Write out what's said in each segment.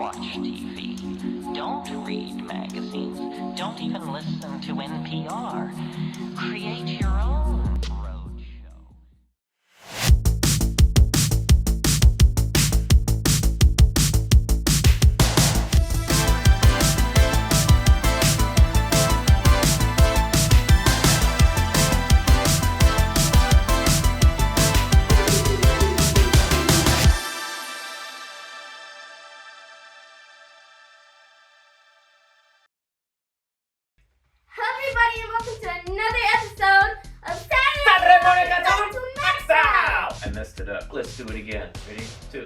watch TV. Don't read magazines. Don't even listen to NPR. Create your own road show. Let's do it again. Ready? 2.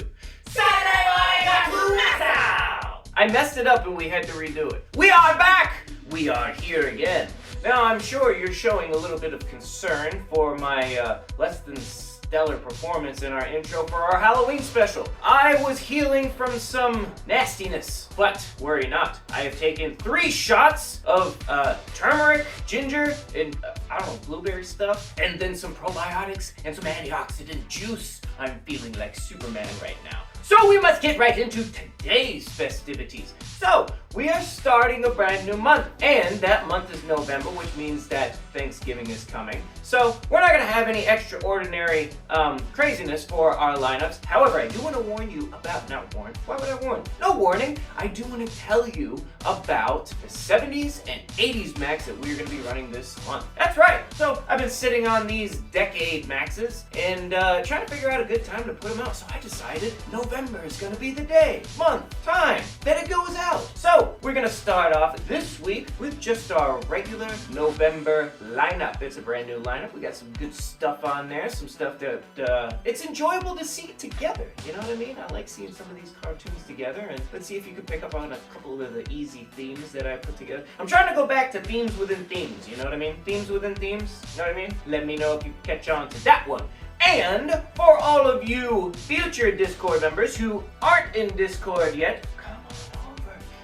Saturday morning Maxout! I messed it up and we had to redo it. We are back! We are here again. Now I'm sure you're showing a little bit of concern for my less than stellar performance in our intro for our Halloween special. I was healing from some nastiness, but worry not. I have taken 3 shots of turmeric, ginger, and I don't know, blueberry stuff, and then some probiotics and some antioxidant juice. I'm feeling like Superman right now. So we must get right into today's festivities. So, we are starting a brand new month, and that month is November, which means that Thanksgiving is coming. So, we're not gonna have any extraordinary craziness for our lineups. However, I do wanna warn you about, not warn, why would I warn? No warning, I do wanna tell you about the 70s and 80s Max that we're gonna be running this month. That's right, so I've been sitting on these decade Maxes and trying to figure out a good time to put them out. So I decided November is gonna be the day, month, time that it goes out. So we're gonna start off this week with just our regular November lineup. It's a brand new lineup. We got some good stuff on there, some stuff that it's enjoyable to see together. You know what I mean? I like seeing some of these cartoons together, and let's see if you can pick up on a couple of the easy themes that I put together. I'm trying to go back to themes within themes. You know what I mean? Themes within themes. You know what I mean? Let me know if you catch on to that one. And for all of you future Discord members who aren't in Discord yet,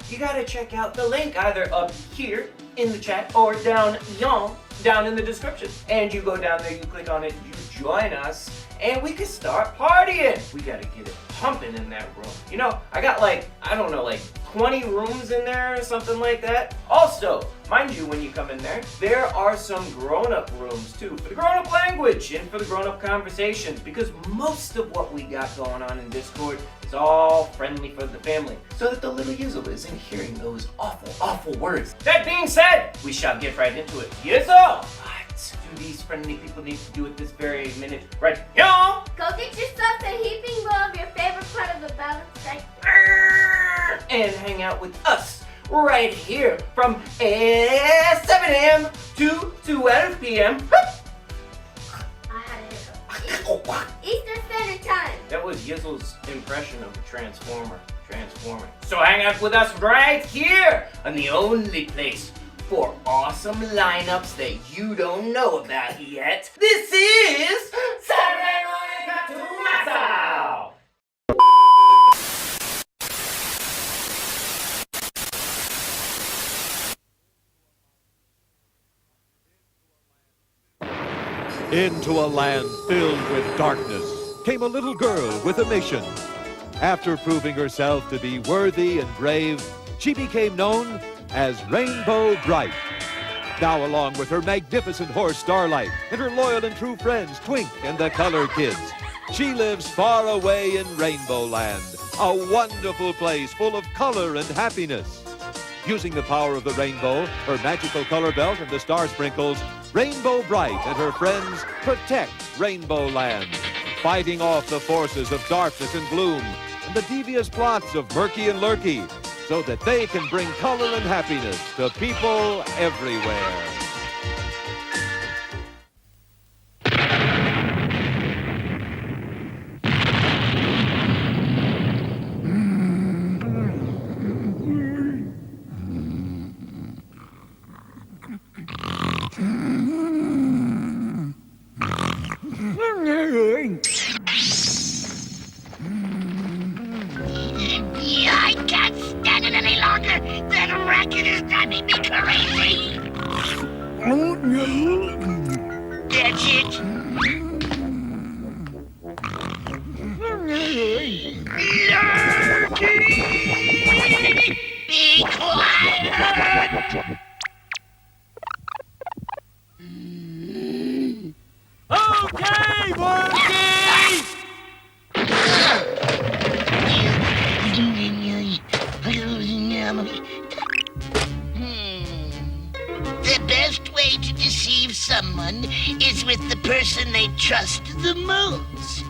you gotta check out the link either up here in the chat or down in the description. And you go down there, you click on it, you join us, and we can start partying. We gotta get it pumping in that room. You know, I got like, I don't know, like 20 rooms in there or something like that. Also, mind you, when you come in there, there are some grown-up rooms too, for the grown-up language and for the grown-up conversations, because most of what we got going on in Discord is all friendly for the family, so that the little Yizzle isn't hearing those awful, awful words. That being said, we shall get right into it. Yizzle! What do these friendly people need to do at this very minute? Right, y'all! Go get yourself a heaping bowl of your favorite part of the balance steak. And hang out with us right here from 7 a.m. to 12 p.m. I had a hiccup. Eastern Standard Time. That was Yizzle's impression of a transformer. So hang out with us right here on the only place for awesome lineups that you don't know about yet. This is Saturday Morning Cartoon Maxout! Into a land filled with darkness came a little girl with a mission. After proving herself to be worthy and brave, she became known as Rainbow Brite. Now, along with her magnificent horse Starlight and her loyal and true friends Twink and the Color Kids, she lives far away in Rainbow Land, a wonderful place full of color and happiness. Using the power of the rainbow, her magical color belt, and the star sprinkles, Rainbow Brite and her friends protect Rainbow Land, fighting off the forces of darkness and gloom and the devious plots of Murky and Lurky, so that they can bring color and happiness to people everywhere. I can't stand it any longer. That racket is driving me crazy. That's it. Lucky! someone is with the person they trust the most.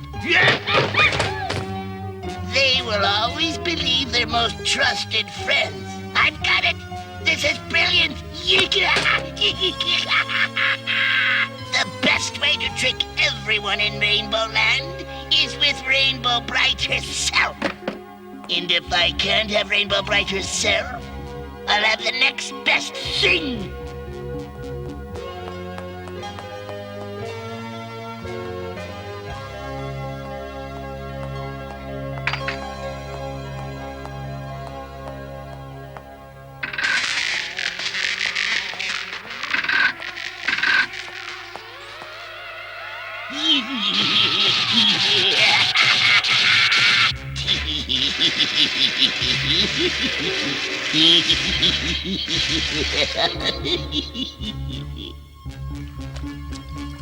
They will always believe their most trusted friends. I've got it! This is brilliant! The best way to trick everyone in Rainbow Land is with Rainbow Brite herself. And if I can't have Rainbow Brite herself, I'll have the next best thing.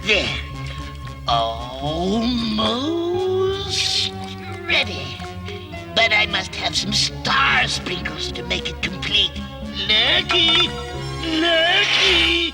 There. Almost ready. But I must have some star sprinkles to make it complete. Lucky! Lucky!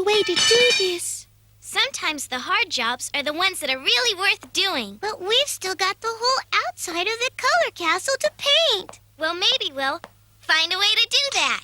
way to do this. Sometimes the hard jobs are the ones that are really worth doing. But we've still got the whole outside of the color castle to paint. Well, maybe we'll find a way to do that.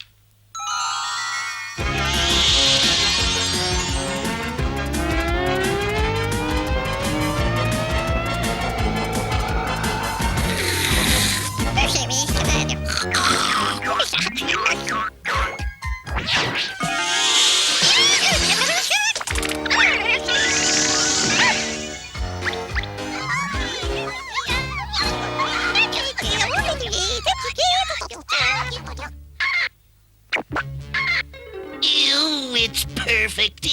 Ew, it's perfect.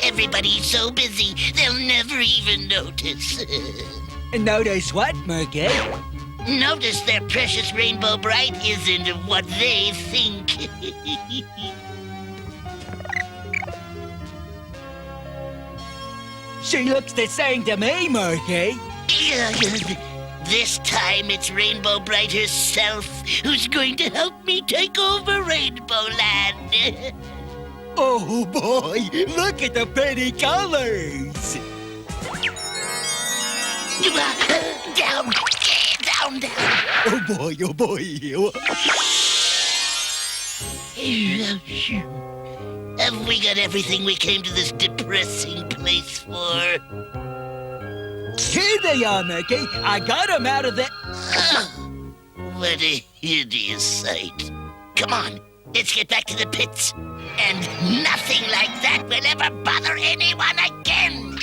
Everybody's so busy, they'll never even notice. Notice what, Murky? Notice their precious Rainbow Brite isn't what they think. She looks the same to me, Murky. This time it's Rainbow Brite herself who's going to help me take over Rainbow Land. Oh boy, look at the pretty colors. Down, down, down. Oh boy, oh boy. Have we got everything we came to this depressing place for? Here they are, Murky. I got them out of the... What a hideous sight. Come on, let's get back to the pits. And nothing like that will ever bother anyone again.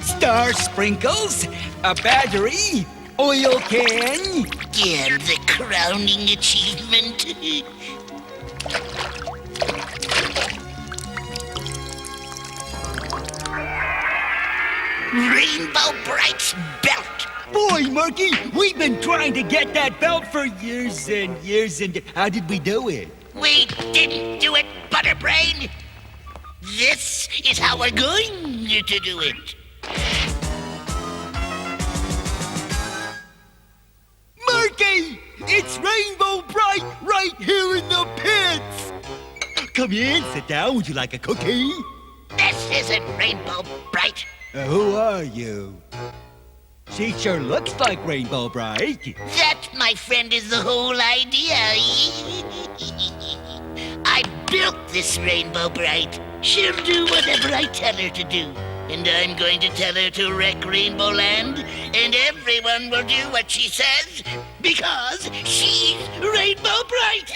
Star sprinkles, a battery, oil can. And the crowning achievement. Rainbow Brite's belt. Boy, Murky, we've been trying to get that belt for years and years, and how did we do it? We didn't do it, Butterbrain. This is how we're going to do it. It's Rainbow Bright right here in the pits! Come in, sit down. Would you like a cookie? This isn't Rainbow Bright. Who are you? She sure looks like Rainbow Bright. That, my friend, is the whole idea. I built this Rainbow Bright. She'll do whatever I tell her to do. And I'm going to tell her to wreck Rainbow Land, and everyone will do what she says, because she's Rainbow Bright.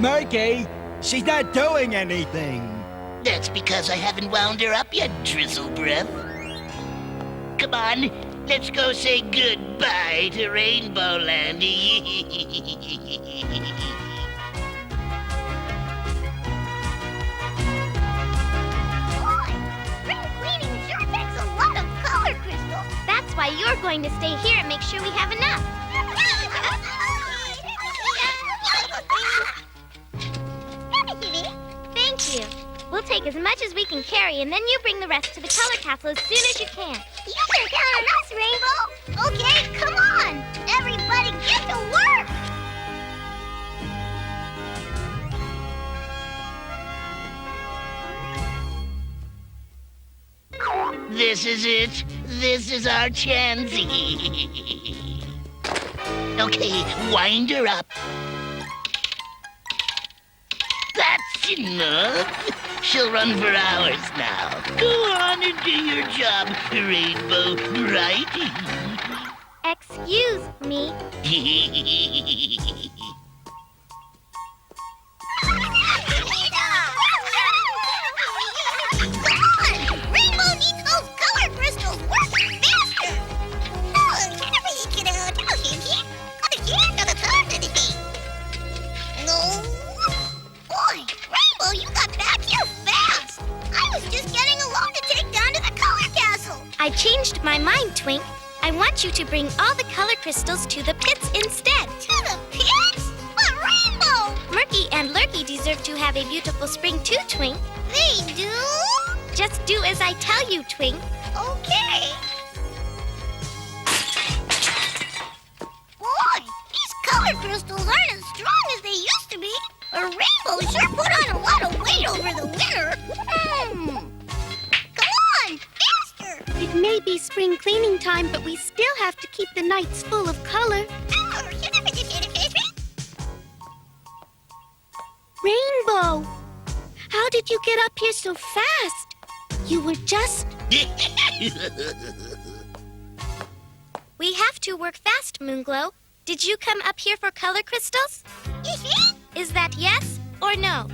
Murky, she's not doing anything. That's because I haven't wound her up yet, Drizzle Breath. Come on, let's go say goodbye to Rainbow Land. Spring cleaning sure takes a lot of color crystals. That's why you're going to stay here and make sure we have enough. Thank you. We'll take as much as we can carry, and then you bring the rest to the color castle as soon as you can. You can count on us, Rainbow. Okay, come on. Everybody get to work. This is it. This is our chance. Okay, wind her up. That's enough. She'll run for hours now. Go on and do your job, Rainbow Bright. Excuse me. Rainbow needs those color crystals working faster. No. Boy, Rainbow, you got back here fast. I was just getting along to take down to the color castle. I changed my mind, Twink. I want you to bring all the color crystals to the pits instead. To the pits? But Rainbow! Murky and Lurky deserve to have a beautiful spring too, Twink. They do? Just do as I tell you, Twink. Okay. Boy, these color crystals aren't as strong as they used to be. Rainbow sure put on a lot of weight over the winter. Come on, faster! It may be spring cleaning time, but we still have to keep the nights full of color. Rainbow! How did you get up here so fast? You were just... We have to work fast, Moonglow. Did you come up here for color crystals? Is that yes or no?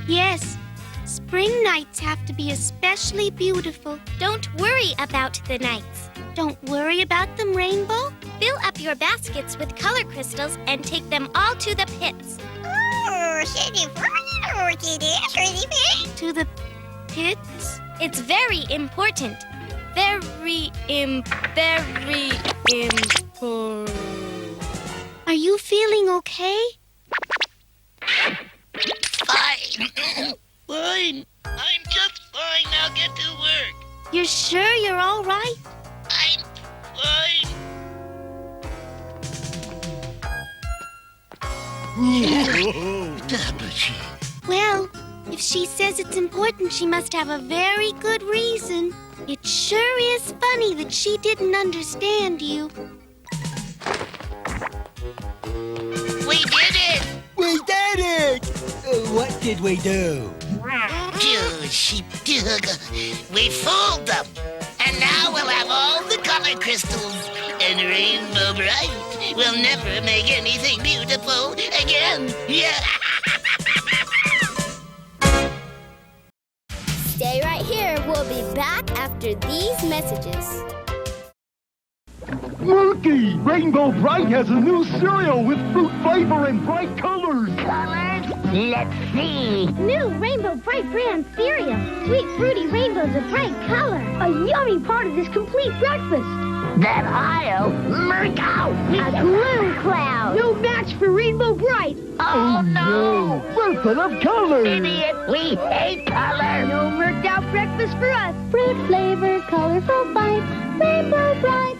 Yes. Spring nights have to be especially beautiful. Don't worry about the nights. Don't worry about them, Rainbow. Fill up your baskets with color crystals and take them all to the pits. To the pits? It's very important. Very important. Are you feeling okay? Fine. Fine. I'm just fine. I'll get to work. You're sure you're all right? I'm fine. Well, if she says it's important, she must have a very good reason. It sure is funny that she didn't understand you. We did it! We did it! What did we do? We fooled them. And now we'll have all the color crystals. And Rainbow Bright will never make anything beautiful again. Yeah. Stay right here. We'll be back after these messages. Murky! Rainbow Bright has a new cereal with fruit flavor and bright colors. Colors? Let's see. New Rainbow Bright brand cereal. Sweet fruity rainbows of bright color. A yummy part of this complete breakfast. That aisle, Merc out. A glue cloud. No match for Rainbow Bright. Oh, no. We're full of colors. Idiot, we hate color. No Merked out breakfast for us. Fruit flavor, colorful bites, Rainbow Bright.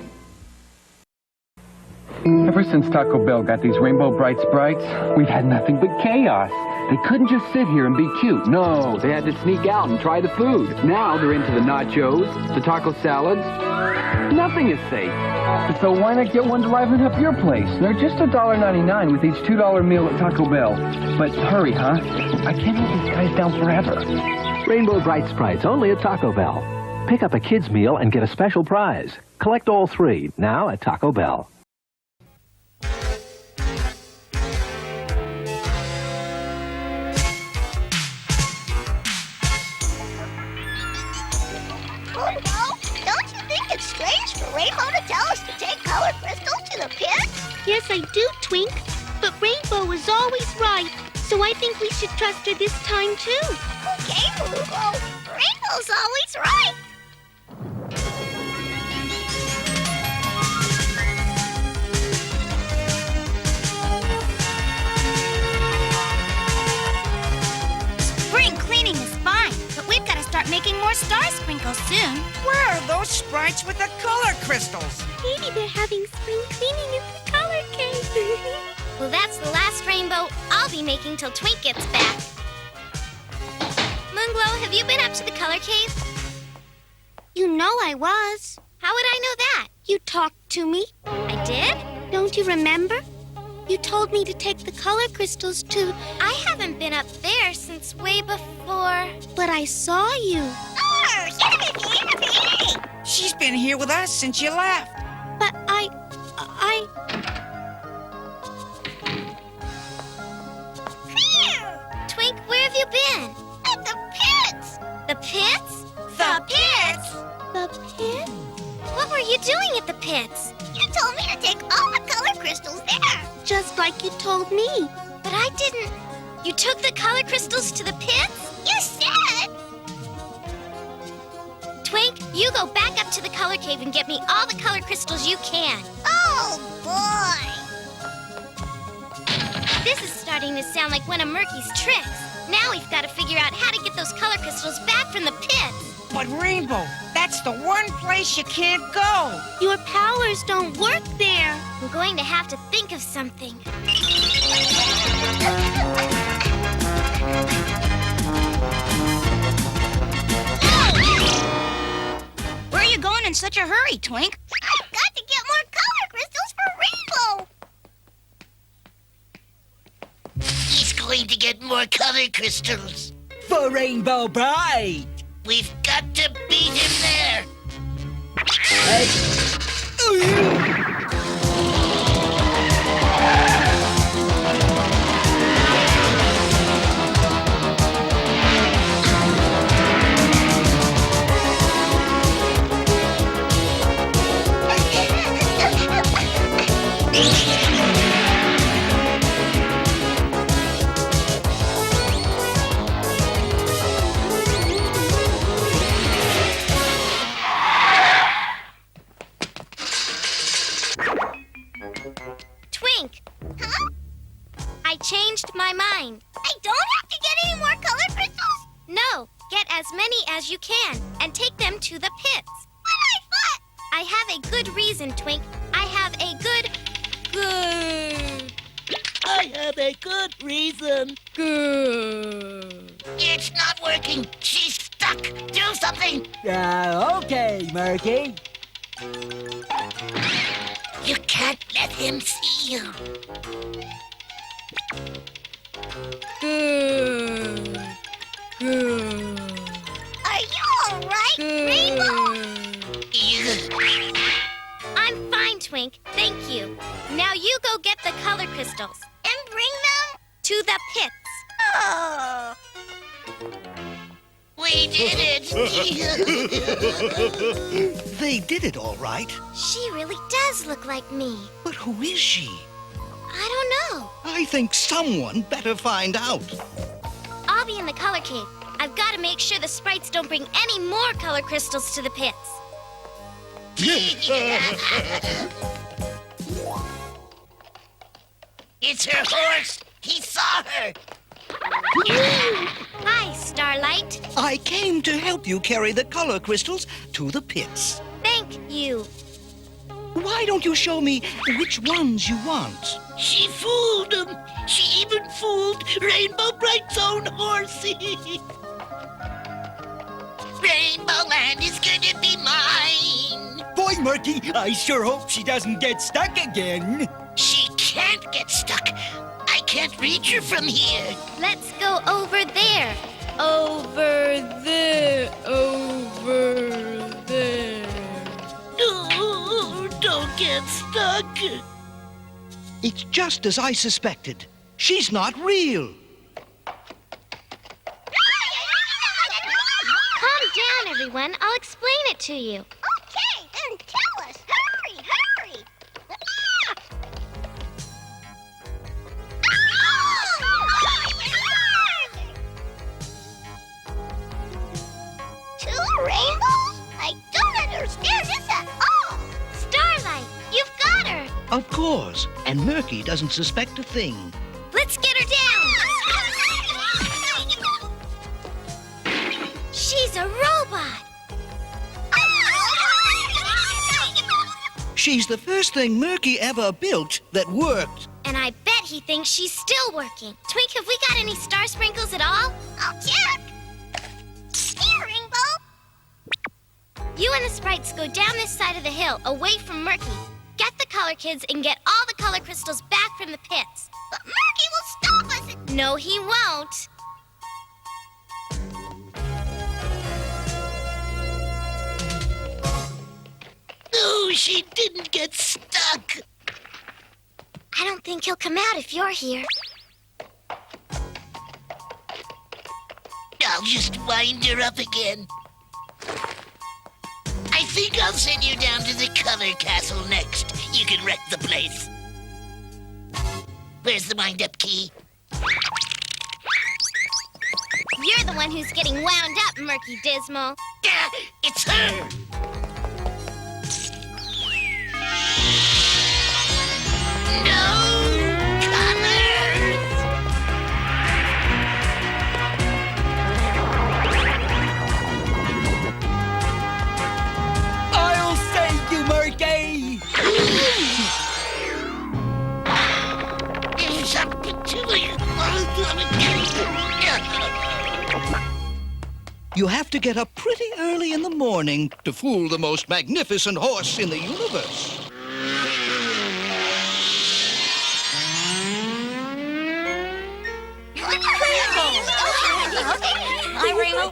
Ever since Taco Bell got these Rainbow Bright Sprites, we've had nothing but chaos. They couldn't just sit here and be cute. No, they had to sneak out and try the food. Now they're into the nachos, the taco salads. Nothing is safe. So why not get one to liven up your place? They're just $1.99 with each $2 meal at Taco Bell. But hurry, huh? I can't hold these guys down forever. Rainbow Bright Sprites only at Taco Bell. Pick up a kid's meal and get a special prize. Collect all 3 now at Taco Bell. Don't you think it's strange for Rainbow to tell us to take color crystals to the pit? Yes, I do, Twink. But Rainbow is always right. So I think we should trust her this time, too. Okay, Rainbow. Rainbow's always right. Spring cleaning is fine, but we've got to start making more star sprinkles soon. Where are those sprites with the color crystals? Maybe they're having spring cleaning in the color cave. Well, that's the last rainbow I'll be making till Twink gets back. Moonglow, have you been up to the color cave? You know I was. How would I know that? You talked to me. I did? Don't you remember? You told me to take the color crystals to... I haven't been up there since way before... But I saw you. She's been here with us since you left. But Twink, where have you been? At the pits! The pits? The pits? The pits? What were you doing at the pits? You told me to take all the color crystals there. Just like you told me. But I didn't. You took the color crystals to the pits? You said! Twink, you go back up to the color cave and get me all the color crystals you can. Oh, boy! This is starting to sound like one of Murky's tricks. Now we've got to figure out how to get those color crystals back from the pits. But Rainbow, that's the one place you can't go. Your powers don't work there. I'm going to have to think of something. Where are you going in such a hurry, Twink? I've got to get more color crystals for Rainbow. He's going to get more color crystals. For Rainbow Bright. We've got to beat him there. Twink! Huh? I changed my mind. I don't have to get any more color crystals? No, get as many as you can and take them to the pits. But I thought... I have a good reason, Twink. I have a good... I have a good reason. Good. It's not working. She's stuck. Do something. Okay, Murky. You can't let him see you. Good. Are you all right, Rainbow? I'm fine, Twink. Thank you. Now you go get the color crystals. And bring them? To the pits. Oh. We did it. They did it all right. She really does look like me. But who is she? I don't know. I think someone better find out. I'll be in the color cave. I've got to make sure the sprites don't bring any more color crystals to the pits. It's her horse. He saw her. Hi, Starlight. I I came to help you carry the color crystals to the pits. Thank you. Why don't you show me which ones you want? She fooled him. She even fooled Rainbow Brite's own horsey. Rainbow Land is gonna be mine. Boy, Murky, I sure hope she doesn't get stuck again. She can't get stuck. I can't reach her from here. Let's go over there. Over there. Over there. No, don't get stuck. It's just as I suspected. She's not real. Calm down, everyone. I'll explain it to you. Okay, then tell us. Hurry, hurry. Two rainbows? I don't understand this at all. Starlight, you've got her. Of course. And Murky doesn't suspect a thing. Let's get her down. She's a robot. She's the first thing Murky ever built that worked. And I bet he thinks she's still working. Twink, have we got any star sprinkles at all? I'll check. Here, Rainbow. You and the sprites go down this side of the hill, away from Murky. Get the color kids and get all the color crystals back from the pits. But Murky will stop us. No, he won't. No, she didn't get stuck. I don't think he'll come out if you're here. I'll just wind her up again. I think I'll send you down to the color castle next. You can wreck the place. Where's the wind-up key? You're the one who's getting wound up, Murky Dismal. Yeah, it's her! No colors! I'll save you, Murky. You have to get up pretty early in the morning to fool the most magnificent horse in the universe. Hi, Rainbow.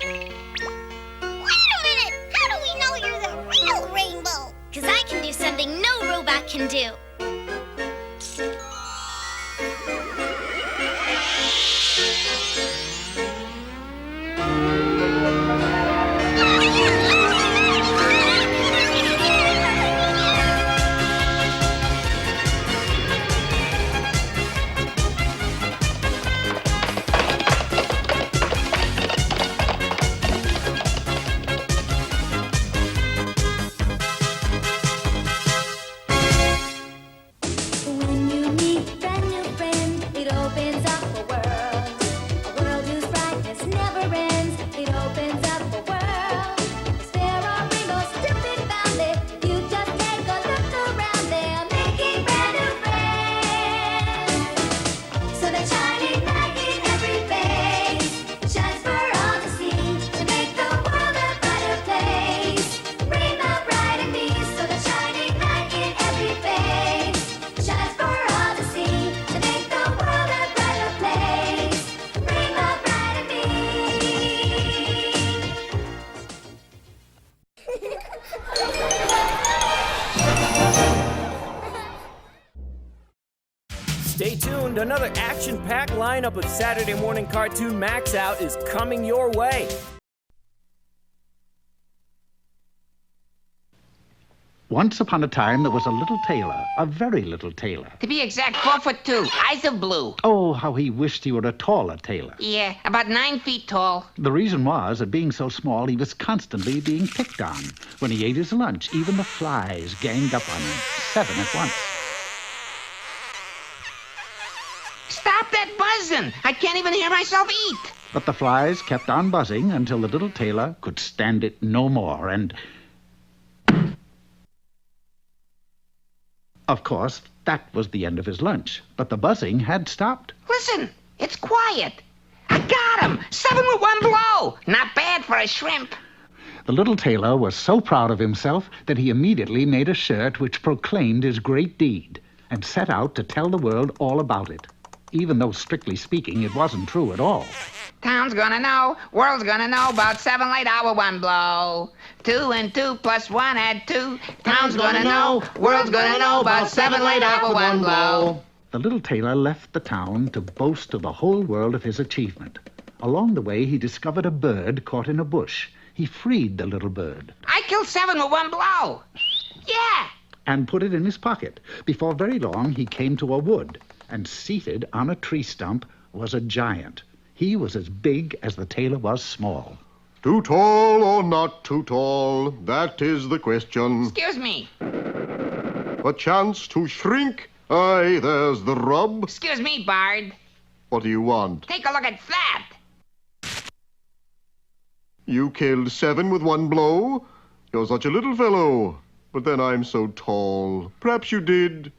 Wait a minute. How do we know you're the real Rainbow? Because I can do something no robot can do. When you meet a new friend, it opens up a world. A world whose brightness never ends. It opens up a world. There are rainbows to be found there. You just take a look around there, making brand new friends. So they're shining light in every face, shines for all to see, to make the world a brighter place. Rainbow bright and me, so they're shining light in every face, shines for all to see, to make the world a brighter place. Rainbow bright and me. Stay tuned, another action-packed lineup of Saturday morning cartoon Maxout is coming your way. Once upon a time, there was a little tailor, a very little tailor. To be exact, 4'2", eyes of blue. Oh, how he wished he were a taller tailor. Yeah, about 9 feet tall. The reason was that being so small, he was constantly being picked on. When he ate his lunch, even the flies ganged up on him, 7 at once. Stop that buzzing! I can't even hear myself eat. But the flies kept on buzzing until the little tailor could stand it no more, and... Of course, that was the end of his lunch, but the buzzing had stopped. Listen, it's quiet. I got him! 7 with 1 blow! Not bad for a shrimp. The little tailor was so proud of himself that he immediately made a shirt which proclaimed his great deed and set out to tell the world all about it, even though, strictly speaking, it wasn't true at all. Town's gonna know, world's gonna know about 7 laid out with 1 blow. 2 and 2 plus 1 add 2. Town's gonna know, world's gonna know about 7 laid out with 1 blow. The little tailor left the town to boast to the whole world of his achievement. Along the way, he discovered a bird caught in a bush. He freed the little bird. I killed 7 with 1 blow. Yeah! And put it in his pocket. Before very long, he came to a wood, and seated on a tree stump was a giant. He was as big as the tailor was small. Too tall or not too tall? That is the question. Excuse me. A chance to shrink? Aye, there's the rub. Excuse me, Bard. What do you want? Take a look at that. You killed 7 with 1 blow? You're such a little fellow. But then I'm so tall. Perhaps you did.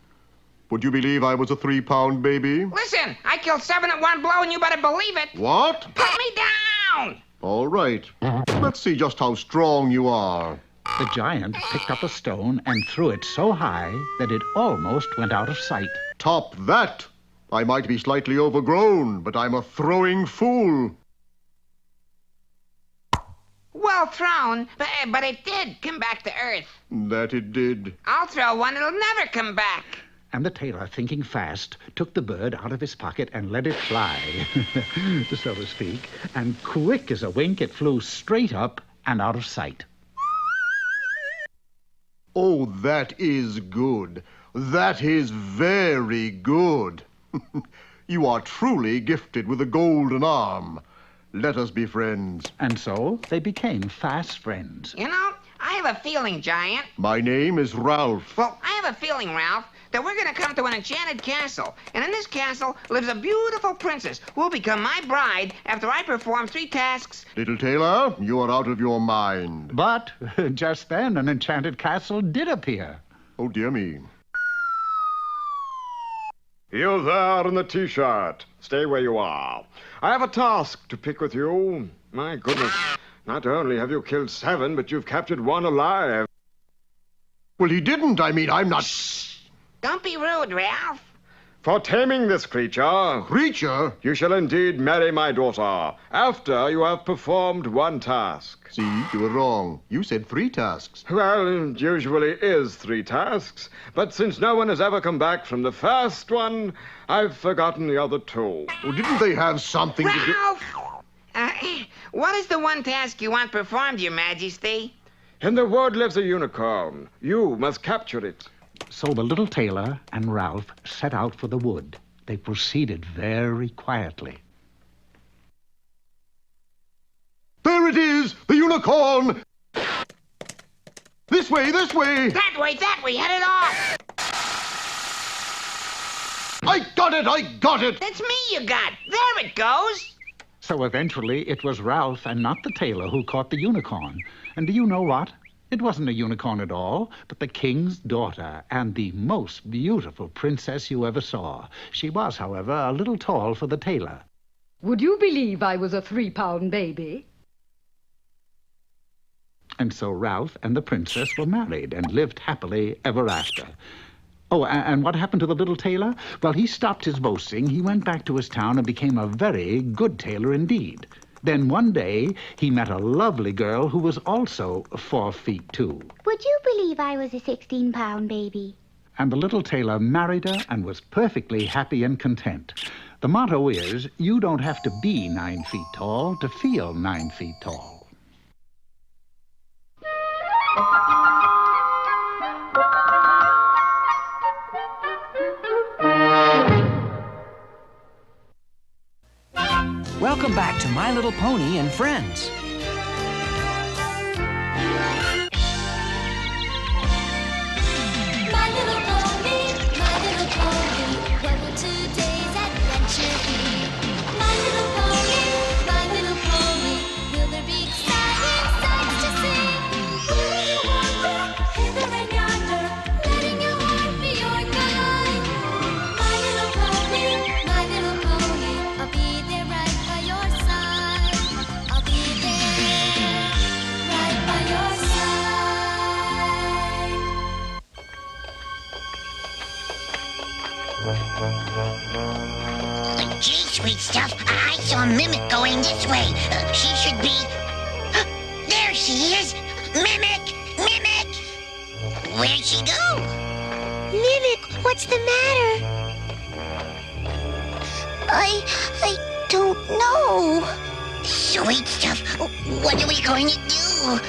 Would you believe I was a 3-pound baby? Listen, I killed 7 at 1 blow, and you better believe it. What? Put me down! All right. Let's see just how strong you are. The giant picked up a stone and threw it so high that it almost went out of sight. Top that! I might be slightly overgrown, but I'm a throwing fool. Well thrown, but it did come back to Earth. That it did. I'll throw one, it'll never come back. And the tailor, thinking fast, took the bird out of his pocket and let it fly, so to speak. And quick as a wink, it flew straight up and out of sight. Oh, that is good. That is very good. You are truly gifted with a golden arm. Let us be friends. And so they became fast friends. You know, I have a feeling, Giant. My name is Ralph. Well, I have a feeling, Ralph, that we're going to come to an enchanted castle. And in this castle lives a beautiful princess who will become my bride after I perform 3 tasks. Little tailor, you are out of your mind. But just then an enchanted castle did appear. Oh, dear me. You there in the T-shirt. Stay where you are. I have a task to pick with you. My goodness. Not only have you killed 7, but you've captured 1 alive. Well, he didn't. I mean, I'm not... Shh! Don't be rude, Ralph. For taming this creature... Creature? You shall indeed marry my daughter, after you have performed 1 task. See, you were wrong. You said 3 tasks. Well, it usually is 3 tasks, but since no one has ever come back from the first one, I've forgotten the other 2. Well, didn't they have something to do... Ralph! What is the 1 task you want performed, Your Majesty? In the wood lives a unicorn. You must capture it. So the little tailor and Ralph set out for the wood. They proceeded very quietly. There it is! The unicorn! This way, this way! That way, head it off! I got it, I got it! That's me you got! There it goes! So eventually it was Ralph and not the tailor who caught the unicorn. And do you know what? It wasn't a unicorn at all, but the king's daughter and the most beautiful princess you ever saw. She was, however, a little tall for the tailor. Would you believe I was a 3-pound baby? And so Ralph and the princess were married and lived happily ever after. Oh, and what happened to the little tailor? Well, he stopped his boasting, he went back to his town and became a very good tailor indeed. Then one day, he met a lovely girl who was also 4 feet 2. Would you believe I was a 16-pound baby? And the little tailor married her and was perfectly happy and content. The motto is, you don't have to be 9 feet tall to feel 9 feet tall. Welcome back to My Little Pony and Friends. My little pony, what will today's adventure be? My little pony, stuff. I saw a mimic going this way. She should be... There she is! Mimic! Mimic! Where'd she go? Mimic, what's the matter? I don't know. Sweet stuff. What are we going to do?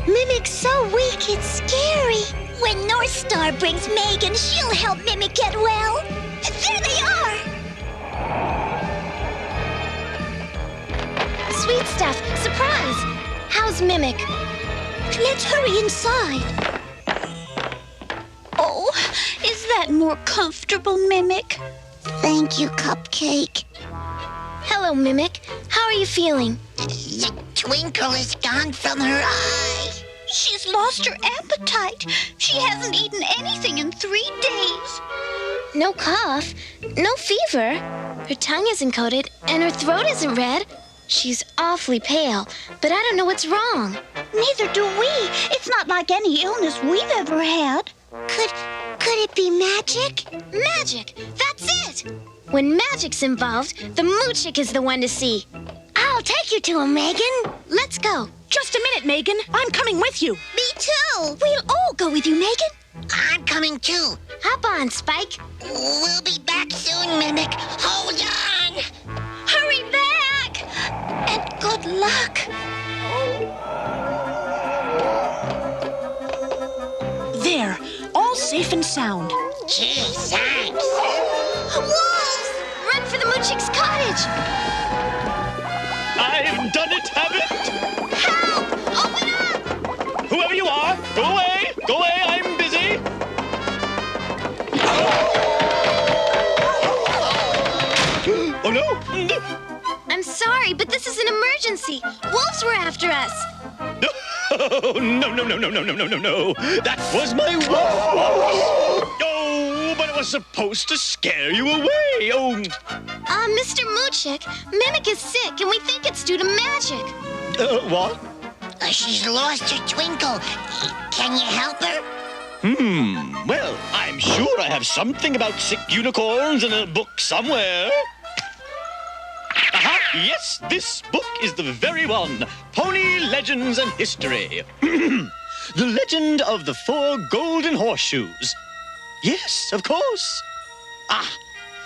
Mimic's so weak, it's scary. When North Star brings Megan, she'll help Mimic get well. There they are! Sweet stuff, surprise! How's Mimic? Let's hurry inside. Oh, is that more comfortable, Mimic? Thank you, Cupcake. Hello, Mimic. How are you feeling? The twinkle is gone from her eye. She's lost her appetite. She hasn't eaten anything in 3 days. No cough, no fever. Her tongue isn't coated, and her throat isn't red. She's awfully pale, but I don't know what's wrong. Neither do we. It's not like any illness we've ever had. Could it be magic? Magic! That's it! When magic's involved, the Moochick is the one to see. I'll take you to him, Megan. Let's go. Just a minute, Megan. I'm coming with you. Me too. We'll all go with you, Megan. I'm coming too. Hop on, Spike. We'll be back soon, Mimic. Hold on. Hurry back! And good luck. There, all safe and sound. Gee, thanks. Wolves! Run for the Moochick's cottage. I've done it, have it? Help! Open up! Whoever you are, go away! Go away, I'm busy! Oh no! I'm sorry, but this is an emergency. Wolves were after us. Oh, no. That was my wolf! Oh, but it was supposed to scare you away. Oh. Mr. Moochick, Mimic is sick, and we think it's due to magic. What? She's lost her twinkle. Can you help her? Well, I'm sure I have something about sick unicorns in a book somewhere. Aha! Yes, this book is the very one. Pony Legends and History. The legend of the 4 golden horseshoes. Yes, of course.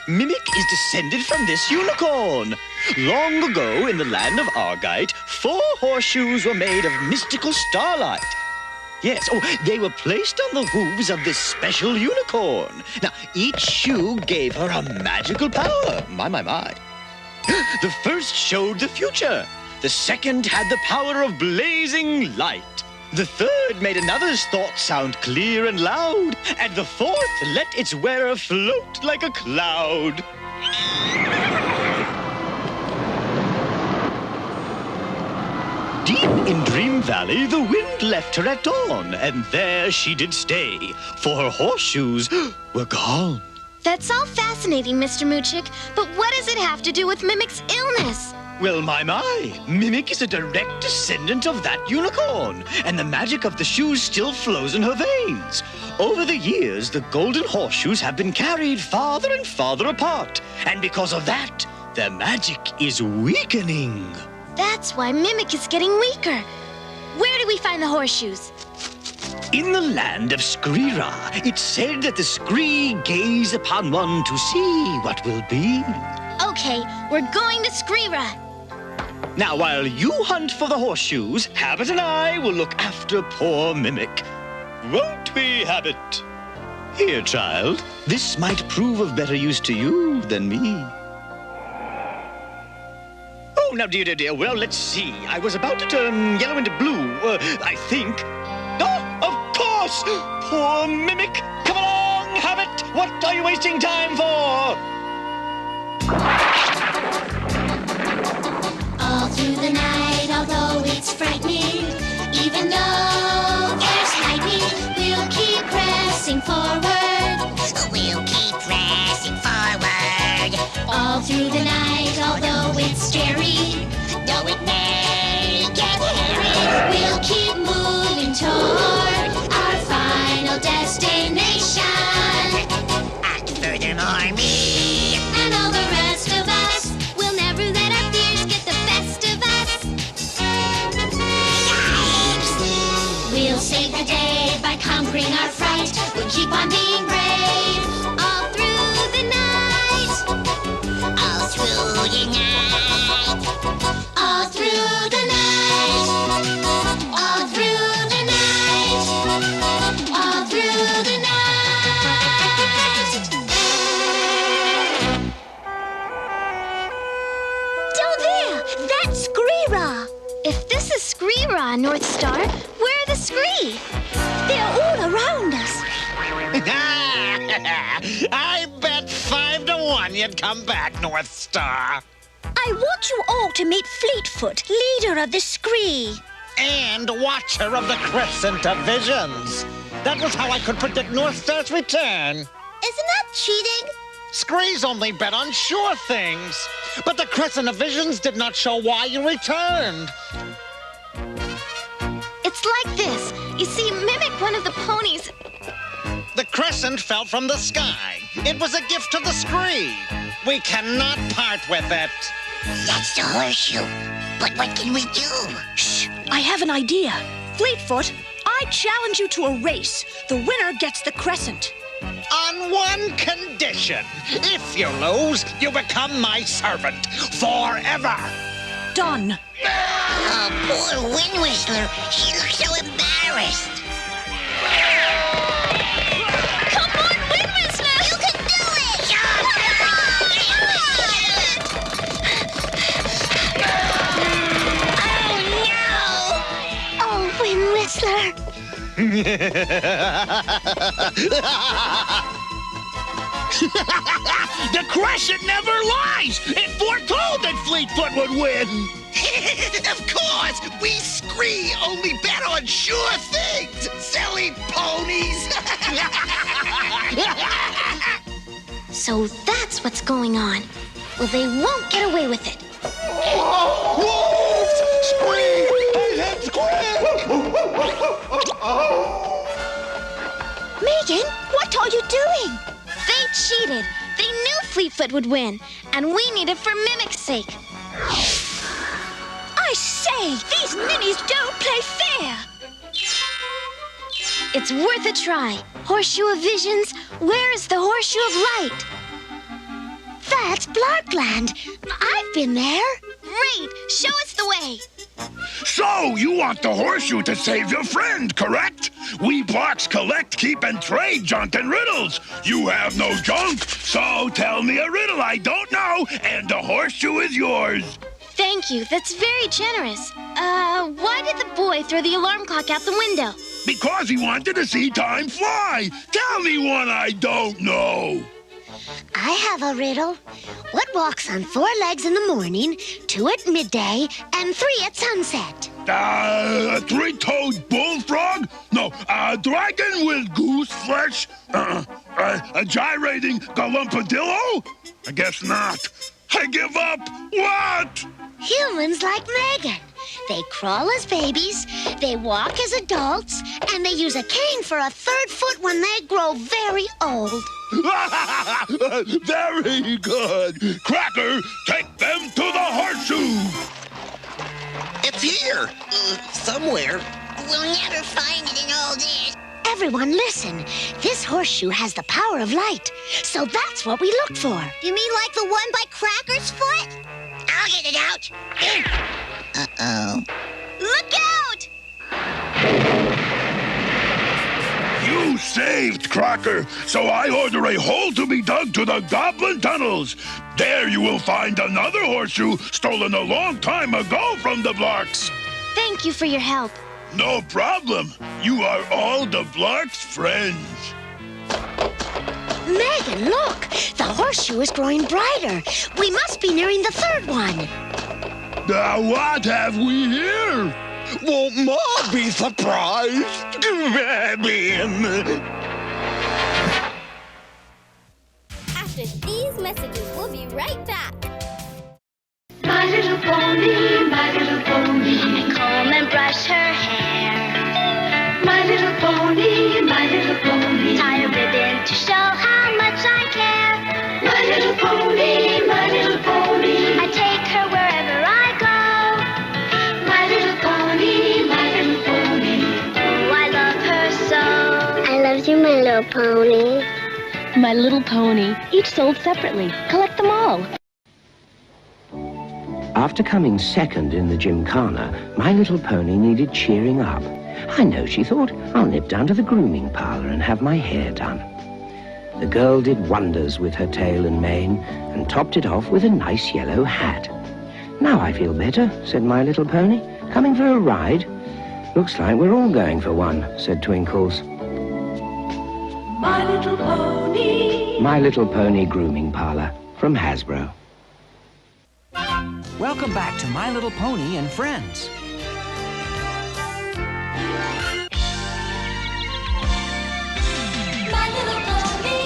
Mimic is descended from this unicorn. Long ago, in the land of Argite, 4 horseshoes were made of mystical starlight. Yes, they were placed on the hooves of this special unicorn. Now, each shoe gave her a magical power. My. The first showed the future. The second had the power of blazing light. The third made another's thoughts sound clear and loud. And the fourth let its wearer float like a cloud. Deep in Dream Valley, the wind left her at dawn, and there she did stay, for her horseshoes were gone. That's all fascinating, Mr. Moochick, but what does it have to do with Mimic's illness? Well, my. Mimic is a direct descendant of that unicorn, and the magic of the shoes still flows in her veins. Over the years, the golden horseshoes have been carried farther and farther apart, and because of that, their magic is weakening. That's why Mimic is getting weaker. Where do we find the horseshoes? In the land of Skrira, it's said that the Skree gaze upon one to see what will be. Okay, we're going to Skrira. Now, while you hunt for the horseshoes, Habit and I will look after poor Mimic. Won't we, Habit? Here, child. This might prove of better use to you than me. Oh, now, dear. Well, let's see. I was about to turn yellow into blue, I think. Oh, of course! Poor Mimic! Come along, Habit! What are you wasting time for? All through the night, although it's frightening, even though there's lightning, we'll keep pressing forward. We'll keep pressing forward. All through the night, although it's scary, Though it may get hairy, we'll keep moving toward our final destination. And furthermore, me And all the rest of us Keep on being brave all through the night. All through the night. All through the night. All through the night. All through the night. Down there! That's Scree-Ra! If this is Scree-Ra, North Star, where are the Scree? They're all around us. I bet 5 to 1 you'd come back, North Star. I want you all to meet Fleetfoot, leader of the Scree. And watcher of the Crescent of Visions. That was how I could predict North Star's return. Isn't that cheating? Screes only bet on sure things. But the Crescent of Visions did not show why you returned. It's like this. You see, Mimic, one of the ponies... The crescent fell from the sky. It was a gift to the Scree. We cannot part with it. That's the horseshoe. But what can we do? Shh! I have an idea. Fleetfoot, I challenge you to a race. The winner gets the crescent. On one condition. If you lose, you become my servant. Forever. Done. Oh, poor Wind Whistler. She looks so embarrassed. Come on, Wind Whistler! You can do it! Oh, Wind Whistler. The Crescent never lies! It foretold that Fleetfoot would win! Of course! We Scree only bet on sure things! Silly ponies! So that's what's going on. Well, they won't get away with it. Wolves! Scree! I have Megan, what are you doing? They cheated. They knew Fleetfoot would win, and we need it for Mimic's sake. I say, these ninnies don't play fair. It's worth a try. Horseshoe of Visions, where is the Horseshoe of Light? That's Blarkland. I've been there. Great! Show us the way. So, you want the horseshoe to save your friend, correct? We Blarks collect, keep, and trade junk and riddles. You have no junk, so tell me a riddle I don't know, and the horseshoe is yours. Thank you. That's very generous. Why did the boy throw the alarm clock out the window? Because he wanted to see time fly. Tell me one I don't know. I have a riddle. What walks on 4 legs in the morning, 2 at midday, and 3 at sunset? A 3-toed bullfrog? No, a dragon with goose flesh? A gyrating galumpadillo? I guess not. I give up. What? Humans like Megan. They crawl as babies, they walk as adults, and they use a cane for a 3rd foot when they grow very old. Very good. Cracker, take them to the horseshoe. It's here. Somewhere. We'll never find it in all this. Everyone listen. This horseshoe has the power of light, so that's what we look for. You mean like the one by Cracker's foot? I'll get it out. Uh-oh. Look out! You saved Cracker, so I order a hole to be dug to the Goblin Tunnels. There you will find another horseshoe stolen a long time ago from the Blarks. Thank you for your help. No problem. You are all the Blarks' friends. Megan, look! The horseshoe is growing brighter. We must be nearing the 3rd one. Now what have we here? Won't Ma be surprised? After these messages, we'll be right back. My little pony, my little pony. Comb and brush her hair. My little pony, my little pony. Tie a ribbon to show how much I care. My little pony, my little pony. I take her wherever I go. My little pony, my little pony. Oh, I love her so. I love you, my love. Little Pony. My Little Pony, each sold separately. Collect them all. After coming second in the gymkhana, My Little Pony needed cheering up. I know, she thought, I'll nip down to the grooming parlor and have my hair done. The girl did wonders with her tail and mane and topped it off with a nice yellow hat. Now I feel better, said My Little Pony. Coming for a ride? Looks like we're all going for one, said Twinkles. My Little Pony. My Little Pony Grooming Parlor from Hasbro. Welcome back to My Little Pony and Friends. My little pony,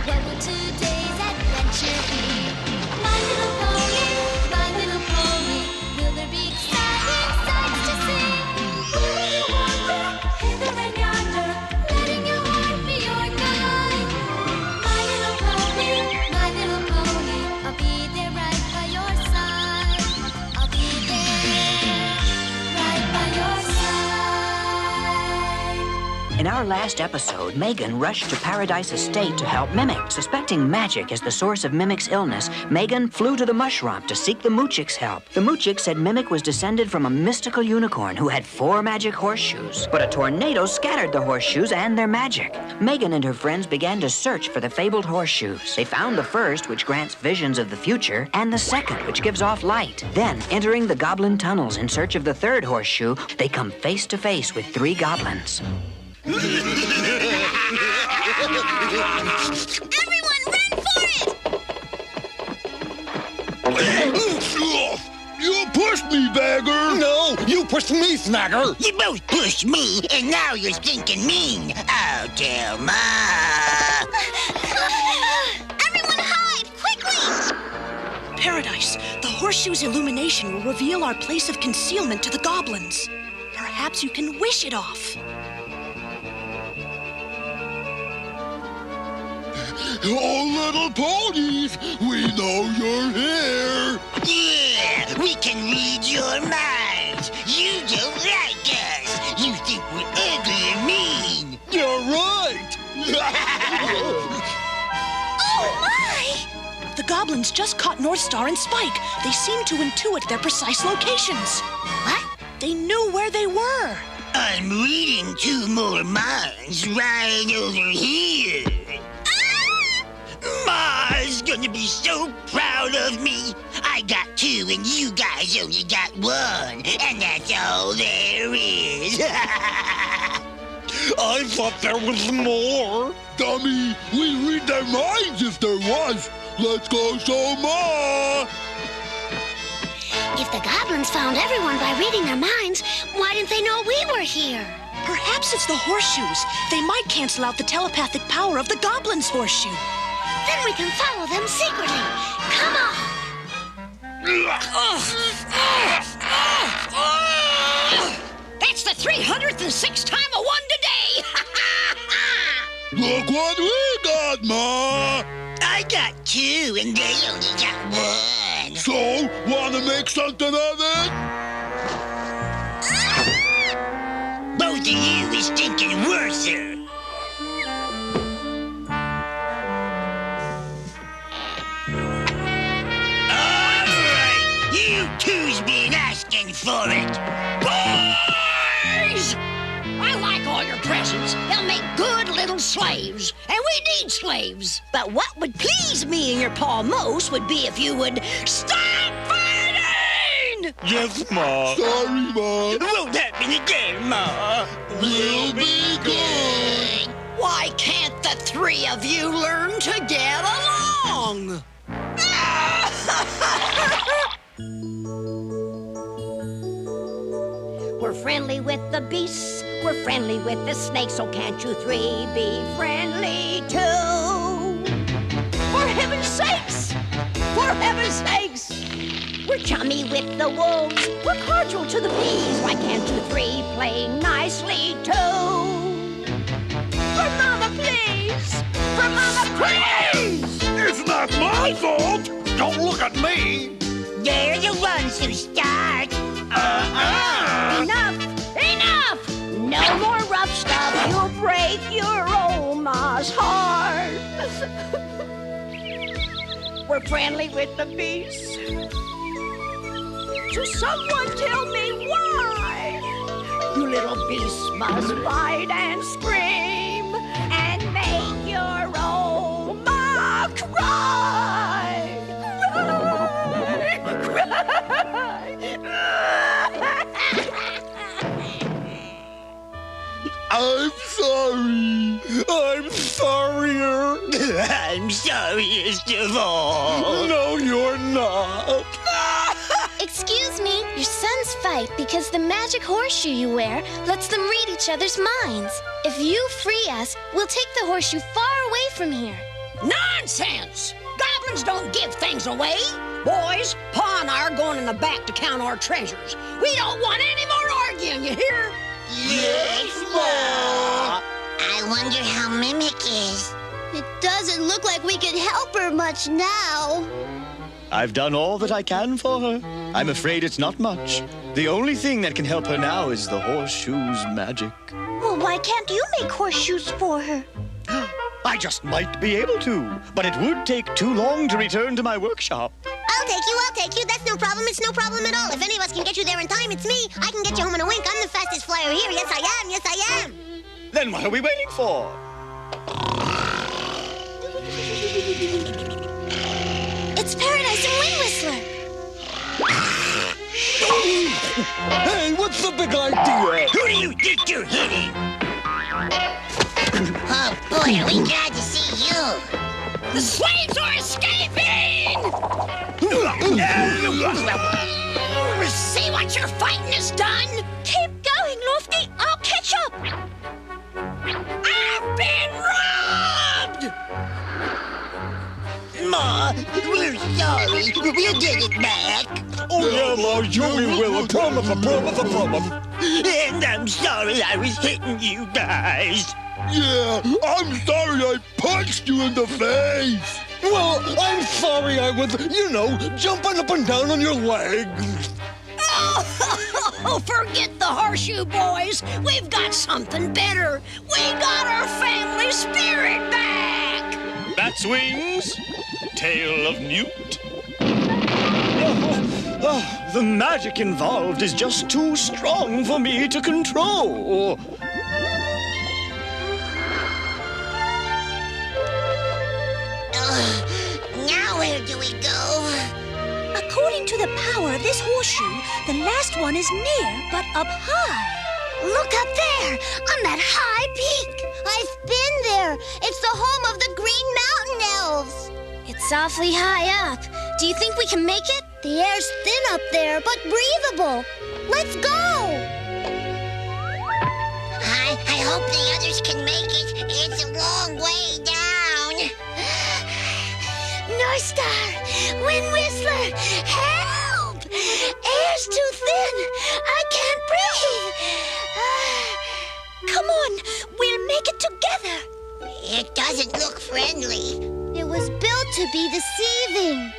where will today's adventure be? My little pony, will there be exciting sights to see? Will you wander hither and yonder, letting your heart be your guide? My little pony, I'll be there right by your side. I'll be there right by your side. In our last episode, Megan rushed to Paradise Estate to help Mimic. Suspecting magic as the source of Mimic's illness, Megan flew to the mush romp to seek the Moochic's help. The Moochic said Mimic was descended from a mystical unicorn who had 4 magic horseshoes. But a tornado scattered the horseshoes and their magic. Megan and her friends began to search for the fabled horseshoes. They found the first, which grants visions of the future, and the second, which gives off light. Then, entering the goblin tunnels in search of the third horseshoe, they come face to face with 3 goblins. Everyone, run for it! You pushed me, beggar! No, you pushed me, Snagger! You both pushed me, and now you're stinking mean. I'll tell Ma. Everyone hide, quickly! Paradise, the horseshoe's illumination will reveal our place of concealment to the goblins. Perhaps you can wish it off. Oh, little ponies, we know you're here. Yeah, we can read your minds. You don't like us. You think we're ugly and mean. You're right. Oh, my! The goblins just caught North Star and Spike. They seem to intuit their precise locations. What? They knew where they were. I'm reading 2 more minds right over here. Ma's gonna be so proud of me. I got 2 and you guys only got 1. And that's all there is. I thought there was more. Dummy, we read their minds if there was. Let's go show Ma. If the goblins found everyone by reading their minds, why didn't they know we were here? Perhaps it's the horseshoes. They might cancel out the telepathic power of the goblins' horseshoe. Then we can follow them secretly. Come on. That's the 306th time I won today! Look what we got, Ma. I got 2 and they only got 1. So, wanna make something of it? Both of you is stinking worser. You two's been asking for it. Boys! I like all your presents. They'll make good little slaves. And we need slaves. But what would please me and your pa most would be if you would stop fighting! Yes, Ma. Sorry, Ma. Won't happen again, Ma. We'll be good. Why can't the 3 of you learn to get along? We're friendly with the beasts, we're friendly with the snakes, so can't you 3 be friendly too? For heaven's sakes! For heaven's sakes! We're chummy with the wolves, we're cordial to the bees, why can't you 3 play nicely too? For Mama, please! For Mama, please! It's not my fault. Don't look at me. They're the ones who start. Enough! Enough! No more rough stuff, you'll break your Oma's heart. We're friendly with the beasts. So someone tell me why. You little beasts must fight and scream and make your Oma cry. I'm sorry. I'm sorrier. I'm sorriest of all. No, you're not. Excuse me, your sons fight because the magic horseshoe you wear lets them read each other's minds. If you free us, we'll take the horseshoe far away from here. Nonsense! Goblins don't give things away. Boys, Pa and I are going in the back to count our treasures. We don't want any more arguing, you hear? Yes, Ma. I wonder how Mimic is. It doesn't look like we can help her much now. I've done all that I can for her. I'm afraid it's not much. The only thing that can help her now is the horseshoe's magic. Well, why can't you make horseshoes for her? I just might be able to, but it would take too long to return to my workshop. I'll take you. That's no problem. It's no problem at all. If any of us can get you there in time, it's me. I can get you home in a wink. I'm the fastest flyer here. Yes, I am. Yes, I am. Then what are we waiting for? It's Paradise and Wind Whistler. Hey, what's the big idea? Who do you think you're hitting? Oh, boy, are we glad to see you. The slaves are escaping! See what your fighting has done? Keep going, Lofty. I'll catch up. I've been robbed! Ma, we're sorry. We'll get it back. Oh, yeah, Ma, we will. I promise. And I'm sorry I was hitting you guys. Yeah, I'm sorry I punched you in the face. Well, I'm sorry I was, jumping up and down on your legs. Oh, forget the horseshoe, boys. We've got something better. We got our family spirit back. Bat's wings, tail of newt. The magic involved is just too strong for me to control. Now where do we go? According to the power of this horseshoe, the last one is near but up high. Look up there, on that high peak. I've been there. It's the home of the Green Mountain Elves. It's awfully high up. Do you think we can make it? The air's thin up there, but breathable. Let's go. I hope the others can make it. It's a long way down. North Star, Wind Whistler, help! Air's too thin. I can't breathe. Come on, we'll make it together. It doesn't look friendly. It was built to be deceiving.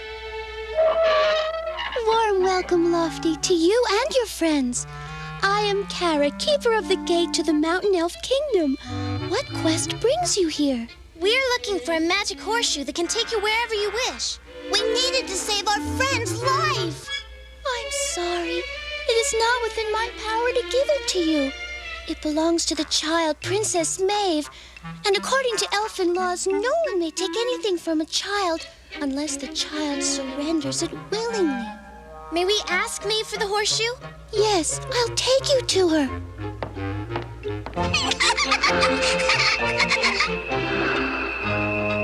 Warm welcome, Lofty, to you and your friends. I am Kara, keeper of the gate to the Mountain Elf Kingdom. What quest brings you here? We're looking for a magic horseshoe that can take you wherever you wish. We needed to save our friend's life. I'm sorry. It is not within my power to give it to you. It belongs to the child, Princess Maeve. And according to elfin laws, no one may take anything from a child unless the child surrenders it willingly. May we ask Maeve for the horseshoe? Yes, I'll take you to her.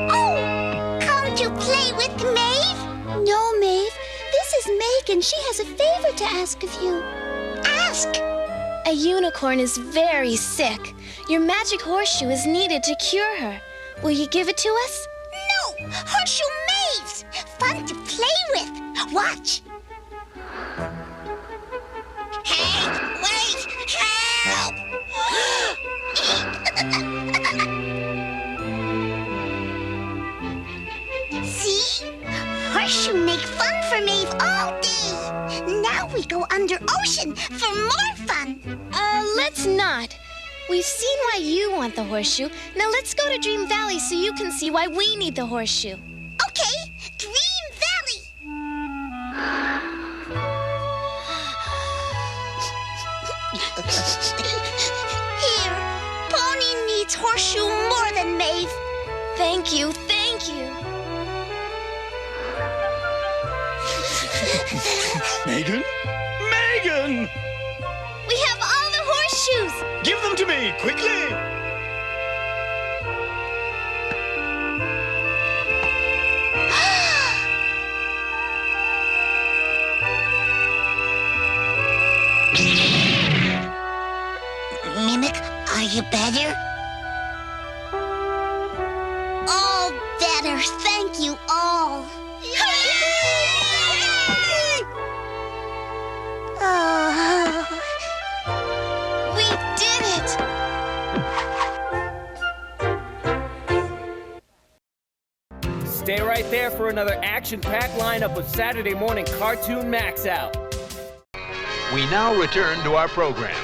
Oh, come to play with Maeve? No, Maeve. This is Megan. She has a favor to ask of you. Ask. A unicorn is very sick. Your magic horseshoe is needed to cure her. Will you give it to us? No, horseshoe Maeve's. Fun to play with. Watch. Hey, wait! Help! See? Horseshoe make fun for Maeve all day. Now we go under ocean for more fun. Let's not. We've seen why you want the horseshoe. Now let's go to Dream Valley so you can see why we need the horseshoe. Okay, Dream Valley. Here, Pony needs horseshoe more than Maeve. Thank you, thank you. Megan? Megan! We have all the horseshoes! Give them to me, quickly! Mimic, are you better? All better, thank you all. Oh. We did it! Stay right there for another action-packed lineup of Saturday morning cartoon Maxout. We now return to our program.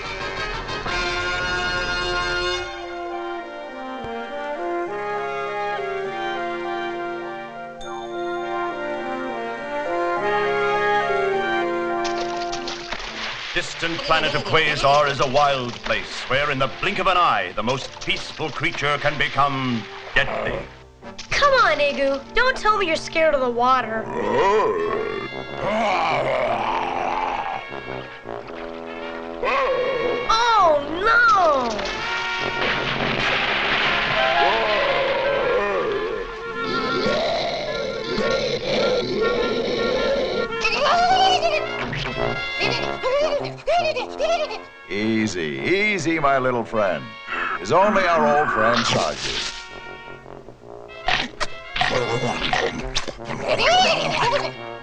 Distant planet of Quasar is a wild place where in the blink of an eye, the most peaceful creature can become deadly. Come on, Igu. Don't tell me you're scared of the water. Oh, no! Easy, easy, my little friend. It's only our old friend Sarge.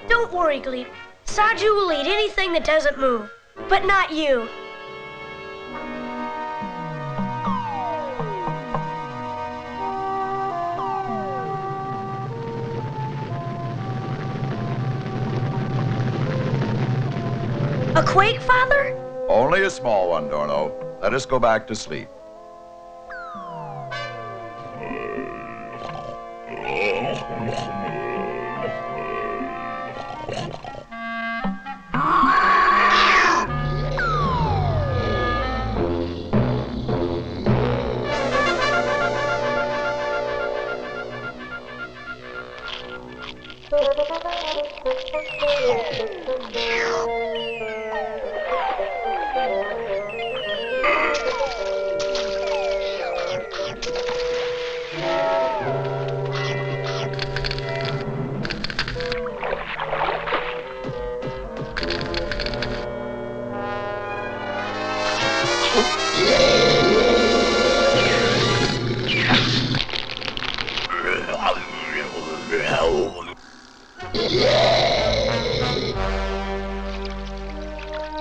Don't worry, Gleep. Saju will eat anything that doesn't move, but not you. A quake, Father? Only a small one, Dorno. Let us go back to sleep.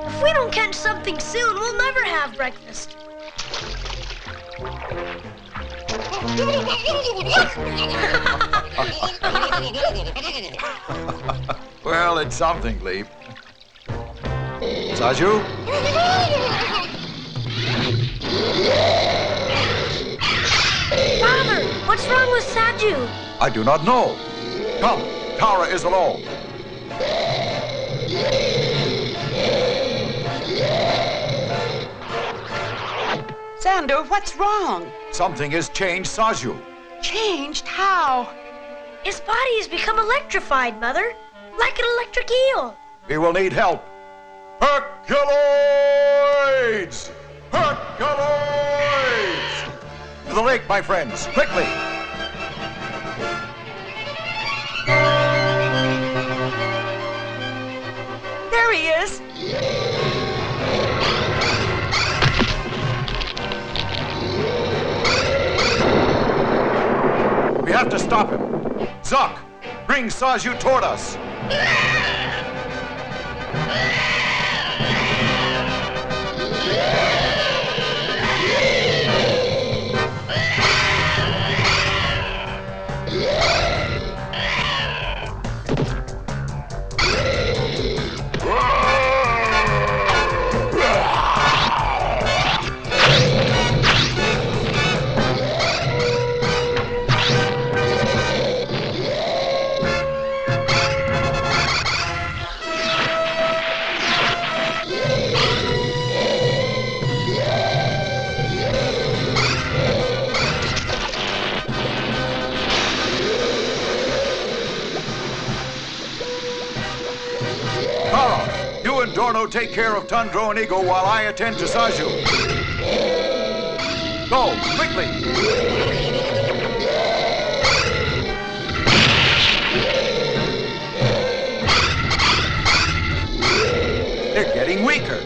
If we don't catch something soon, we'll never have breakfast. Well, it's something, Gleep. Saju? Father, what's wrong with Saju? I do not know. Come, Tara is alone. Xander, what's wrong? Something has changed Saju. Changed? How? His body has become electrified, Mother. Like an electric eel. We will need help. Herculoids! Herculoids! To the lake, my friends, quickly! There he is. We have to stop him. Zuck, bring Saju toward us. You and Dorno take care of Tundro and Eagle while I attend to Saju. Go, quickly! They're getting weaker.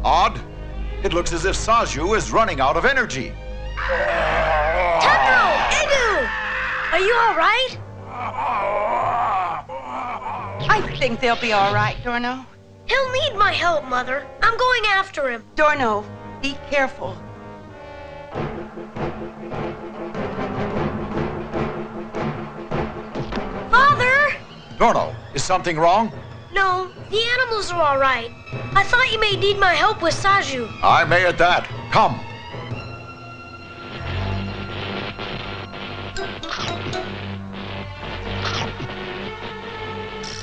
Odd. It looks as if Saju is running out of energy. Tundro! Edu! Are you all right? I think they'll be all right, Dorno. He'll need my help, Mother. I'm going after him. Dorno, be careful. Father! Dorno, is something wrong? No, the animals are all right. I thought you may need my help with Saju. I may at that. Come.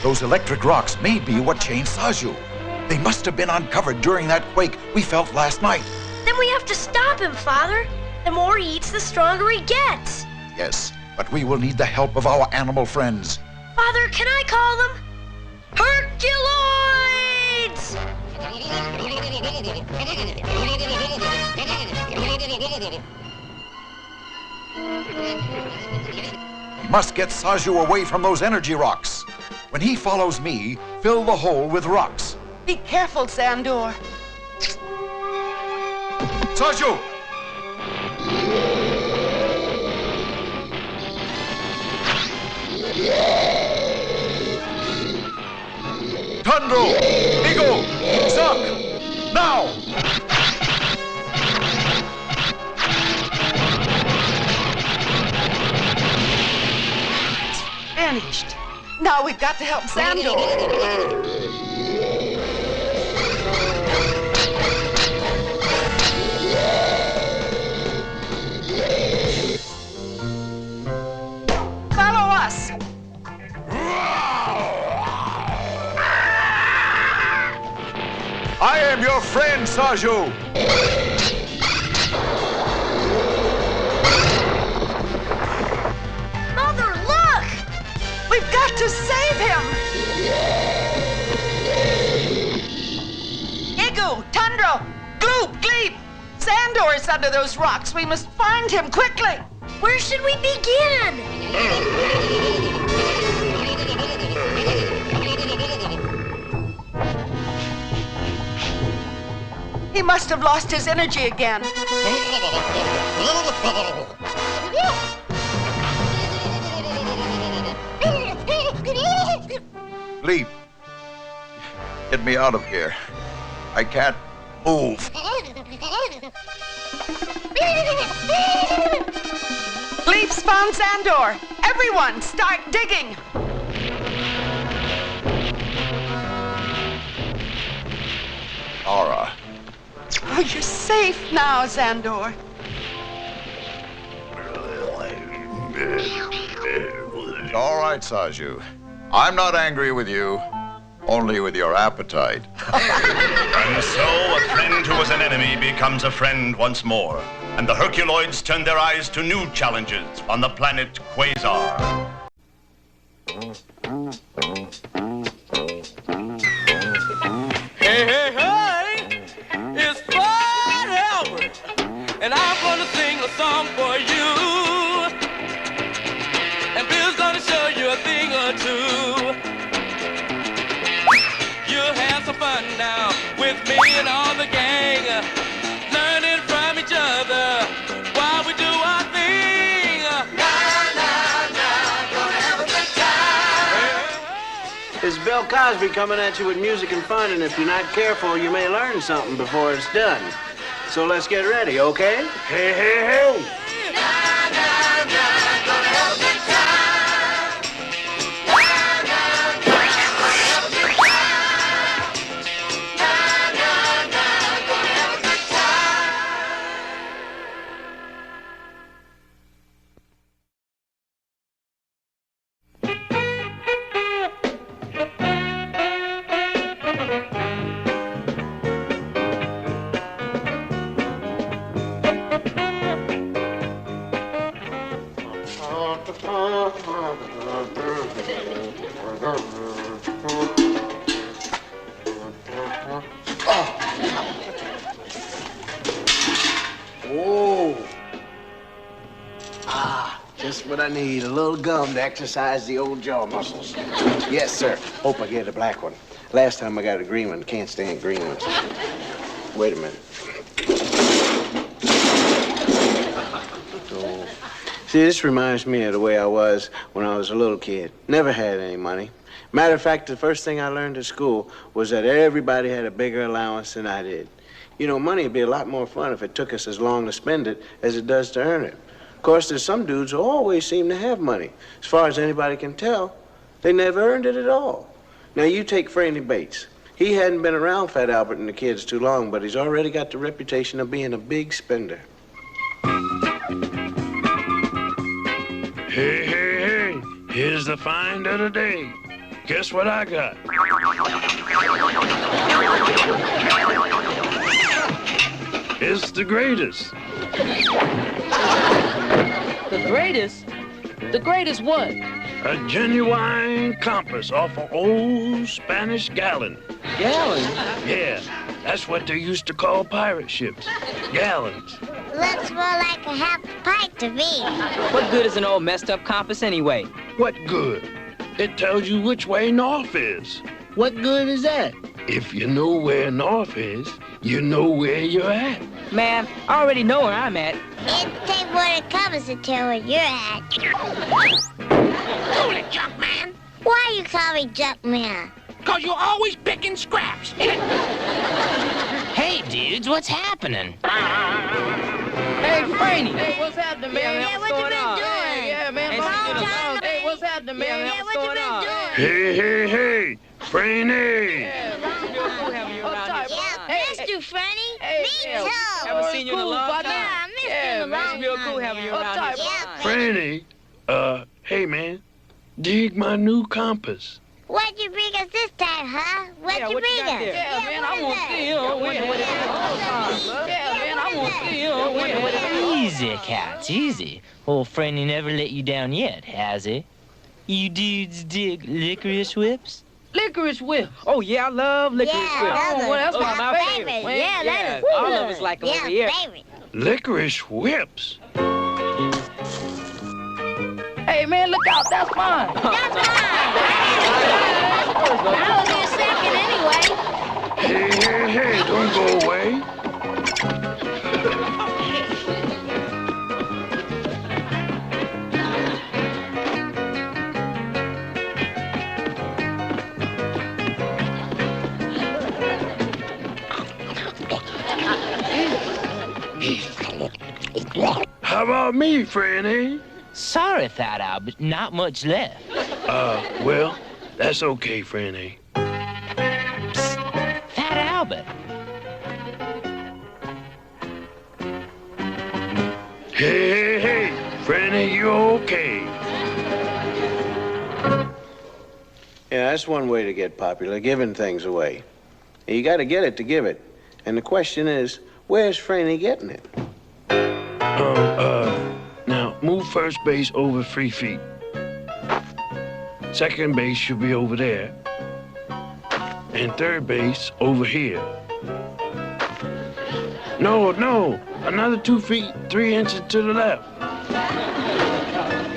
Those electric rocks may be what changed Saju. They must have been uncovered during that quake we felt last night. Then we have to stop him, Father. The more he eats, the stronger he gets. Yes, but we will need the help of our animal friends. Father, can I call them? Herculoids! We must get Saju away from those energy rocks. When he follows me, fill the hole with rocks. Be careful, Sandor. Saju! Tundro! Eagle! Suck! Now! Finished. Now we've got to help Sandor. Follow us. I am your friend, Saju! Mother, look! We've got to save him! Igu, Tundro, Gloop, Gleep! Sandor is under those rocks. We must find him quickly. Where should we begin? He must have lost his energy again. Leap. Get me out of here. I can't move. Gleep's found Sandor. Everyone, start digging. Aura. Oh, you're safe now, Sandor. All right, Saju. I'm not angry with you, only with your appetite. And so a friend who was an enemy becomes a friend once more. And the Herculoids turn their eyes to new challenges on the planet Quasar. Hey, hey, hey! It's Bud Albert, and I'm gonna sing a song for you. And Bill's gonna show you a thing or two. You'll have some fun now with me and all the gang, learning from each other while we do our thing. Gonna have a good time. It's Bill Cosby coming at you with music and fun, and if you're not careful, you may learn something before it's done. So let's get ready, okay? Hey, hey, hey! Whoa. Ah, just what I need. A little gum to exercise the old jaw muscles. Yes, sir. Hope I get a black one. Last time I got a green one. Can't stand green ones. Wait a minute. Oh. See, this reminds me of the way I was when I was a little kid. Never had any money. Matter of fact, the first thing I learned at school was that everybody had a bigger allowance than I did. You know, money would be a lot more fun if it took us as long to spend it as it does to earn it. Of course, there's some dudes who always seem to have money. As far as anybody can tell, they never earned it at all. Now, you take Franny Bates. He hadn't been around Fat Albert and the kids too long, but he's already got the reputation of being a big spender. Hey, hey, hey, here's the find of the day. Guess what I got? It's the greatest. The greatest? The greatest what? A genuine compass off an old Spanish gallon. Gallon? Yeah, that's what they used to call pirate ships. Gallons. Looks more like a half pint to me. What good is an old messed up compass anyway? What good? It tells you which way north is. What good is that? If you know where north is, you know where you're at. Man, I already know where I'm at. It takes more than compass to tell where you're at. Hold it, Junkman. Why you call me Junkman? Because you're always picking scraps. Hey, dudes, what's happening? Hey, Franny. Hey, what's happening, man? Yeah, what you been doing? Yeah, man. Hey, what's happening, man? Yeah, what you been doing? Hey, hey, hey, Franny. Missed you, Franny. Me too. Haven't seen you in a long time. Yeah, I missed you in a long time. It's real cool having you around here. Franny, hey, man, dig my new compass. What'd you bring us this time, huh? What'd you bring us? Yeah, man, I want to see you. Yeah, man, I want to see you. Easy, cats, easy. Old Franny never let you down yet, has he? You dudes dig licorice whips? Licorice whip. Oh, yeah, I love licorice whip. Yeah, that's my favorite. Yeah, that is all of us like them over here. Favorite. Licorice whips? Hey, man, look out. That's mine. That's mine. I was in second anyway. Hey, don't go away. How about me, Franny? Sorry, Fat Albert, not much left. Well, that's okay, Franny. Psst, Fat Albert. Hey, Franny, you okay? Yeah, that's one way to get popular, giving things away. You got to get it to give it. And the question is, where's Franny getting it? Now, move first base over 3 feet. Second base should be over there. And third base over here. No, another 2 feet, 3 inches to the left.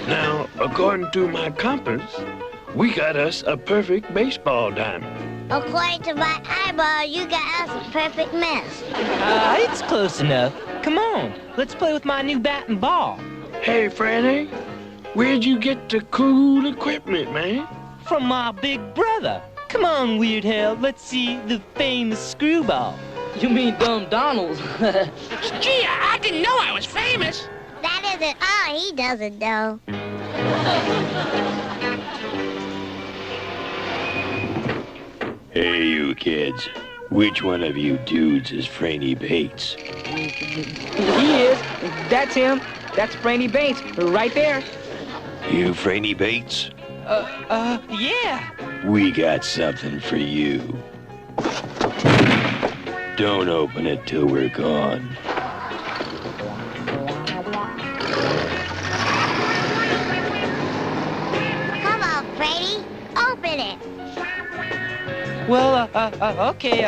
Now, according to my compass, we got us a perfect baseball diamond. According to my eyeball, you got us a perfect mess. It's close enough. Come on, let's play with my new bat and ball. Hey, Franny, where'd you get the cool equipment, man? From my big brother. Come on, Weird Hell, let's see the famous screwball. You mean Dumb Donald? Gee, I didn't know I was famous. That isn't all he doesn't know. Hey, you kids. Which one of you dudes is Franny Bates? He is. That's him. That's Franny Bates, right there. You Franny Bates? Yeah. We got something for you. Don't open it till we're gone. Well, okay,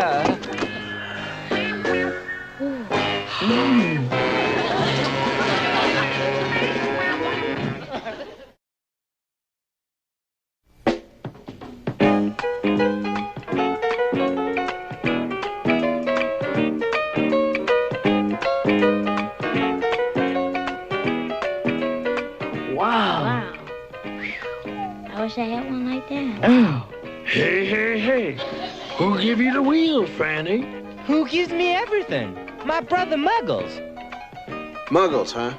Wow. I wish I had one like that. Oh. Hey. Who give you the wheel, Franny? Who gives me everything? My brother Muggles. Muggles, huh?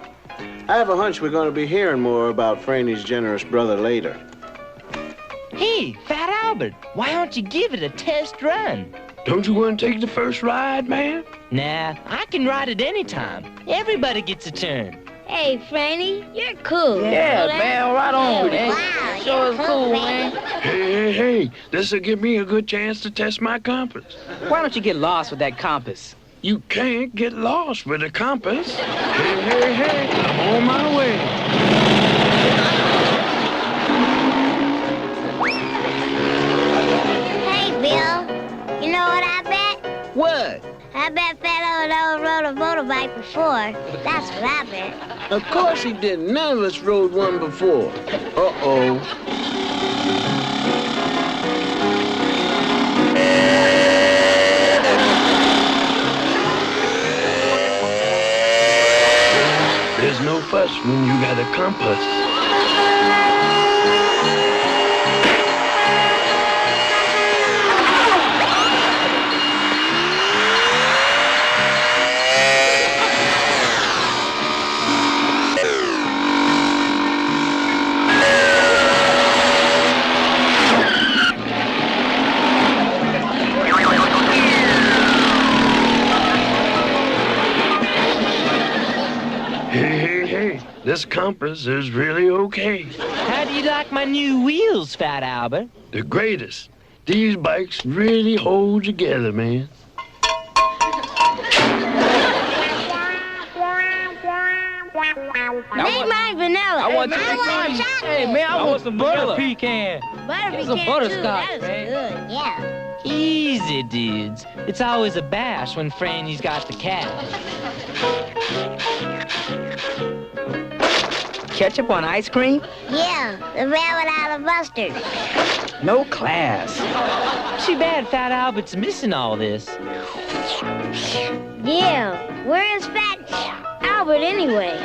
I have a hunch we're going to be hearing more about Franny's generous brother later. Hey, Fat Albert, why don't you give it a test run? Don't you want to take the first ride, man? Nah, I can ride it anytime. Everybody gets a turn. Hey, Franny, you're cool. Yeah, man, right on, man. Wow, Sure is you're cool, man. Hey, this'll give me a good chance to test my compass. Why don't you get lost with that compass? You can't get lost with a compass. Hey, I'm on my way. Hey, Bill, you know what I bet? What? I bet Fat Albert rode a motorbike before. That's what I bet. Of course he didn't. None of us rode one before. Uh-oh. There's no fuss when you got a compass. Hey, this compass is really okay. How do you like my new wheels, Fat Albert? The greatest. These bikes really hold together, man. Make mine vanilla. I want chocolate. Hey, man, I want some butter pecan. Butter Get some pecan, butterscotch, too. That man. was good, yeah. Easy, dudes. It's always a bash when Franny's got the cash. Ketchup on ice cream? Yeah, the rabbit out of mustard. No class. Too bad Fat Albert's missing all this. Yeah, where is Fat Albert anyway?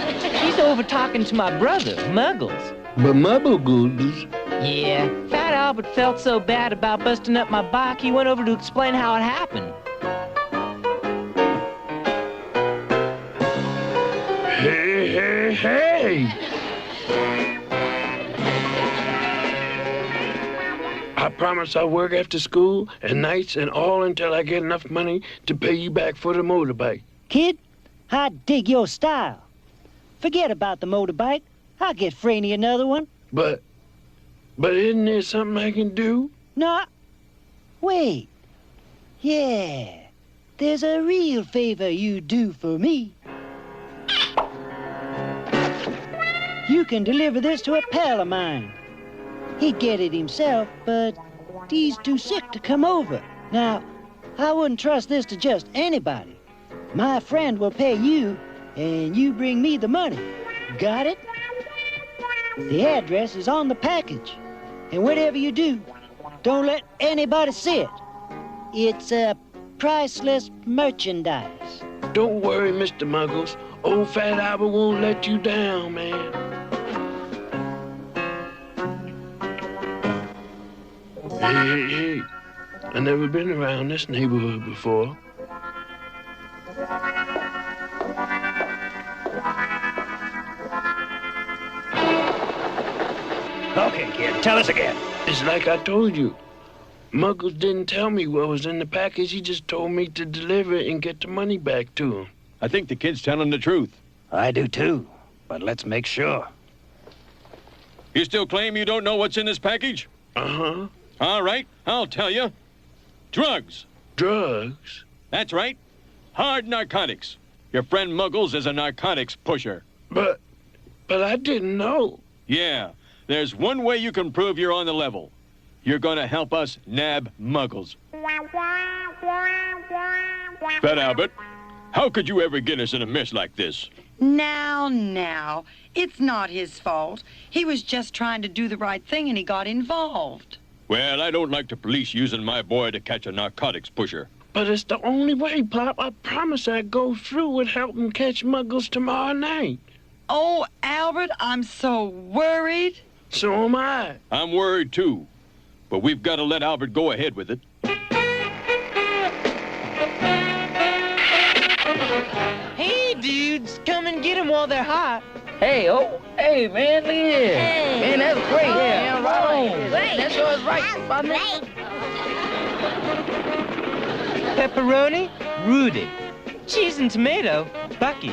He's over talking to my brother, Muggles. But Muggles. Yeah, Fat Albert felt so bad about busting up my bike, he went over to explain how it happened. Hey! I promise I'll work after school and nights and all until I get enough money to pay you back for the motorbike. Kid, I dig your style. Forget about the motorbike. I'll get Franny another one. But isn't there something I can do? No. Wait. Yeah. There's a real favor you do for me. You can deliver this to a pal of mine. He'd get it himself, but he's too sick to come over. Now, I wouldn't trust this to just anybody. My friend will pay you, and you bring me the money. Got it? The address is on the package. And whatever you do, don't let anybody see it. It's priceless merchandise. Don't worry, Mr. Muggles. Old Fat Albert won't let you down, man. Hey. I never been around this neighborhood before. Okay, kid, tell us again. It's like I told you. Muggles didn't tell me what was in the package. He just told me to deliver it and get the money back to him. I think the kid's telling the truth. I do too, but let's make sure. You still claim you don't know what's in this package? Uh-huh. All right, I'll tell you. Drugs. Drugs? That's right. Hard narcotics. Your friend Muggles is a narcotics pusher. But I didn't know. Yeah, there's one way you can prove you're on the level. you're gonna help us nab Muggles. Fat Albert, how could you ever get us in a mess like this? Now, it's not his fault. He was just trying to do the right thing and he got involved. Well, I don't like the police using my boy to catch a narcotics pusher. But it's the only way, Pop. I promise I'd go through with helping catch Muggles tomorrow night. Oh, Albert, I'm so worried. So am I. I'm worried, too. But we've got to let Albert go ahead with it. Hey, dudes, come and get them while they're hot. Hey, oh, hey, man, look here. Hey. Man, that's great. Yeah, Man, right on. great. That sure is right, partner. Pepperoni, Rudy. Cheese and tomato, Bucky.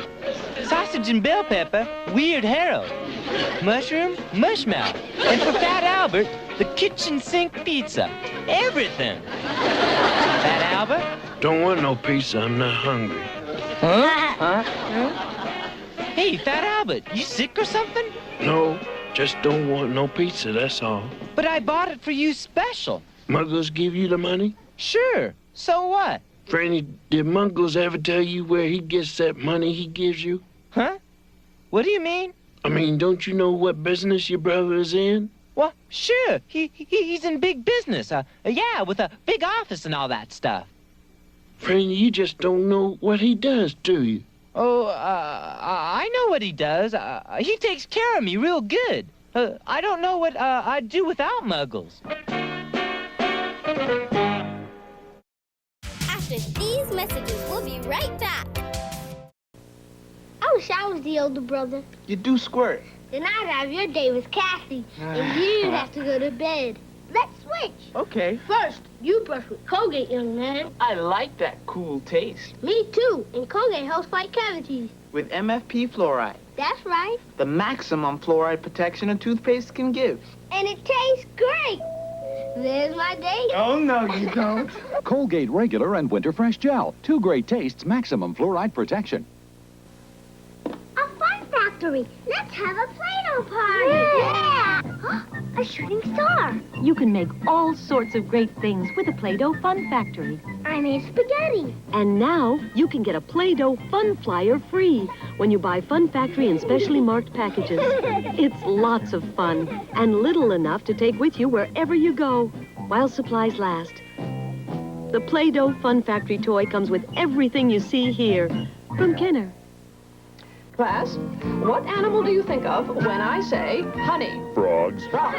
Sausage and bell pepper, Weird Harold. Mushroom, Mushmouth. And for Fat Albert, the kitchen sink pizza. Everything. Fat Albert? Don't want no pizza. I'm not hungry. Huh? Hey, Fat Albert, you sick or something? No, just don't want no pizza, that's all. But I bought it for you special. Muggles give you the money? Sure. So what? Franny, did Muggles ever tell you where he gets that money he gives you? Huh? What do you mean? I mean, don't you know what business your brother is in? Well, sure. He's in big business. Yeah, with a big office and all that stuff. Franny, you just don't know what he does, do you? Oh, I know what he does. He takes care of me real good. I don't know what I'd do without Muggles. After these messages, we'll be right back. I wish I was the older brother. You do squirt. Then I'd have your day with Cassie, and you'd have to go to bed. Let's switch. Okay. First, you brush with Colgate, young man. I like that cool taste. Me too, and Colgate helps fight cavities. With MFP fluoride. That's right. The maximum fluoride protection a toothpaste can give. And it tastes great. There's my date. Oh, no, you don't. Colgate Regular and Winter Fresh Gel. 2 great tastes, maximum fluoride protection. A fun factory. Let's have a Play-Doh party. Yeah! A shooting star. You can make all sorts of great things with a Play-Doh Fun Factory. I made spaghetti. And now you can get a Play-Doh Fun Flyer free when you buy Fun Factory in specially marked packages. It's lots of fun and little enough to take with you wherever you go while supplies last. The Play-Doh Fun Factory toy comes with everything you see here from Kenner. Class, what animal do you think of when I say honey? Frogs. Frogs.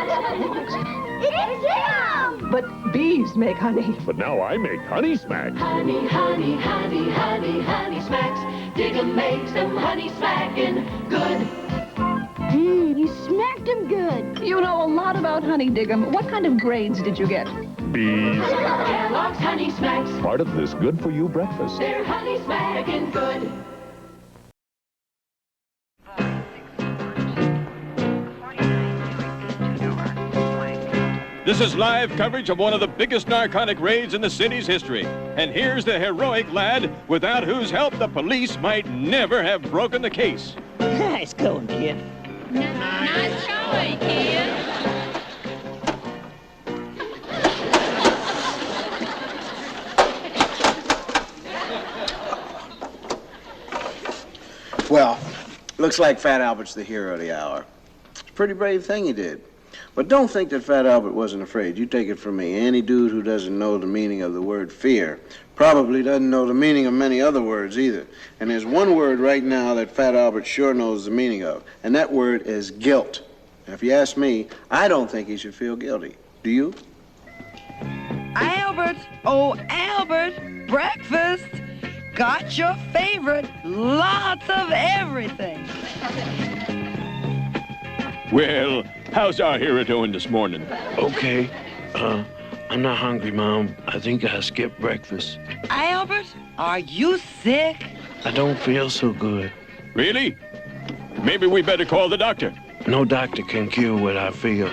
It's him! But bees make honey. But now I make honey smacks. Honey, honey, honey, honey, honey smacks. Dig 'em makes them honey smacking good. You smacked him good. You know a lot about honey, Diggum. What kind of grades did you get? Bees. Kellogg's honey smacks. Part of this good-for-you breakfast. They're honey smacking good. This is live coverage of one of the biggest narcotic raids in the city's history. And here's the heroic lad without whose help the police might never have broken the case. Nice going, kid. Nice showing, kid. Well, looks like Fat Albert's the hero of the hour. It's a pretty brave thing he did. But don't think that Fat Albert wasn't afraid. You take it from me. Any dude who doesn't know the meaning of the word fear probably doesn't know the meaning of many other words either. And there's one word right now that Fat Albert sure knows the meaning of, and that word is guilt. And if you ask me, I don't think he should feel guilty. Do you? Albert, oh, Albert, breakfast. Got your favorite, lots of everything. Well, how's our hero doing this morning? Okay. I'm not hungry, Mom. I think I skipped breakfast. Albert, are you sick? I don't feel so good. Really? Maybe we better call the doctor. No doctor can cure what I feel.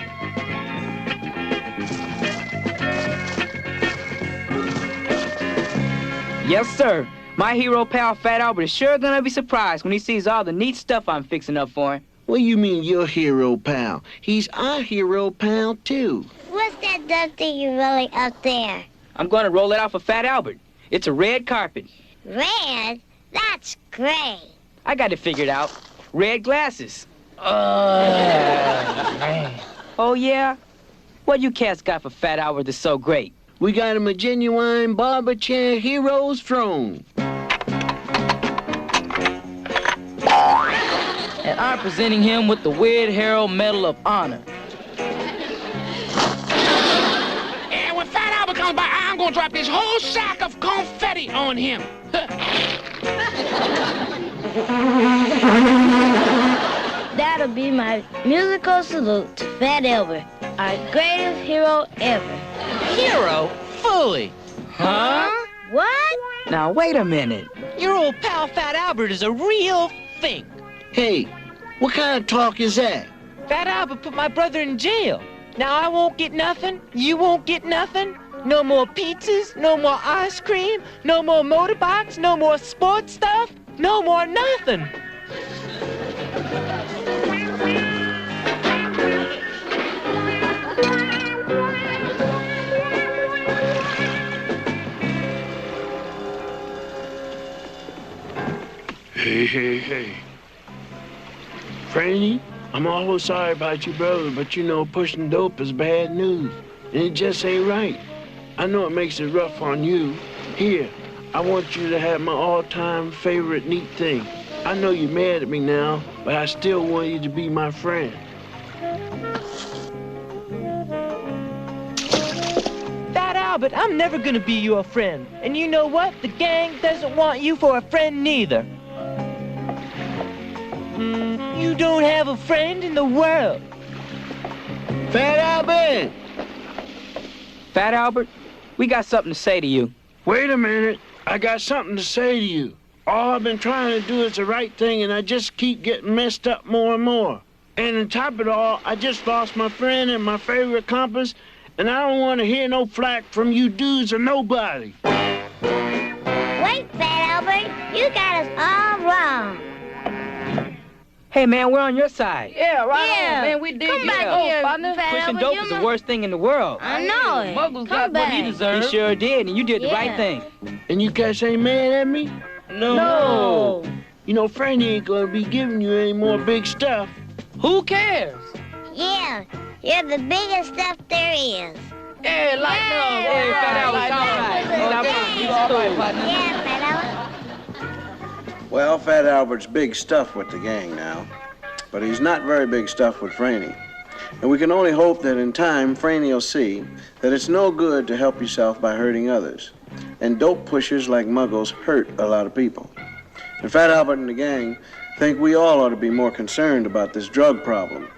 Yes, sir. My hero pal, Fat Albert, is sure gonna be surprised when he sees all the neat stuff I'm fixing up for him. What do you mean your hero pal? He's our hero pal, too. What's that that dust are you rolling up there? I'm going to roll it out for Fat Albert. It's a red carpet. Red? That's great. I got it figured out. Red glasses. Oh, yeah? What you cats got for Fat Albert that's so great? We got him a genuine barber chair hero's throne. And I'm presenting him with the Weird Hero Medal of Honor. And when Fat Albert comes by, I'm gonna drop this whole sack of confetti on him. That'll be my musical salute to Fat Albert, our greatest hero ever. Hero? Fully. Huh? What? Now, wait a minute. Your old pal Fat Albert is a real thing. Hey, what kind of talk is that? Fat Albert put my brother in jail. Now I won't get nothing, you won't get nothing. No more pizzas, no more ice cream, no more motorbikes, no more sports stuff, no more nothing. Hey. Franny, I'm awful sorry about you, brother, but you know pushing dope is bad news, and it just ain't right. I know it makes it rough on you. Here, I want you to have my all-time favorite neat thing. I know you're mad at me now, but I still want you to be my friend. Fat Albert, I'm never gonna be your friend. And you know what? The gang doesn't want you for a friend neither. You don't have a friend in the world. Fat Albert! Fat Albert, we got something to say to you. Wait a minute. I got something to say to you. All I've been trying to do is the right thing, and I just keep getting messed up more and more. And on top of it all, I just lost my friend and my favorite compass, and I don't want to hear no flack from you dudes or nobody. Wait, Fat Albert. You got us all wrong. Hey, man, we're on your side. Yeah, right on, man, we did. Come back here, Fat Pushing Albert, dope you is the know- worst thing in the world. I know it. Muggles Come got what he back. deserved. He sure did, and you did the right thing. And you cats ain't mad at me? No. You know, Franny ain't gonna be giving you any more big stuff. Who cares? Yeah, you're the biggest stuff there is. Hey, lighten up. Hey, Fat Albert, all right. Yeah, Fat Albert. Well, Fat Albert's big stuff with the gang now, but he's not very big stuff with Franny. And we can only hope that in time, Franny will see that it's no good to help yourself by hurting others. And dope pushers like Muggles hurt a lot of people. And Fat Albert and the gang think we all ought to be more concerned about this drug problem.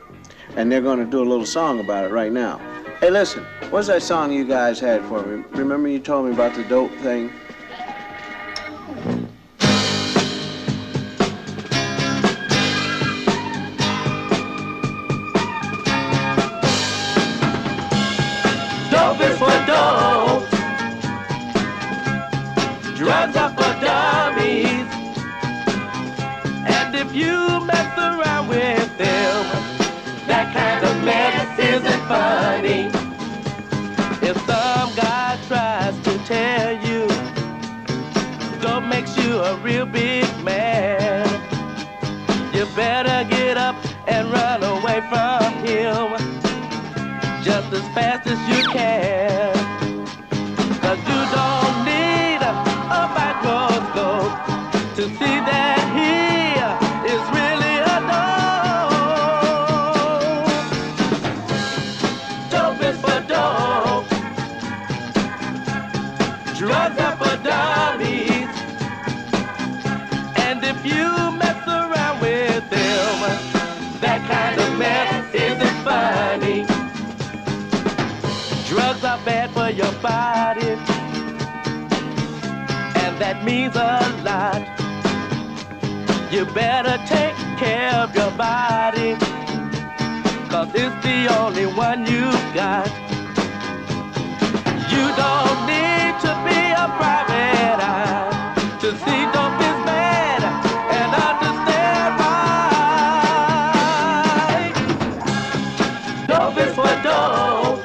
And they're going to do a little song about it right now. Hey, listen, what's that song you guys had for me? Remember you told me about the dope thing? Dope is for dope. Drugs are for dummies. And if you mess around with them, that kind of mess isn't funny. If some guy tries to tell you dope makes you a real big man, you better get up and run away from him just as fast as you can. 'Cause you don't need a microscope to see that he is really a dope. Dope is for dope. Drugs are for dummies. And if you mess around with them, that kind of mess isn't funny. Drugs are bad for your body, and that means a lot. You better take care of your body, 'cause it's the only one you've got. You don't need to be a private eye to see dope is bad and understand why. Dope is for dope.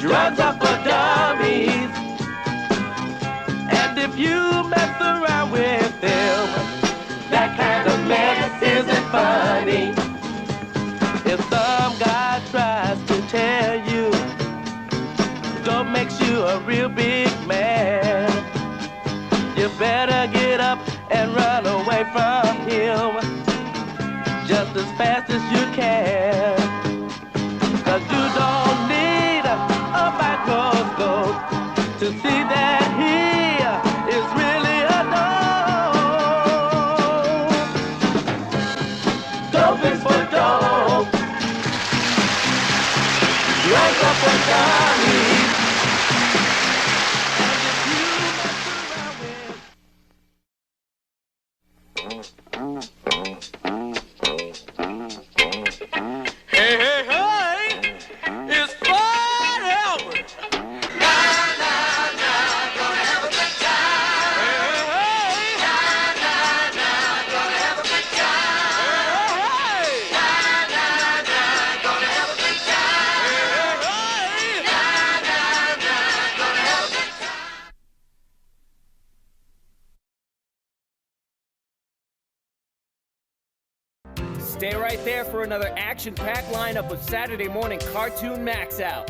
Drugs are for dummies. And if you mess around with them, that kind of mess isn't funny. If some guy tries to tell you dope makes you a real big man, you better get up and run away from him just as fast as you can. 'Cause you don't need a microscope to see that he is really a dope. Dope is for dope. Drugs are for dummies. Hey, hey, hey! It's fun, Albert! Nah, nah, nah, gonna have a good time. Hey, hey, hey! Nah, nah, nah, gonna have a good time. Hey, hey, hey! Nah, nah, nah, gonna have a good time. Hey, hey, hey! Nah, nah, nah, gonna have a good time. Stay right there for another action-packed lineup of Saturday morning cartoon Maxout.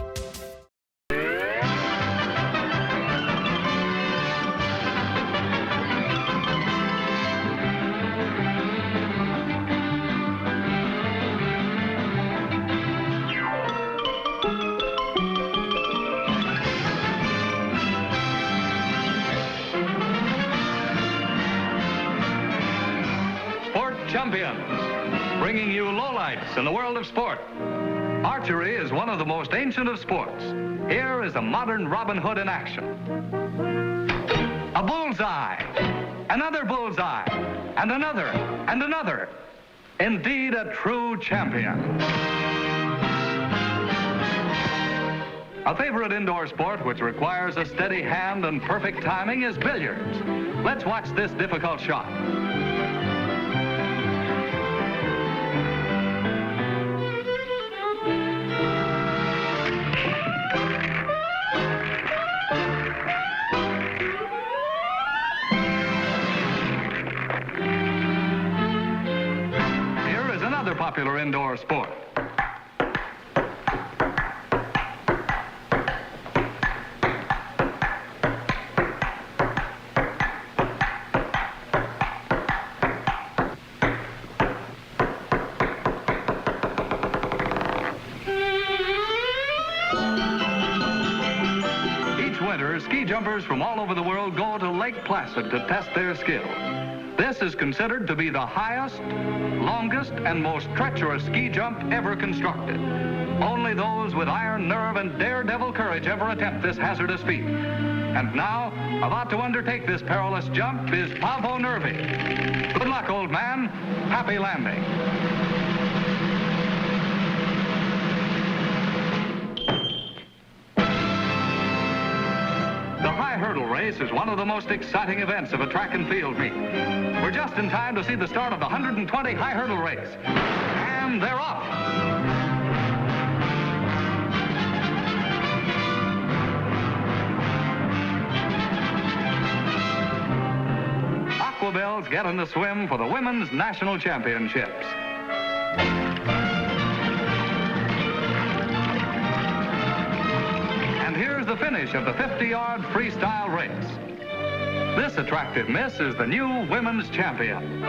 Sport Champions, bringing you lowlights in the world of sport. Archery is one of the most ancient of sports. Here is a modern Robin Hood in action. A bullseye, another bullseye, and another, and another. Indeed, a true champion. A favorite indoor sport which requires a steady hand and perfect timing is billiards. Let's watch this difficult shot. Popular indoor sport. Each winter, ski jumpers from all over the world go to Lake Placid to test their skill. This is considered to be the highest, longest, and most treacherous ski jump ever constructed. Only those with iron nerve and daredevil courage ever attempt this hazardous feat. And now, about to undertake this perilous jump is Pavo Nervy. Good luck, old man. Happy landing. The high hurdle race is one of the most exciting events of a track and field meet. We're just in time to see the start of the 120 high hurdle race. And they're off. Aquabells get in the swim for the Women's National Championships. And here's the finish of the 50-yard freestyle race. This attractive miss is the new women's champion.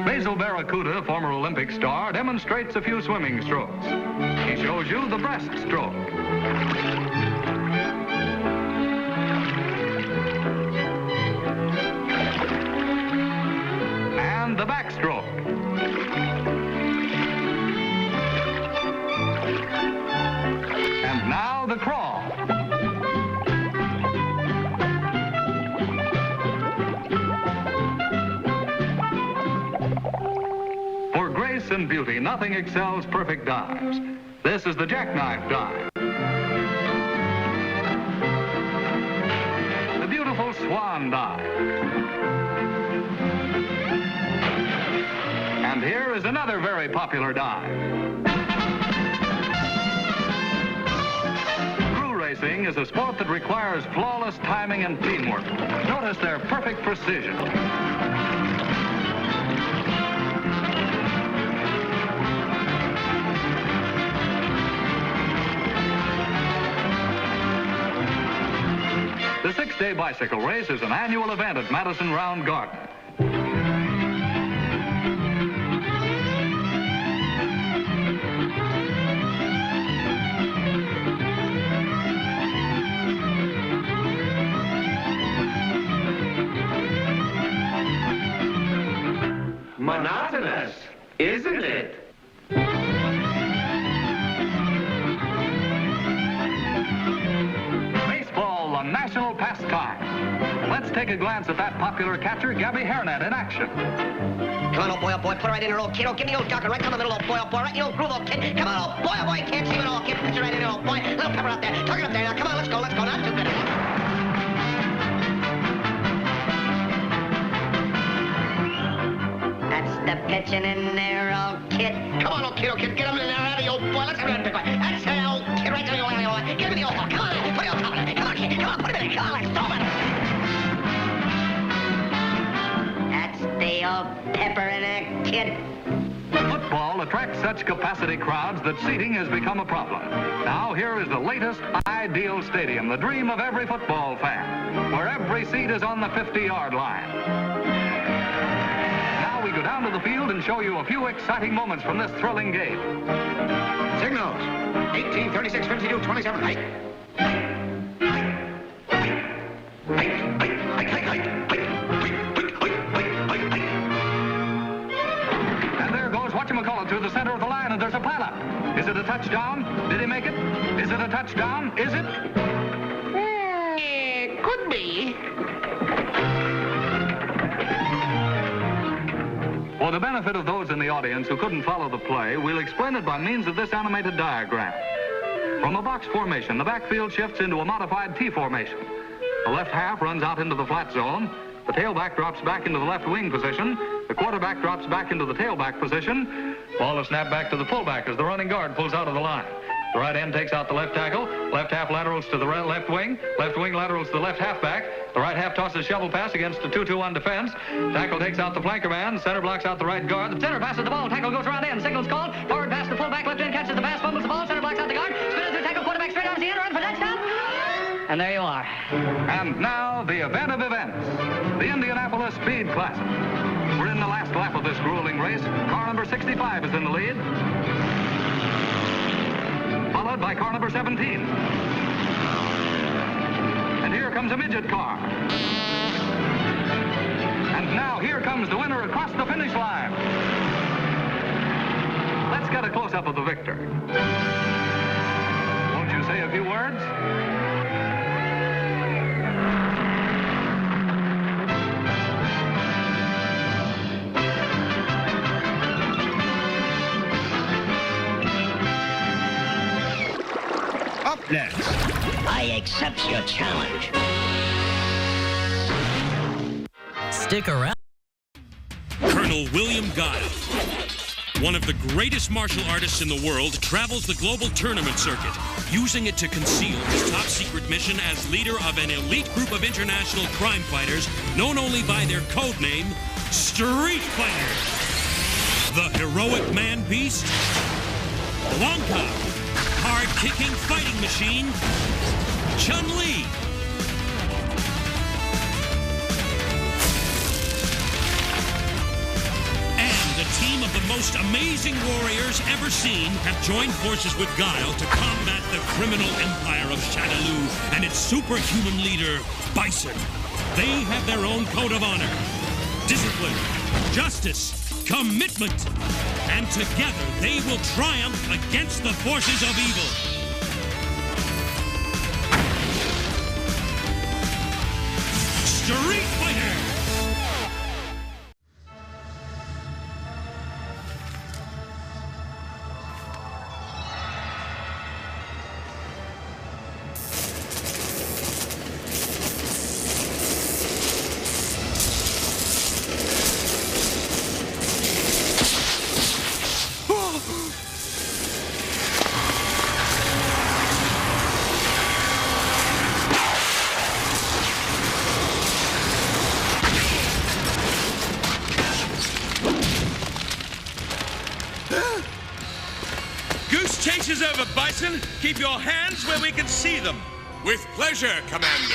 Basil Barracuda, former Olympic star, demonstrates a few swimming strokes. He shows you the breaststroke. And the backstroke. And now the crawl. For grace and beauty, nothing excels perfect dives. This is the jackknife dive. The beautiful swan dive. here is another very popular dive. Crew racing is a sport that requires flawless timing and teamwork. Notice their perfect precision. The 6-day bicycle race is an annual event at Madison Round Garden. Monotonous, isn't it? Baseball, a national pastime. Let's take a glance at that popular catcher, Gabby Hairnet, in action. Come on, old boy, put it right in there, old kid. Oh, give me the old doctor right down the middle, old boy, right in the old groove, old kid. Come on, old boy, can't see it all, kid. Pitch it right in there, old boy. Little pepper up there, tuck it up there. Now, come on, let's go, not too good. That's the pitching in there, old kid. Come on, old kid, get him in there, out of the old boy. Let's have that big boy. That's the old kid right there, old boy. Give me the old ball. Come on, put it on top of it. Come on, kid, come on, put it in there. Come on, let's throw it. That's the old pepper in there, kid. Football attracts such capacity crowds that seating has become a problem. Now here is the latest ideal stadium, the dream of every football fan, where every seat is on the 50-yard line. Now we go down to the field and show you a few exciting moments from this thrilling game. Signals. 18, 36, 52, 27. Height. Whatchamacallit through the center of the line, and there's a pile-up. Is it a touchdown? Did he make it? Is it a touchdown? Is it? Could be. For the benefit of those in the audience who couldn't follow the play, we'll explain it by means of this animated diagram. From a box formation, the backfield shifts into a modified T formation. The left half runs out into the flat zone. The tailback drops back into the left wing position. The quarterback drops back into the tailback position. Ball is snapped back to the fullback as the running guard pulls out of the line. The right end takes out the left tackle. Left half laterals to the left wing. Left wing laterals to the left halfback. The right half tosses shovel pass against a 2-2-1 defense. Tackle takes out the flanker man. Center blocks out the right guard. The center passes the ball. Tackle goes around in. Signal's called. Forward pass to the fullback. Left end catches the pass. Fumbles the ball. Center blocks out the guard. Spins through tackle. Quarterback straight on the end. Run for touchdown. And there you are. And now, the event of events, the Indianapolis Speed Classic. We're in the last lap of this grueling race. Car number 65 is in the lead, followed by car number 17. And here comes a midget car. And now, here comes the winner across the finish line. Let's get a close-up of the victor. Won't you say a few words? Up next. I accept your challenge. Stick around. Colonel William Guile, one of the greatest martial artists in the world, travels the global tournament circuit, using it to conceal his top-secret mission as leader of an elite group of international crime fighters known only by their code name, Street Fighters. The heroic man-beast, Blanca. Hard-kicking fighting machine, Chun-Li. And a team of the most amazing warriors ever seen have joined forces with Guile to combat the criminal empire of Shadaloo and its superhuman leader, Bison. They have their own code of honor, discipline, justice, commitment. And together, they will triumph against the forces of evil. Street Fighter! Watch is over, Bison. Keep your hands where we can see them. With pleasure, Commando.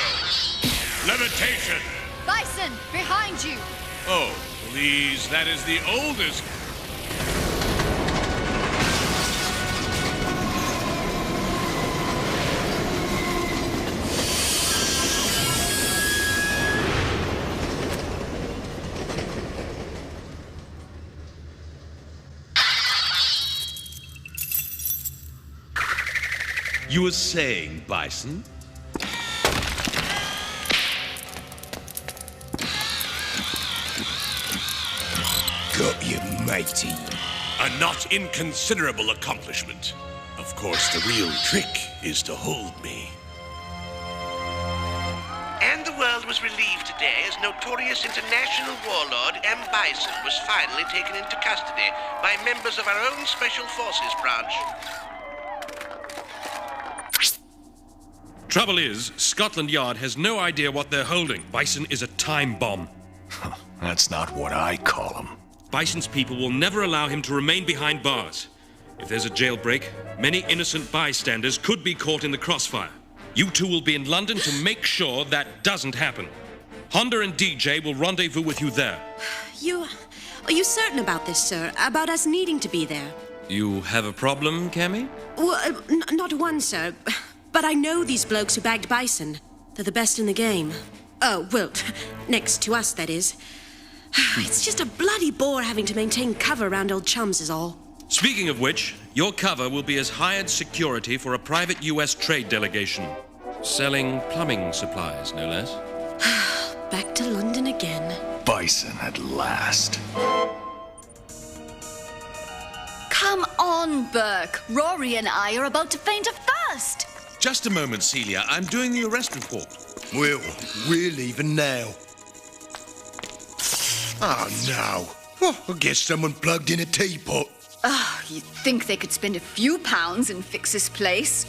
Levitation. Bison, behind you. Oh, please, that is the oldest. You were saying, Bison? Got you, matey. A not inconsiderable accomplishment. Of course, the real trick is to hold me. And the world was relieved today as notorious international warlord M. Bison was finally taken into custody by members of our own Special Forces branch. Trouble is, Scotland Yard has no idea what they're holding. Bison is a time bomb. That's not what I call him. Bison's people will never allow him to remain behind bars. If there's a jailbreak, many innocent bystanders could be caught in the crossfire. You two will be in London to make sure that doesn't happen. Honda and DJ will rendezvous with you there. Are you certain about this, sir? About us needing to be there? You have a problem, Cammy? Well, not one, sir. But I know these blokes who bagged Bison. They're the best in the game. Oh, well, next to us, that is. It's just a bloody bore having to maintain cover around old chums is all. Speaking of which, your cover will be as hired security for a private U.S. trade delegation. Selling plumbing supplies, no less. Back to London again. Bison at last. Come on, Burke. Rory and I are about to faint of thirst. Just a moment, Celia. I'm doing the arrest report. Well, we're leaving now. Oh, no. Oh, I guess someone plugged in a teapot. Oh, you'd think they could spend a few pounds and fix this place.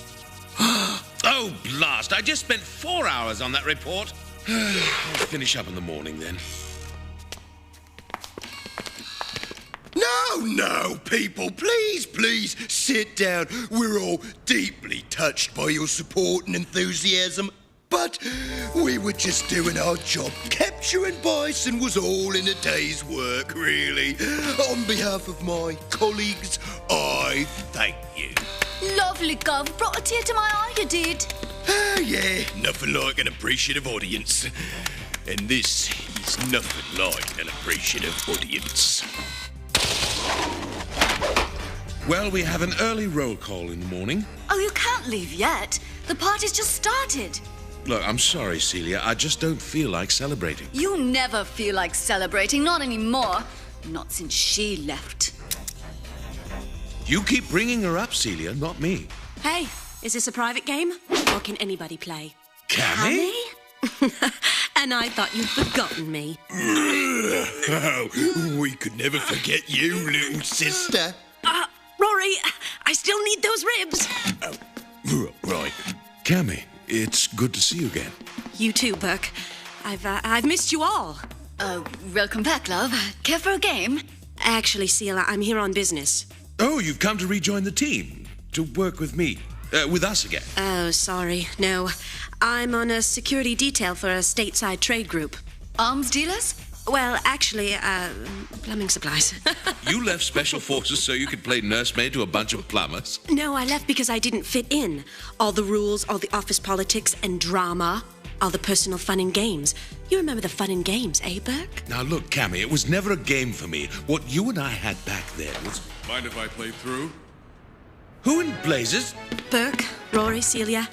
Oh, blast. I just spent 4 hours on that report. I'll finish up in the morning, then. No, people, please sit down. We're all deeply touched by your support and enthusiasm. But we were just doing our job. Capturing Bison was all in a day's work, really. On behalf of my colleagues, I thank you. Lovely, Gov. Brought a tear to my eye, you did. Yeah, nothing like an appreciative audience. And this is nothing like an appreciative audience. Well, we have an early roll call in the morning. Oh, you can't leave yet. The party's just started. Look, I'm sorry, Celia. I just don't feel like celebrating. You never feel like celebrating, not anymore. Not since she left. You keep bringing her up, Celia, not me. Hey, is this a private game? Or can anybody play? Cammy? And I thought you'd forgotten me. Oh, we could never forget you, little sister. Rory, I still need those ribs. Oh, right. Cammy, it's good to see you again. You too, Burke. I've missed you all. Welcome back, love. Care for a game? Actually, Celia, I'm here on business. Oh, you've come to rejoin the team, to work with me, with us again. Oh, sorry. No, I'm on a security detail for a stateside trade group. Arms dealers? Well, actually, plumbing supplies. You left Special Forces so you could play nursemaid to a bunch of plumbers? No, I left because I didn't fit in. All the rules, all the office politics and drama, all the personal fun and games. You remember the fun and games, eh, Burke? Now, look, Cammy, it was never a game for me. What you and I had back then was... Mind if I play through? Who in blazes? Burke, Rory, Celia.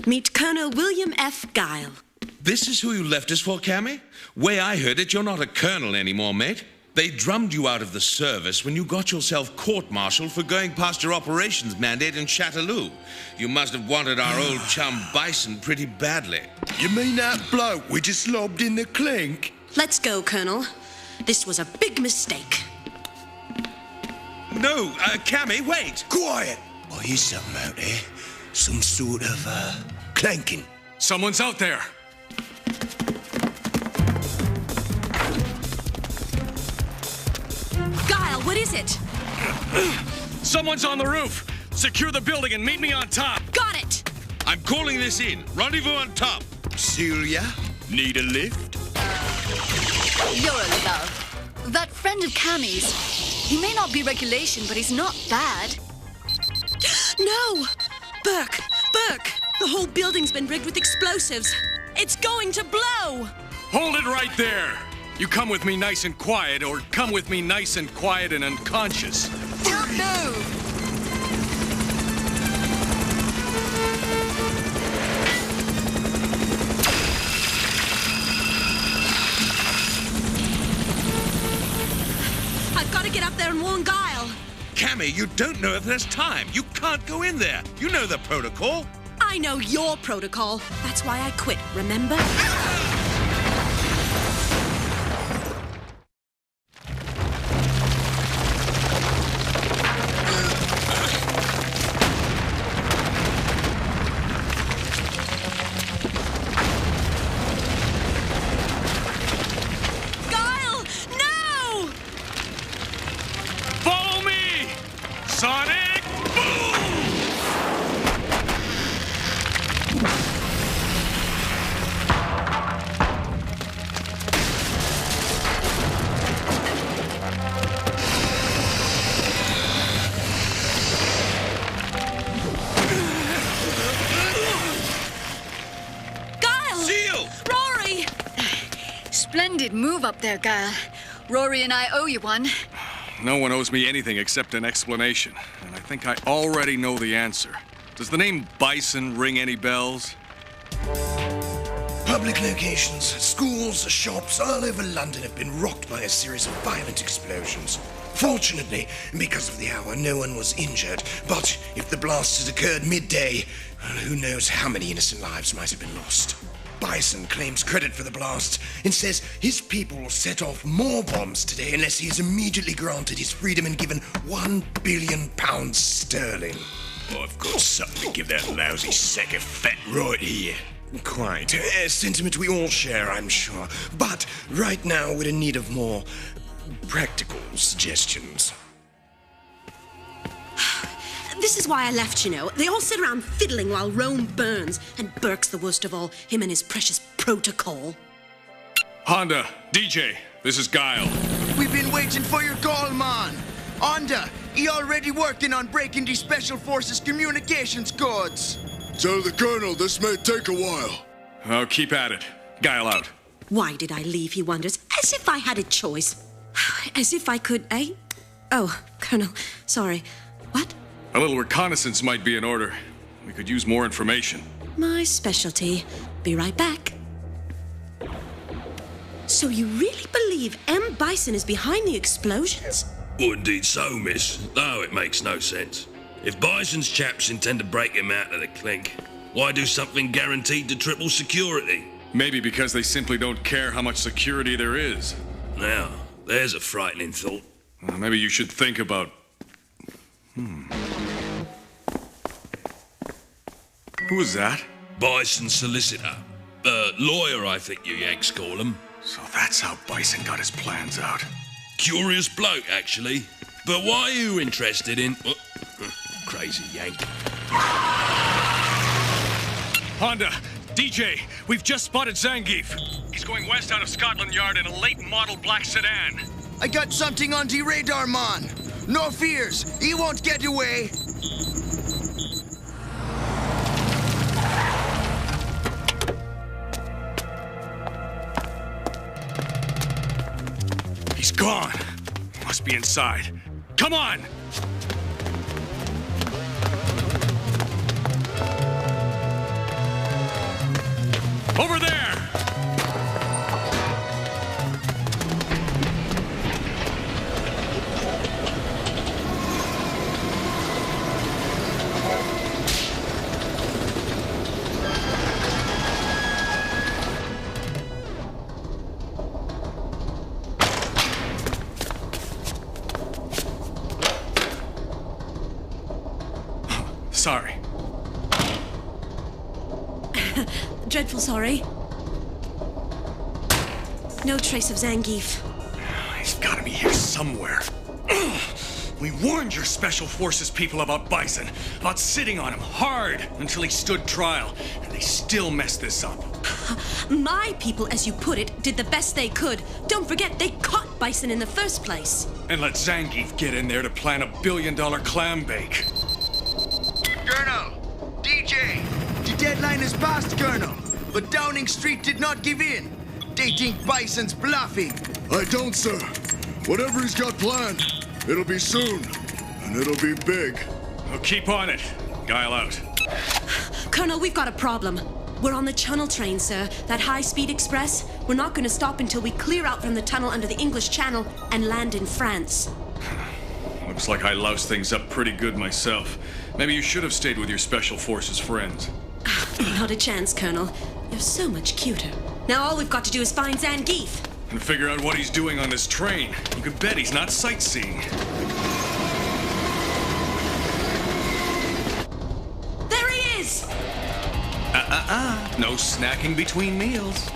Meet Colonel William F. Guile. This is who you left us for, Cammy? Way I heard it, you're not a colonel anymore, mate. They drummed you out of the service when you got yourself court-martialed for going past your operations mandate in Chatterloo. You must have wanted our old chum Bison pretty badly. You mean that bloke we just lobbed in the clink? Let's go, Colonel. This was a big mistake. No, Cammy, wait! Quiet! I hear something out there. Some sort of, clanking. Someone's out there. Guile, what is it? Someone's on the roof. Secure the building and meet me on top. Got it! I'm calling this in. Rendezvous on top. Celia, need a lift? You're a love. That friend of Cammy's, he may not be regulation, but he's not bad. No! Burke! Burke! The whole building's been rigged with explosives. It's going to blow! Hold it right there. You come with me nice and quiet, or come with me nice and quiet and unconscious. Don't move! I've got to get up there and warn Guile. Cammy, you don't know if there's time. You can't go in there. You know the protocol. I know your protocol. That's why I quit, remember? Guile! No! Follow me! Sonic boom! Guile! Seal! Rory! Splendid move up there, Guile. Rory and I owe you one. No one owes me anything except an explanation, and I think I already know the answer. Does the name Bison ring any bells? Public locations, schools, shops all over London have been rocked by a series of violent explosions. Fortunately, because of the hour, no one was injured. But if the blast had occurred midday, who knows how many innocent lives might have been lost. Bison claims credit for the blast and says his people will set off more bombs today unless he is immediately granted his freedom and given £1 billion sterling. I've got something to give that lousy sack of fat right here. Quite. A sentiment we all share, I'm sure. But right now we're in need of more practical suggestions. This is why I left, you know. They all sit around fiddling while Rome burns. And Burke's the worst of all, him and his precious protocol. Honda, DJ, this is Guile. We've been waiting for your call, man. Honda, he already working on breaking the Special Forces communications codes. Tell the Colonel this may take a while. Oh, keep at it. Guile out. Why did I leave, he wonders, as if I had a choice. As if I could, eh? Oh, Colonel, sorry. What? A little reconnaissance might be in order. We could use more information. My specialty. Be right back. So you really believe M. Bison is behind the explosions? Oh, indeed so, miss. Though it makes no sense. If Bison's chaps intend to break him out of the clink, why do something guaranteed to triple security? Maybe because they simply don't care how much security there is. Now, there's a frightening thought. Maybe you should think about... Who was that? Bison solicitor. Lawyer, I think you Yanks call him. So that's how Bison got his plans out. Curious bloke, actually. But why are you interested in... crazy Yank. Honda, DJ, we've just spotted Zangief. He's going west out of Scotland Yard in a late model black sedan. I got something on the radar, man. No fears, he won't get away. He's gone. Must be inside. Come on! Over there! Sorry. Dreadful sorry. No trace of Zangief. He's gotta be here somewhere. We warned your Special Forces people about Bison, about sitting on him hard until he stood trial, and they still messed this up. My people, as you put it, did the best they could. Don't forget, they caught Bison in the first place. And let Zangief get in there to plan $1 billion clam bake. Colonel! DJ! The deadline is passed, Colonel. But Downing Street did not give in. They think Bison's bluffing. I don't, sir. Whatever he's got planned, it'll be soon. And it'll be big. Well, keep on it. Guile out. Colonel, we've got a problem. We're on the Channel train, sir. That high-speed express. We're not going to stop until we clear out from the tunnel under the English Channel and land in France. Looks like I loused things up pretty good myself. Maybe you should have stayed with your Special Forces friends. Not a chance, Colonel. You're so much cuter. Now all we've got to do is find Zangief. And figure out what he's doing on this train. You can bet he's not sightseeing. There he is! No snacking between meals.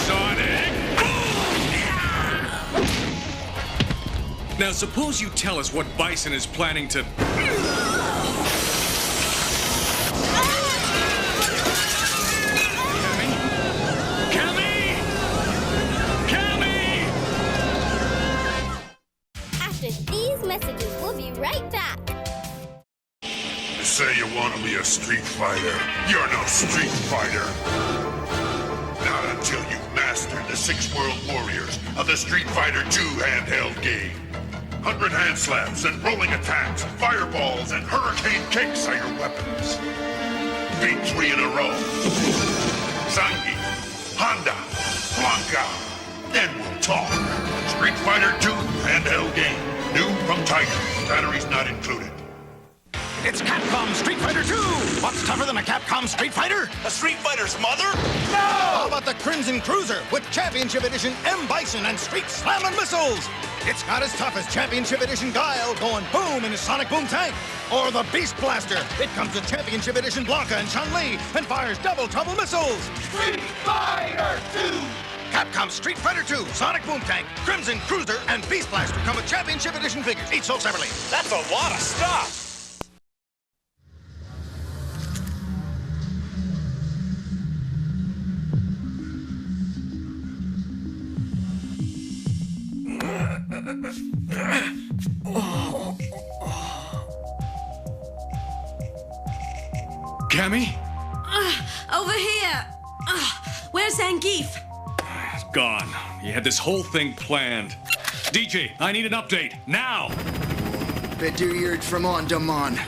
Sonic! Now suppose you tell us what Bison is planning to... Say you want to be a street fighter. You're no street fighter. Not until you've mastered the 6 world warriors of the Street Fighter II handheld game. 100 hand slaps and rolling attacks, fireballs and hurricane kicks are your weapons. Beat 3 in a row. Zangief, Honda, Blanca. Then we'll talk. Street Fighter II handheld game. New from Tiger. Batteries not included. It's Capcom Street Fighter 2! What's tougher than a Capcom Street Fighter? A Street Fighter's mother? No! How about the Crimson Cruiser with Championship Edition M. Bison and Street Slammin' missiles? It's not as tough as Championship Edition Guile going boom in his Sonic Boom tank. Or the Beast Blaster. It comes with Championship Edition Blanca and Chun-Li and fires double trouble missiles. Street Fighter 2! Capcom Street Fighter 2, Sonic Boom Tank, Crimson Cruiser, and Beast Blaster come with Championship Edition figures, each sold separately. That's a lot of stuff! Cammy? Over here! Where's Zangief? He's gone. He had this whole thing planned. DJ, I need an update, now! Better hear it from Andamon.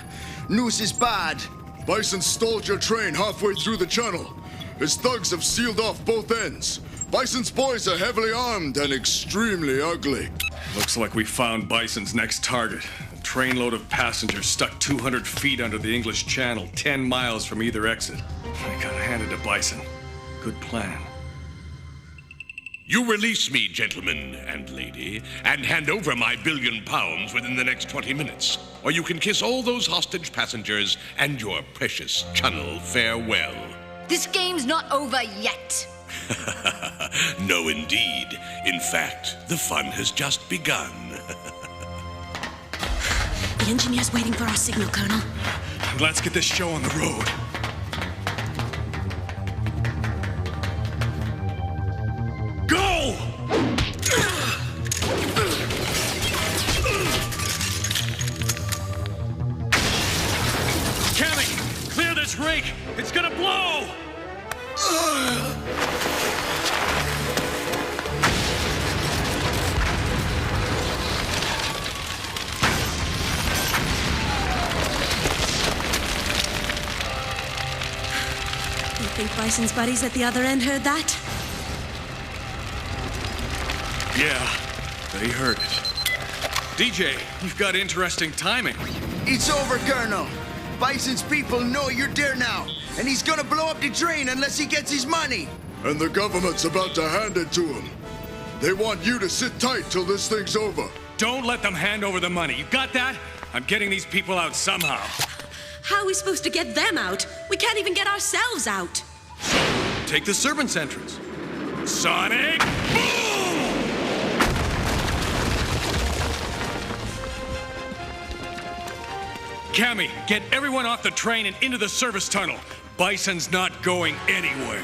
News is bad. Bison stole your train halfway through the channel. His thugs have sealed off both ends. Bison's boys are heavily armed and extremely ugly. Looks like we found Bison's next target. A trainload of passengers stuck 200 feet under the English Channel, 10 miles from either exit. I gotta hand it to Bison. Good plan. You release me, gentleman and lady, and hand over my £1 billion within the next 20 minutes. Or you can kiss all those hostage passengers and your precious channel farewell. This game's not over yet. No, indeed. In fact, the fun has just begun. The engineer's waiting for our signal, Colonel. Let's get this show on the road. Go! Cammy, clear this rig! It's gonna blow! You think Bison's buddies at the other end heard that? Yeah, they heard it. DJ, you've got interesting timing. It's over, Colonel. Bison's people know you're there now, and he's gonna blow up the train unless he gets his money. And the government's about to hand it to him. They want you to sit tight till this thing's over. Don't let them hand over the money. You got that? I'm getting these people out somehow. How are we supposed to get them out? We can't even get ourselves out. Take the servants' entrance. Sonic boom! Cammy, get everyone off the train and into the service tunnel. Bison's not going anywhere.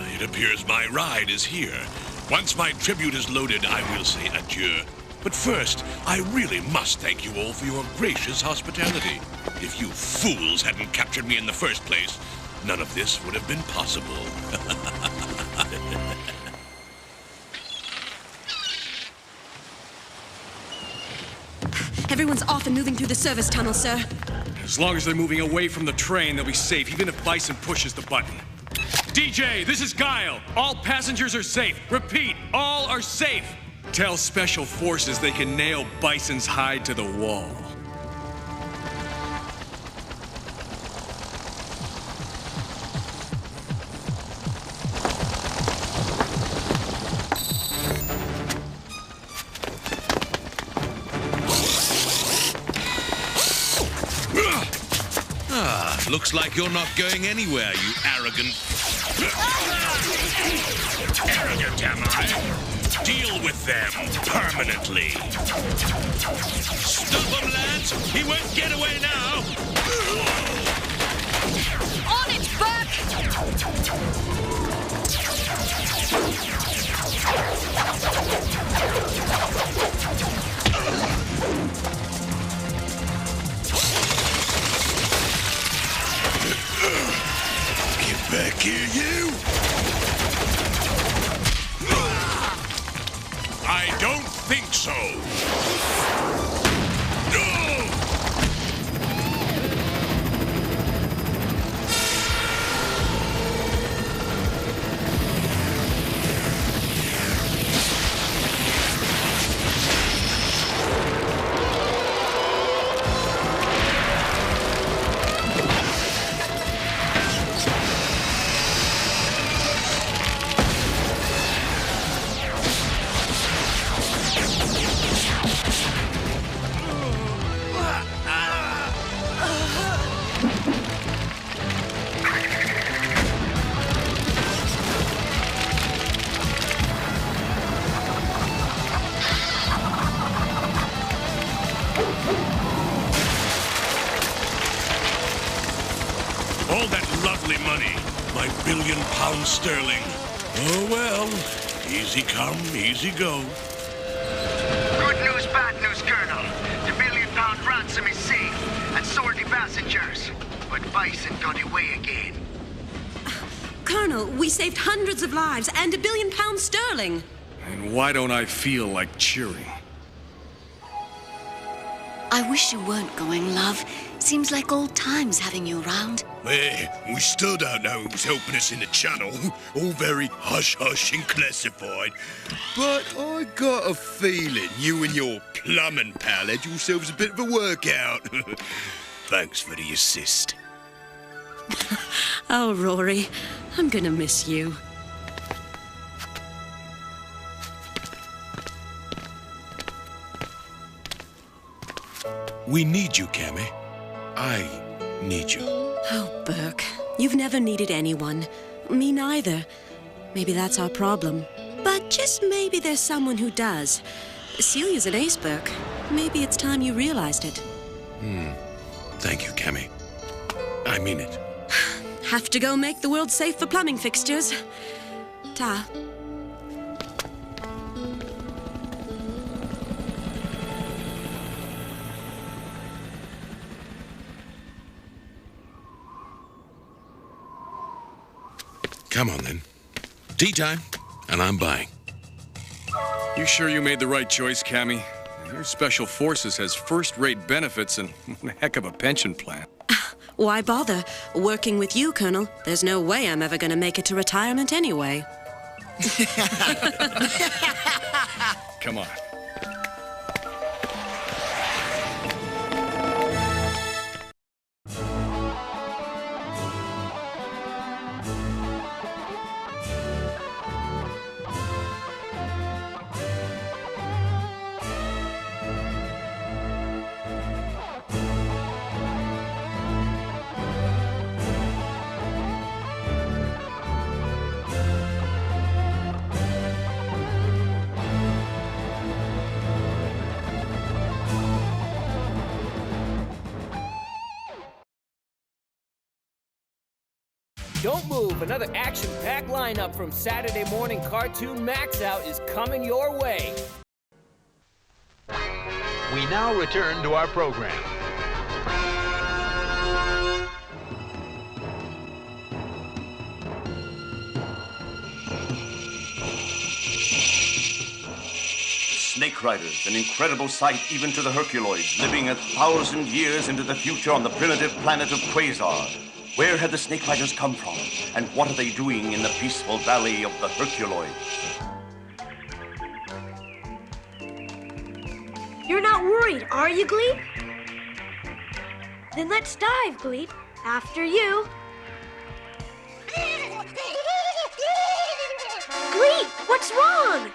It appears my ride is here. Once my tribute is loaded, I will say adieu. But first, I really must thank you all for your gracious hospitality. If you fools hadn't captured me in the first place, none of this would have been possible. Everyone's off and moving through the service tunnel, sir. As long as they're moving away from the train, they'll be safe, even if Bison pushes the button. DJ, this is Guile. All passengers are safe. Repeat, all are safe. Tell Special Forces they can nail Bison's hide to the wall. Looks like you're not going anywhere, you arrogant... Arrogant, am I? Deal with them permanently. Stop him, lads! He won't get away now! On it, Get back here, you! I don't think so. No! All that lovely money, my £1 billion sterling. Oh well, easy come, easy go. Good news, bad news, Colonel. The £1 billion ransom is safe, and so are the passengers. But Bison got away again. Colonel, we saved hundreds of lives and £1 billion sterling. And why don't I feel like cheering? I wish you weren't going, love. Seems like old times having you around. Hey, we still don't know who's helping us in the channel. All very hush-hush and classified. But I got a feeling you and your plumbing pal had yourselves a bit of a workout. Thanks for the assist. Oh, Rory, I'm gonna miss you. We need you, Cammy. I need you. Oh, Burke, you've never needed anyone. Me neither. Maybe that's our problem. But just maybe there's someone who does. Celia's an ace, Burke. Maybe it's time you realized it. Thank you, Cammy. I mean it. Have to go make the world safe for plumbing fixtures. Ta. Come on, then. Tea time, and I'm buying. You sure you made the right choice, Cammy? Your Special Forces has first-rate benefits and a heck of a pension plan. Why bother? Working with you, Colonel, there's no way I'm ever gonna make it to retirement anyway. Come on. Don't move, another action-packed lineup from Saturday morning cartoon Maxout is coming your way. We now return to our program. Snake Riders, an incredible sight even to the Herculoids, living 1,000 years into the future on the primitive planet of Quasar. Where had the Snake Riders come from, and what are they doing in the peaceful valley of the Herculoids? You're not worried, are you, Gleep? Then let's dive, Gleep. After you. Gleep, what's wrong?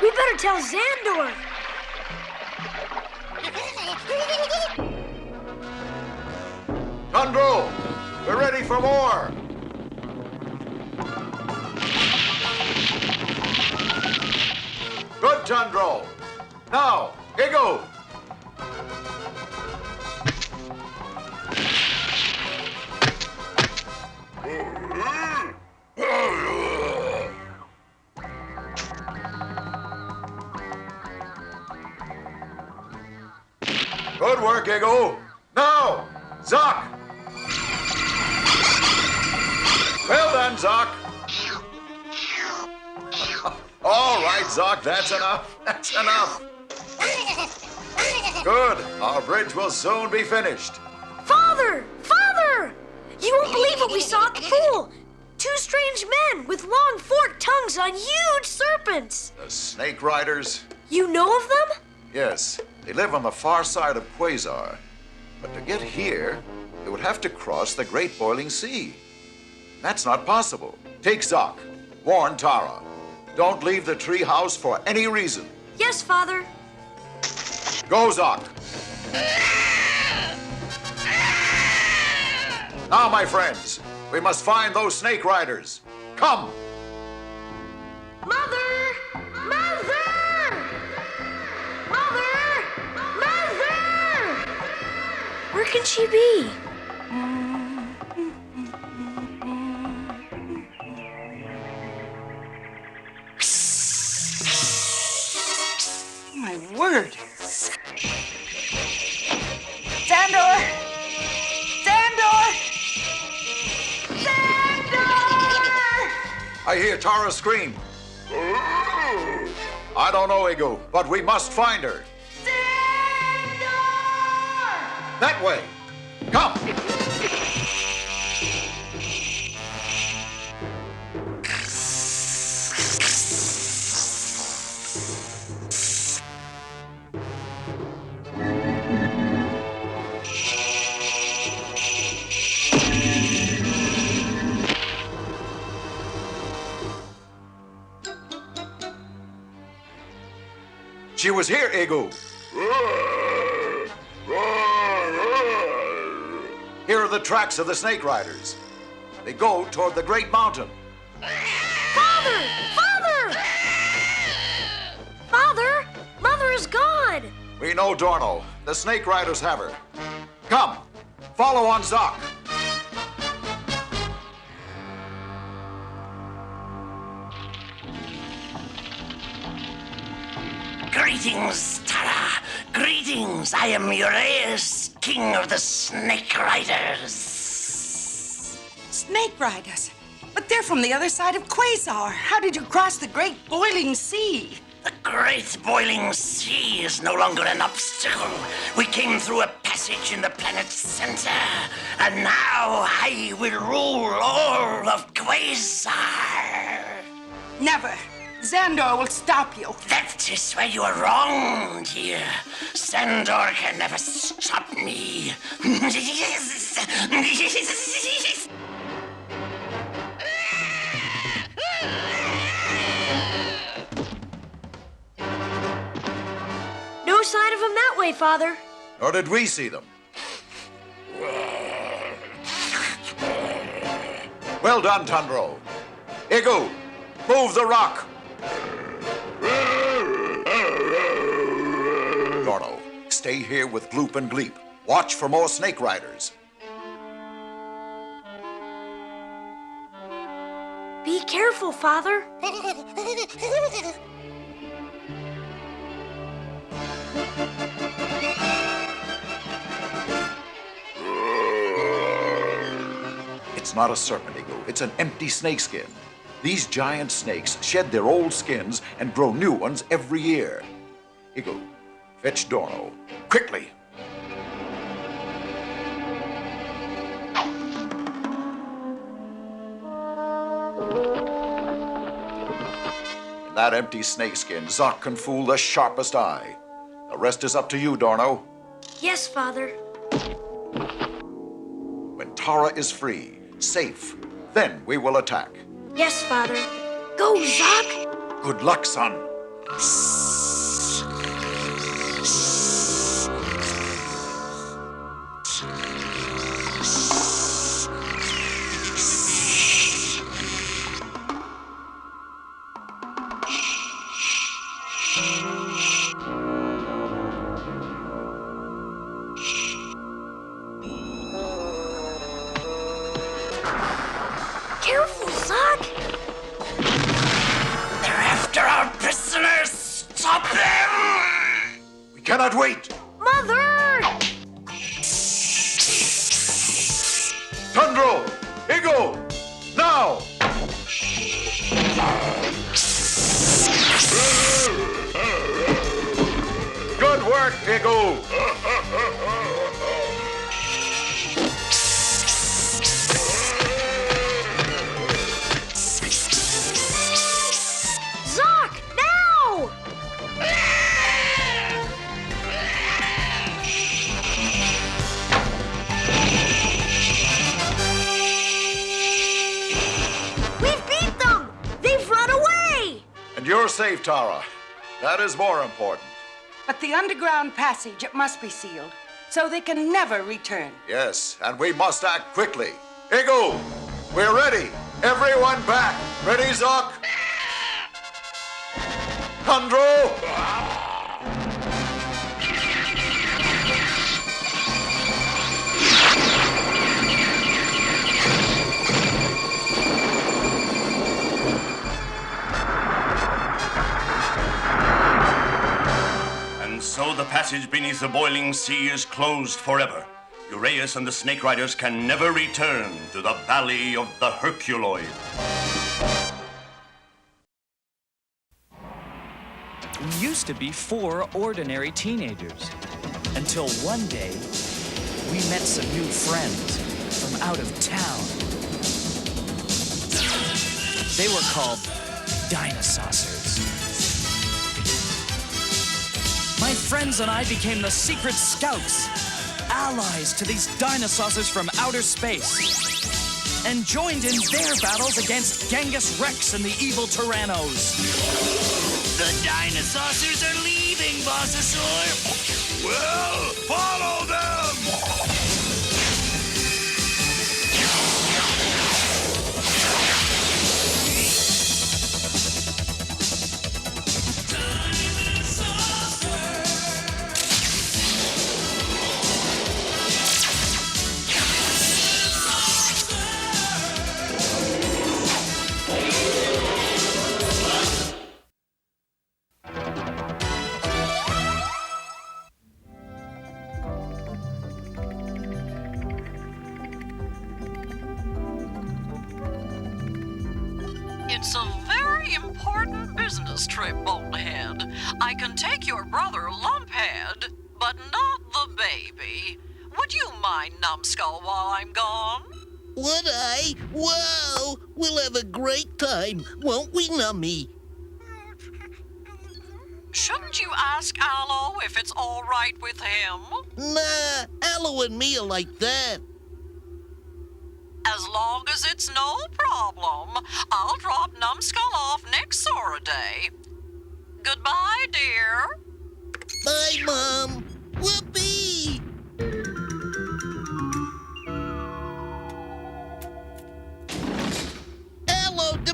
We better tell Xandor. Tundro, we're ready for more. Good, Tundro. Now, Giggle. Good work, Giggle. Now, Zoc. Well done, Zoc. All right, Zoc, that's enough. That's enough. Good. Our bridge will soon be finished. Father! Father! You won't believe what we saw at the pool. 2 strange men with long forked tongues on huge serpents. The Snake Riders? You know of them? Yes. They live on the far side of Quasar. But to get here, they would have to cross the Great Boiling Sea. That's not possible. Take Zoc. Warn Tara. Don't leave the tree house for any reason. Yes, Father. Go, Zoc. Now, my friends, we must find those Snake Riders. Come. Mother! Mother! Mother! Mother! Where can she be? My word. Xandor! Xandor! Xandor! I hear Tara scream. I don't know, Ego, but we must find her. Xandor! That way. Come. She was here, Ego. Here are the tracks of the Snake Riders. They go toward the Great Mountain. Father! Father! Father! Mother is gone! We know Dorno. The Snake Riders have her. Come, follow on Zoc. Greetings, Tara. Greetings. I am Uraeus, king of the Snake Riders. Snake Riders? But they're from the other side of Quasar. How did you cross the Great Boiling Sea? The Great Boiling Sea is no longer an obstacle. We came through a passage in the planet's center, and now I will rule all of Quasar. Never. Xandor will stop you. That is where you are wrong, dear. Xandor can never stop me. No sign of him that way, Father. Nor did we see them. Well done, Tundro. Igu, move the rock. Dorno, stay here with Gloop and Gleep. Watch for more snake riders. Be careful, Father. It's not a serpent, Igu. It's an empty snakeskin. These giant snakes shed their old skins and grow new ones every year. Igu, fetch Dorno. Quickly! In that empty snakeskin, Zoc can fool the sharpest eye. The rest is up to you, Dorno. Yes, Father. When Tara is free, safe, then we will attack. Yes, Father. Go, Zoc! Good luck, son. Careful, Zoc! They're after our prisoners! Stop them! We cannot wait! Mother! Tundro! Igu! Now! Good work, Igu! Zoc, now! We've beat them! They've run away! And you're safe, Tara. That is more important. But the underground passage, it must be sealed, so they can never return. Yes, and we must act quickly. Igu, we're ready. Everyone back. Ready, Zoc? Tundro! And so the passage beneath the boiling sea is closed forever. Uraeus and the Snake Riders can never return to the Valley of the Herculoid. We used to be 4 ordinary teenagers. Until one day, we met some new friends from out of town. They were called DINOSAUCERS. My friends and I became the secret scouts, allies to these dinosaurs from outer space, and joined in their battles against Genghis Rex and the evil Tyrannos. The dinosaurs are leaving, Bossasaur! Well, follow them! It's a very important business trip, Bonehead. I can take your brother Lumphead, but not the baby. Would you mind, Numbskull, while I'm gone? Would I? Whoa! We'll have a great time, won't we, Nummy? Shouldn't you ask Allo if it's all right with him? Nah, Allo and me are like that. As long as it's no problem, I'll drop Numbskull off next Sora Day. Goodbye, dear. Bye, Mom. Whoopee!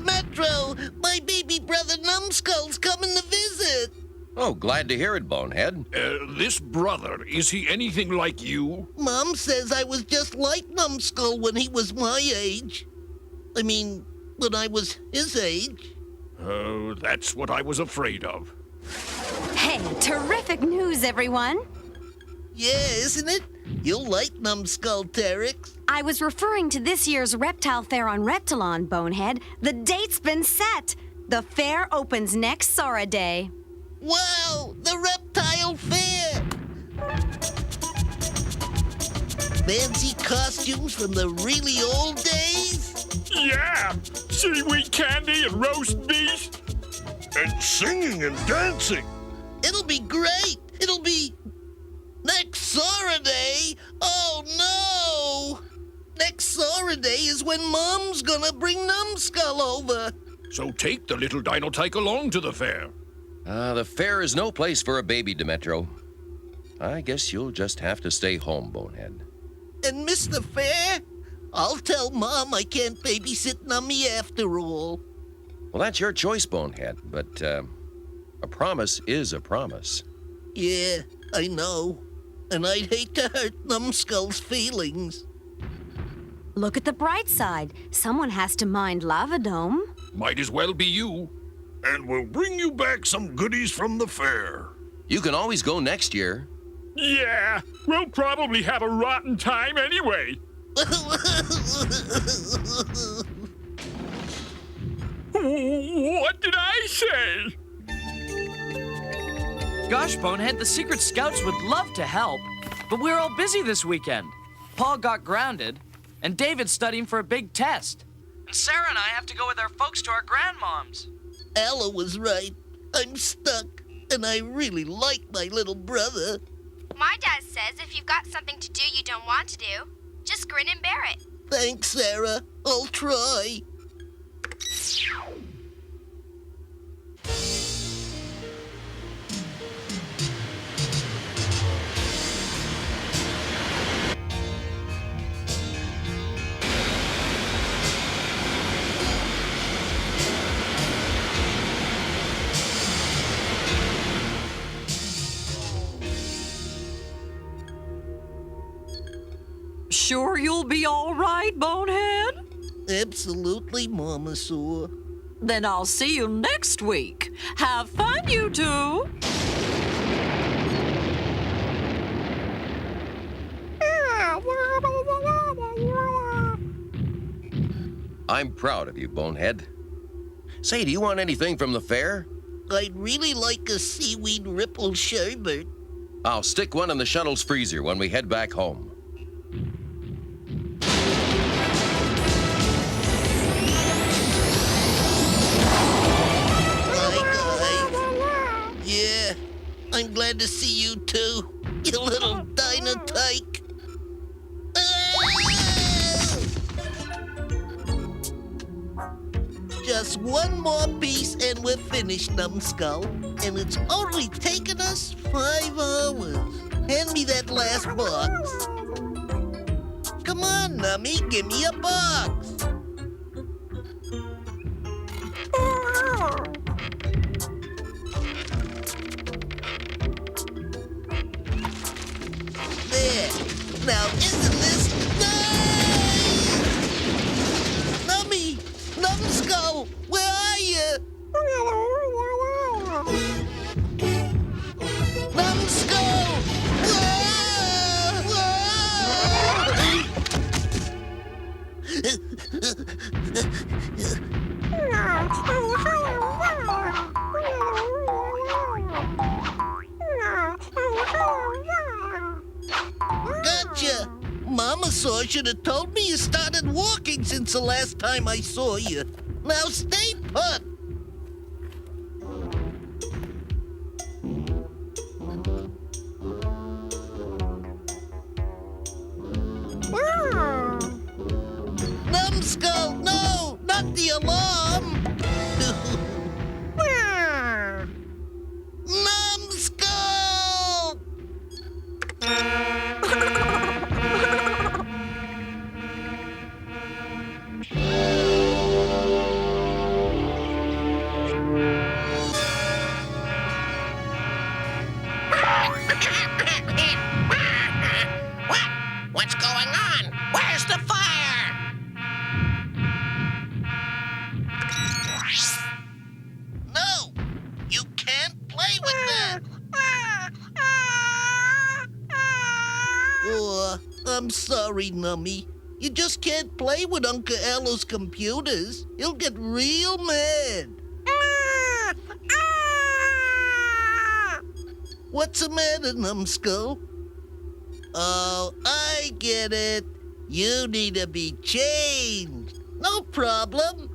Dimetro! My baby brother Numbskull's coming to visit! Oh, glad to hear it, Bonehead. This brother, is he anything like you? Mom says I was just like Numbskull when he was my age. I mean, when I was his age. Oh, that's what I was afraid of. Hey, terrific news, everyone. Yeah, isn't it? You'll like Numbskull, Terex. I was referring to this year's Reptile Fair on Reptilon, Bonehead. The date's been set. The fair opens next Sora Day. Wow, the Reptile Fair! Fancy costumes from the really old days? Yeah! Seaweed candy and roast beef! And singing and dancing! It'll be great! It'll be next Sora Day! Oh no! Next Sora Day is when Mom's gonna bring Numbskull over. So take the little dino tyke along to the fair. The fair is no place for a baby, Dimetro. I guess you'll just have to stay home, Bonehead. And miss the fair? I'll tell Mom I can't babysit Nummy after all. Well, that's your choice, Bonehead, but a promise is a promise. Yeah, I know. And I'd hate to hurt Numbskull's feelings. Look at the bright side. Someone has to mind Lavadome. Might as well be you. And we'll bring you back some goodies from the fair. You can always go next year. Yeah, we'll probably have a rotten time anyway. What did I say? Gosh, Bonehead, the Secret Scouts would love to help, but we're all busy this weekend. Paul got grounded, and David's studying for a big test. And Sarah and I have to go with our folks to our grandmoms. Ella was right. I'm stuck, and I really like my little brother. My dad says if you've got something to do you don't want to do, just grin and bear it. Thanks, Sarah. I'll try. Sure you'll be all right, Bonehead? Absolutely, Mama Saw. Then I'll see you next week. Have fun, you two. I'm proud of you, Bonehead. Say, do you want anything from the fair? I'd really like a seaweed ripple sherbet. I'll stick one in the shuttle's freezer when we head back home. Yeah, I'm glad to see you too, you little dino tyke. Just one more piece and we're finished, Numbskull. And it's only taken us 5 hours. Hand me that last box. Come on, Nummy, give me a box. There. Now, isn't this nice? Nummy! Numbskull! Where are you? Numbskull! Gotcha! Mama Saw should have told me you started walking since the last time I saw you. Now stay put! Numbskull, no! Not the alarm! Numbskull! I'm sorry, Nummy. You just can't play with Uncle Allo's computers. He'll get real mad. What's the matter, Numbskull? Oh, I get it. You need to be changed. No problem.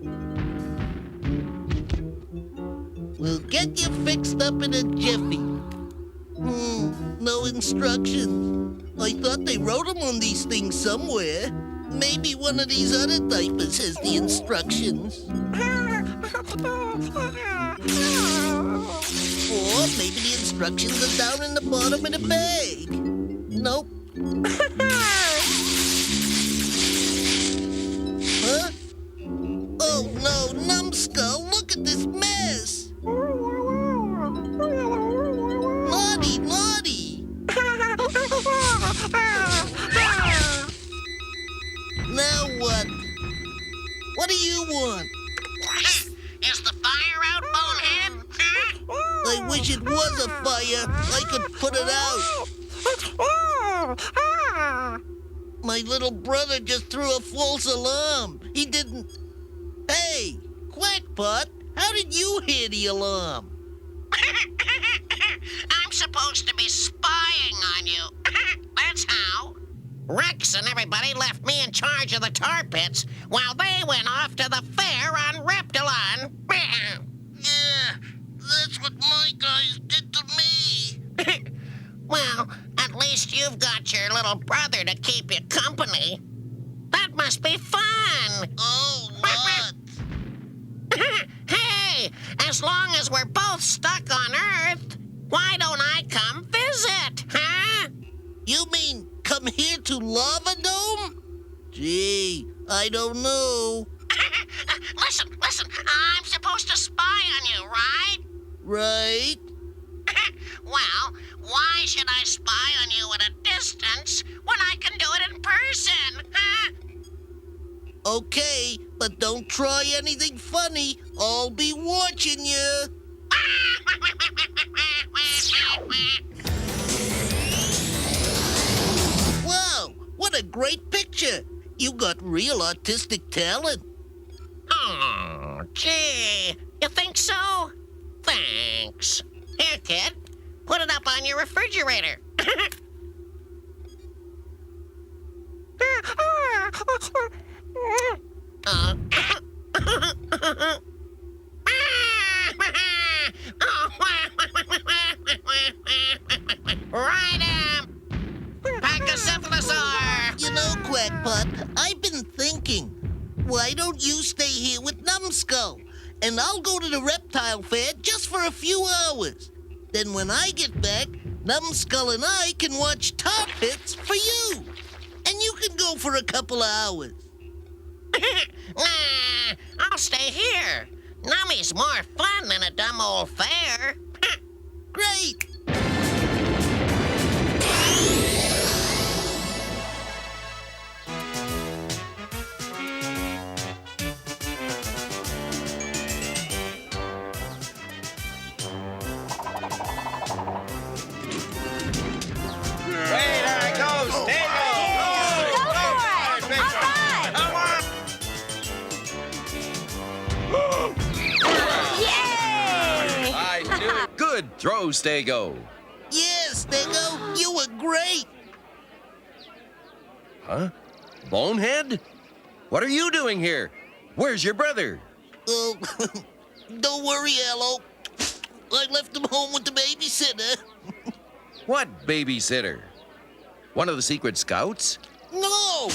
We'll get you fixed up in a jiffy. No instructions. I thought they wrote them on these things somewhere. Maybe one of these other diapers has the instructions. Or maybe the instructions are down in the bottom of the bag. Nope. Huh? Oh no, Numbskull, look at this mess! Naughty, naughty! Now what? What do you want? Is the fire out, Bonehead? I wish it was a fire. I could put it out. My little brother just threw a false alarm. He didn't... Hey, Quackpot, how did you hear the alarm? I'm supposed to be spying on you. That's how. Rex and everybody left me in charge of the tar pits while they went off to the fair on Reptilon. Yeah, that's what my guys did to me. Well, at least you've got your little brother to keep you company. That must be fun. Oh, what? Hey, as long as we're both stuck on Earth, why don't I come visit, huh? You mean come here to Lava Dome? Gee, I don't know. Listen, I'm supposed to spy on you, right? Right. Well, why should I spy on you at a distance when I can do it in person, huh? Okay, but don't try anything funny. I'll be watching you. Wow, what a great picture. You got real artistic talent. Oh, gee, you think so? Thanks. Here, kid, put it up on your refrigerator. Right, Pachycephalosaur! You know, Quackpot, I've been thinking, why don't you stay here with Numbskull? And I'll go to the reptile fair just for a few hours. Then when I get back, Numbskull and I can watch tar pits for you. And you can go for a couple of hours. Nah, I'll stay here. Nummy's more fun than a dumb old fair. Great! Good throw, Stego. Yes, Stego, you were great. Huh? Bonehead? What are you doing here? Where's your brother? Oh, don't worry, Allo. I left him home with the babysitter. What babysitter? One of the secret scouts? No!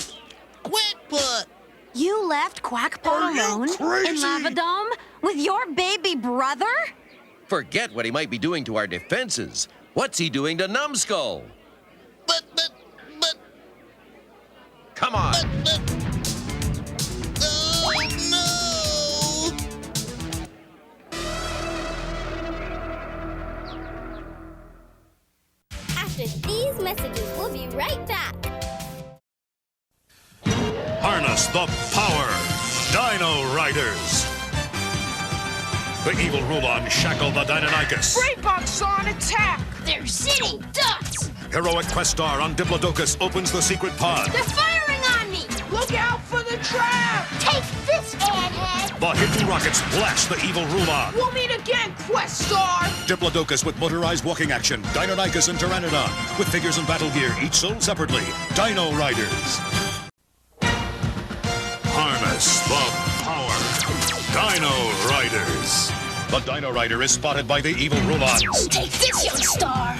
Quackpot! You left Quackpot alone in Lava Dome with your baby brother? Forget what he might be doing to our defenses. What's he doing to Numbskull? But... Come on! Oh, no! After these messages, we'll be right back. Harness the power, Dino Riders. The evil Rulon shackle the Deinonychus. Great Box on attack! They're sitting ducks! Heroic quest star on Diplodocus opens the secret pod. They're firing on me! Look out for the trap! Take this, airhead! The hidden rockets blast the evil Rulon. We'll meet again, quest star! Diplodocus with motorized walking action. Deinonychus and Pteranodon with figures and battle gear, each sold separately. Dino Riders. Harness the power. Dino Riders. The Dino Rider is spotted by the evil Rulons. Take this, young star!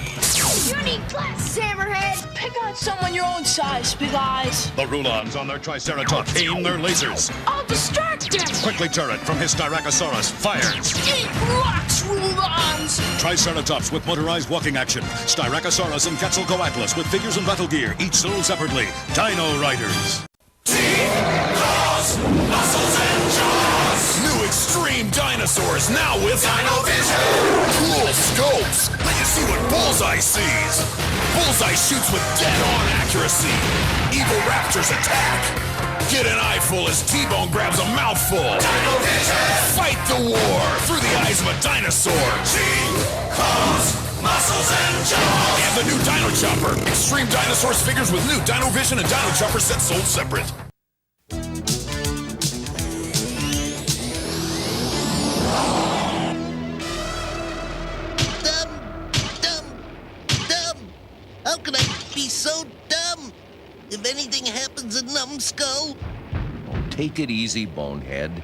You need glass, Hammerhead! Pick out someone your own size, Big Eyes. The Rulons on their Triceratops aim their lasers. I'll distract them! Quickly Turret from his Styracosaurus fires. Eat rocks, Rulons! Triceratops with motorized walking action. Styracosaurus and Quetzalcoatlus with figures and battle gear, each sold separately. Dino Riders. Claws, muscles, and jaws. New extreme dinosaurs now with Dino Vision. Cool scopes. Let you see what Bullseye sees. Bullseye shoots with dead-on accuracy. Evil raptors attack. Get an eyeful as T-Bone grabs a mouthful. Dino Vision. Fight the war through the eyes of a dinosaur. Claws, muscles, and jaws. And the new Dino Chopper. Extreme Dinosaurs figures with new Dino Vision and Dino Chopper sets sold separate. How can I be so dumb? If anything happens in Numbskull... Oh, take it easy, Bonehead.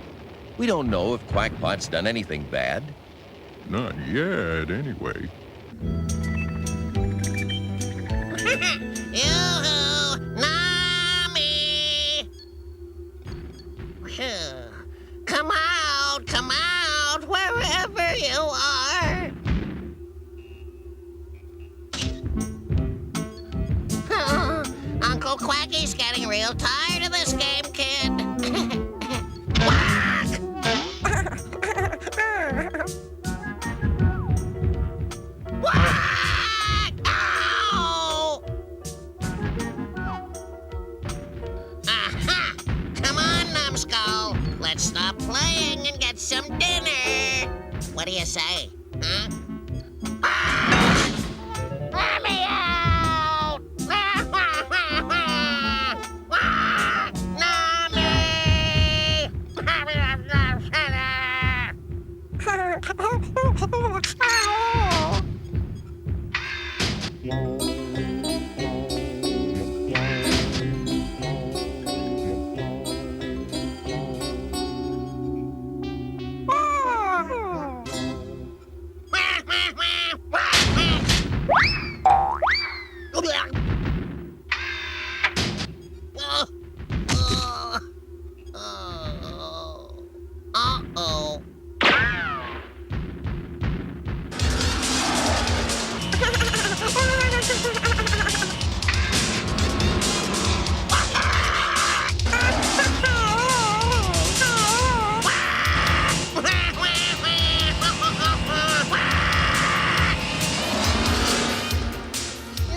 We don't know if Quackpot's done anything bad. Not yet, anyway. Yoo-hoo! Nami! Come out, wherever you are. Uncle Quacky's getting real tired of this game, kid. Quack! Quack! Ow! Aha! Come on, Numbskull. Let's stop playing and get some dinner. What do you say, huh? Let me out! Uh-oh.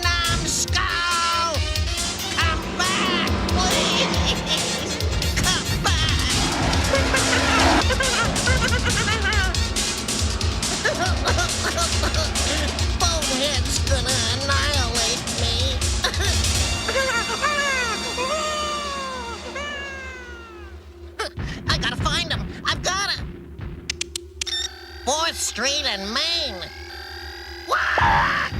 Numbskull! Come back, please! Come Bonehead's gonna annihilate me. I gotta find him. I've gotta. 4th Street and Main. What?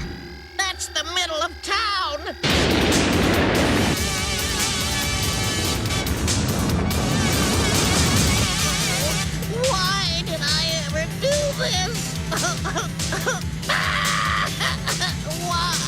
That's the middle of town. Why did I ever do this? Why?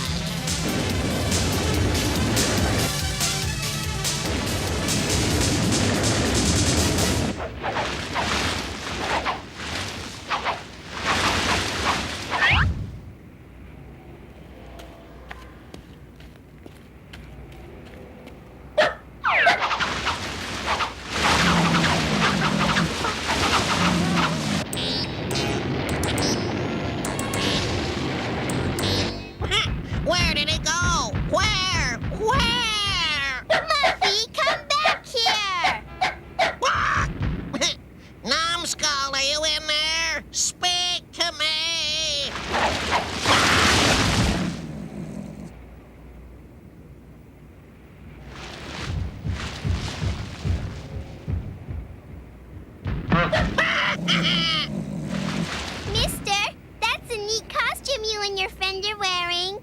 you're wearing.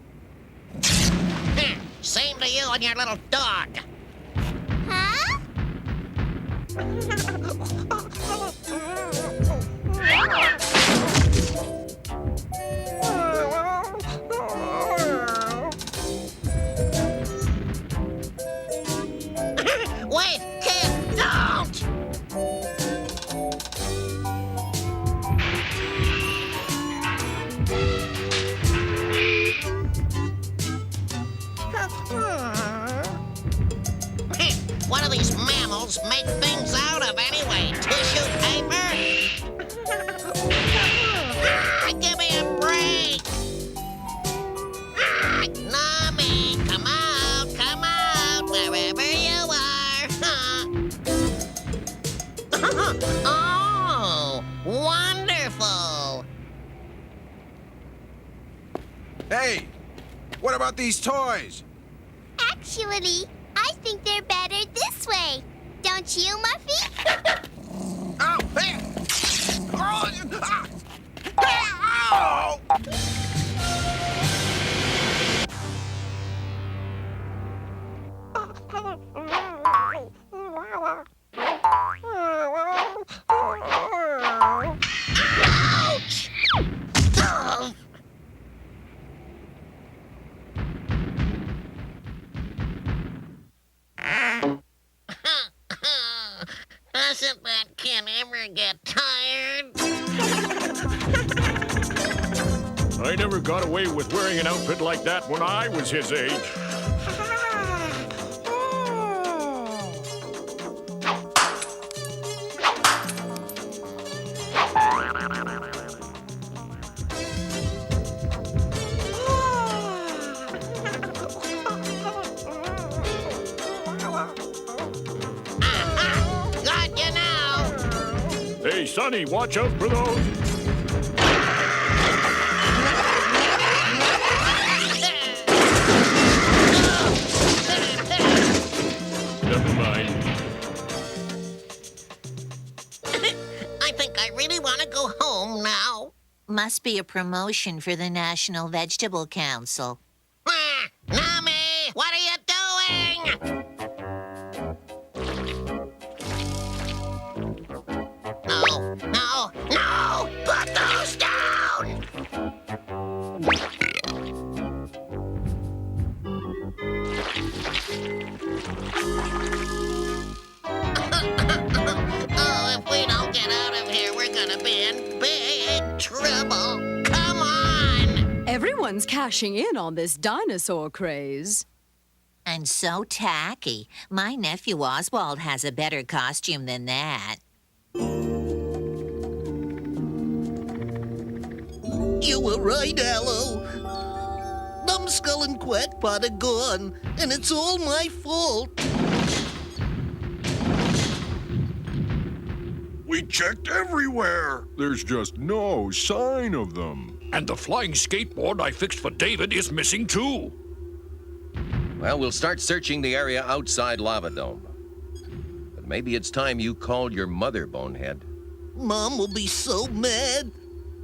Same to you and your little dog. Huh? Wait, kid, don't! What do these mammals make things out of anyway? Tissue paper? Give me a break! Nami, come out, wherever you are. Oh, wonderful! Hey, what about these toys? Actually, I think they're better this way. Don't you, Muffy? Ow! Hey! Oh! Ah! Ow! Ouch! Ugh. Doesn't that kid ever get tired? I never got away with wearing an outfit like that when I was his age. Got you now! Hey, Sonny, watch out for those. Never mind. I think I really want to go home now. Must be a promotion for the National Vegetable Council. Nami, what are you doing? No! Put those down! Oh, if we don't get out of here, we're gonna be in big trouble. Come on! Everyone's cashing in on this dinosaur craze. And so tacky. My nephew Oswald has a better costume than that. You were right, Allo. Numbskull and Quackpot are gone, and it's all my fault. We checked everywhere. There's just no sign of them. And the flying skateboard I fixed for David is missing too. Well, we'll start searching the area outside Lava Dome. But maybe it's time you called your mother, Bonehead. Mom will be so mad.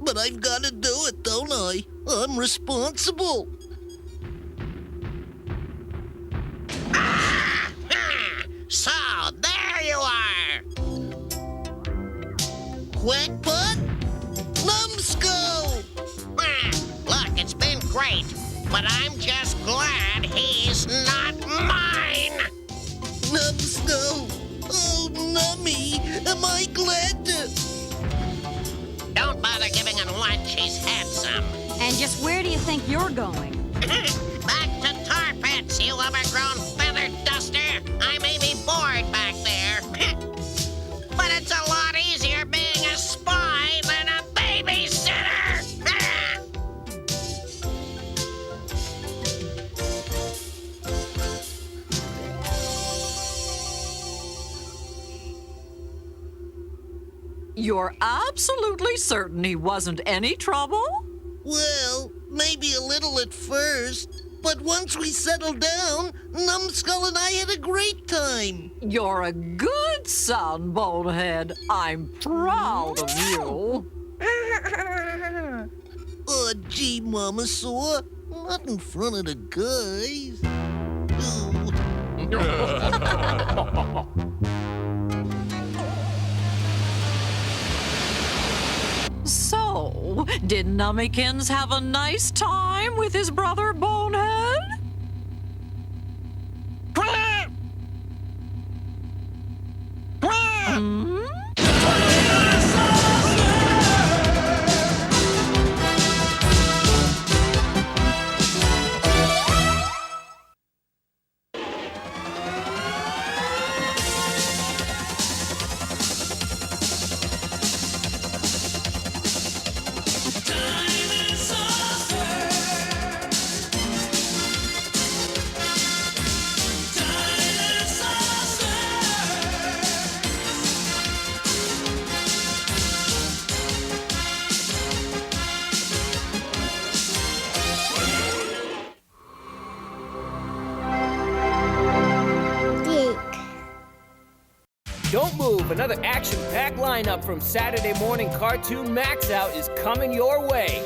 But I've got to do it, don't I? I'm responsible. So, there you are! Quackpot? Numbskull! Look, it's been great, but I'm just glad he's not mine! Numbskull! Oh, Nummy, am I glad to... Don't bother giving him lunch, he's had some. And just where do you think you're going? Back to tar pits, you overgrown feather duster. I may be bored back there. But it's a lot easier being a spy than a babysitter. You're absolutely certain he wasn't any trouble? Well, maybe a little at first. But once we settled down, Numbskull and I had a great time. You're a good son, Bonehead. I'm proud of you. Oh, gee, Mama Saw. Not in front of the guys. So, did Nummykins have a nice time with his brother Bonehead? Hmm? Don't move, another action-packed lineup from Saturday morning cartoon Maxout is coming your way.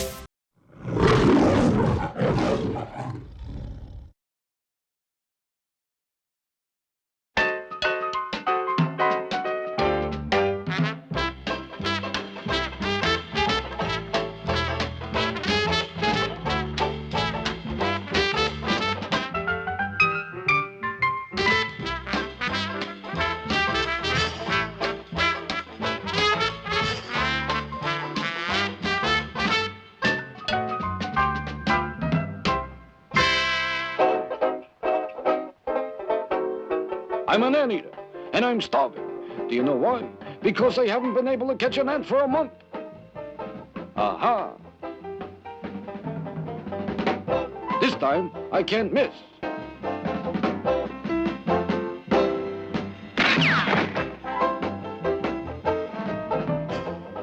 I'm an anteater, and I'm starving. Do you know why? Because I haven't been able to catch an ant for a month. Aha! This time, I can't miss.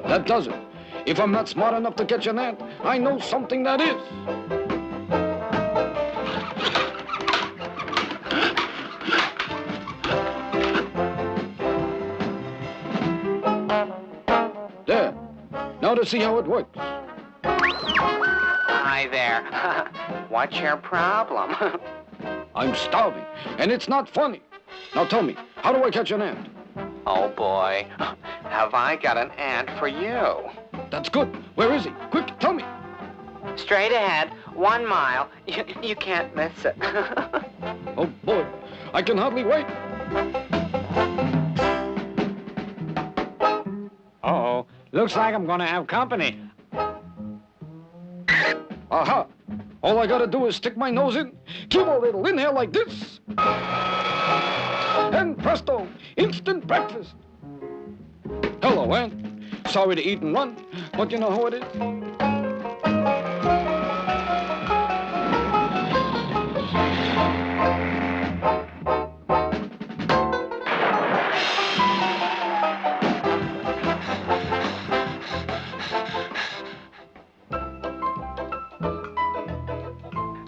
That does it. If I'm not smart enough to catch an ant, I know something that is. There. Now to see how it works. Hi there. What's your problem? I'm starving, and it's not funny. Now tell me, how do I catch an ant? Oh, boy. Have I got an ant for you? That's good. Where is he? Quick, tell me. Straight ahead, 1 mile. You can't miss it. Oh, boy. I can hardly wait. Uh-oh. Looks like I'm gonna have company. Aha! All I gotta do is stick my nose in, give a little inhale like this, and presto, instant breakfast. Hello, Ant. Sorry to eat and run, but you know how it is.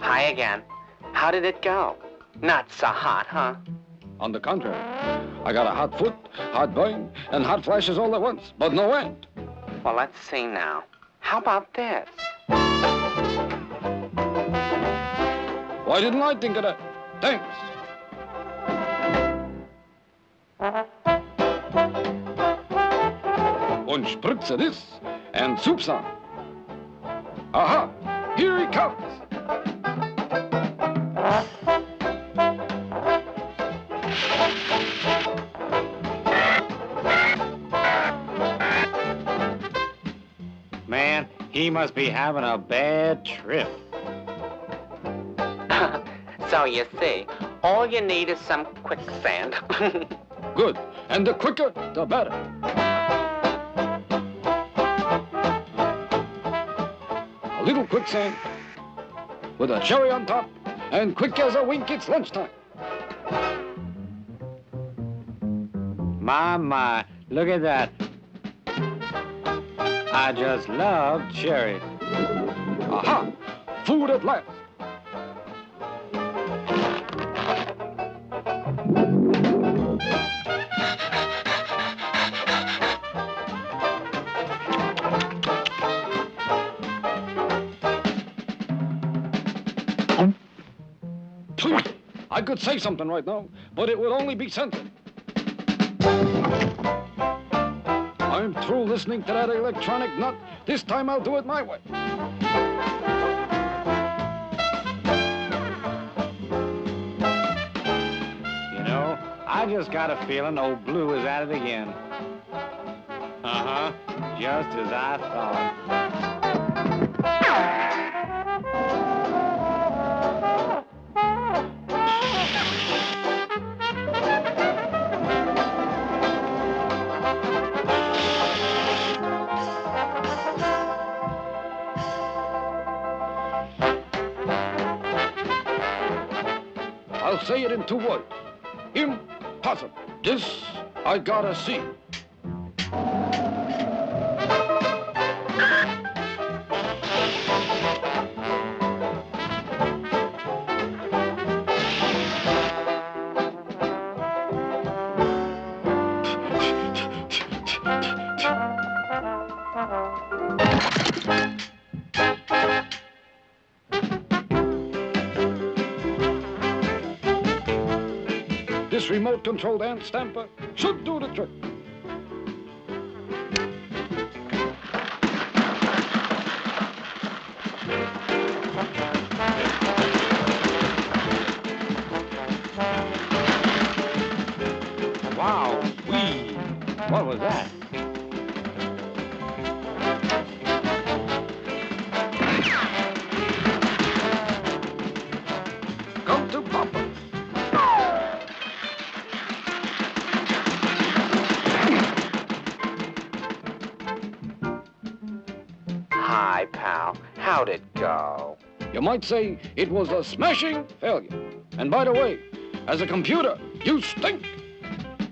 Hi again. How did it go? Not so hot, huh? On the contrary, I got a hot foot, hot burn, and hot flashes all at once, but no ant. Well, let's see now. How about this? Why didn't I think of that? Thanks. One spritz of this, and soup's on. Aha! Here he comes! Man, he must be having a bad trip. So you see, all you need is some quicksand. Good. And the quicker, the better. A little quicksand with a cherry on top, and quick as a wink, it's lunchtime. My, look at that. I just love cherry. Aha! Food at last. I could say something right now, but it would only be censored. I'm through listening to that electronic nut. This time I'll do it my way. You know, I just got a feeling old Blue is at it again. Uh-huh, just as I thought. I'll say it in 2 words. Impossible. This I gotta see. This remote-controlled ant stamper should do the trick. Wow, wee. What was that? Come to Papa. Hi, pal. How'd it go? You might say it was a smashing failure. And by the way, as a computer, you stink.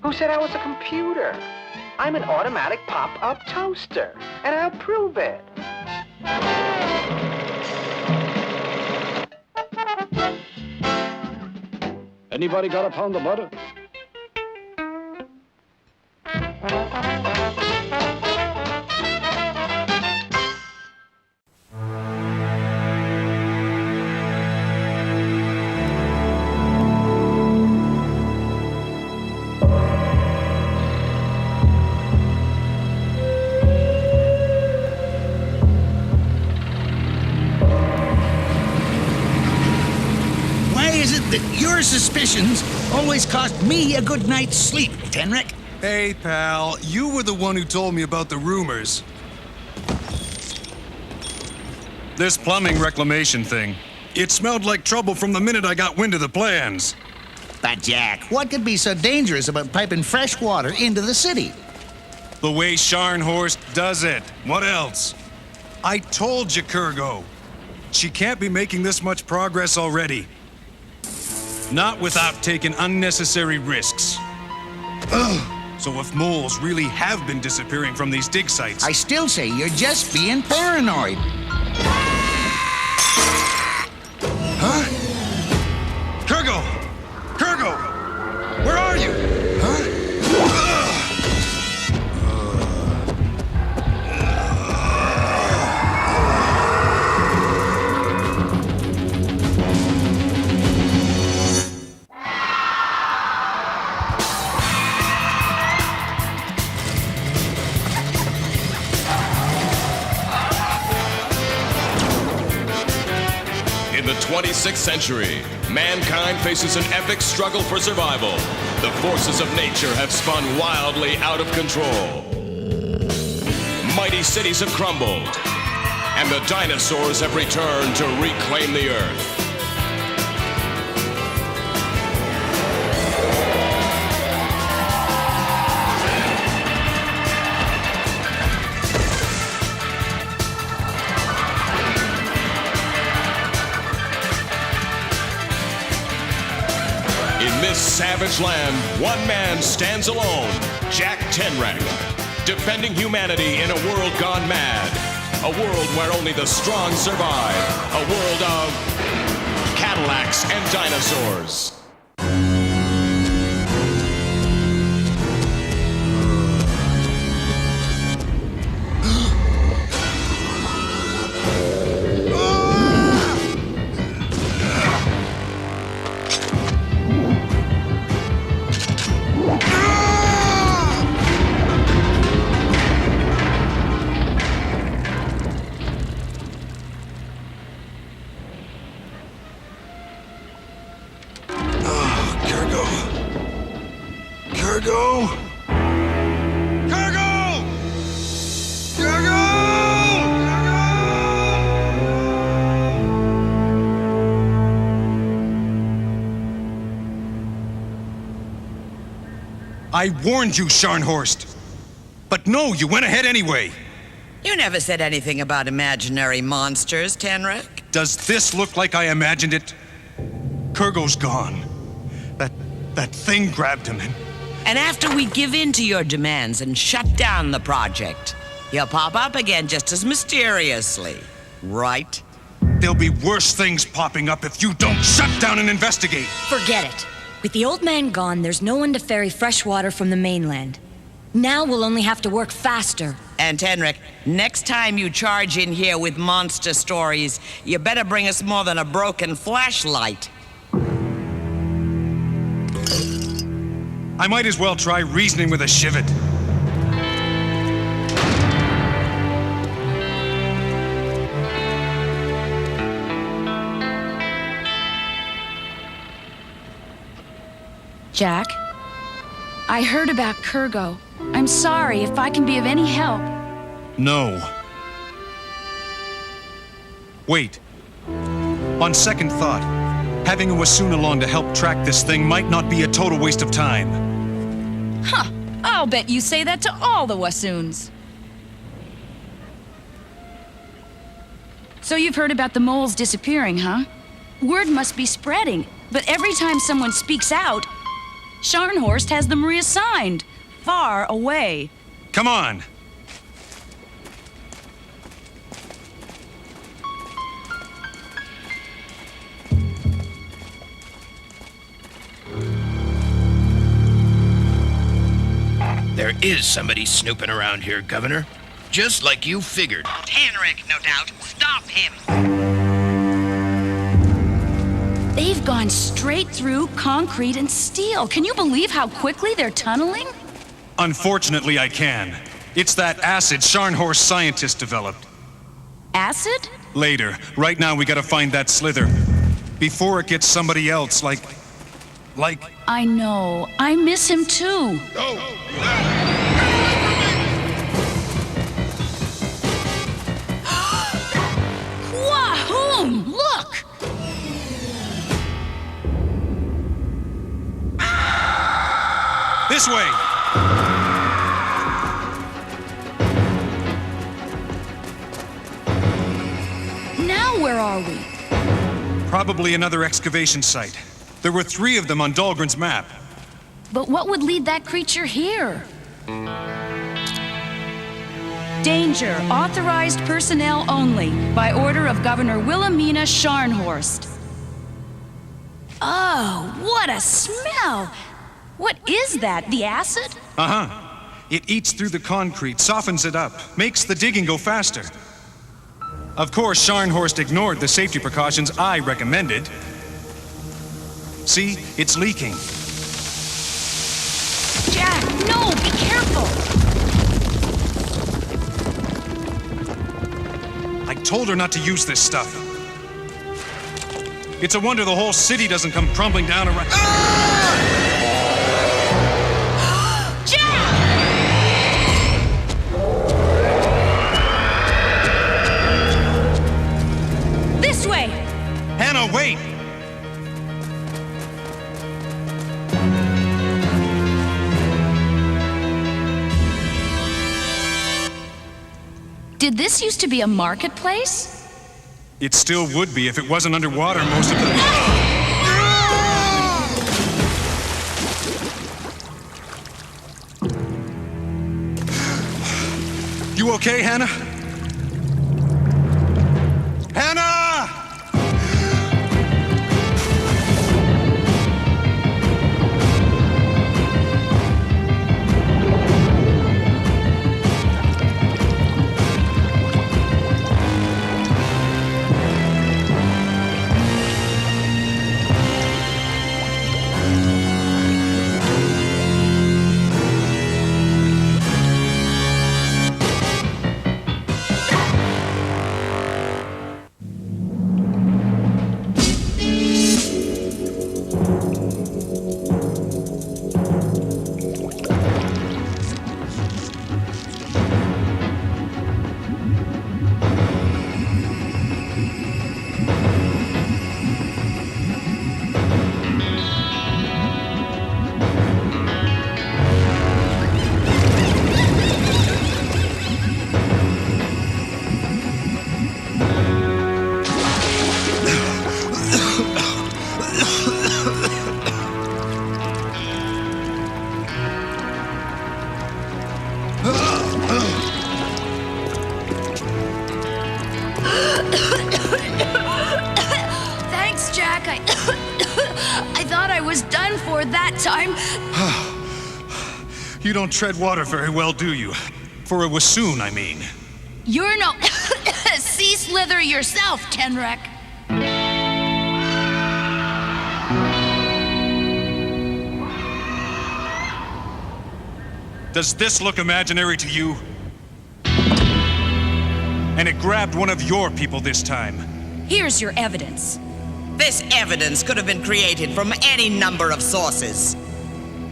Who said I was a computer? I'm an automatic pop-up toaster, and I'll prove it. Anybody got a pound of butter? Your suspicions always cost me a good night's sleep, Tenrek. Hey, pal, you were the one who told me about the rumors. This plumbing reclamation thing. It smelled like trouble from the minute I got wind of the plans. But, Jack, what could be so dangerous about piping fresh water into the city? The way Scharnhorst does it. What else? I told you, Kurgo. She can't be making this much progress already. Not without taking unnecessary risks. So if moles really have been disappearing from these dig sites... I still say you're just being paranoid. Huh? Kurgo! Kurgo! Where are you? Huh? In the 26th century, mankind faces an epic struggle for survival. The forces of nature have spun wildly out of control. Mighty cities have crumbled, and the dinosaurs have returned to reclaim the Earth. In this savage land, one man stands alone, Jack Tenrek, defending humanity in a world gone mad. A world where only the strong survive. A world of Cadillacs and dinosaurs. Cargo! Cargo! Cargo! I warned you, Scharnhorst. But no, you went ahead anyway. You never said anything about imaginary monsters, Tenric. Does this look like I imagined it? Kurgo's gone. That thing grabbed him And after we give in to your demands and shut down the project, he'll pop up again just as mysteriously, right? There'll be worse things popping up if you don't shut down and investigate. Forget it. With the old man gone, there's no one to ferry fresh water from the mainland. Now we'll only have to work faster. And Tenric, next time you charge in here with monster stories, you better bring us more than a broken flashlight. I might as well try reasoning with a civet. Jack, I heard about Kurgo. I'm sorry if I can be of any help. No. Wait. On second thought, having a Wassoon along to help track this thing might not be a total waste of time. Huh. I'll bet you say that to all the Wassoons. So you've heard about the moles disappearing, huh? Word must be spreading, but every time someone speaks out, Scharnhorst has them reassigned, far away. Come on! There is somebody snooping around here, Governor. Just like you figured. Tenric, no doubt. Stop him! They've gone straight through concrete and steel. Can you believe how quickly they're tunneling? Unfortunately, I can. It's that acid Scharnhorst scientists developed. Acid? Later. Right now, we gotta find that slither. Before it gets somebody else, like... I know. I miss him too. Wahoom! Look! This way! Now where are we? Probably another excavation site. There were 3 of them on Dahlgren's map. But what would lead that creature here? Danger. Authorized personnel only. By order of Governor Wilhelmina Scharnhorst. Oh, what a smell! What is that? The acid? Uh-huh. It eats through the concrete, softens it up, makes the digging go faster. Of course, Scharnhorst ignored the safety precautions I recommended. See? It's leaking. Jack, no! Be careful! I told her not to use this stuff. It's a wonder the whole city doesn't come crumbling down around... This way! Hannah, wait! Did this used to be a marketplace? It still would be if it wasn't underwater most of the... You okay, Hannah? Hannah! time. You don't tread water very well, do you? For a wassoon, I mean. You're no sea slither yourself, Tenrek. Does this look imaginary to you? And it grabbed one of your people this time. Here's your evidence. This evidence could have been created from any number of sources.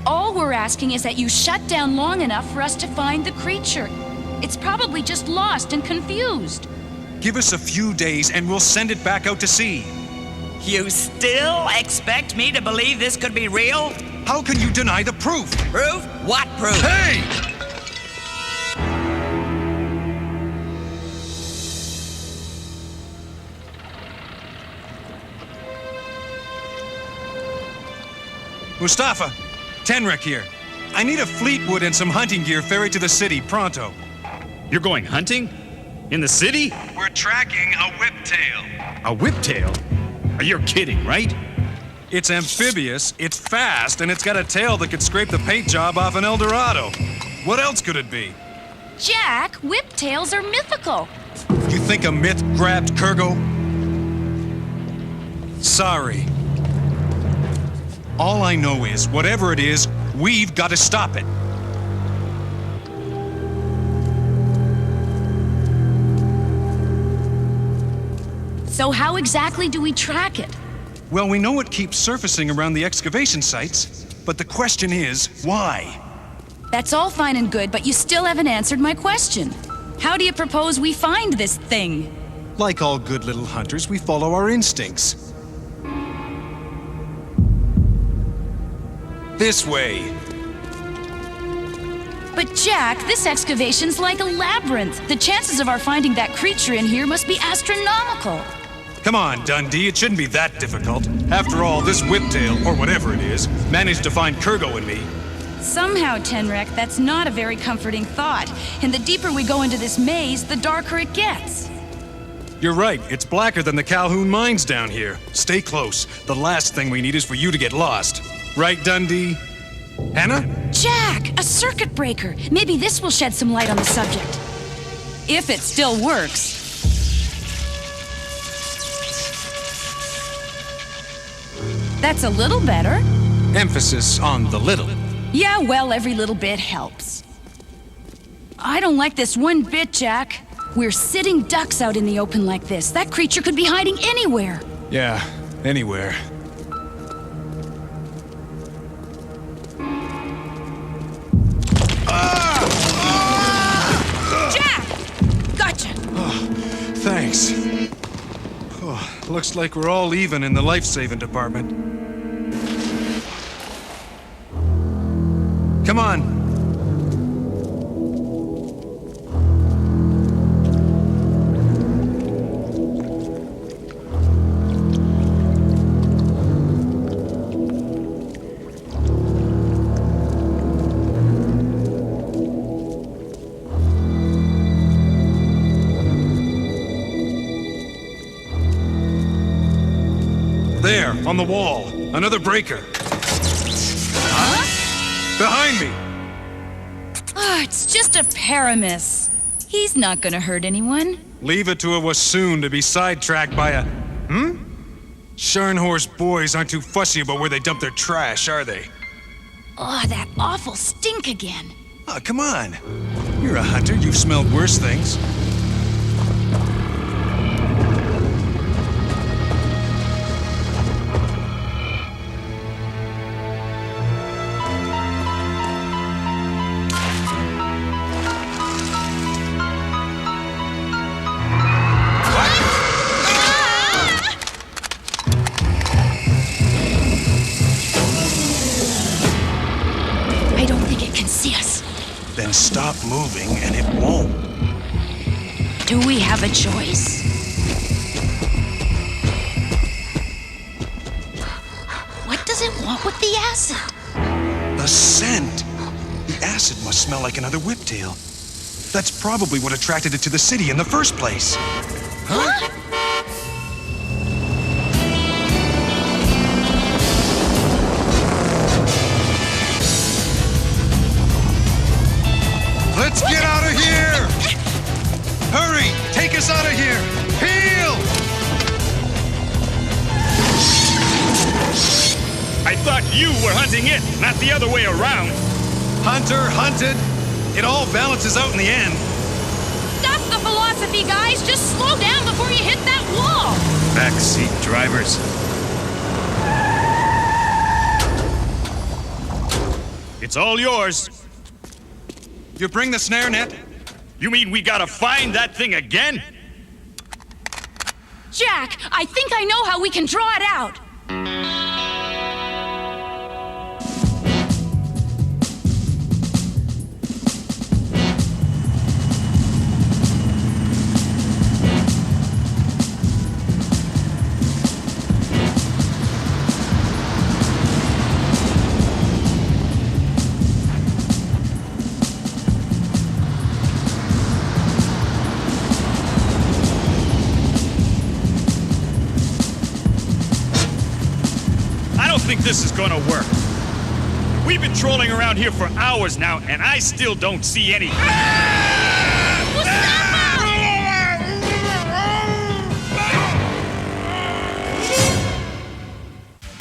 All we're asking is that you shut down long enough for us to find the creature. It's probably just lost and confused. Give us a few days and we'll send it back out to sea. You still expect me to believe this could be real? How can you deny the proof? Proof? What proof? Hey! Mustafa, Tenrek here. I need a Fleetwood and some hunting gear ferried to the city, pronto. You're going hunting? In the city? We're tracking a whiptail. A whiptail? You're kidding, right? It's amphibious, it's fast, and it's got a tail that could scrape the paint job off an El Dorado. What else could it be? Jack, whiptails are mythical. You think a myth grabbed Kurgo? Sorry. All I know is, whatever it is, we've got to stop it. So how exactly do we track it? Well, we know it keeps surfacing around the excavation sites, but the question is, why? That's all fine and good, but you still haven't answered my question. How do you propose we find this thing? Like all good little hunters, we follow our instincts. This way. But Jack, this excavation's like a labyrinth. The chances of our finding that creature in here must be astronomical. Come on, Dundee, it shouldn't be that difficult. After all, this whiptail, or whatever it is, managed to find Kurgo and me. Somehow, Tenrek, that's not a very comforting thought. And the deeper we go into this maze, the darker it gets. You're right, it's blacker than the Calhoun mines down here. Stay close. The last thing we need is for you to get lost. Right, Dundee? Hannah? Jack, a circuit breaker. Maybe this will shed some light on the subject. If it still works. That's a little better. Emphasis on the little. Yeah, well, every little bit helps. I don't like this one bit, Jack. We're sitting ducks out in the open like this. That creature could be hiding anywhere. Yeah, anywhere. Jack! Gotcha! Oh, thanks. Oh, looks like we're all even in the life-saving department. Come on. There, on the wall. Another breaker. Huh? Behind me! Oh, it's just a paramis. He's not gonna hurt anyone. Leave it to a wassoon to be sidetracked by a... Scharnhorst boys aren't too fussy about where they dump their trash, are they? Oh, that awful stink again. Oh, come on. You're a hunter. You've smelled worse things. Then stop moving and it won't. Do we have a choice? What does it want with the acid? The scent! The acid must smell like another whiptail. That's probably what attracted it to the city in the first place. Huh? thought you were hunting it, not the other way around. Hunter, hunted. It all balances out in the end. Stop the philosophy, guys. Just slow down before you hit that wall. Backseat drivers. It's all yours. You bring the snare net? You mean we gotta find that thing again? Jack, I think I know how we can draw it out. I think this is gonna work. We've been trolling around here for hours now, and I still don't see any.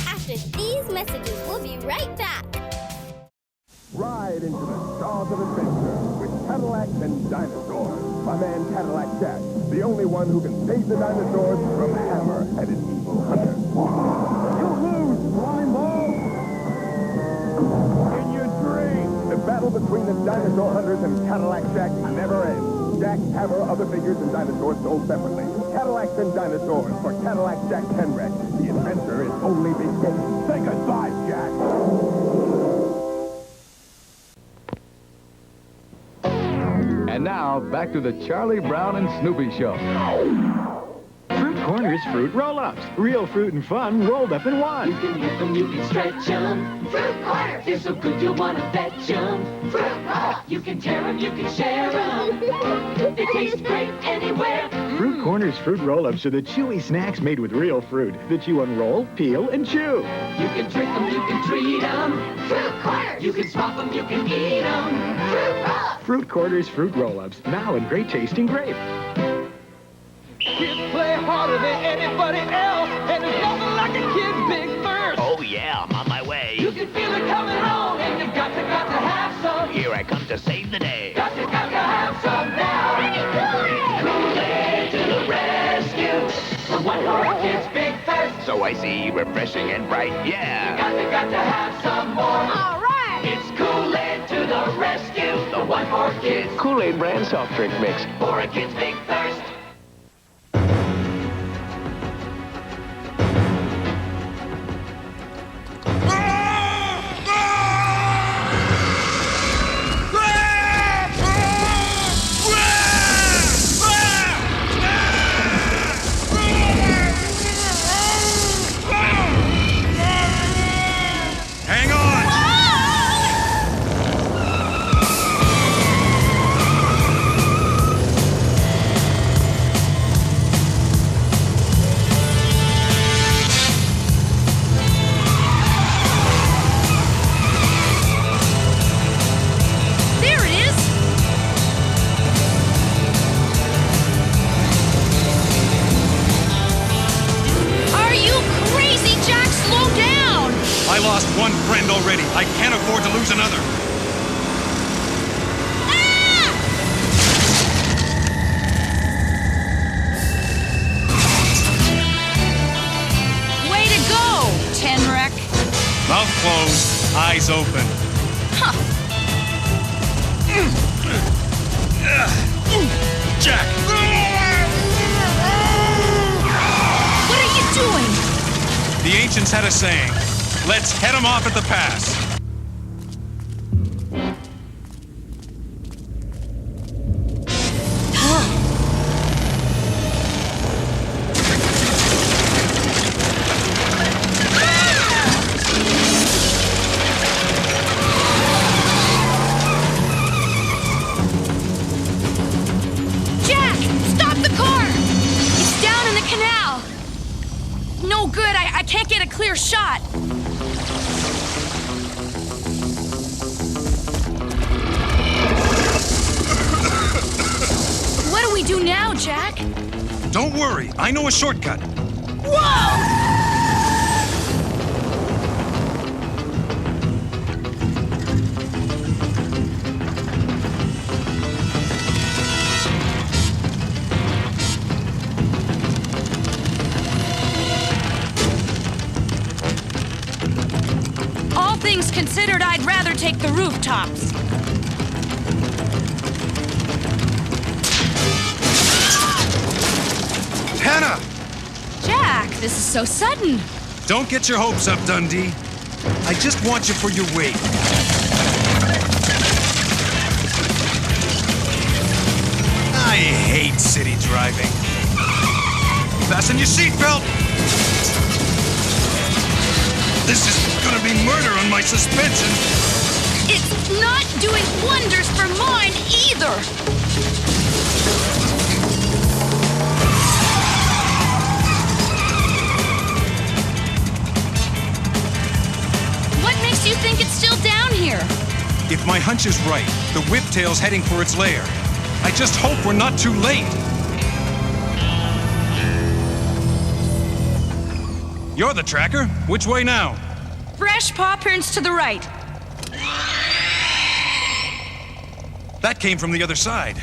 After these messages, we'll be right back. Ride into the stars of adventure with Cadillacs and dinosaurs. My man Cadillac Jack, the only one who can save the dinosaurs from Hammer and his evil hunters. You lose, slime ball! In your dream, the battle between the dinosaur hunters and Cadillac Jack never ends. Jack, Hammer, other figures, and dinosaurs sold separately. Cadillacs and dinosaurs for Cadillac Jack Tenwreck. The adventure is only beginning. Say goodbye, Jack! And now, back to the Charlie Brown and Snoopy Show. Fruit Corners Fruit Roll-Ups. Real fruit and fun rolled up in one. You can whip them, you can stretch them. Fruit Corners! They're so good you'll want to fetch them. Fruit Roll-Ups! You can tear them, you can share them. They taste great anywhere. Fruit Corners Fruit Roll-Ups are the chewy snacks made with real fruit that you unroll, peel, and chew. You can trick them, you can treat them. Fruit Corners! You can swap them, you can eat them. Fruit Roll-Ups! Fruit Corners Fruit Roll-Ups, now in great tasting grape. Kids play harder than anybody else, and there's nothing like a kid's big thirst. Oh yeah, I'm on my way. You can feel it coming on, and you got to have some. Here I come to save the day. Got to have some now. Kool-Aid to the rescue. The one for a kid's big thirst. So I see, refreshing and bright, yeah. You got to have some more. All right. It's Kool-Aid to the rescue. The one for kids. Kool-Aid brand soft drink mix. For a kid's big thirst. Hang on! There it is! Are you crazy, Jack? Slow down! I lost one friend already. I can't afford to lose another. Way to go, Tenwreck. Mouth closed, eyes open. Huh. Jack! What are you doing? The ancients had a saying. Let's head them off at the pass. Jack, stop the car! It's down in the canal. No good, I can't get a clear shot. What do we do now, Jack? Don't worry, I know a shortcut. Whoa! else considered, I'd rather take the rooftops. Hannah! Jack, this is so sudden. Don't get your hopes up, Dundee. I just want you for your weight. I hate city driving. Fasten your seatbelt! This is gonna be murder on my suspension. It's not doing wonders for mine either. What makes you think it's still down here? If my hunch is right, the whiptail's heading for its lair. I just hope we're not too late. You're the tracker. Which way now? Fresh paw prints to the right. That came from the other side.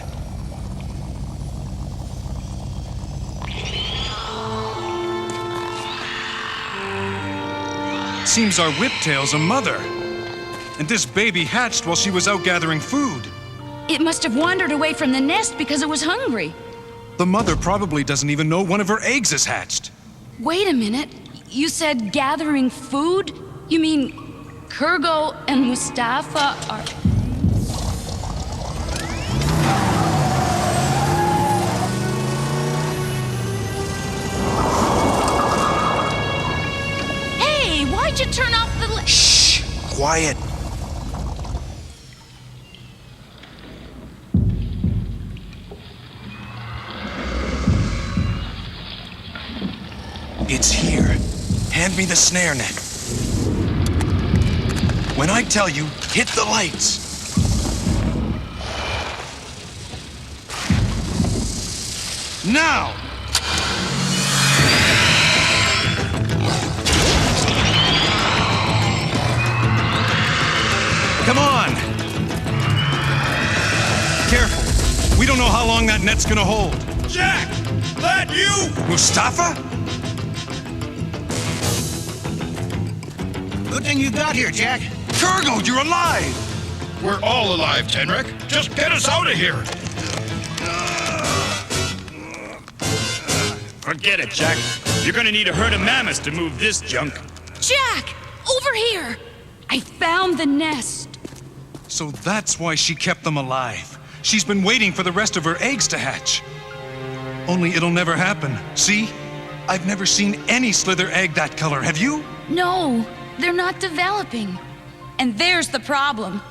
Seems our whiptail's a mother. And this baby hatched while she was out gathering food. It must have wandered away from the nest because it was hungry. The mother probably doesn't even know one of her eggs is hatched. Wait a minute. You said gathering food? You mean Kurgo and Mustafa are... Hey, why'd you turn off the... Shh! Quiet. It's here. Hand me the snare net. When I tell you, hit the lights. Now! Come on! Careful. We don't know how long that net's gonna hold. Jack! That you? Mustafa? Good thing you got here, Jack. Kurgo, you're alive! We're all alive, Tenrek. Just get us out of here. Forget it, Jack. You're gonna need a herd of mammoths to move this junk. Jack! Over here! I found the nest. So that's why she kept them alive. She's been waiting for the rest of her eggs to hatch. Only it'll never happen. See? I've never seen any slither egg that color. Have you? No, they're not developing. And there's the problem.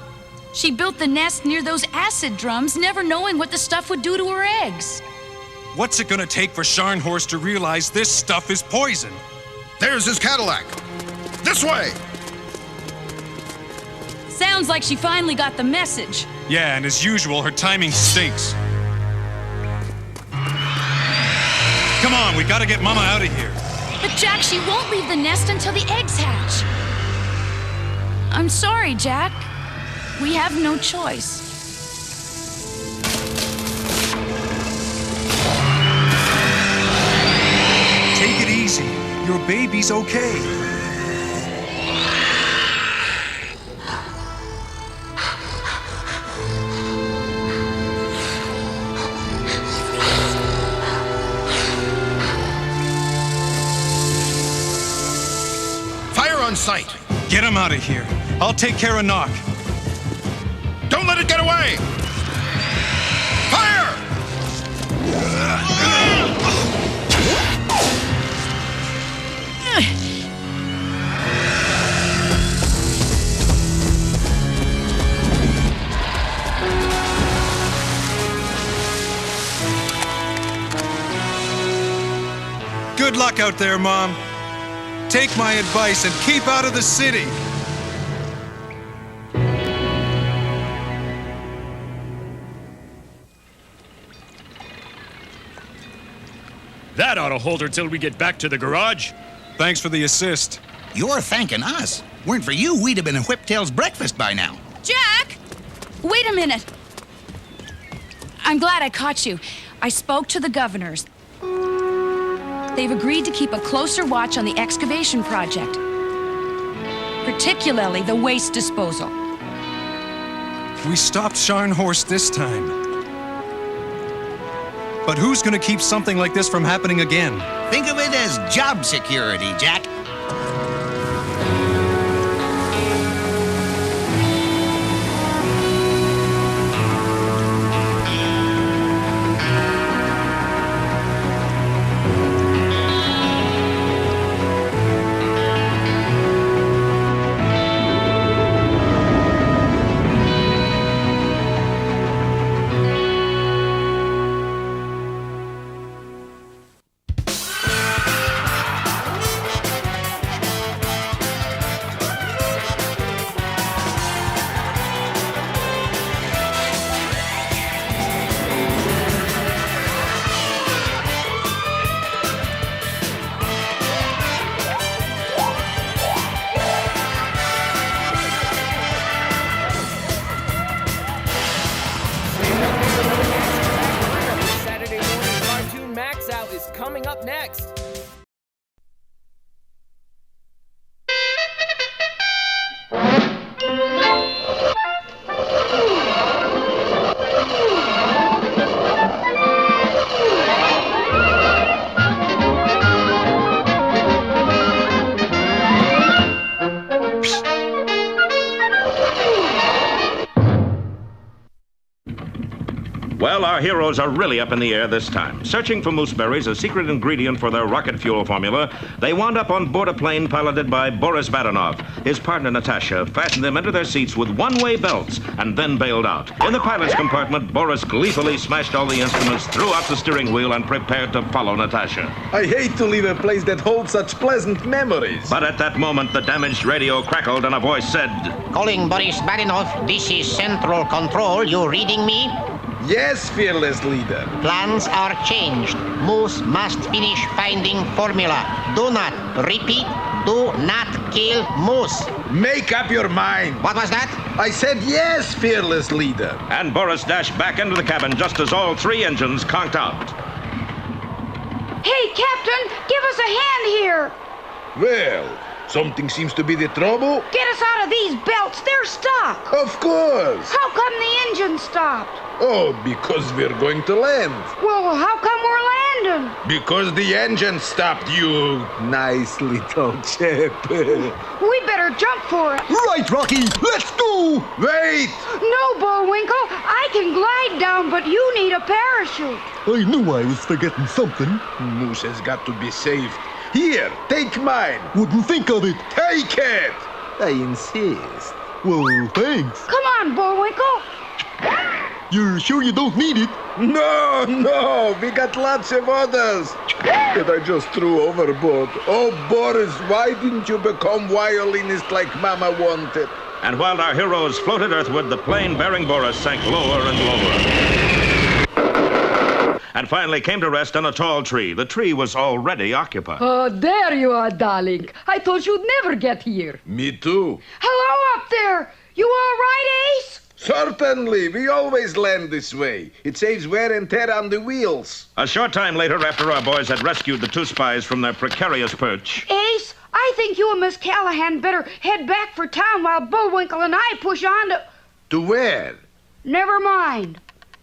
She built the nest near those acid drums, never knowing what the stuff would do to her eggs. What's it gonna take for Scharnhorst to realize this stuff is poison? There's his Cadillac. This way! Sounds like she finally got the message. Yeah, and as usual, her timing stinks. Come on, we gotta get Mama out of here. But Jack, she won't leave the nest until the eggs hatch. I'm sorry, Jack. We have no choice. Take it easy. Your baby's okay. Fire on sight. Get him out of here. I'll take care of Knock. Don't let it get away! Fire! Good luck out there, Mom. Take my advice and keep out of the city. That ought to hold her till we get back to the garage. Thanks for the assist. You're thanking us. Weren't for you, we'd have been in Whiptail's breakfast by now. Jack! Wait a minute. I'm glad I caught you. I spoke to the governors. They've agreed to keep a closer watch on the excavation project. particularly the waste disposal. We stopped Scharnhorst this time. But who's gonna keep something like this from happening again? Think of it as job security, Jack. Saturday morning cartoon Maxout is coming up next. Well, our heroes are really up in the air this time. Searching for mooseberries, a secret ingredient for their rocket fuel formula, they wound up on board a plane piloted by Boris Badenov. His partner, Natasha, fastened them into their seats with one-way belts and then bailed out. In the pilot's compartment, Boris gleefully smashed all the instruments, threw out the steering wheel, and prepared to follow Natasha. I hate to leave a place that holds such pleasant memories. But at that moment, the damaged radio crackled and a voice said, "Calling Boris Badenov, this is Central Control. You reading me?" Yes, fearless leader. Plans are changed. Moose must finish finding formula. Do not, repeat, do not kill Moose. Make up your mind. What was that? I said yes, fearless leader. And Boris dashed back into the cabin just as all three engines conked out. Hey, Captain, give us a hand here. Well, something seems to be the trouble. Get us out of these belts. They're stuck. Of course. How come the engine stopped? Oh, because we're going to land. Well, how come we're landing? Because the engine stopped, you nice little chap. We better jump for it. Right, Rocky, let's go. Wait. No, Bullwinkle, I can glide down, but you need a parachute. I knew I was forgetting something. Moose has got to be saved. Here, take mine. Wouldn't think of it. Take it. I insist. Well, thanks. Come on, Bullwinkle. You're sure you don't need it? No, we got lots of others that I just threw overboard. Oh, Boris, why didn't you become violinist like Mama wanted? And while our heroes floated earthward, the plane bearing Boris sank lower and lower. And finally came to rest on a tall tree. The tree was already occupied. Oh, there you are, darling. I thought you'd never get here. Me too. Hello up there. You all right, Ace? Certainly. We always land this way. It saves wear and tear on the wheels. A short time later, after our boys had rescued the two spies from their precarious perch. Ace, I think you and Miss Callahan better head back for town while Bullwinkle and I push on to... To where? Never mind.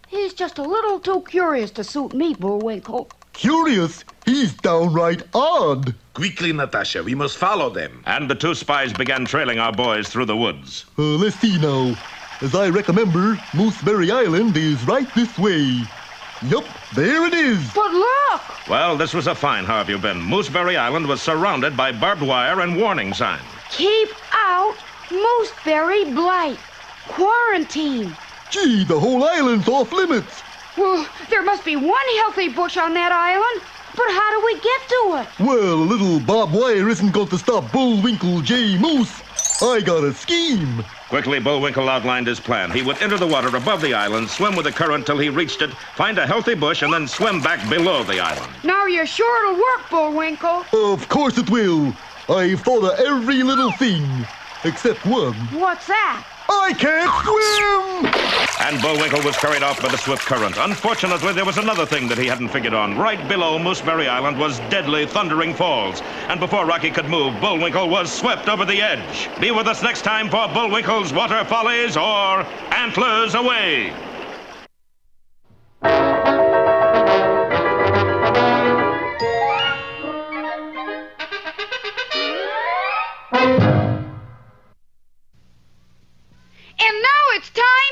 He's just a little too curious to suit me, Bullwinkle. Curious? He's downright odd. Quickly, Natasha, we must follow them. And the two spies began trailing our boys through the woods. Let's see now. As I remember, Mooseberry Island is right this way. Yup, there it is. But look! Well, this was a fine how have you been. Mooseberry Island was surrounded by barbed wire and warning signs. Keep out Mooseberry Blight. Quarantine. Gee, the whole island's off limits. Well, there must be one healthy bush on that island. But how do we get to it? Well, a little barbed wire isn't going to stop Bullwinkle J. Moose. I got a scheme. Quickly, Bullwinkle outlined his plan. He would enter the water above the island, swim with the current till he reached it, find a healthy bush, and then swim back below the island. Now you're sure it'll work, Bullwinkle. Of course it will. I've thought of every little thing. Except one. What's that? I can't swim! And Bullwinkle was carried off by the swift current. Unfortunately, there was another thing that he hadn't figured on. Right below Mooseberry Island was deadly, thundering falls. And before Rocky could move, Bullwinkle was swept over the edge. Be with us next time for Bullwinkle's Water Follies or Antlers Away.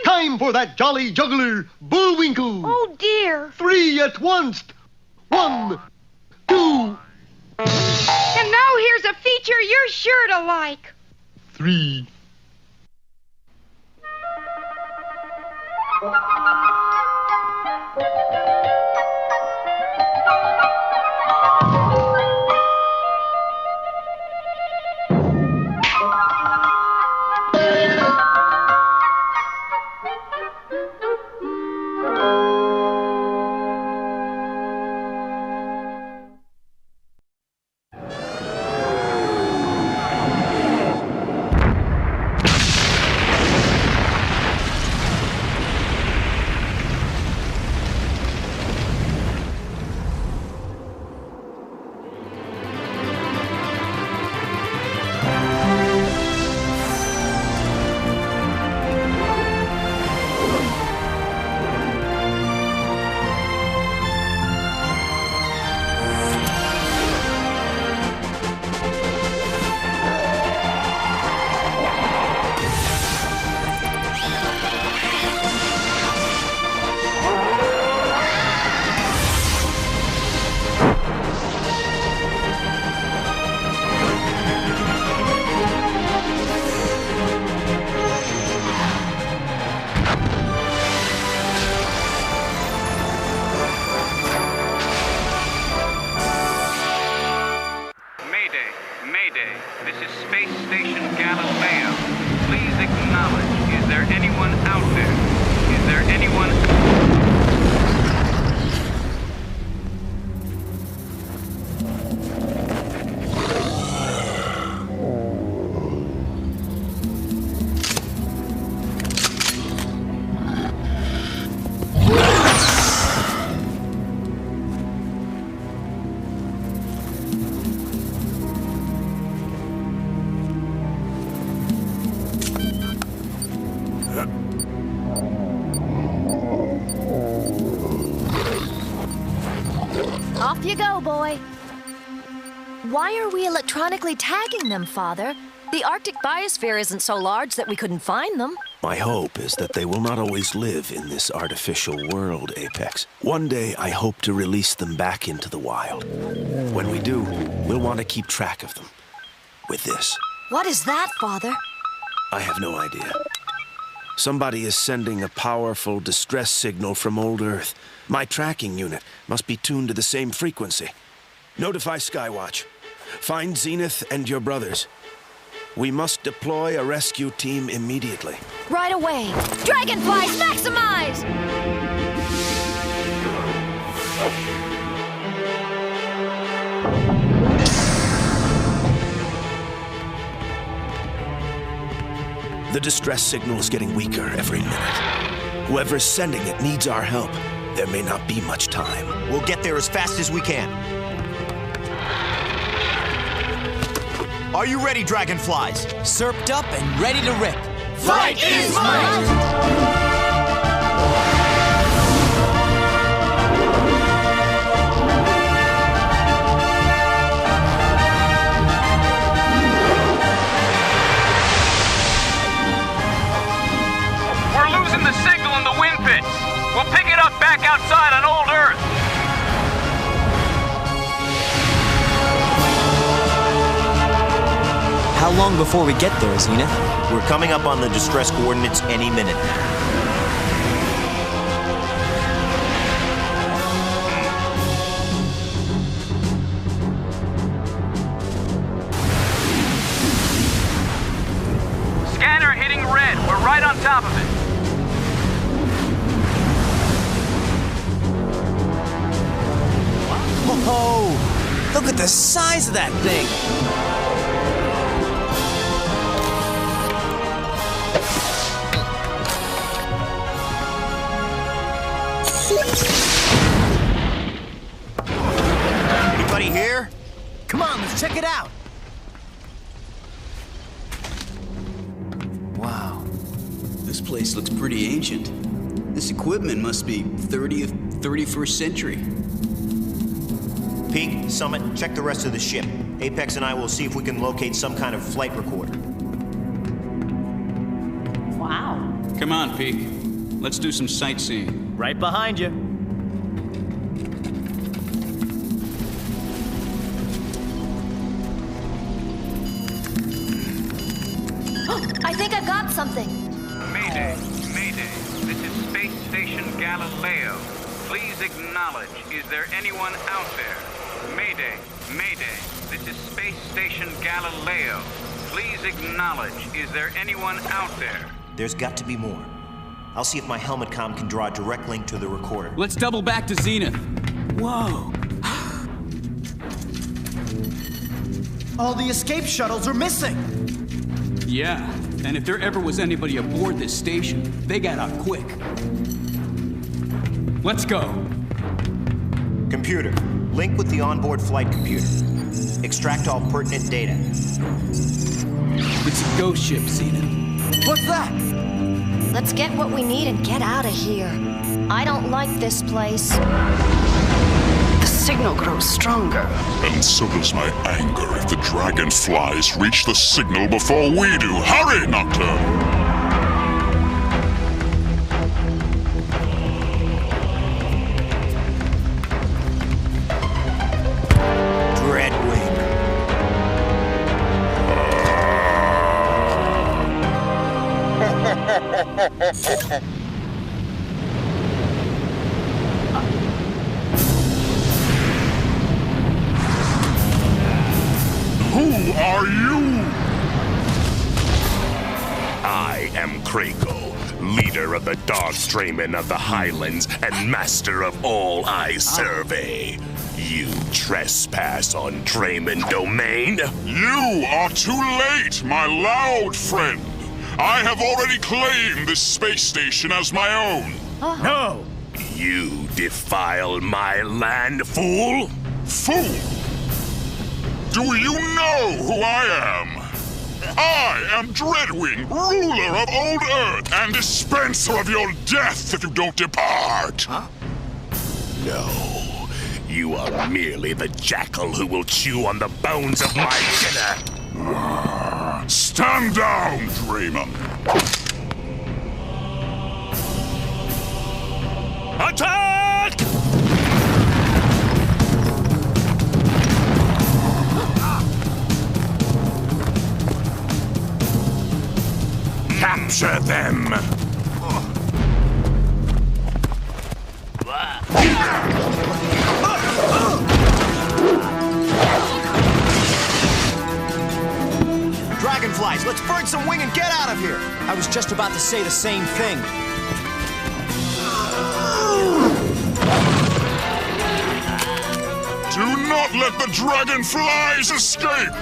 Time for that jolly juggler, Bullwinkle. Oh, dear. 3 at once. 1, 2. And now here's a feature you're sure to like. 3. Off you go, boy. Why are we electronically tagging them, Father? The Arctic biosphere isn't so large that we couldn't find them. My hope is that they will not always live in this artificial world, Apex. One day, I hope to release them back into the wild. When we do, we'll want to keep track of them. With this. What is that, Father? I have no idea. Somebody is sending a powerful distress signal from old Earth. My tracking unit must be tuned to the same frequency. Notify Skywatch. Find Zenith and your brothers. We must deploy a rescue team immediately. Right away. DRAGONFLYZ, maximize! The distress signal is getting weaker every minute. Whoever's sending it needs our help. There may not be much time. We'll get there as fast as we can. Are you ready, DRAGONFLYZ? Serped up and ready to rip. Fight is might! The signal in the wind pits. We'll pick it up back outside on old Earth. How long before we get there, Zenith? We're coming up on the distress coordinates any minute. Scanner hitting red. We're right on top of it. Oh, look at the size of that thing! Come on, let's check it out. Wow. This place looks pretty ancient. This equipment must be 30th, 31st century. Peak, Summit, check the rest of the ship. Apex and I will see if we can locate some kind of flight recorder. Wow. Come on, Peak. Let's do some sightseeing. Right behind you. I think I got something. Mayday, Mayday. This is Space Station Galileo. Please acknowledge. Is there anyone out there? Mayday, Mayday. This is Space Station Galileo. Please acknowledge. Is there anyone out there? There's got to be more. I'll see if my helmet comm can draw a direct link to the recorder. Let's double back to Zenith. Whoa. All the escape shuttles are missing. Yeah, and if there ever was anybody aboard this station, they got out quick. Let's go. Computer, link with the onboard flight computer. Extract all pertinent data. It's a ghost ship, Zenith. What's that? Let's get what we need and get out of here. I don't like this place. The signal grows stronger. And so does my anger if the dragonflies reach the signal before we do. Hurry, Nocturne! Who are you? I am Krakow, leader of the Dogstraymen of the Highlands and master of all I survey. You trespass on Drayman domain? You are too late, my loud friend. I have already claimed this space station as my own. No! You defile my land, fool? Fool? Do you know who I am? I am Dreadwing, ruler of Old Earth, and dispenser of your death if you don't depart. Huh? No. You are merely the jackal who will chew on the bones of my dinner. Stand down, Drayman. Attack! Capture them! Dragonflies, let's burn some wing and get out of here! I was just about to say the same thing. Do not let the dragonflies escape!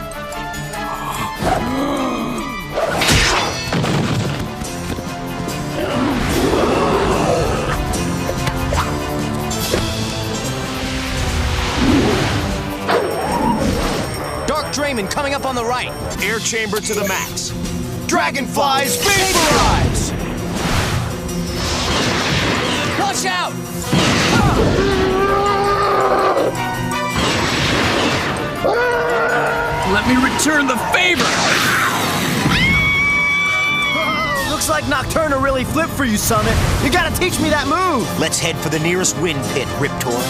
Dark Drayman coming up on the right. Air chamber to the max. Dragonflies vaporize! Watch out! Let me return the favor! Oh, looks like Nocturna really flipped for you, Summit. You gotta teach me that move! Let's head for the nearest wind pit, Riptor.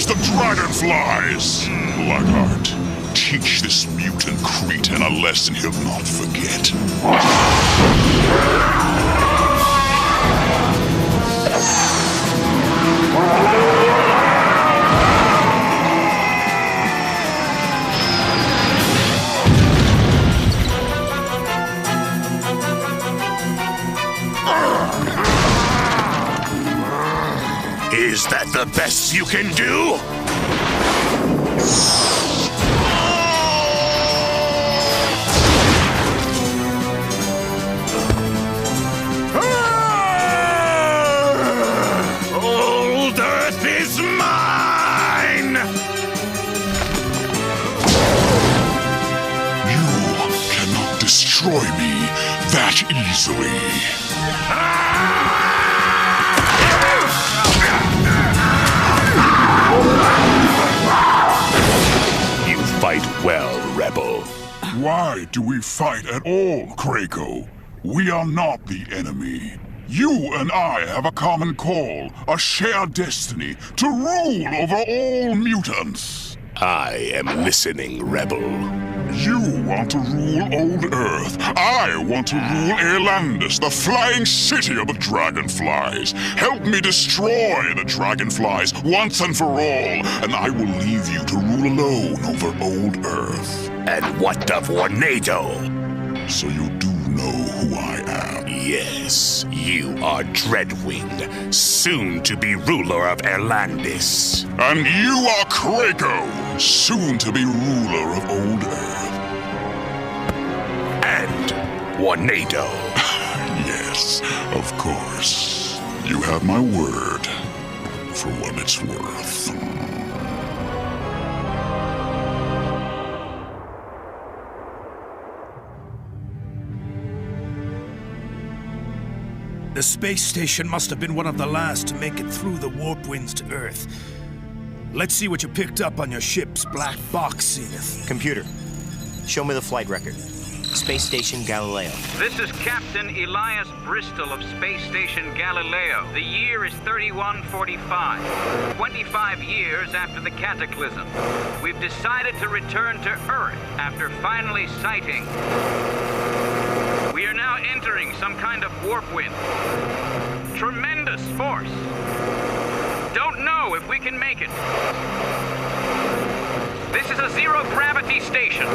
The dragonflies! Blackheart, teach this mutant cretin a lesson he'll not forget. Is that the best you can do? destroy me that easily. You fight well, Rebel. Why do we fight at all, Krakow? We are not the enemy. You and I have a common call, a shared destiny, to rule over all mutants. I am listening, Rebel. You want to rule old Earth. I want to rule Airlandis, the flying city of the Dragonflies. Help me destroy the Dragonflies once and for all, and I will leave you to rule alone over old Earth. And what of Tornado? So you do know who I am. Yes, you are Dreadwing, soon to be ruler of Airlandis. And you are Krakow, soon to be ruler of old Earth. And Tornado. Yes, of course. You have my word, for what it's worth. The space station must have been one of the last to make it through the warp winds to Earth. Let's see what you picked up on your ship's black box, Zenith. Computer, show me the flight record. Space Station Galileo. This is Captain Elias Bristol of Space Station Galileo. The year is 3145. 25 years after the cataclysm. We've decided to return to Earth after finally sighting. We are now entering some kind of warp wind. Tremendous force. Don't know if we can make it. This is a zero-gravity station.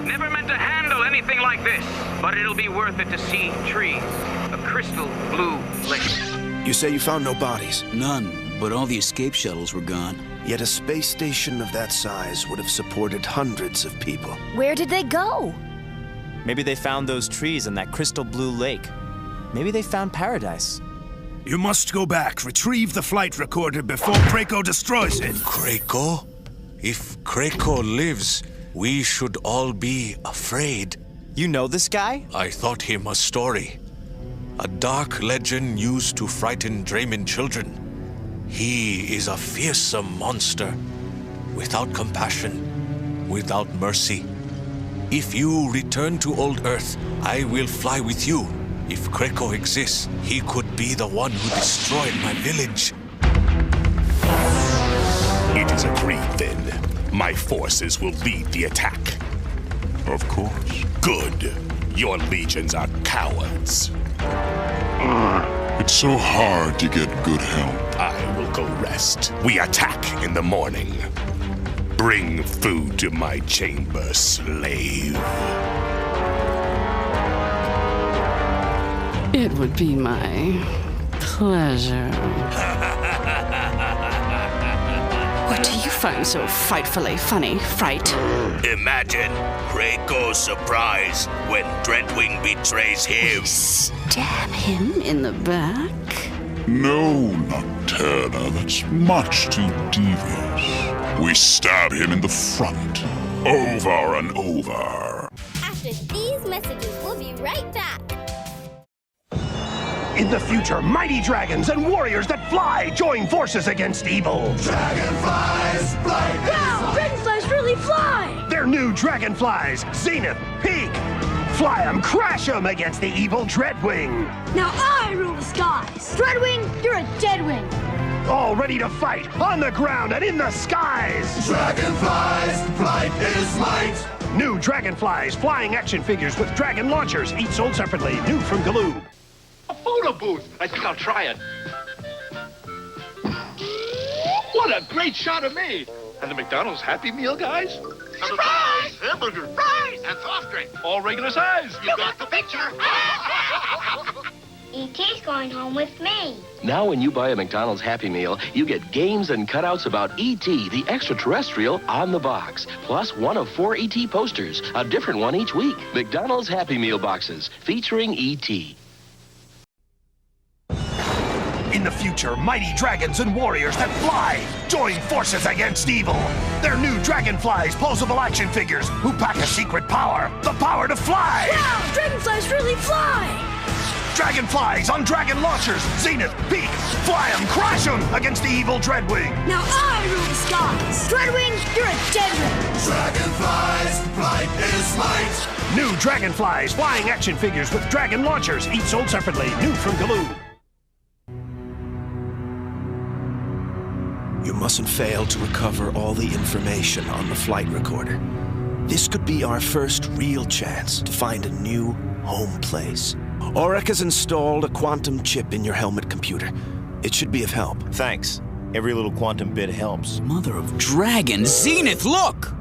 Never meant to handle anything like this, but it'll be worth it to see trees. A crystal blue lake. You say you found no bodies? None, but all the escape shuttles were gone. Yet a space station of that size would have supported hundreds of people. Where did they go? Maybe they found those trees in that crystal blue lake. Maybe they found paradise. You must go back, retrieve the flight recorder before Krakow destroys it. Krakow? If Krakow lives, we should all be afraid. You know this guy? I taught him a story. A dark legend used to frighten Drayman children. He is a fearsome monster, without compassion, without mercy. If you return to old Earth, I will fly with you. If Krakow exists, he could be the one who destroyed my village. It is agreed, then. My forces will lead the attack. Of course. Good. Your legions are cowards. It's so hard to get good help. I will go rest. We attack in the morning. Bring food to my chamber, slave. It would be my pleasure. What do you find so frightfully funny, Fright? Imagine Krakow's surprise when Dreadwing betrays him. Stab him in the back? No, Nocturna, that's much too devious. We stab him in the front, over and over. After these messages, we'll be right back. In the future, mighty dragons and warriors that fly join forces against evil. Dragonflies, fly! Wow, dragonflies really fly! They're new dragonflies, Zenith, Peak. Fly 'em, crash 'em against the evil Dreadwing. Now I rule the skies. Dreadwing, you're a deadwing. All ready to fight, on the ground and in the skies. Dragonflies, flight is might. New Dragonflies, flying action figures with dragon launchers, each sold separately, new from Galoob. A photo booth. I think I'll try it. What a great shot of me. And the McDonald's Happy Meal, guys? Surprise! Hamburger, fries, and soft drink. All regular size. You got the picture. E.T.'s going home with me. Now when you buy a McDonald's Happy Meal, you get games and cutouts about E.T., the extraterrestrial, on the box. Plus 1 of 4 E.T. posters, a different one each week. McDonald's Happy Meal boxes, featuring E.T. In the future, mighty dragons and warriors that fly join forces against evil. They're new Dragonflyz posable action figures who pack a secret power, the power to fly. Wow, Dragonflyz really fly! Dragonflyz on dragon launchers, zenith, peak, fly 'em, crash 'em against the evil Dreadwing. Now I rule the skies. Dreadwing, you're a dead ring. Dragonflyz, bright is light. New Dragonflyz flying action figures with dragon launchers, each sold separately, new from Galoob. You mustn't fail to recover all the information on the flight recorder. This could be our first real chance to find a new home place. Auric has installed a quantum chip in your helmet computer. It should be of help. Thanks. Every little quantum bit helps. Mother of dragons! Zenith, look!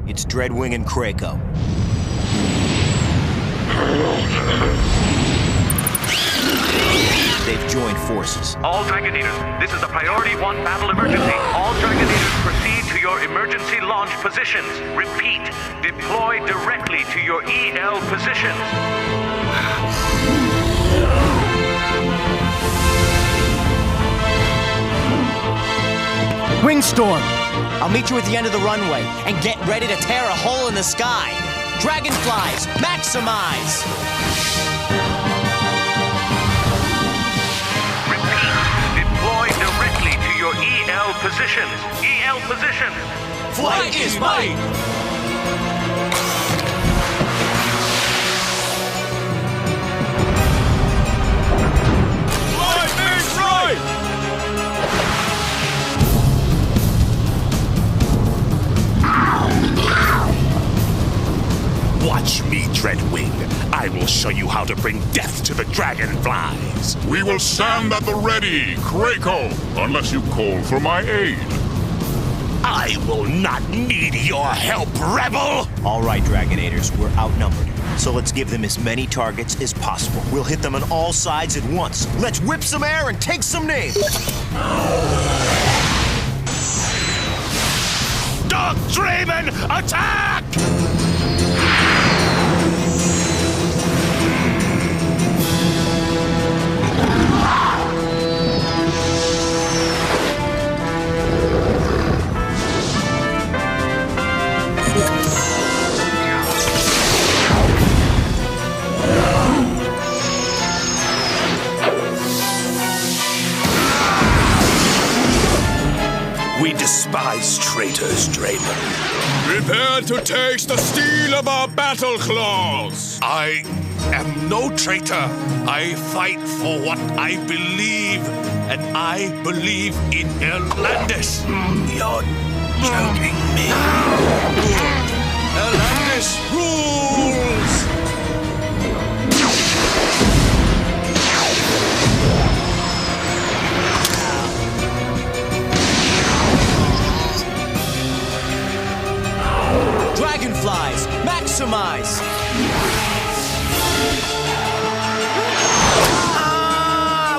It's Dreadwing and Krakow. They've joined forces. All Dragonators, this is a Priority 1 battle emergency. All Dragonators proceed to your emergency launch positions. Repeat, deploy directly to your EL positions. Wingstorm! I'll meet you at the end of the runway and get ready to tear a hole in the sky. Dragonflyz, maximize! Deploy directly to your EL positions. EL positions. Flight is might! Flight is right! Watch me, Dreadwing. I will show you how to bring death to the Dragonflyz. We will stand at the ready, Krakow, unless you call for my aid. I will not need your help, rebel! All right, Dragonators, we're outnumbered. So let's give them as many targets as possible. We'll hit them on all sides at once. Let's whip some air and take some names. Dark Draven, attack! We despise traitors, Draven. Prepare to taste the steel of our battle claws. I am no traitor. I fight for what I believe, and I believe in Erlandis. You're joking me. Erlandis rules! Dragonflyz, maximize!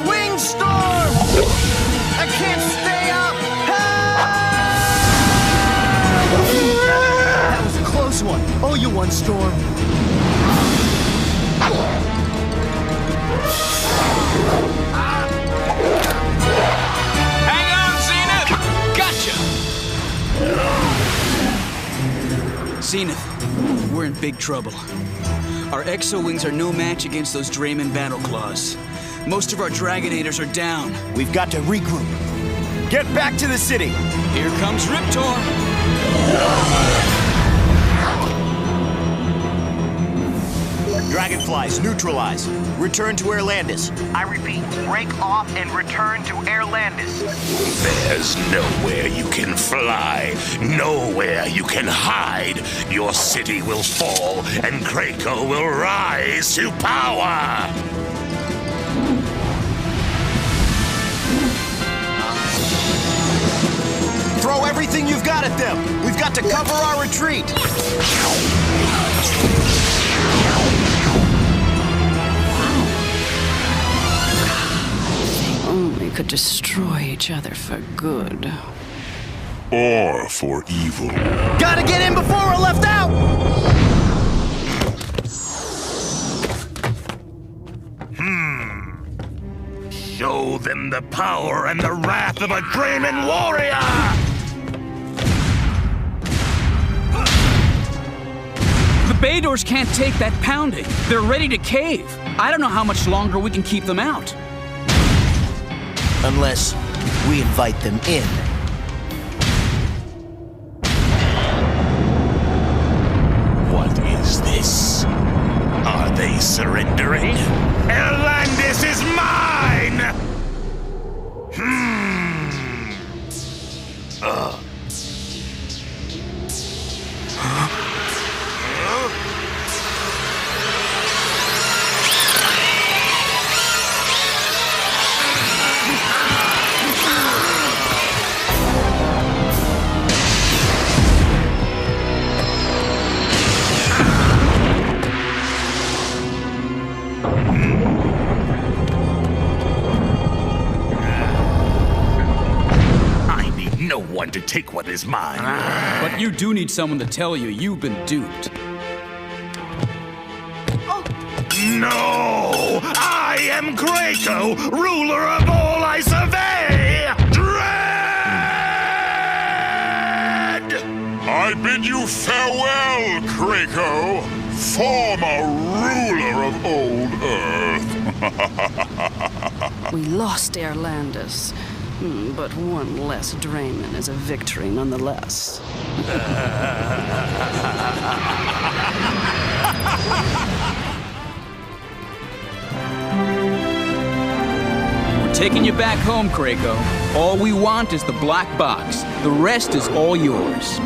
Wingstorm! I can't stay up! That was a close one. Oh, you won, Storm. Hang on, Zenith! Gotcha! Zenith, we're in big trouble. Our exo-wings are no match against those Draymond battle claws. Most of our Dragonators are down. We've got to regroup. Get back to the city. Here comes Riptor. Dragonflyz, neutralize. Return to Erlandis. I repeat, break off and return to Erlandis. There's nowhere you can fly, nowhere you can hide. Your city will fall, and Krakow will rise to power! Throw everything you've got at them. We've got to cover our retreat. They only could destroy each other for good. or for evil. Gotta get in before we're left out! Show them the power and the wrath of a Draymond warrior! The bay doors can't take that pounding. They're ready to cave. I don't know how much longer we can keep them out. Unless we invite them in. What is this? Are they surrendering? Atlantis is mine! No one to take what is mine. But you do need someone to tell you you've been duped. No! I am Draco, ruler of all I survey! Dread! I bid you farewell, Draco, former ruler of old Earth. We lost Airlandis. But one less Draymond is a victory nonetheless. We're taking you back home, Krakow. All we want is the black box. The rest is all yours.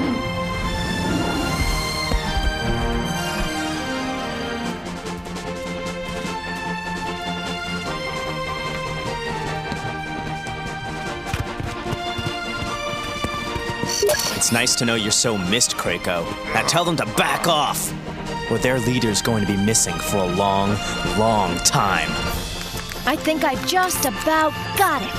It's nice to know you're so missed, Krakow. Now tell them to back off, or their leader's going to be missing for a long, long time. I think I just about got it.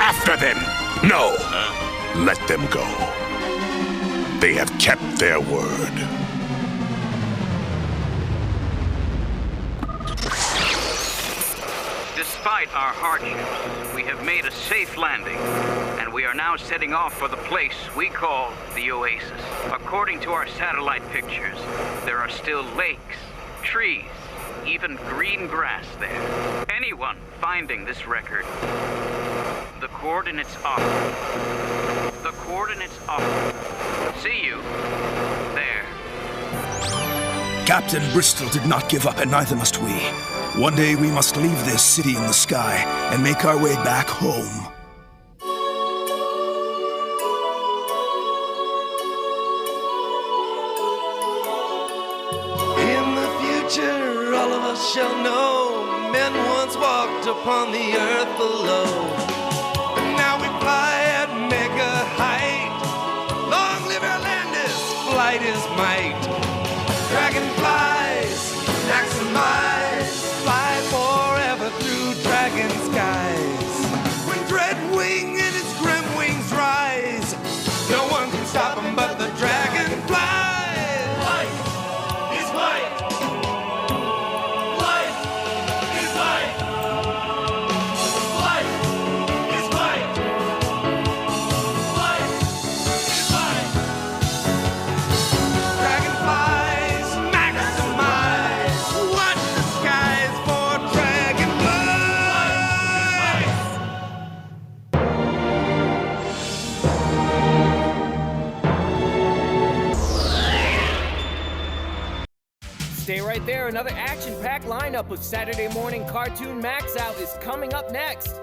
After them! No! Let them go. They have kept their word. Despite our hardships, we have made a safe landing, and we are now setting off for the place we call the Oasis. According to our satellite pictures, there are still lakes, trees, even green grass there. Anyone finding this record, the coordinates are. The coordinates are. See you there. Captain Bristol did not give up, and neither must we. One day we must leave this city in the sky and make our way back home. In the future, all of us shall know men once walked upon the earth below. But now we fly at mega height. Long live Atlantis, flight is might. Dragonflies, maximize. Fly forever through dragon skies. When Dreadwing and his grim wings rise, no one can stop him but the dragonfly. Light is light. Light is light. Light is light. Light is light. Dragonflies maximize. Watch the skies for dragonflies. Stay right there. Another action-packed lineup of Saturday morning cartoon Maxout is coming up next.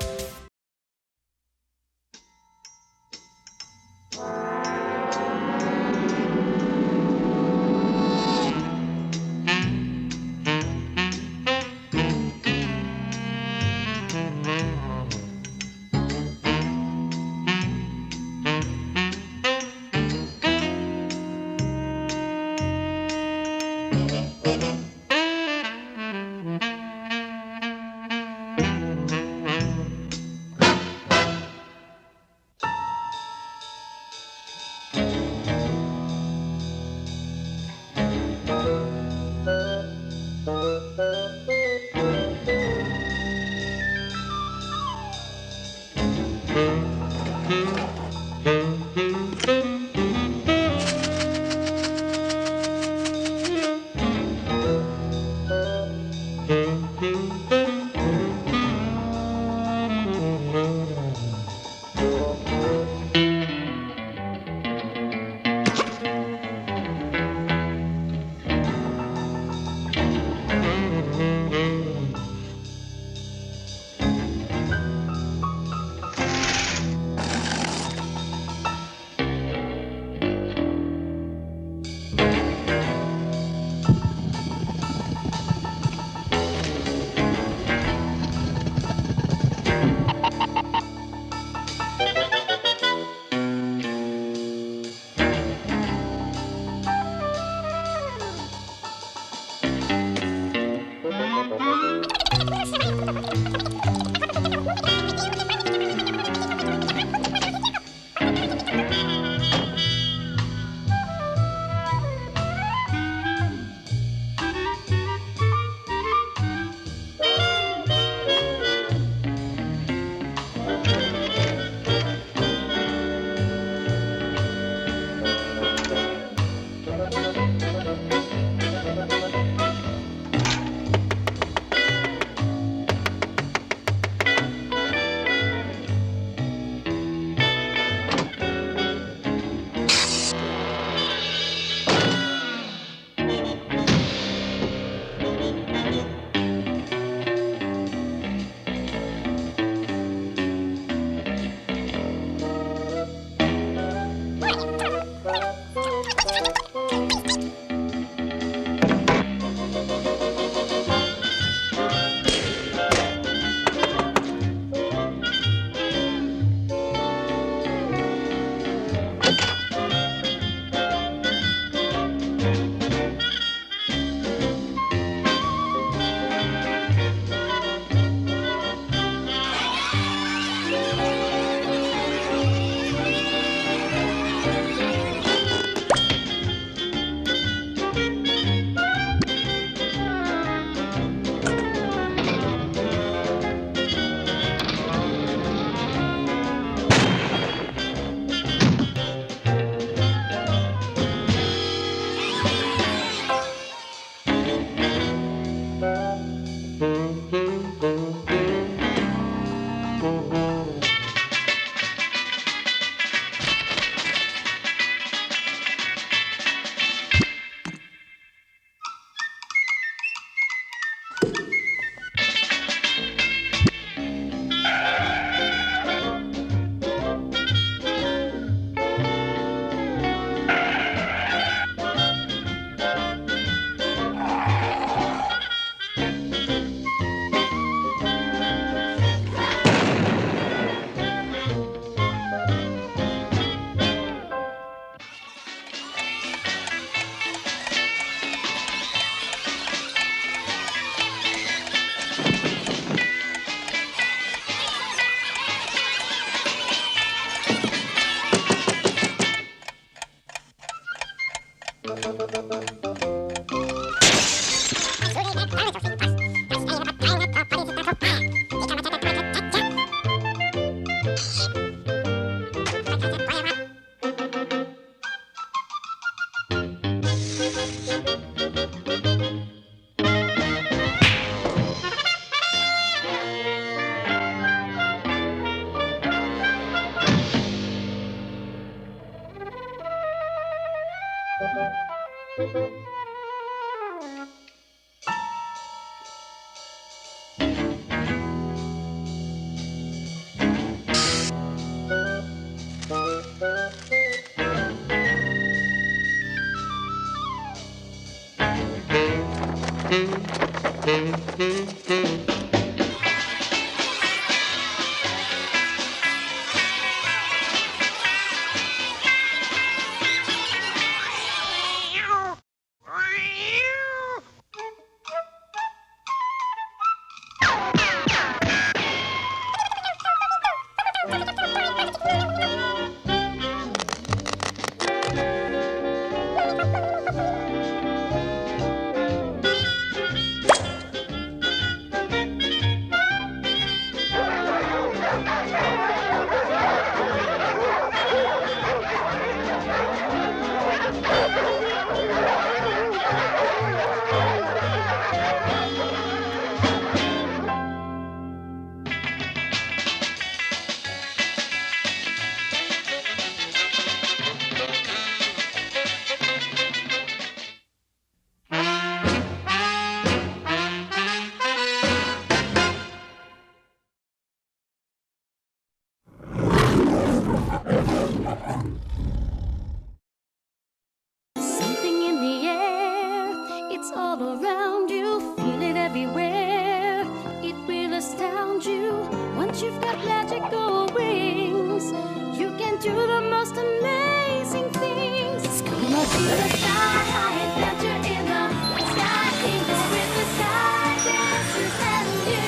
Something in the air, it's all around you, feel it everywhere. It will astound you once you've got magical wings. You can do the most amazing things. Come up to the sky, high adventure in the sky. Kingdom with the sky dancers and you.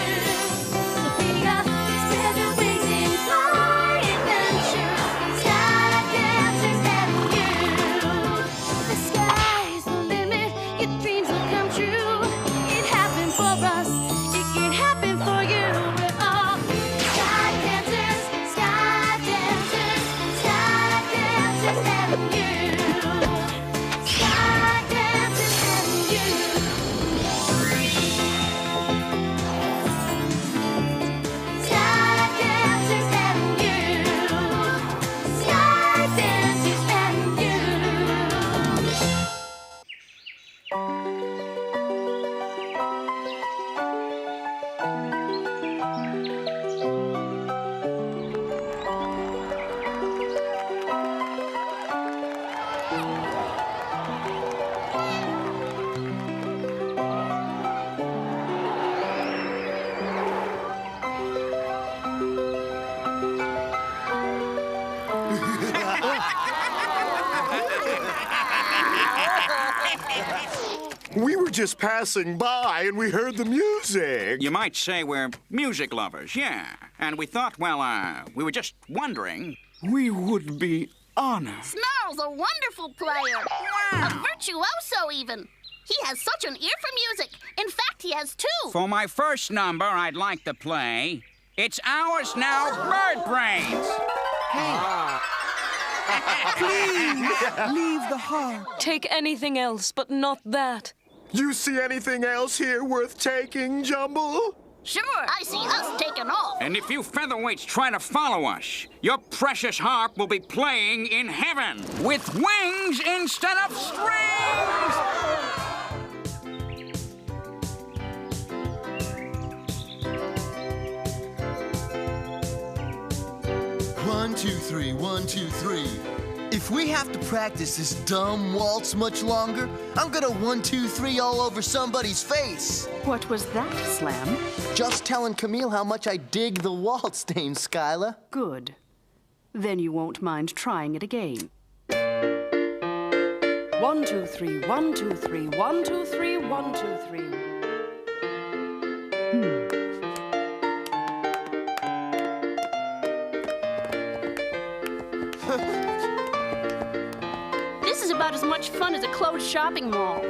Sophia, spread your wings in fly adventure. Sky dancers and you. The sky's the limit, your dreams will come true. It happened for us, it can happen for you. We're all sky dancers and you. Sky dancers and you. Sky dancers and you. Sky dancers and you. We were just passing by and we heard the music. You might say we're music lovers, yeah. And we thought, well, we were just wondering. We would be honored. Snarl's a wonderful player. A virtuoso, even. He has such an ear for music. In fact, he has two. For my first number, I'd like to play It's Ours Now, Bird Brains. Please, leave the heart. Take anything else, but not that. You see anything else here worth taking, Jumble? Sure, I see us taking off. And if you featherweights try to follow us, your precious harp will be playing in heaven with wings instead of strings. 1, 2, 3, 1, 2, 3. If we have to practice this dumb waltz much longer, I'm gonna 1, 2, 3 all over somebody's face. What was that, Slam? Just telling Camille how much I dig the waltz, Dame Skyla. Good. Then you won't mind trying it again. 1, 2, 3, 1, 2, 3, 1, 2, 3, 1, 2, 3. This is about as much fun as a closed shopping mall.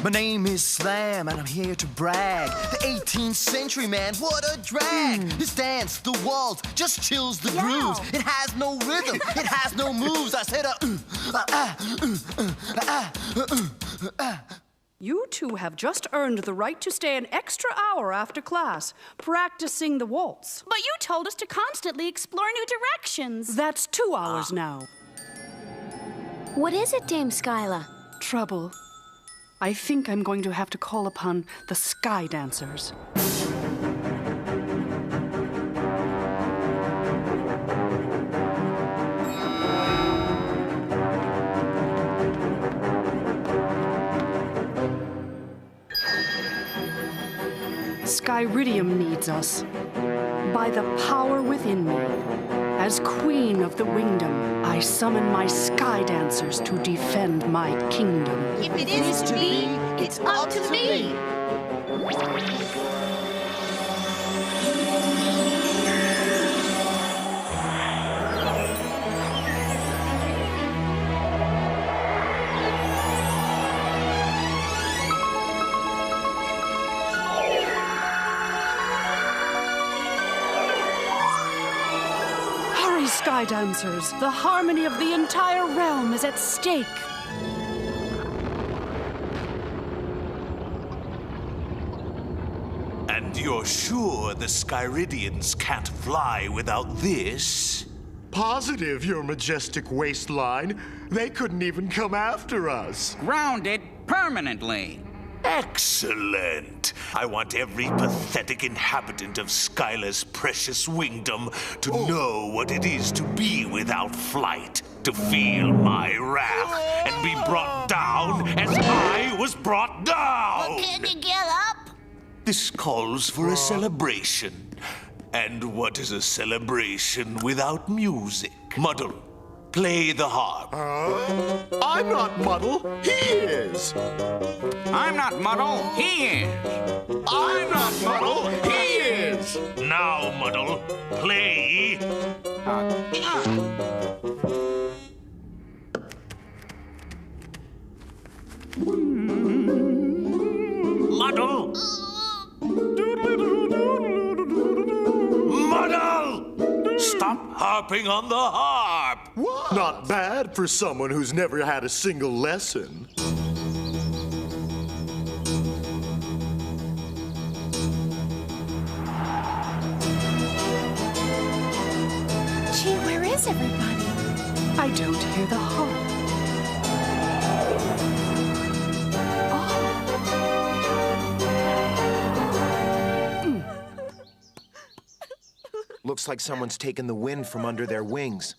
My name is Slam, and I'm here to brag. The 18th century, man, what a drag! This dance, the waltz, just chills the grooves. It has no rhythm, it has no moves. I said You two have just earned the right to stay an extra hour after class, practicing the waltz. But you told us to constantly explore new directions. That's 2 hours now. What is it, Dame Skyla? Trouble. I think I'm going to have to call upon the Sky Dancers. Skyridium needs us. By the power within me, as Queen of the Wingdom, I summon my Sky Dancers to defend my kingdom. If it is to be, it's up to me. Sky Dancers, the harmony of the entire realm is at stake. And you're sure the Skyridians can't fly without this? Positive, your majestic waistline. They couldn't even come after us. Grounded permanently. Excellent! I want every pathetic inhabitant of Skyla's precious wingdom to know what it is to be without flight, to feel my wrath, and be brought down as I was brought down! Well, can you get up? This calls for a celebration. And what is a celebration without music? Muddle, play the harp. I'm not Muddle, he is. I'm not Muddle, he is. I'm not Muddle, he is. Now, Muddle, play. Muddle! Muddle! Stop harping on the harp! What? Not bad for someone who's never had a single lesson. Gee, where is everybody? I don't hear the harp. Looks like someone's taken the wind from under their wings.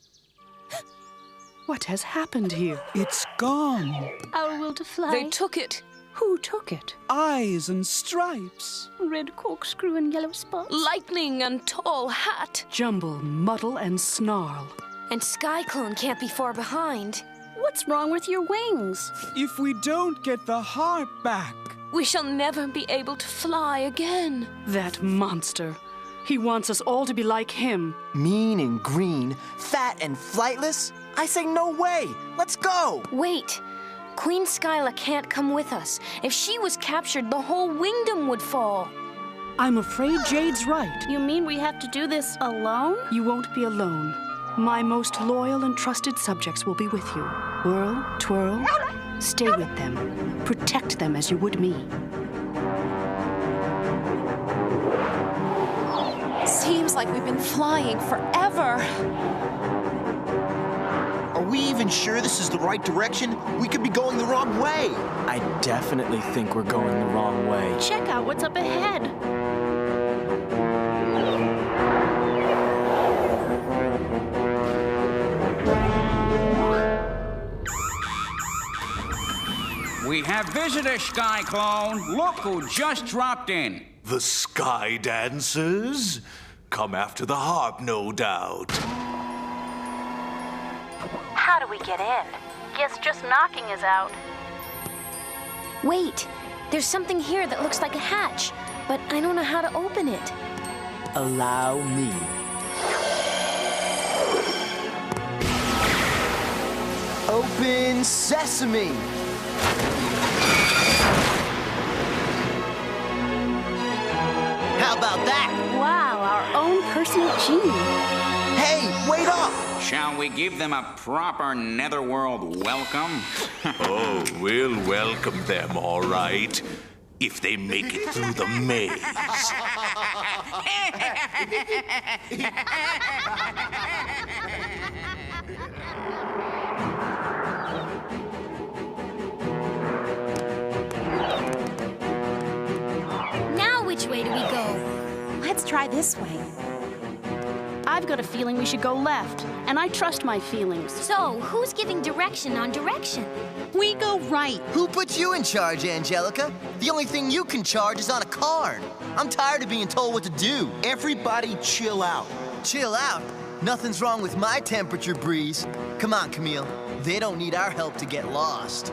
What has happened here? It's gone. Our will to fly. They took it. Who took it? Eyes and stripes. Red corkscrew and yellow spots. Lightning and tall hat. Jumble, muddle, and snarl. And Skyclone can't be far behind. What's wrong with your wings? If we don't get the harp back, we shall never be able to fly again. That monster. He wants us all to be like him. Mean and green, fat and flightless? I say no way. Let's go. Wait. Queen Skyla can't come with us. If she was captured, the whole wingdom would fall. I'm afraid Jade's right. You mean we have to do this alone? You won't be alone. My most loyal and trusted subjects will be with you. Whirl, twirl, stay with them. Protect them as you would me. Seems like we've been flying forever. Are we even sure this is the right direction? We could be going the wrong way. I definitely think we're going the wrong way. Check out what's up ahead. We have visitors, Skyclone. Look who just dropped in. The Sky Dancers? Come after the harp, no doubt. How do we get in? Guess just knocking is out. Wait, there's something here that looks like a hatch, but I don't know how to open it. Allow me. Open sesame! How about that? Wow, our own personal genie. Hey, wait up! Shall we give them a proper netherworld welcome? Oh, we'll welcome them, all right. If they make it through the maze. Now which way do we go? Let's try this way. I've got a feeling we should go left, and I trust my feelings. So, who's giving direction on direction? We go right. Who put you in charge, Angelica? The only thing you can charge is on a card. I'm tired of being told what to do. Everybody chill out. Chill out? Nothing's wrong with my temperature, Breeze. Come on, Camille. They don't need our help to get lost.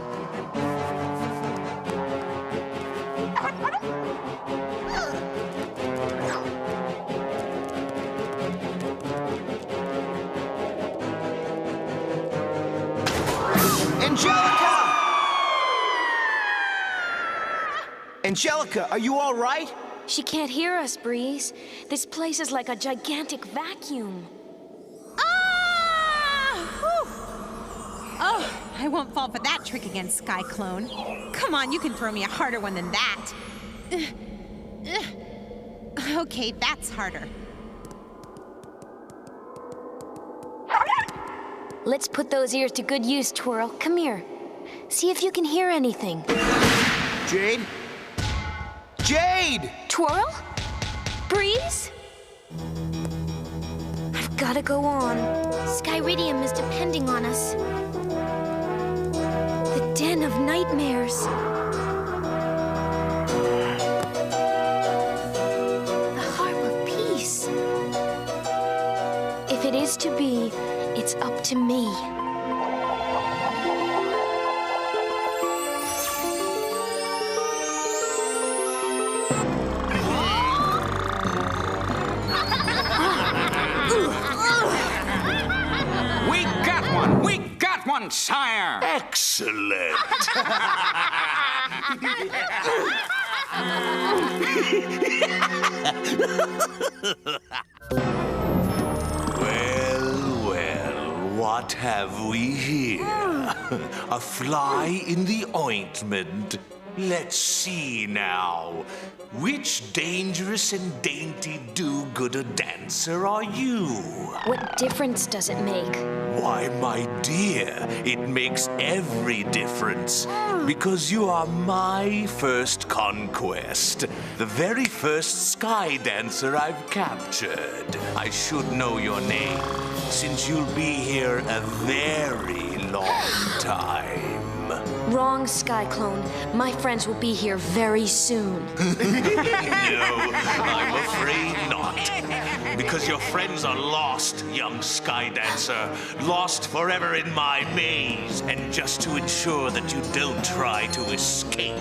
Angelica! Angelica, are you all right? She can't hear us, Breeze. This place is like a gigantic vacuum. Ah! Whew. Oh, I won't fall for that trick again, Skyclone. Come on, you can throw me a harder one than that. Okay, that's harder. Let's put those ears to good use, Twirl. Come here. See if you can hear anything. Jade? Jade! Twirl? Breeze? I've gotta go on. Skyridium is depending on us. The den of nightmares. The harp of peace. If it is to be, it's up to me. We got one, sire! Excellent! What have we here? A fly in the ointment. Let's see now. Which dangerous and dainty do-gooder dancer are you? What difference does it make? Why, my dear, it makes every difference. Because you are my first conquest. The very first sky dancer I've captured. I should know your name, since you'll be here a very long time. Wrong, Skyclone. My friends will be here very soon. No, I'm afraid not. Because your friends are lost, young sky dancer. Lost forever in my maze. And just to ensure that you don't try to escape.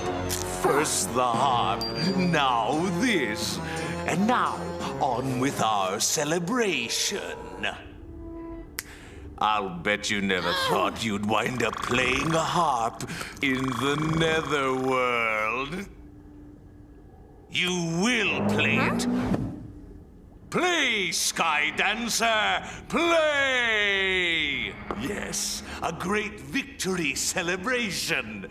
First the harp, now this. And now, on with our celebration. I'll bet you never thought you'd wind up playing a harp in the netherworld. You will play it. Play, Sky Dancer, play! Yes, a great victory celebration.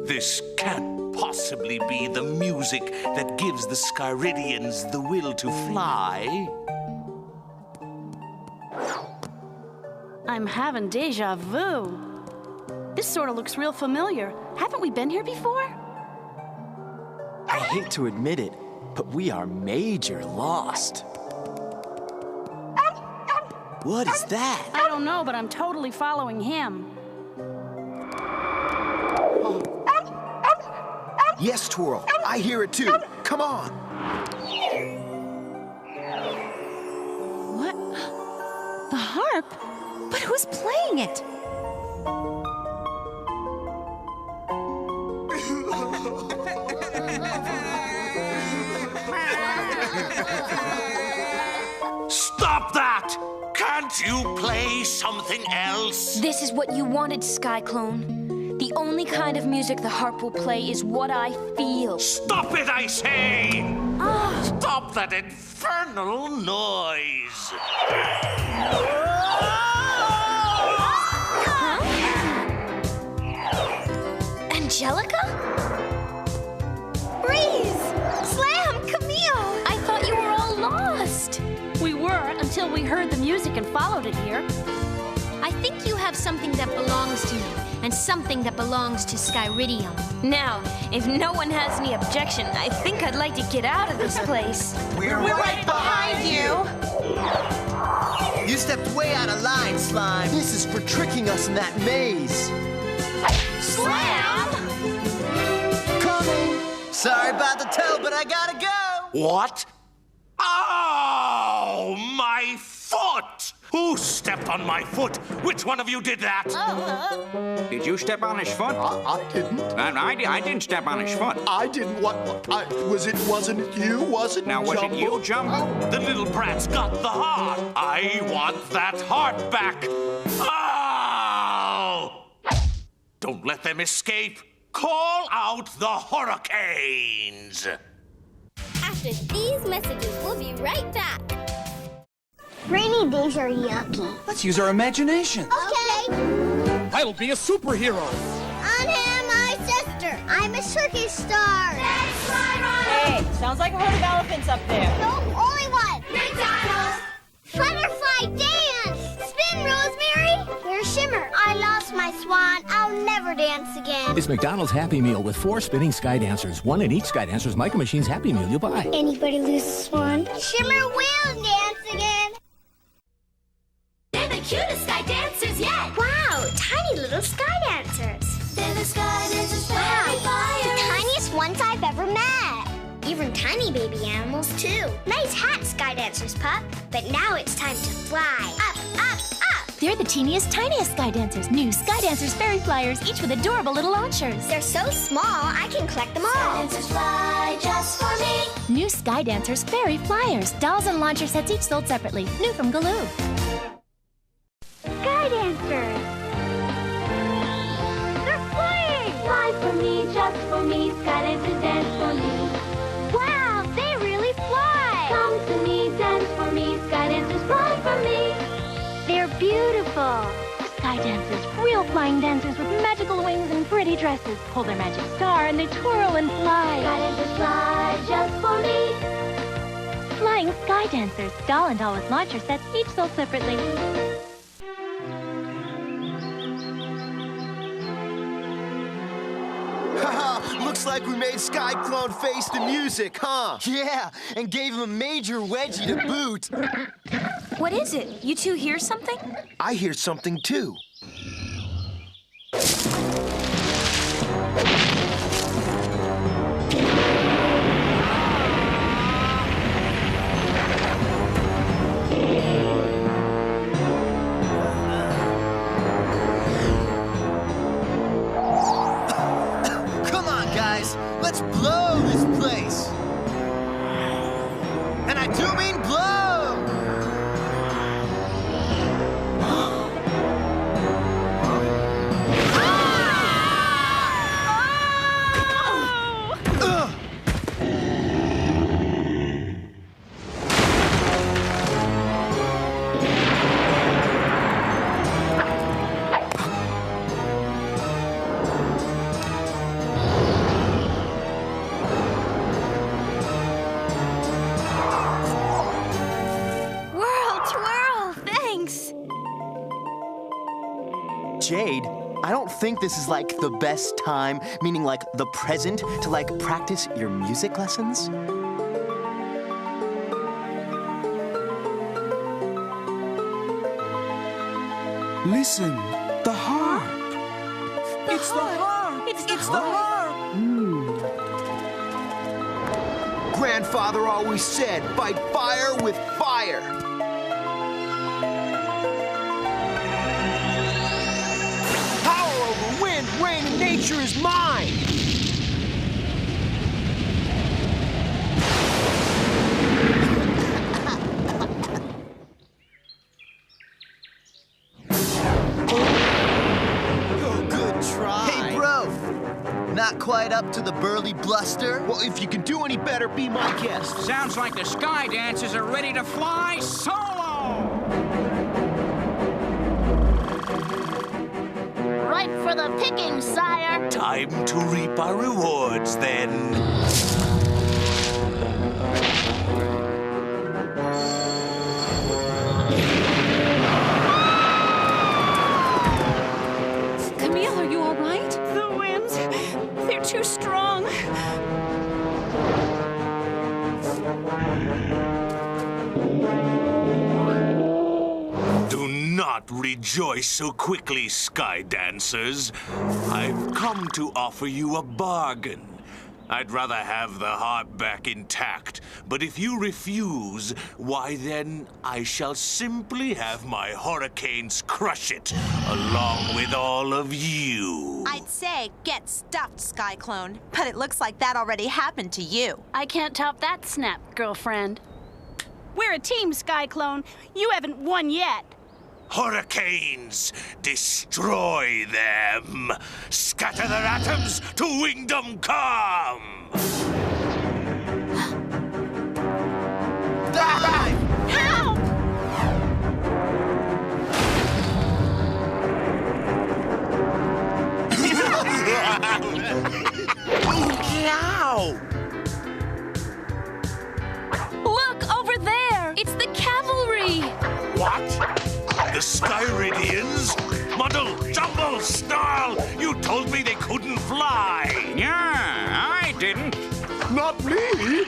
This can't possibly be the music that gives the Skyridians the will to fly. I'm having deja vu. This sort of looks real familiar. Haven't we been here before? I hate to admit it, but we are major lost. What is that? I don't know, but I'm totally following him. Yes, Twirl. I hear it too. Come on. What? The harp? But who's playing it? Stop that! Can't you play something else? This is what you wanted, Skyclone. The only kind of music the harp will play is what I feel. Stop it, I say! Stop that infernal noise! Angelica? Breeze! Slam! Camille! I thought you were all lost. We were until we heard the music and followed it here. I think you have something that belongs to you, and something that belongs to Skyridium. Now, if no one has any objection, I think I'd like to get out of this place. We're right behind you! You stepped way out of line, Slime. This is for tricking us in that maze. Slam! Coming! Sorry about the toe, but I gotta go! What? Oh, my foot! Who stepped on my foot? Which one of you did that? Did you step on his foot? I didn't. I didn't step on his foot. I didn't. Wasn't it you? Was it Now, was it you, Jumbo? The little brat's got the heart. I want that heart back. Oh! Don't let them escape. Call out the hurricanes. After these messages, we'll be right back. Rainy days are yucky. Let's use our imagination. Okay. I'll be a superhero. On him, my sister. I'm a circus star. Let's fly, Hey, sounds like a herd of elephants up there. No, only one. McDonald's. Butterfly dance. Spin, Rosemary. Here's Shimmer. I lost my swan. I'll never dance again. It's McDonald's Happy Meal with 4 spinning Sky Dancers. One in each Sky Dancers Micro Machines Happy Meal you buy. Anybody lose a swan? Shimmer will dance again. They're the cutest Sky Dancers yet! Wow, tiny little Sky Dancers. They're the Sky Dancers. Wow, the tiniest ones I've ever met. Even tiny baby animals, too. Nice hat, Sky Dancers, pup. But now it's time to fly. Up, up, up. They're the teeniest, tiniest Sky Dancers. New Sky Dancers Fairy Flyers, each with adorable little launchers. They're so small, I can collect them all. Sky Dancers fly just for me. New Sky Dancers Fairy Flyers. Dolls and launcher sets each sold separately. New from Galoo. Sky Dancers. They're flying. Fly for me, just for me. Sky Dancers dance for me. Wow, they really fly. Come to me, dance for me. Sky Dancers fly for me. They're beautiful. Sky Dancers, real flying dancers with magical wings and pretty dresses. Pull their magic star and they twirl and fly. Sky Dancers fly just for me. Flying Sky Dancers, doll and doll with launcher sets, each sold separately. Haha, looks like we made Skyclone face the music, huh? Yeah, and gave him a major wedgie to boot. What is it? You two hear something? I hear something, too. Let's blow this place. And I do mean blow. Jade, I don't think this is like the best time, meaning like the present, to like practice your music lessons. Listen, the harp. It's the harp. It's the harp. Grandfather always said, fight fire with fire. future is mine! Oh, good try. Hey, bro. Not quite up to the burly bluster? Well, if you can do any better, be my guest. Sounds like the Sky Dancers are ready to fly solo! Right for the picking, sire. Time to reap our rewards, then. Camille, are you all right? The winds, they're too strong. Do not rejoice so quickly, Sky Dancers. I've come to offer you a bargain. I'd rather have the harp back intact, but if you refuse, why then I shall simply have my hurricanes crush it, along with all of you. I'd say get stuffed, Skyclone, but it looks like that already happened to you. I can't top that snap, girlfriend. We're a team, Skyclone. You haven't won yet. Hurricanes, destroy them. Scatter their atoms to Wingdom come. Dive! Help! Ow! Look, over there! It's the cavalry! What? The Skyridians? Muddle, jumble, snarl! You told me they couldn't fly! Yeah, I didn't. Not me!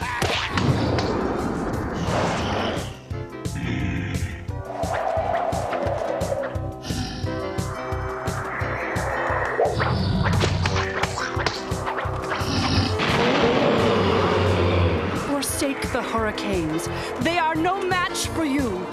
Forsake the hurricanes. They are no match for you.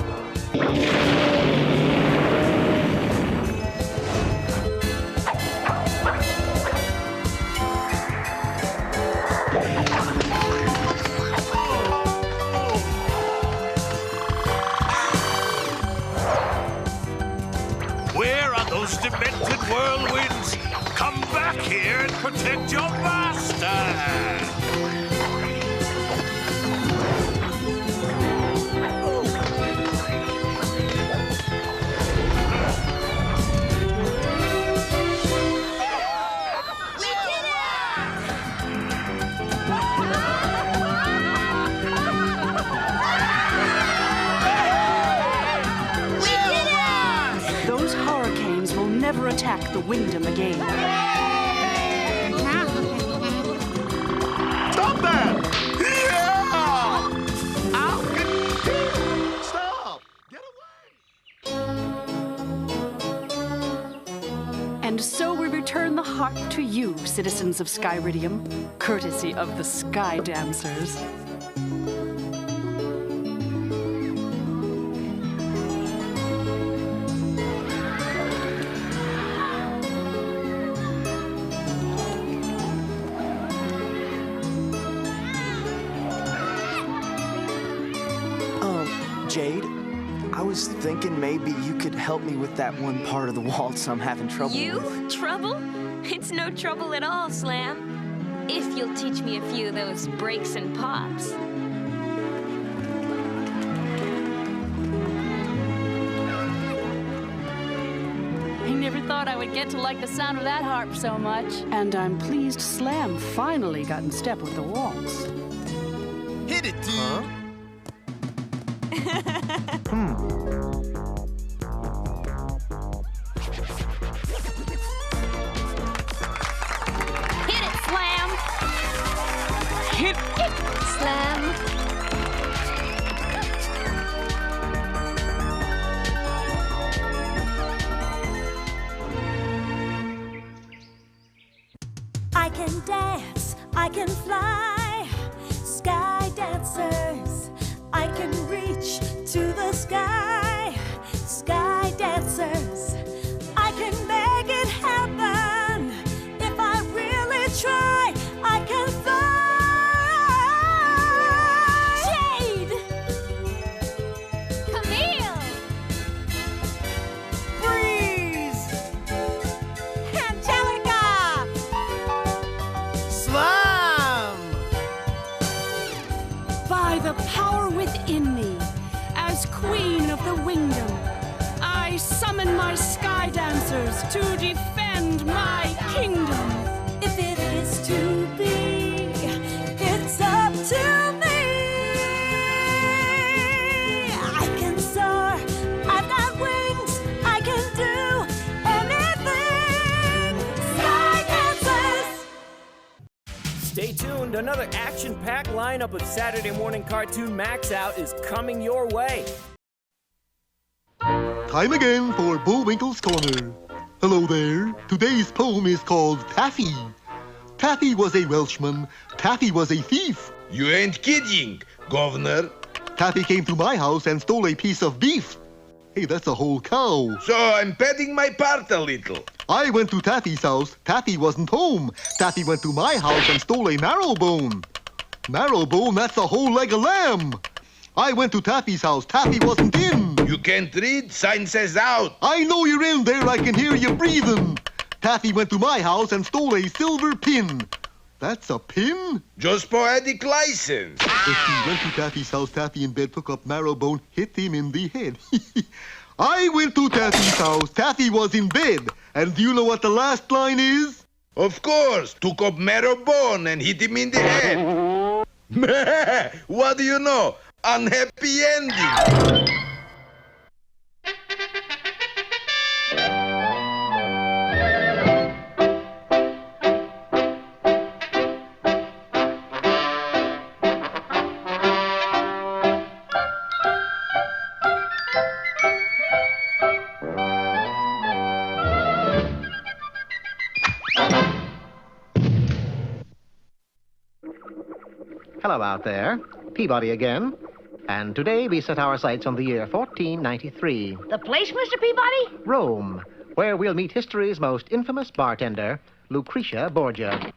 Where are those demented whirlwinds? Come back here and protect your master! Those hurricanes will never attack the Wingdom again. Stop that! Yeah! Ow! Stop! Get away! And so we return the harp to you, citizens of Skyridium, courtesy of the Sky Dancers. Jade, I was thinking maybe you could help me with that one part of the waltz I'm having trouble with. You? Trouble? It's no trouble at all, Slam. If you'll teach me a few of those breaks and pops. I never thought I would get to like the sound of that harp so much. And I'm pleased Slam finally got in step with the waltz. Hit it, dude! Huh? Hit it, Slam! Hit it, Slam! I can dance, I can fly, Sky Dancers. I can reach to the sky, Sky Dancers. I can make it happen if I dancers to defend my kingdom. If it is to be, it's up to me. I can soar, I've got wings, I can do anything. Sky dancers! Stay tuned, another action-packed lineup of Saturday morning cartoon Maxout is coming your way. Time again for Bullwinkle's Corner. Hello there. Today's poem is called Taffy. Taffy was a Welshman. Taffy was a thief. You ain't kidding, Governor. Taffy came to my house and stole a piece of beef. Hey, that's a whole cow. So I'm petting my part a little. I went to Taffy's house. Taffy wasn't home. Taffy went to my house and stole a marrow bone. Marrow bone, that's a whole leg of lamb. I went to Taffy's house. Taffy wasn't in. You can't read? Sign says out. I know you're in there. I can hear you breathing. Taffy went to my house and stole a silver pin. That's a pin? Just poetic license. If he went to Taffy's house, Taffy in bed took up Marrowbone, hit him in the head. I went to Taffy's house. Taffy was in bed. And do you know what the last line is? Of course. Took up Marrowbone and hit him in the head. What do you know? Unhappy ending. Hello out there, Peabody again. And today we set our sights on the year 1493. The place, Mr. Peabody? Rome, where we'll meet history's most infamous bartender, Lucretia Borgia.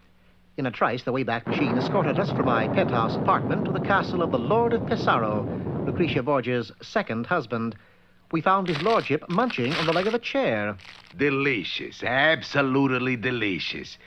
In a trice, the Wayback Machine escorted us from my penthouse apartment to the castle of the Lord of Pesaro, Lucretia Borgia's second husband. We found his lordship munching on the leg of a chair. Delicious, absolutely delicious.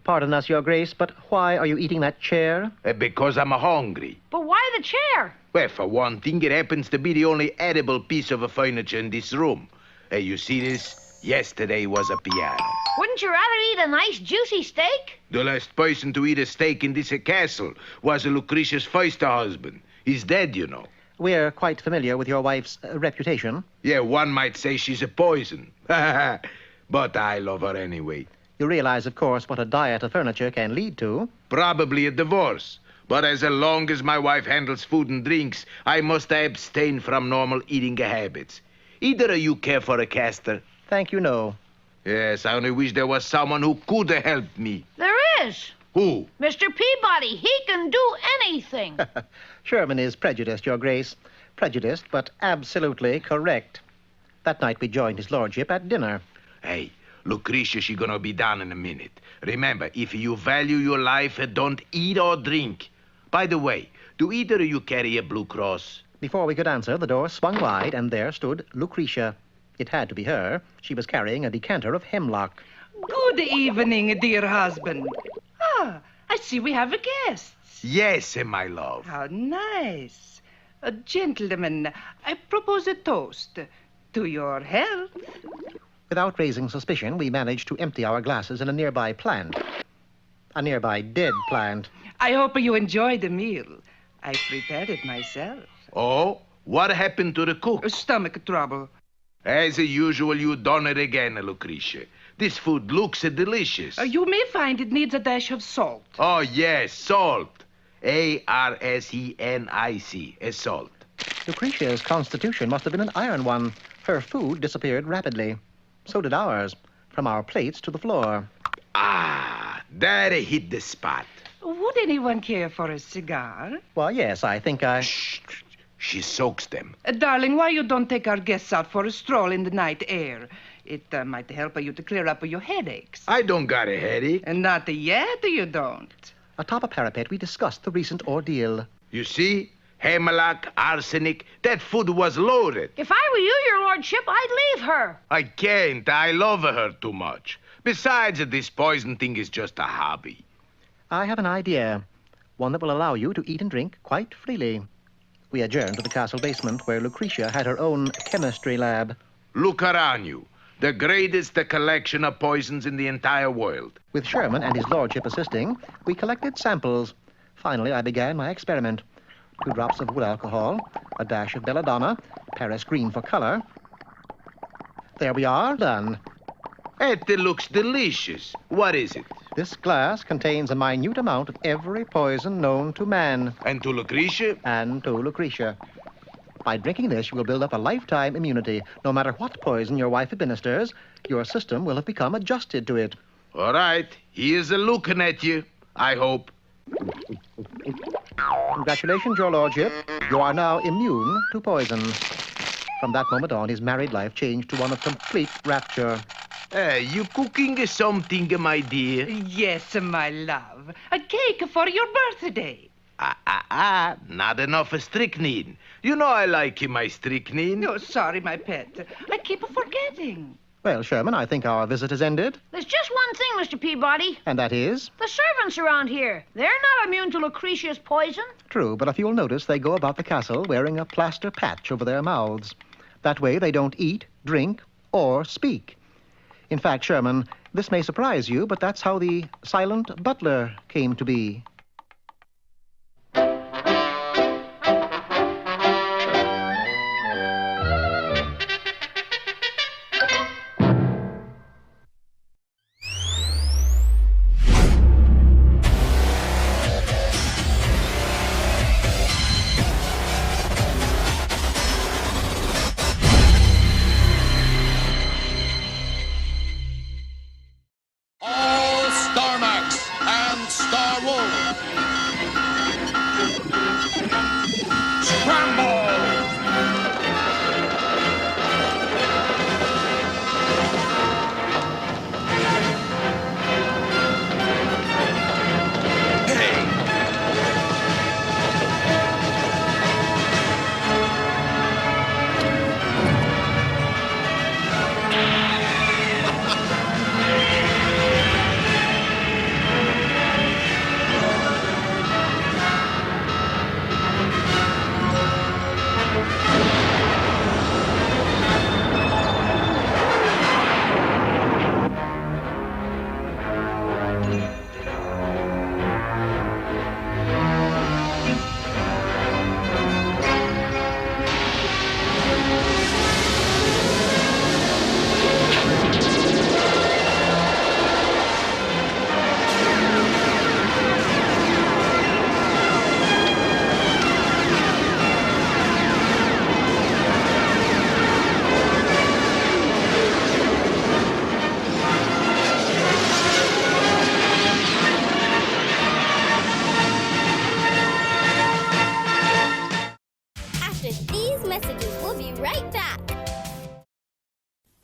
Pardon us, Your Grace, but why are you eating that chair? Because I'm hungry. But why the chair? Well, for one thing, it happens to be the only edible piece of furniture in this room. Hey, you see this? Yesterday was a piano. Wouldn't you rather eat a nice, juicy steak? The last person to eat a steak in this castle was Lucretia's first husband. He's dead, you know. We're quite familiar with your wife's reputation. Yeah, one might say she's a poison. But I love her anyway. You realize, of course, what a diet of furniture can lead to. Probably a divorce. But as long as my wife handles food and drinks, I must abstain from normal eating habits. Either of you care for a caster? Thank you, no. Yes, I only wish there was someone who could have helped me. There is. Who? Mr. Peabody. He can do anything. Sherman is prejudiced, Your Grace. Prejudiced, but absolutely correct. That night we joined his lordship at dinner. Hey, Lucretia, she's gonna be down in a minute. Remember, if you value your life, don't eat or drink. By the way, do either of you carry a Blue Cross? Before we could answer, the door swung wide, and there stood Lucretia. It had to be her. She was carrying a decanter of hemlock. Good evening, dear husband. Ah, I see we have guests. Yes, my love. How nice. Gentlemen, I propose a toast to your health. Without raising suspicion, we managed to empty our glasses in a nearby plant. A nearby dead plant. I hope you enjoyed the meal. I prepared it myself. Oh? What happened to the cook? Stomach trouble. As usual, you done it again, Lucretia. This food looks delicious. You may find it needs a dash of salt. Oh, yes, salt. A-R-S-E-N-I-C, salt. Lucretia's constitution must have been an iron one. Her food disappeared rapidly. So did ours, from our plates to the floor. Ah, that hit the spot. Would anyone care for a cigar? Well, yes, I think I... Shh. She soaks them. Darling, why you don't take our guests out for a stroll in the night air? It might help you to clear up your headaches. I don't got a headache. Not yet, you don't. Atop a parapet, we discussed the recent ordeal. You see? Hemlock, arsenic, that food was loaded. If I were you, your lordship, I'd leave her. I can't. I love her too much. Besides, this poison thing is just a hobby. I have an idea. One that will allow you to eat and drink quite freely. We adjourned to the castle basement where Lucretia had her own chemistry lab. Look around you. The greatest collection of poisons in the entire world. With Sherman and his lordship assisting, we collected samples. Finally, I began my experiment. 2 drops of wood alcohol, a dash of belladonna, Paris green for color. There we are, done. It looks delicious. What is it? This glass contains a minute amount of every poison known to man. And to Lucretia? And to Lucretia. By drinking this, you will build up a lifetime immunity. No matter what poison your wife administers, your system will have become adjusted to it. All right. He is looking at you, I hope. Congratulations, your lordship. You are now immune to poison. From that moment on, his married life changed to one of complete rapture. You cooking something, my dear? Yes, my love. A cake for your birthday. Not enough strychnine. You know I like my strychnine. Oh, sorry, my pet. I keep forgetting. Well, Sherman, I think our visit has ended. There's just one thing, Mr. Peabody. And that is? The servants around here. They're not immune to Lucretia's poison. True, but if you'll notice, they go about the castle wearing a plaster patch over their mouths. That way they don't eat, drink, or speak. In fact, Sherman, this may surprise you, but that's how the silent butler came to be.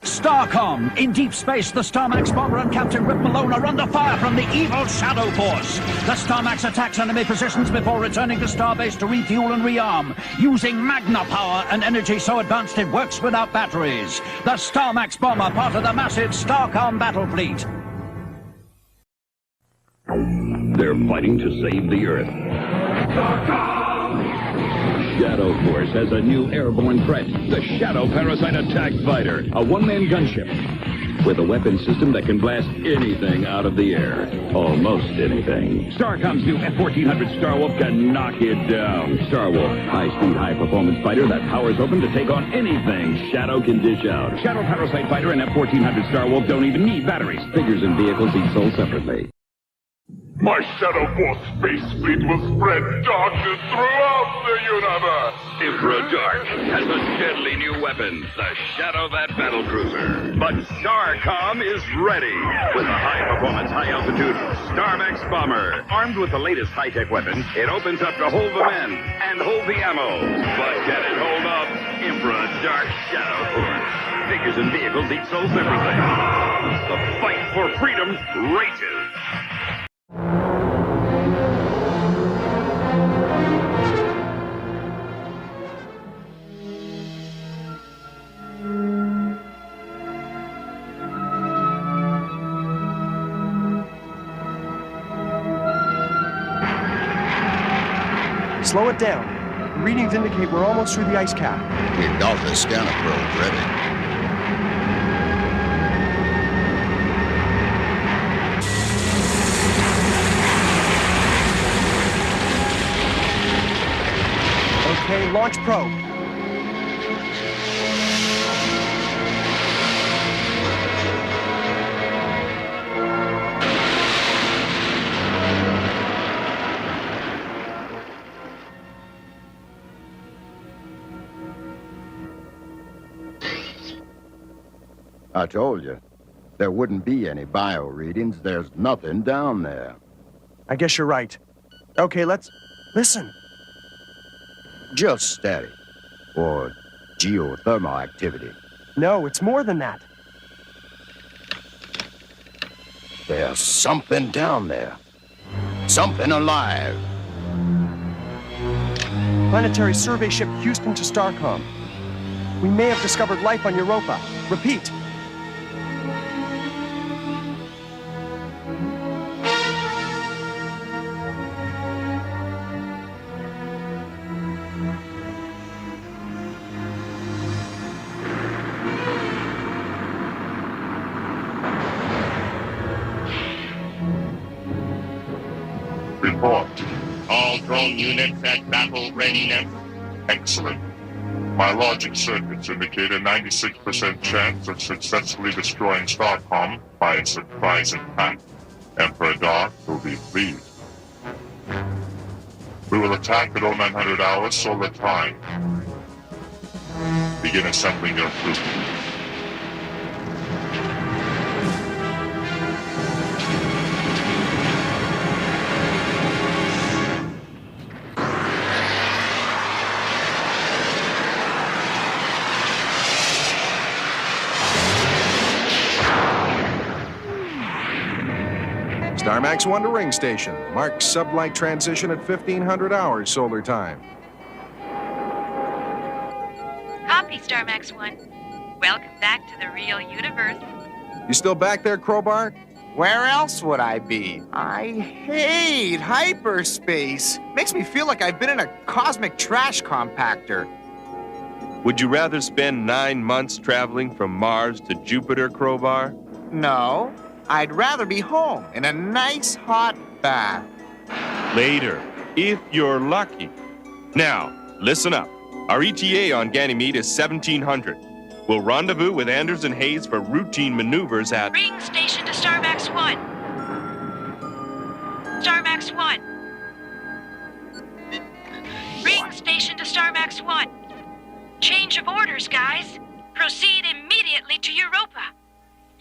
STARCOM! In deep space, the StarMax bomber and Captain Rip Malone are under fire from the evil Shadow Force. The StarMax attacks enemy positions before returning to Starbase to refuel and rearm, using magna power and energy so advanced it works without batteries. The StarMax bomber, part of the massive STARCOM battle fleet. They're fighting to save the Earth. Shadow Force has a new airborne threat, the Shadow Parasite Attack Fighter, a one-man gunship with a weapon system that can blast anything out of the air. Almost anything. STARCOM's new F-1400 Starwolf can knock it down. Starwolf, high-speed, high-performance fighter that powers open to take on anything Shadow can dish out. Shadow Parasite Fighter and F-1400 Starwolf don't even need batteries. Figures and vehicles each sold separately. My Shadow Force space fleet will spread darkness throughout the universe! Emperor Dark has a deadly new weapon, the Shadowbat Battlecruiser. But STARCOM is ready with a high-performance, high-altitude StarMax bomber. Armed with the latest high-tech weapon, it opens up to hold the men and hold the ammo. But can it hold up Emperor Dark Shadow Force? Figures and vehicles each sold separately. The fight for freedom rages. Slow it down. The readings indicate we're almost through the ice cap. We've got the scanner probe ready. Launch probe. I told you, there wouldn't be any bio readings. There's nothing down there. I guess you're right. Okay, let's listen. Just static. Or geothermal activity. No, it's more than that. There's something down there. Something alive. Planetary survey ship Houston to STARCOM. We may have discovered life on Europa. Repeat. Report. All drone units at battle readiness. Excellent. My logic circuits indicate a 96% chance of successfully destroying STARCOM by a surprise attack. Emperor Dark will be pleased. We will attack at 0900 hours solar time. Begin assembling your crew. StarMax 1 to ring station. Mark sublight transition at 1500 hours solar time. Copy, StarMax 1. Welcome back to the real universe. You still back there, Crowbar? Where else would I be? I hate hyperspace. Makes me feel like I've been in a cosmic trash compactor. Would you rather spend 9 months traveling from Mars to Jupiter, Crowbar? No. I'd rather be home in a nice hot bath. Later, if you're lucky. Now, listen up. Our ETA on Ganymede is 1700. We'll rendezvous with Anders and Hayes for routine maneuvers at... Ring station to StarMax 1. StarMax 1. Ring station to StarMax 1. Change of orders, guys. Proceed immediately to Europa.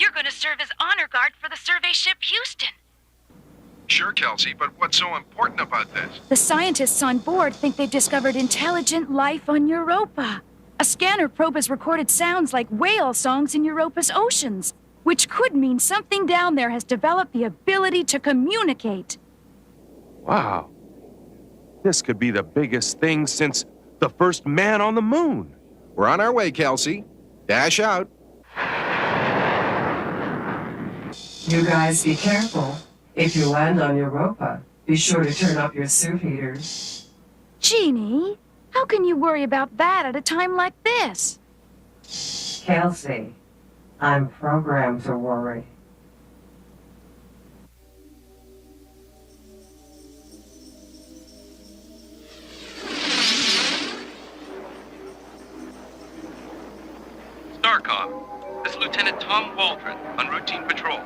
You're going to serve as honor guard for the survey ship Houston. Sure, Kelsey, but what's so important about this? The scientists on board think they've discovered intelligent life on Europa. A scanner probe has recorded sounds like whale songs in Europa's oceans, which could mean something down there has developed the ability to communicate. Wow. This could be the biggest thing since the first man on the moon. We're on our way, Kelsey. Dash out. You guys be careful. If you land on Europa, be sure to turn off your suit heaters. Jeannie, how can you worry about that at a time like this? Kelsey, I'm programmed to worry. STARCOM, this is Lieutenant Tom Waldron on routine patrol.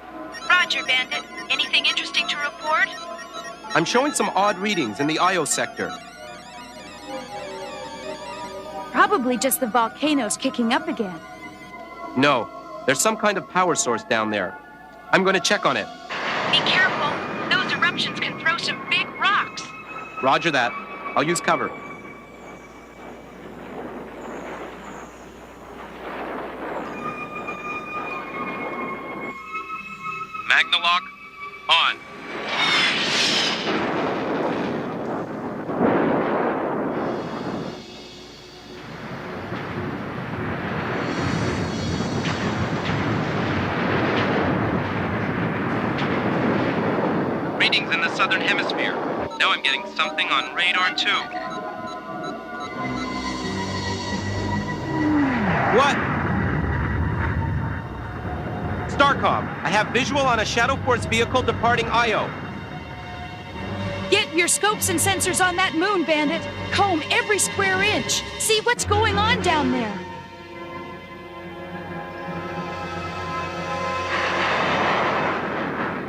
Roger, Bandit. Anything interesting to report? I'm showing some odd readings in the Io sector. Probably just the volcanoes kicking up again. No, there's some kind of power source down there. I'm going to check on it. Be careful. Those eruptions can throw some big rocks. Roger that. I'll use cover. MONOLOGUE on. Readings in the southern hemisphere. Now I'm getting something on radar too. What? STARCOM, I have visual on a Shadow Force vehicle departing Io. Get your scopes and sensors on that moon, Bandit. Comb every square inch. See what's going on down there.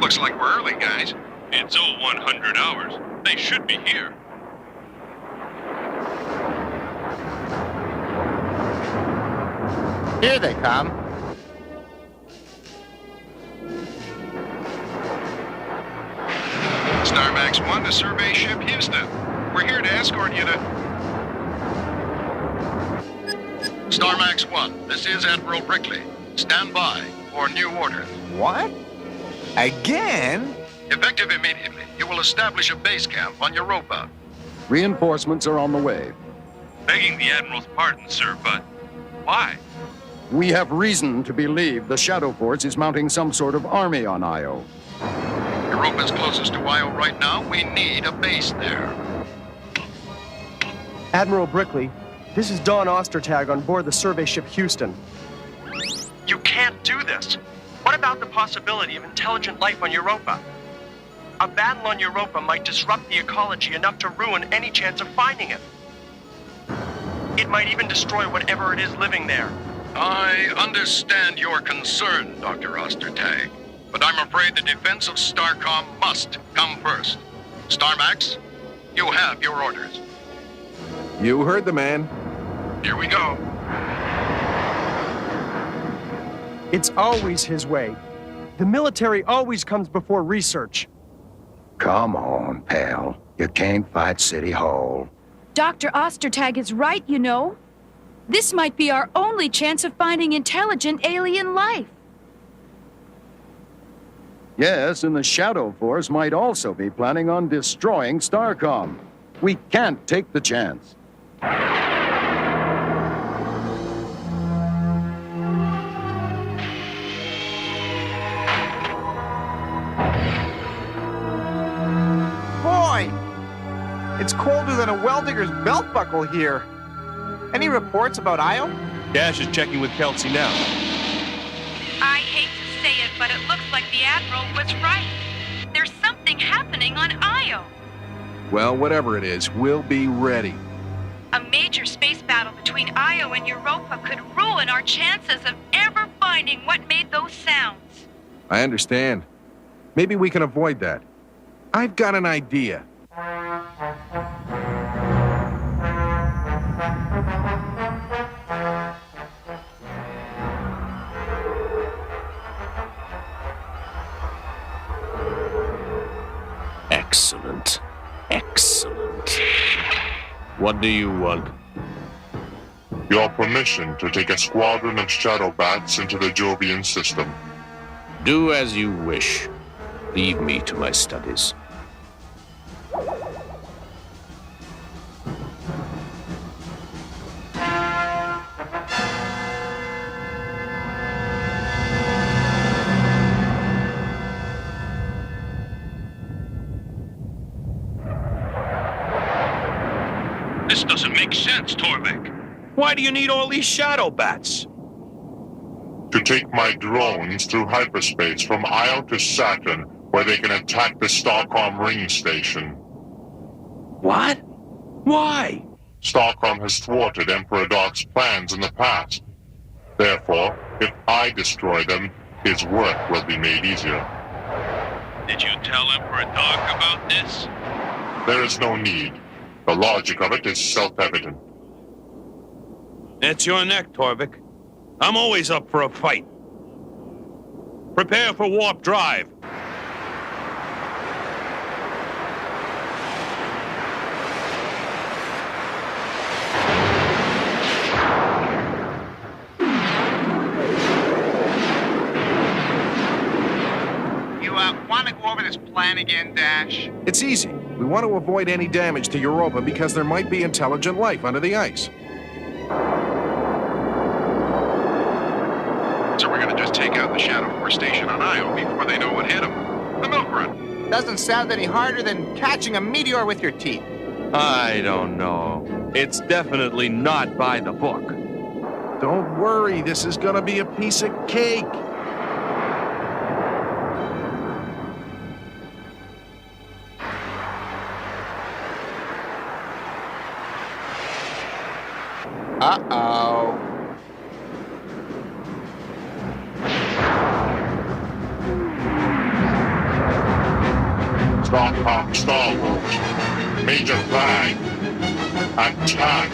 Looks like we're early, guys. It's 0100 hours. They should be here. Here they come. StarMax-1 to Survey Ship Houston. We're here to escort you to... StarMax-1, this is Admiral Brickley. Stand by for new orders. What? Again? Effective immediately, you will establish a base camp on Europa. Reinforcements are on the way. Begging the Admiral's pardon, sir, but why? We have reason to believe the Shadow Force is mounting some sort of army on Io. Europa's closest to Io right now. We need a base there. Admiral Brickley, this is Don Ostertag on board the survey ship Houston. You can't do this. What about the possibility of intelligent life on Europa? A battle on Europa might disrupt the ecology enough to ruin any chance of finding it. It might even destroy whatever it is living there. I understand your concern, Dr. Ostertag, but I'm afraid the defense of STARCOM must come first. StarMax, you have your orders. You heard the man. Here we go. It's always his way. The military always comes before research. Come on, pal. You can't fight City Hall. Dr. Ostertag is right, you know. This might be our only chance of finding intelligent alien life. Yes, and the Shadow Force might also be planning on destroying STARCOM. We can't take the chance. Boy! It's colder than a well-digger's belt buckle here. Any reports about Io? Dash is checking with Kelsey now. I hate to say it, but it looks like the Admiral was right. There's something happening on Io. Well, whatever it is, we'll be ready. A major space battle between Io and Europa could ruin our chances of ever finding what made those sounds. I understand. Maybe we can avoid that. I've got an idea. Excellent. Excellent. What do you want? Your permission to take a squadron of shadow bats into the Jovian system. Do as you wish. Leave me to my studies. This doesn't make sense, Torvik. Why do you need all these shadow bats? To take my drones through hyperspace from Io to Saturn, where they can attack the STARCOM ring station. What? Why? STARCOM has thwarted Emperor Dark's plans in the past. Therefore, if I destroy them, his work will be made easier. Did you tell Emperor Dark about this? There is no need. The logic of it is self-evident. That's your neck, Torvik. I'm always up for a fight. Prepare for warp drive. You want to go over this plan again, Dash? It's easy. We want to avoid any damage to Europa because there might be intelligent life under the ice. So we're going to just take out the Shadow Force station on Io before they know what hit them. The milk run. Doesn't sound any harder than catching a meteor with your teeth. I don't know. It's definitely not by the book. Don't worry, this is going to be a piece of cake. Uh-oh. STARCOM Star Wars. Major flag. Attack.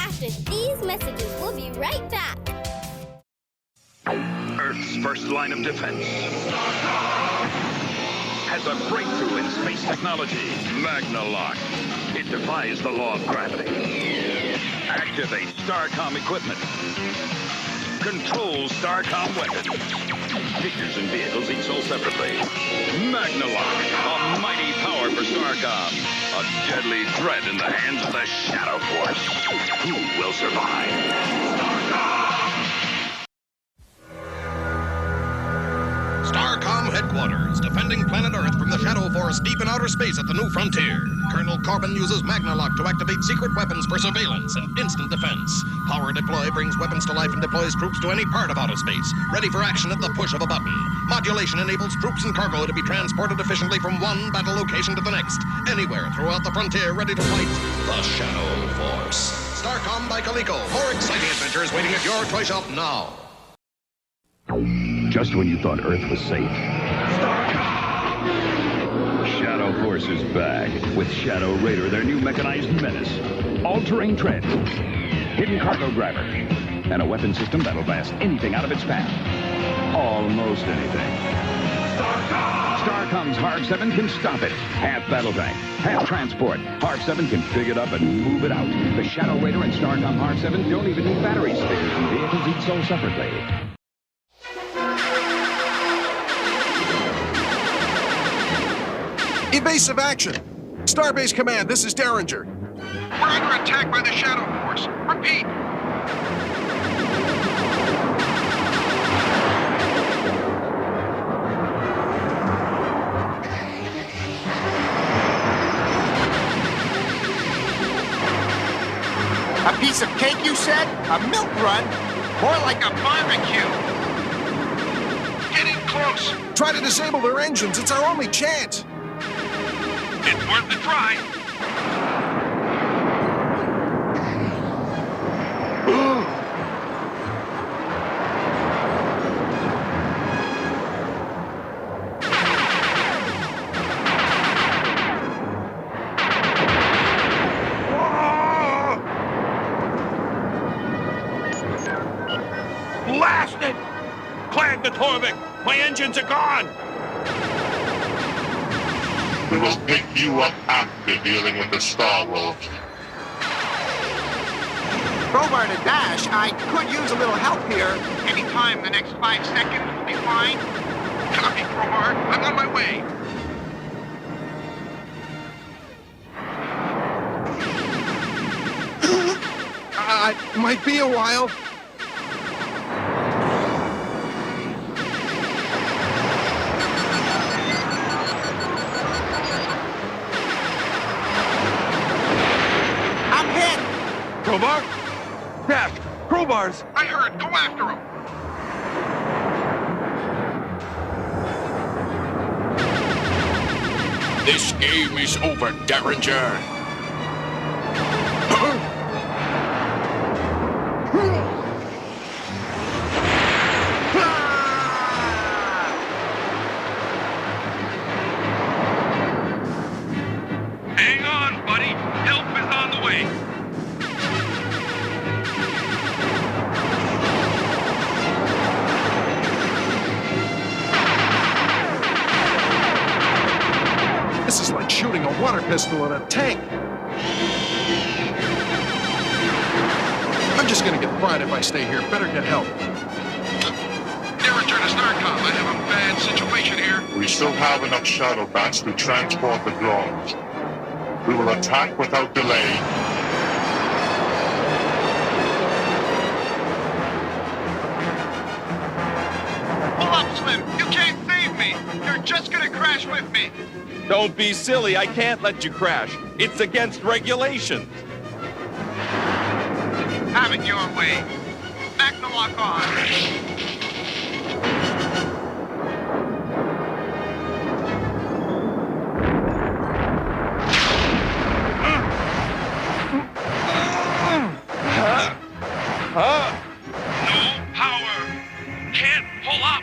After these messages, we'll be right back. Earth's first line of defense has a breakthrough in space technology, MONOLOGUE. It defies the law of gravity. Activate STARCOM equipment. Control STARCOM weapons. Figures and vehicles each sold separately. MONOLOGUE, a mighty power for STARCOM. A deadly threat in the hands of the Shadow Force. Who will survive? STARCOM headquarters, defending planet Earth from the Shadow Force deep in outer space at the New Frontier. Colonel Corbin uses MONOLOGUE to activate secret weapons for surveillance and instant defense. Power deploy brings weapons to life and deploys troops to any part of outer space, ready for action at the push of a button. Modulation enables troops and cargo to be transported efficiently from one battle location to the next, anywhere throughout the frontier, ready to fight the Shadow Force. STARCOM by Coleco. More exciting adventures waiting at your toy shop now. Just when you thought Earth was safe, Shadow Force is back with Shadow Raider, their new mechanized menace. All-terrain tread, hidden cargo driver, and a weapon system that'll blast anything out of its path. Almost anything. STARCOM's HARV-7 can stop it. Half battle tank, half transport. HARV-7 can pick it up and move it out. The Shadow Raider and STARCOM HARV-7 don't even need batteries. Figures and vehicles each sold separately. Evasive action! Starbase Command, this is Derringer. We're under attack by the Shadow Force. Repeat. A piece of cake, you said? A milk run? More like a barbecue. Getting close. Try to disable their engines. It's our only chance. It's worth the try. Blast it! Clan Torvik, my engines are gone! We will pick you up after dealing with the Star Wolves. Crowbar to dash, I could use a little help here. Anytime the next 5 seconds will be fine. Copy, Crowbar. I'm on my way. It might be a while. Crowbar? Dash! Crowbars! I heard. Go after him. This game is over, Derringer. Hang on, buddy. Help is on the way. This is like shooting a water pistol in a tank. I'm just gonna get fried if I stay here. Better get help. Derringer to STARCOM. I have a bad situation here. We still have enough shadow bats to transport the drones. We will attack without delay. Pull up, Slim. You can't save me. You're just gonna crash with me. Don't be silly. I can't let you crash. It's against regulations. Have it your way. Magno Magnalogue on! No power. Can't pull up.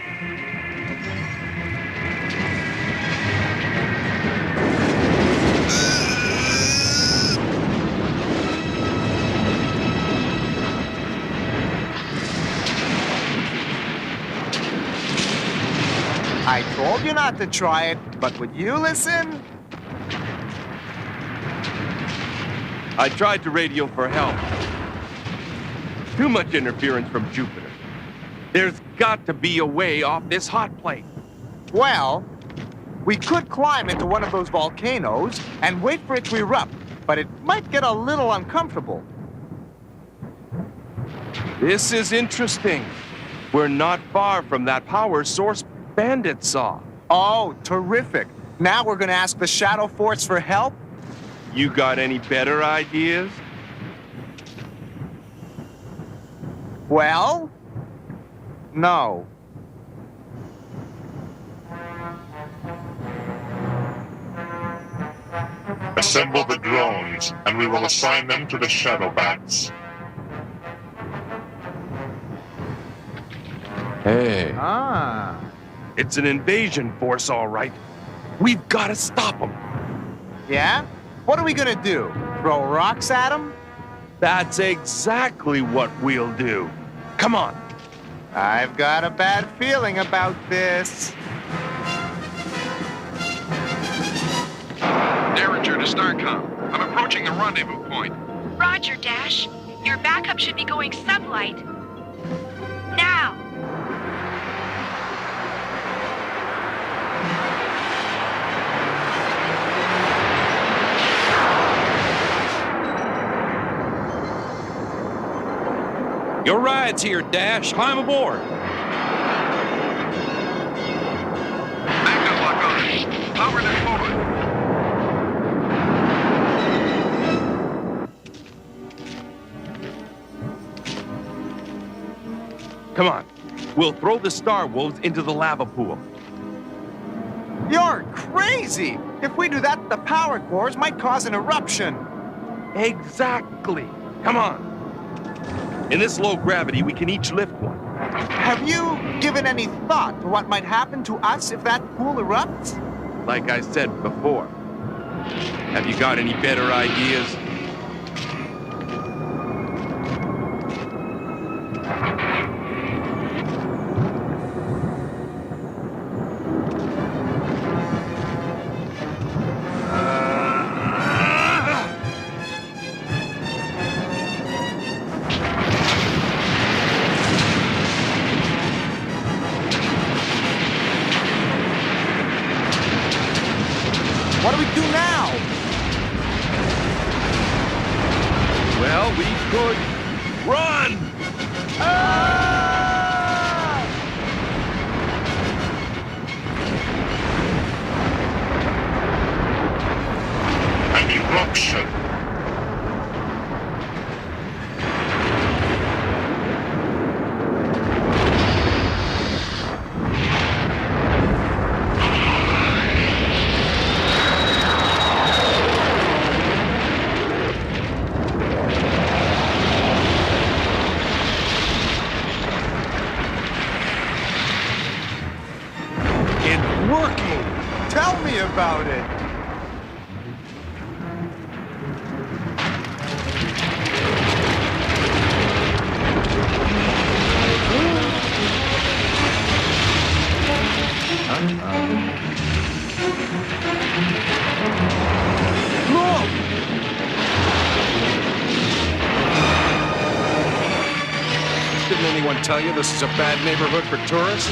I told you not to try it, but would you listen? I tried to radio for help. Too much interference from Jupiter. There's got to be a way off this hot plate. Well, we could climb into one of those volcanoes and wait for it to erupt, but it might get a little uncomfortable. This is interesting. We're not far from that power source Bandit saw. Oh, terrific. Now we're going to ask the Shadow Force for help? You got any better ideas? Well, no. Assemble the drones, and we will assign them to the Shadow Bats. Hey. Ah. It's an invasion force, all right. We've got to stop them. Yeah? What are we gonna do? Throw rocks at them? That's exactly what we'll do. Come on. I've got a bad feeling about this. Derringer to STARCOM. I'm approaching the rendezvous point. Roger, Dash. Your backup should be going sublight. Now. Your ride's here, Dash. Climb aboard. Magnalogue on. Power them forward. Come on. We'll throw the Star Wolves into the lava pool. You're crazy! If we do that, the power cores might cause an eruption. Exactly. Come on. In this low gravity, we can each lift one. Have you given any thought to what might happen to us if that pool erupts? Like I said before. Have you got any better ideas? What do we do now? Well, we could run! An eruption. Tell me about it. Look! Didn't anyone tell you this is a bad neighborhood for tourists?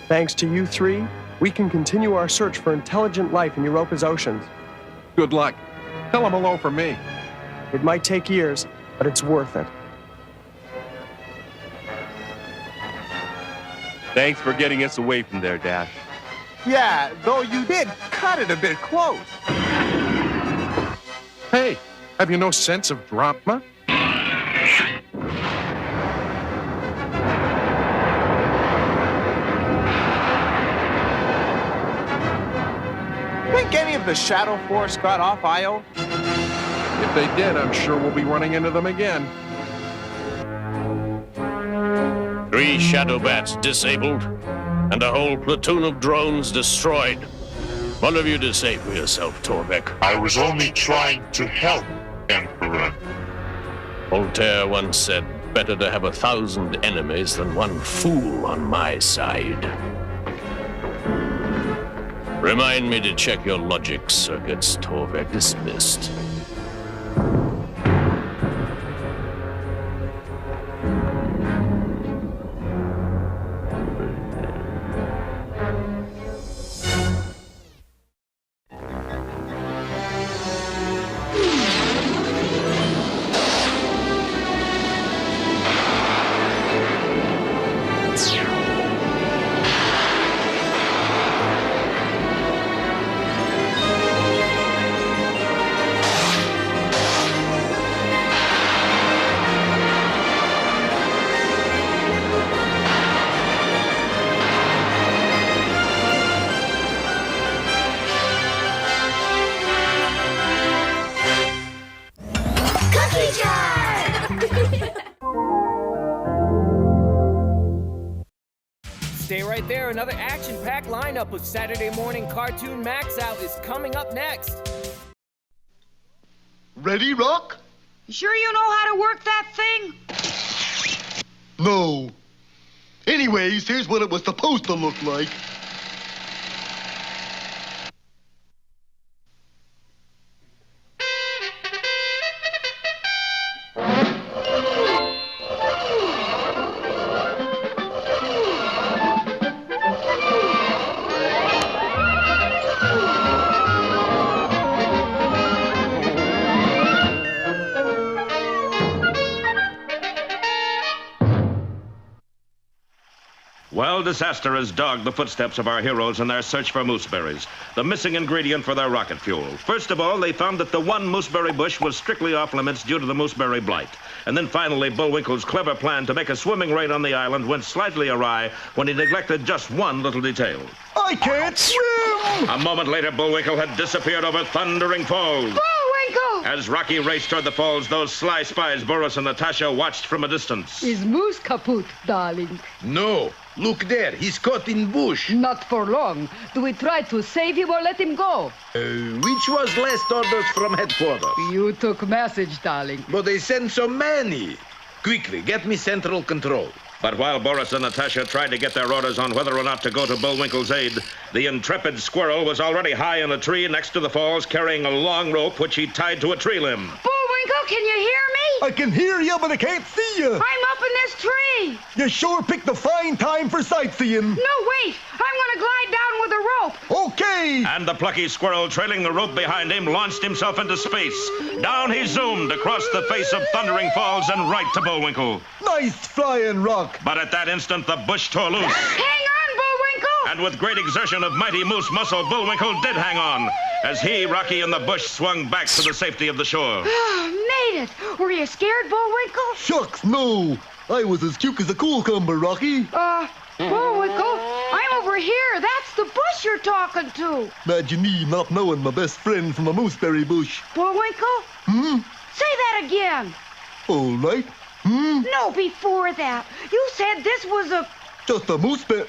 Thanks to you three, we can continue our search for intelligent life in Europa's oceans. Good luck. Tell them hello from me. It might take years, but it's worth it. Thanks for getting us away from there, Dash. Yeah, though you did cut it a bit close. Hey, have you no sense of drama? Think any of the Shadow Force got off Io? If they did, I'm sure we'll be running into them again. 3 shadow bats disabled, and a whole platoon of drones destroyed. One of you disable yourself, Torbeck. I was only trying to help, Emperor. Voltaire once said, better to have 1,000 enemies than one fool on my side. Remind me to check your logic circuits, Torbeck. Dismissed. Stay right there. Another action-packed lineup of Saturday morning cartoon Maxout is coming up next. Ready, Rock? You sure you know how to work that thing? No. Anyways, here's what it was supposed to look like. Well, disaster has dogged the footsteps of our heroes in their search for mooseberries, the missing ingredient for their rocket fuel. First of all, they found that the one mooseberry bush was strictly off limits due to the mooseberry blight. And then finally, Bullwinkle's clever plan to make a swimming raid on the island went slightly awry when he neglected just one little detail. I can't swim! A moment later, Bullwinkle had disappeared over Thundering Falls. Bullwinkle! As Rocky raced toward the falls, those sly spies, Boris and Natasha, watched from a distance. Is Moose kaput, darling? No. Look there. He's caught in bush. Not for long. Do we try to save him or let him go? Which was last orders from headquarters? You took message, darling. But they sent so many. Quickly, get me central control. But while Boris and Natasha tried to get their orders on whether or not to go to Bullwinkle's aid, the intrepid squirrel was already high in a tree next to the falls, carrying a long rope which he tied to a tree limb. Bullwinkle, can you hear me? I can hear you, but I can't see you. I'm up in this tree. You sure picked a fine time for sightseeing. No, wait. I'm going to glide down with a rope. Okay. And the plucky squirrel, trailing the rope behind him, launched himself into space. Down he zoomed across the face of Thundering Falls and right to Bullwinkle. Nice flying, Rock. But at that instant, the bush tore loose. Hang on, Bullwinkle! And with great exertion of mighty moose muscle, Bullwinkle did hang on, as he, Rocky, and the bush swung back to the safety of the shore. Made it! Were you scared, Bullwinkle? Shucks, no. I was as cute as a cucumber, Rocky. Bullwinkle, I'm over here. That's the bush you're talking to. Imagine me not knowing my best friend from a mooseberry bush. Bullwinkle? Say that again. All right. No, before that. You said this was a... Just a mooseberry.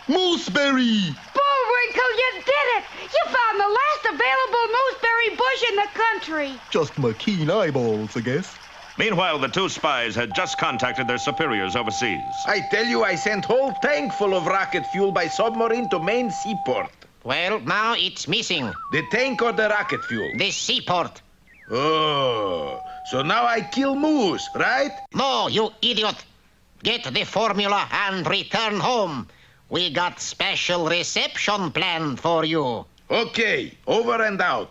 Mooseberry! Bullwinkle, you did it! You found the last available mooseberry bush in the country. Just my keen eyeballs, I guess. Meanwhile, the two spies had just contacted their superiors overseas. I tell you, I sent whole tank full of rocket fuel by submarine to main seaport. Well, now it's missing. The tank or the rocket fuel? The seaport. Oh, so now I kill moose, right? No, you idiot. Get the formula and return home. We got special reception planned for you. Okay, over and out.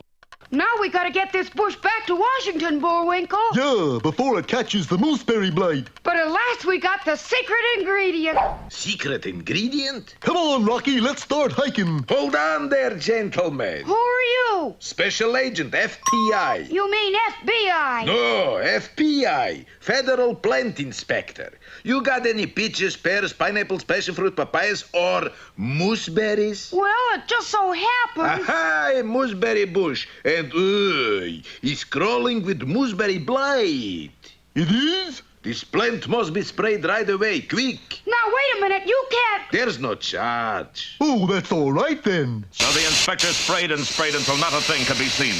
Now we gotta get this bush back to Washington, Bullwinkle. Yeah, before it catches the mooseberry blight. But at last we got the secret ingredient. Secret ingredient? Come on, Rocky, let's start hiking. Hold on there, gentlemen. Who are you? Special Agent FPI. You mean FBI? No, FPI. Federal Plant Inspector. You got any peaches, pears, pineapples, passion fruit, papayas, or mooseberries? Well, it just so happens. Aha, a mooseberry bush. And, it's crawling with mooseberry blight. It is? This plant must be sprayed right away, quick. Now, wait a minute, you can't... There's no charge. Oh, that's all right then. So the inspector sprayed and sprayed until not a thing could be seen.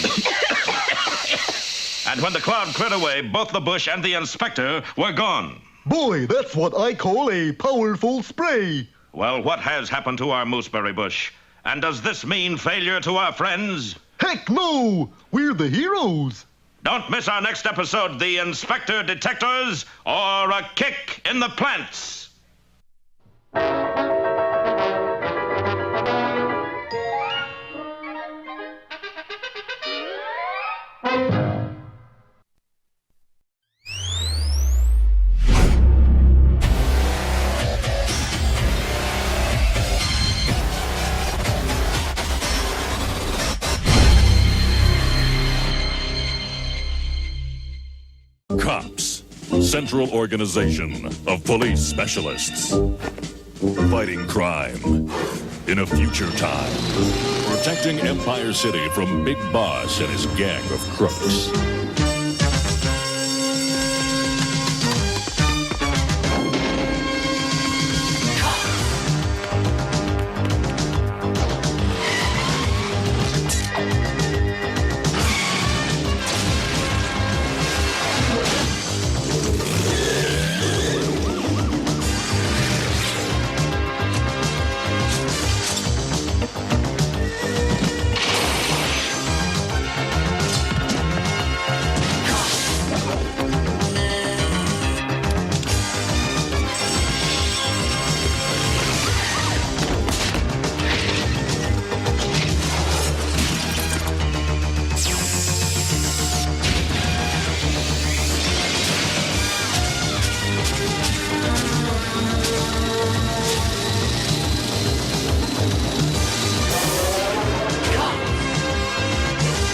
And when the cloud cleared away, both the bush and the inspector were gone. Boy, that's what I call a powerful spray. Well, what has happened to our mooseberry bush? And does this mean failure to our friends? Heck no! We're the heroes. Don't miss our next episode, The Inspector Detectors, or A Kick in the Plants. COPS, Central Organization of Police Specialists. Fighting crime in a future time. Protecting Empire City from Big Boss and his gang of crooks.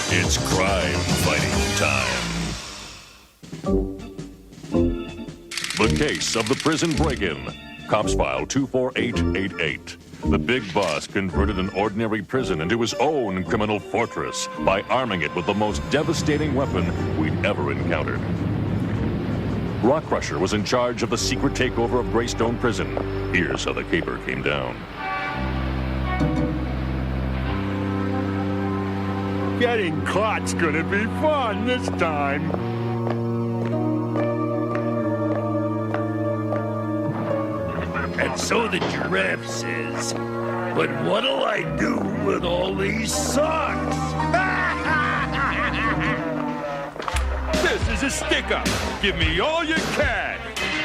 It's crime fighting time. The case of the prison break-in. Cops File 24888. The Big Boss converted an ordinary prison into his own criminal fortress by arming it with the most devastating weapon we'd ever encountered. Rock Crusher was in charge of the secret takeover of Greystone Prison. Here's how the caper came down. Getting caught's gonna be fun this time. And so the giraffe says, but what'll I do with all these socks? This is a stick-up. Give me all you can.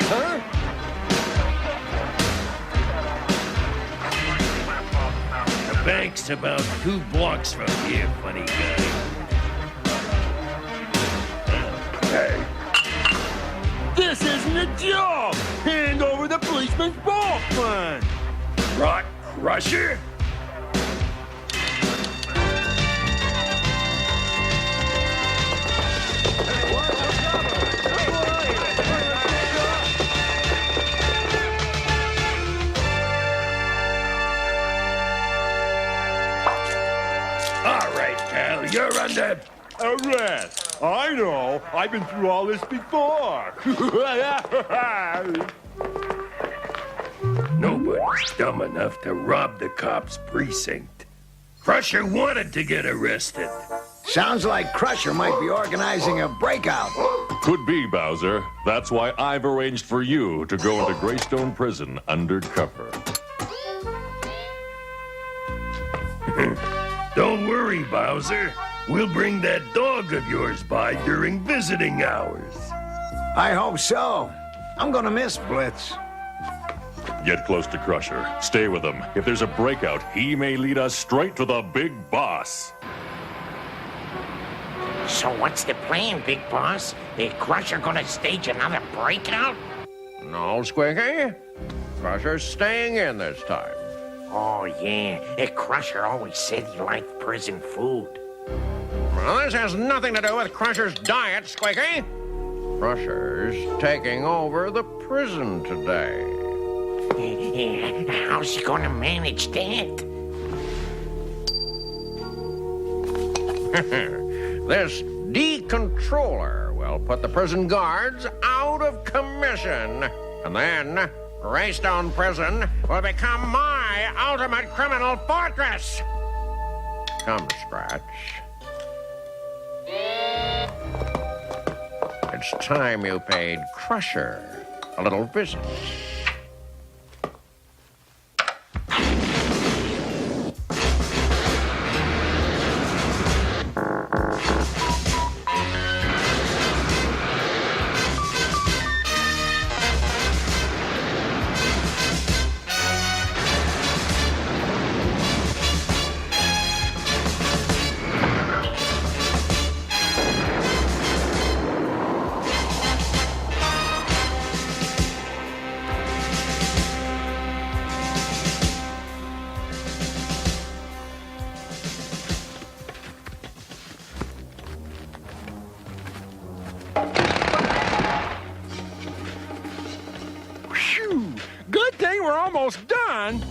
Huh? The bank's about 2 blocks from here, funny guy. Hey. This isn't a job! Hand over the policeman's ball fund! Rock Crusher? All right, pal, you're under arrest. I know. I've been through all this before. Nobody's dumb enough to rob the cops' precinct. Crusher wanted to get arrested. Sounds like Crusher might be organizing a breakout. Could be, Bowser. That's why I've arranged for you to go into Greystone Prison undercover. Don't worry, Bowser. We'll bring that dog of yours by during visiting hours. I hope so. I'm gonna miss Blitz. Get close to Crusher. Stay with him. If there's a breakout, he may lead us straight to the big boss. So what's the plan, Big Boss? Is Crusher gonna stage another breakout? No, Squeaky. Crusher's staying in this time. Oh, yeah. Crusher always said he liked prison food. Well, this has nothing to do with Crusher's diet, Squeaky. Crusher's taking over the prison today. How's he gonna manage that? This decontroller will put the prison guards out of commission. And then Greystone Prison will become my ultimate criminal fortress. Come, Scratch. It's time you paid Crusher a little visit. Good thing we're almost done.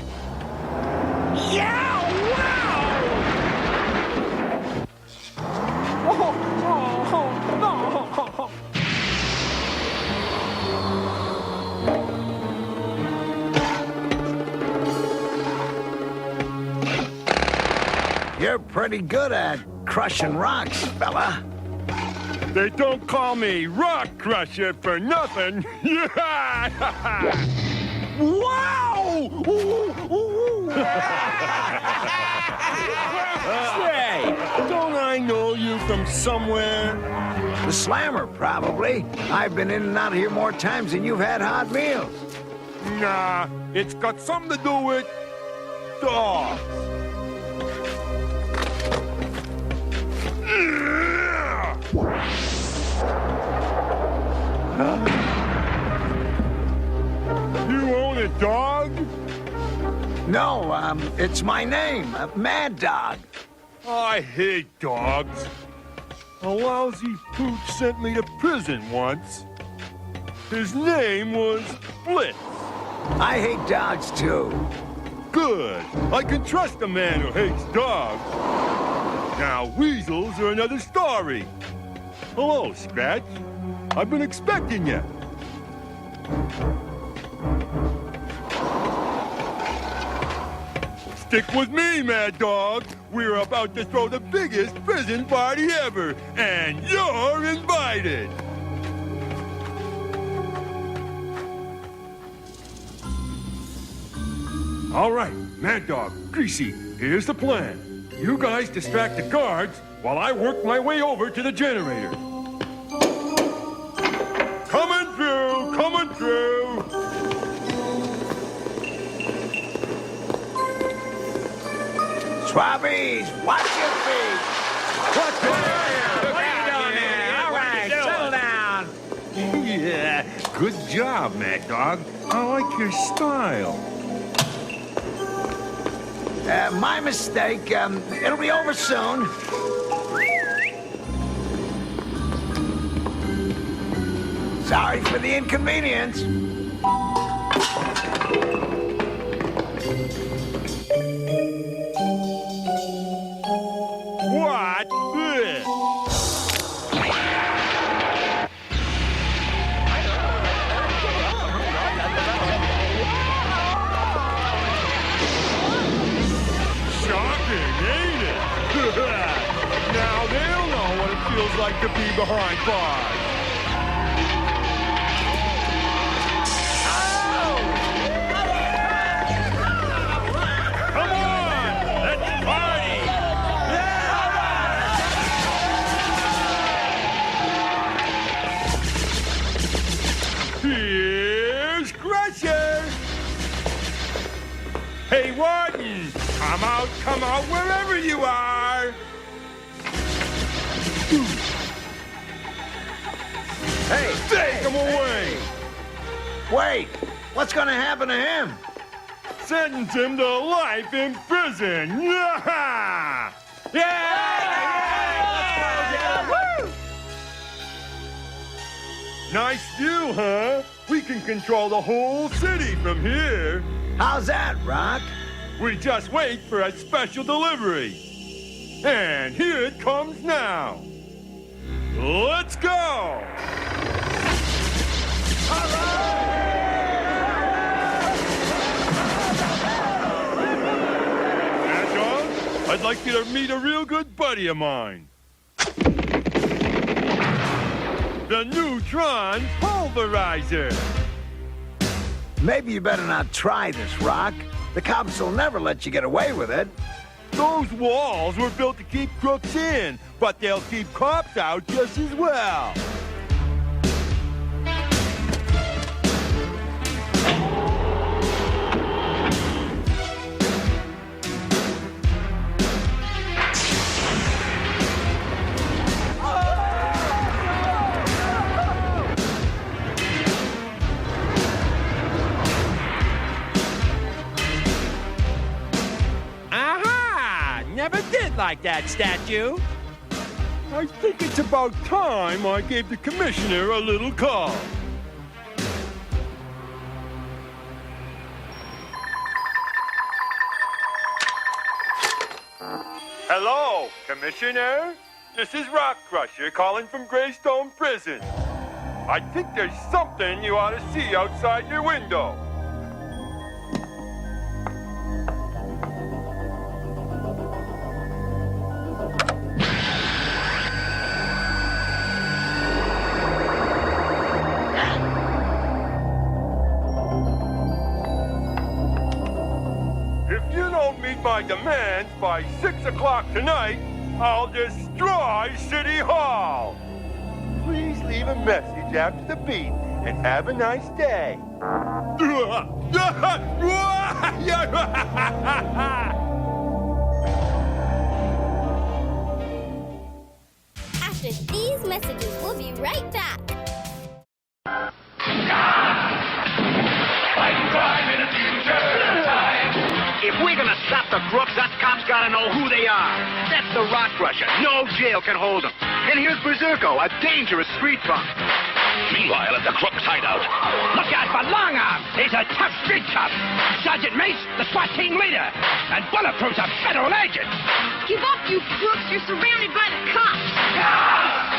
Yeah, wow! You're pretty good at crushing rocks, fella. They don't call me Rock Crusher for nothing. Wow! Say, don't I know you from somewhere? The Slammer, probably. I've been in and out of here more times than you've had hot meals. Nah, it's got something to do with dogs. You own a dog? No, it's my name, Mad Dog. I hate dogs. A lousy pooch sent me to prison once. His name was Blitz. I hate dogs, too. Good. I can trust a man who hates dogs. Now, weasels are another story. Hello, Scratch. I've been expecting you. Stick with me, Mad Dog. We're about to throw the biggest prison party ever, and you're invited. All right, Mad Dog, Greasy, here's the plan. You guys distract the guards while I work my way over to the generator. Coming through, coming through. Swabbies, watch your feet. What's What are you doing there? All right, settle down. Yeah, good job, Mad Dog. I like your style. My mistake. It'll be over soon. Sorry for the inconvenience. What this? Shocking, ain't it? Now they'll know what it feels like to be behind bars. Come on, let's party! Here's Crusher! Hey, Warden! Come out, wherever you are! Hey! Take him away! Wait! What's gonna happen to him? Sentence him to life in prison! Yeah! Nice view, huh? We can control the whole city from here. How's that, Rock? We just wait for a special delivery. And here it comes now. Let's go! Mad Dog, I'd like you to meet a real good buddy of mine. The Neutron Pulverizer. Maybe you better not try this, Rock. The cops will never let you get away with it. Those walls were built to keep crooks in, but they'll keep cops out just as well. Never did like that statue. I think it's about time I gave the commissioner a little call. Hello, Commissioner. This is Rock Crusher calling from Greystone Prison. I think there's something you ought to see outside your window. My demands by 6 o'clock tonight, I'll destroy City Hall. Please leave a message after the beep and have a nice day. After these messages, we'll be right back. If we're gonna stop the crooks, us cops gotta know who they are. That's the Rock Crusher. No jail can hold them. And here's Berserko, a dangerous street punk. Meanwhile, at the crooks' hideout. Look out for Long Arm. He's a tough street cop. Sergeant Mace, the SWAT team leader. And Bulletproof's a federal agent. Give up, you crooks. You're surrounded by the cops.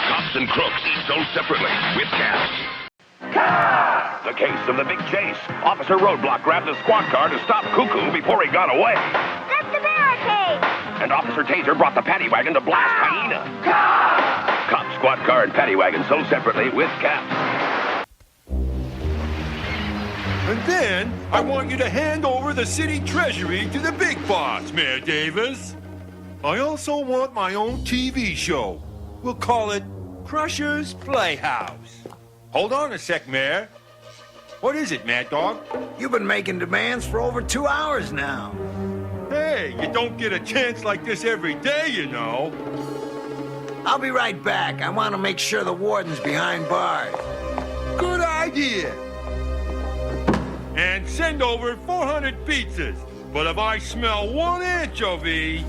Cops and crooks each sold separately, with caps. The case of the big chase. Officer Roadblock grabbed a squad car to stop Cuckoo before he got away. That's the barricade. And Officer Taser brought the paddy wagon to blast Hyena. Cop, squad car, and paddy wagon sold separately with caps. And then, I want you to hand over the city treasury to the big boss, Mayor Davis. I also want my own TV show. We'll call it Crusher's Playhouse. Hold on a sec, Mayor. What is it, Mad Dog? You've been making demands for over 2 hours now. Hey, you don't get a chance like this every day, you know. I'll be right back. I want to make sure the warden's behind bars. Good idea. And send over 400 pizzas. But if I smell one anchovy...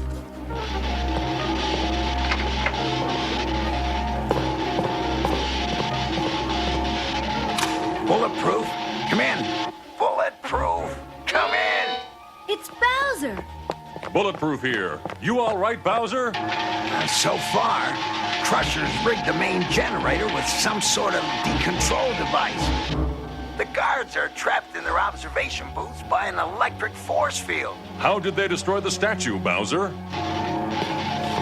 Bulletproof, come in. Bulletproof, come in. It's Bowser. Bulletproof here. You all right, Bowser? So far, Crusher's rigged the main generator with some sort of decontrol device. The guards are trapped in their observation booths by an electric force field. How did they destroy the statue, Bowser?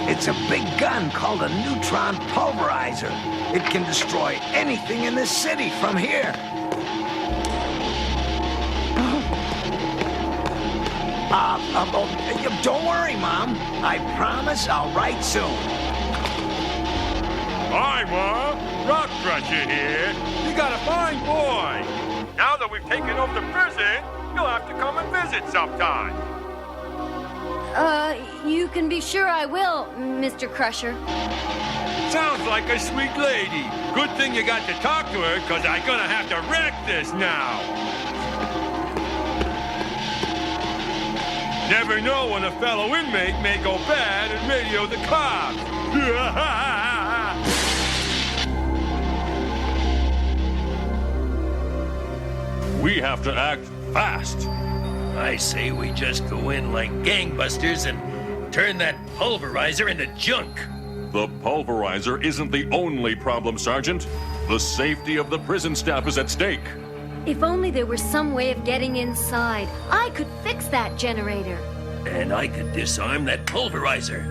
It's a big gun called a neutron pulverizer. It can destroy anything in this city from here. Don't worry, Mom. I promise I'll write soon. Hi, Ma. Rock Crusher here. You got a fine boy. Now that we've taken over the prison, You'll have to come and visit sometime. You can be sure I will, Mr. Crusher. Sounds like a sweet lady. Good thing you got to talk to her, because I'm gonna have to wreck this now. Never know when a fellow inmate may go bad and radio the cops. We have to act fast. I say we just go in like gangbusters and turn that pulverizer into junk. The pulverizer isn't the only problem, Sergeant. The safety of the prison staff is at stake. If only there were some way of getting inside. I could fix that generator. And I could disarm that pulverizer.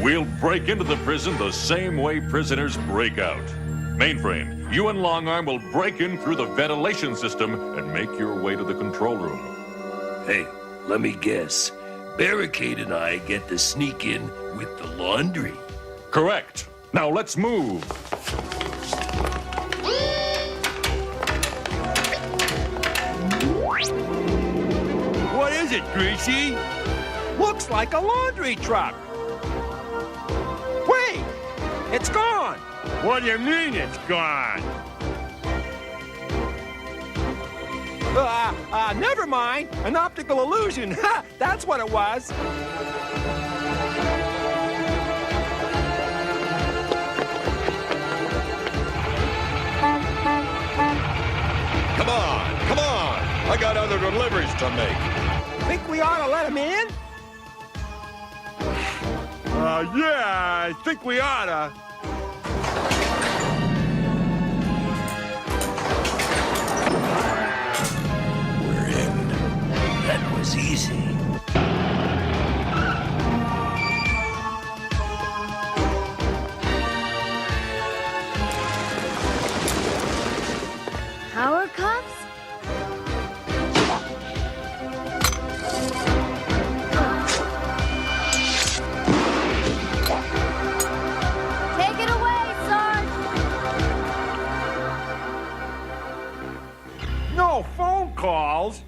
We'll break into the prison the same way prisoners break out. Mainframe, you and Longarm will break in through the ventilation system and make your way to the control room. Hey, let me guess. Barricade and I get to sneak in with the laundry. Correct. Now let's move. What is it, Greasy? Looks like a laundry truck. Wait! It's gone! What do you mean it's gone? Never mind. An optical illusion. Ha! That's what it was. Come on, come on. I got other deliveries to make. Think we ought to let him in? Yeah, I think we oughta. We're in. That was easy. Power cuffs? Take it away, Sarge! No phone calls?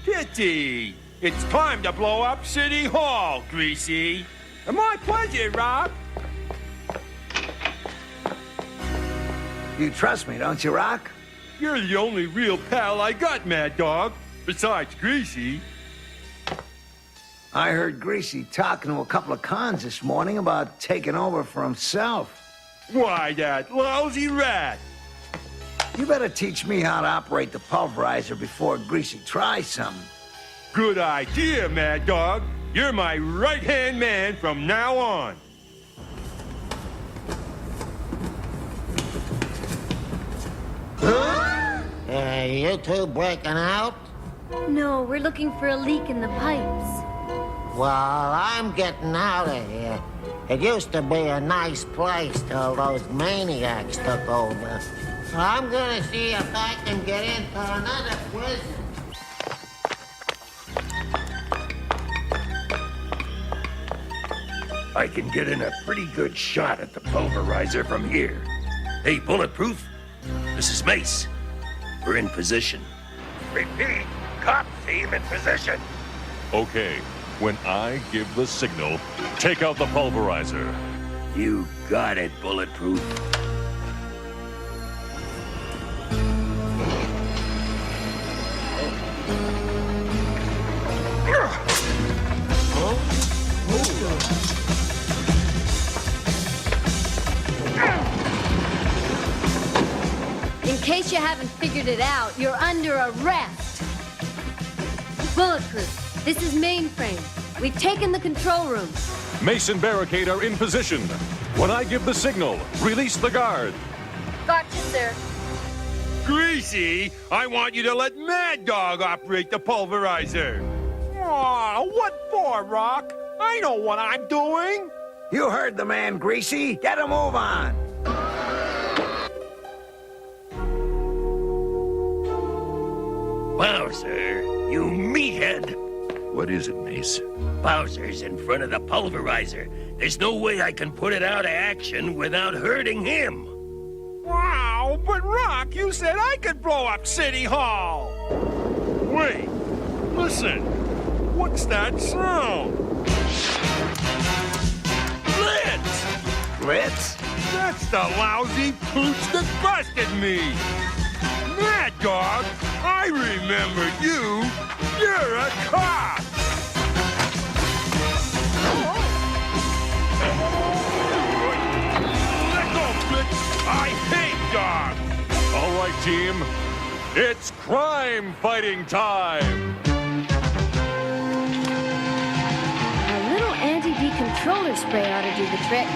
Pity. It's time to blow up City Hall, Greasy. My pleasure, Rob. You trust me, don't you, Rock? You're the only real pal I got, Mad Dog, besides Greasy. I heard Greasy talking to a couple of cons this morning about taking over for himself. Why, that lousy rat. You better teach me how to operate the pulverizer before Greasy tries something. Good idea, Mad Dog. You're my right-hand man from now on. You two breaking out? No, we're looking for a leak in the pipes. Well, I'm getting out of here. It used to be a nice place till those maniacs took over. So I'm gonna see if I can get into another prison. I can get in a pretty good shot at the pulverizer from here. Hey, Bulletproof, this is Mace. We're in position. Repeat, COP team in position. Okay, when I give the signal, take out the pulverizer. You got it, Bulletproof. In case you haven't figured it out, you're under arrest. Bulletproof, this is Mainframe. We've taken the control room. Mace and Barricade are in position. When I give the signal, release the guard. Gotcha, sir. Greasy, I want you to let Mad Dog operate the pulverizer. Aw, what for, Rock? I know what I'm doing. You heard the man, Greasy. Get a move on. Bowser, you meathead! What is it, Mace? Bowser's in front of the pulverizer. There's no way I can put it out of action without hurting him. Wow, but Rock, you said I could blow up City Hall. Wait, listen. What's that sound? Blitz! Blitz? That's the lousy pooch that busted me. Mad Dog, I remember you. You're a cop. Let go, Blitz. I hate dogs. All right, team. It's crime fighting time. A little anti-decontroller spray ought to do the trick.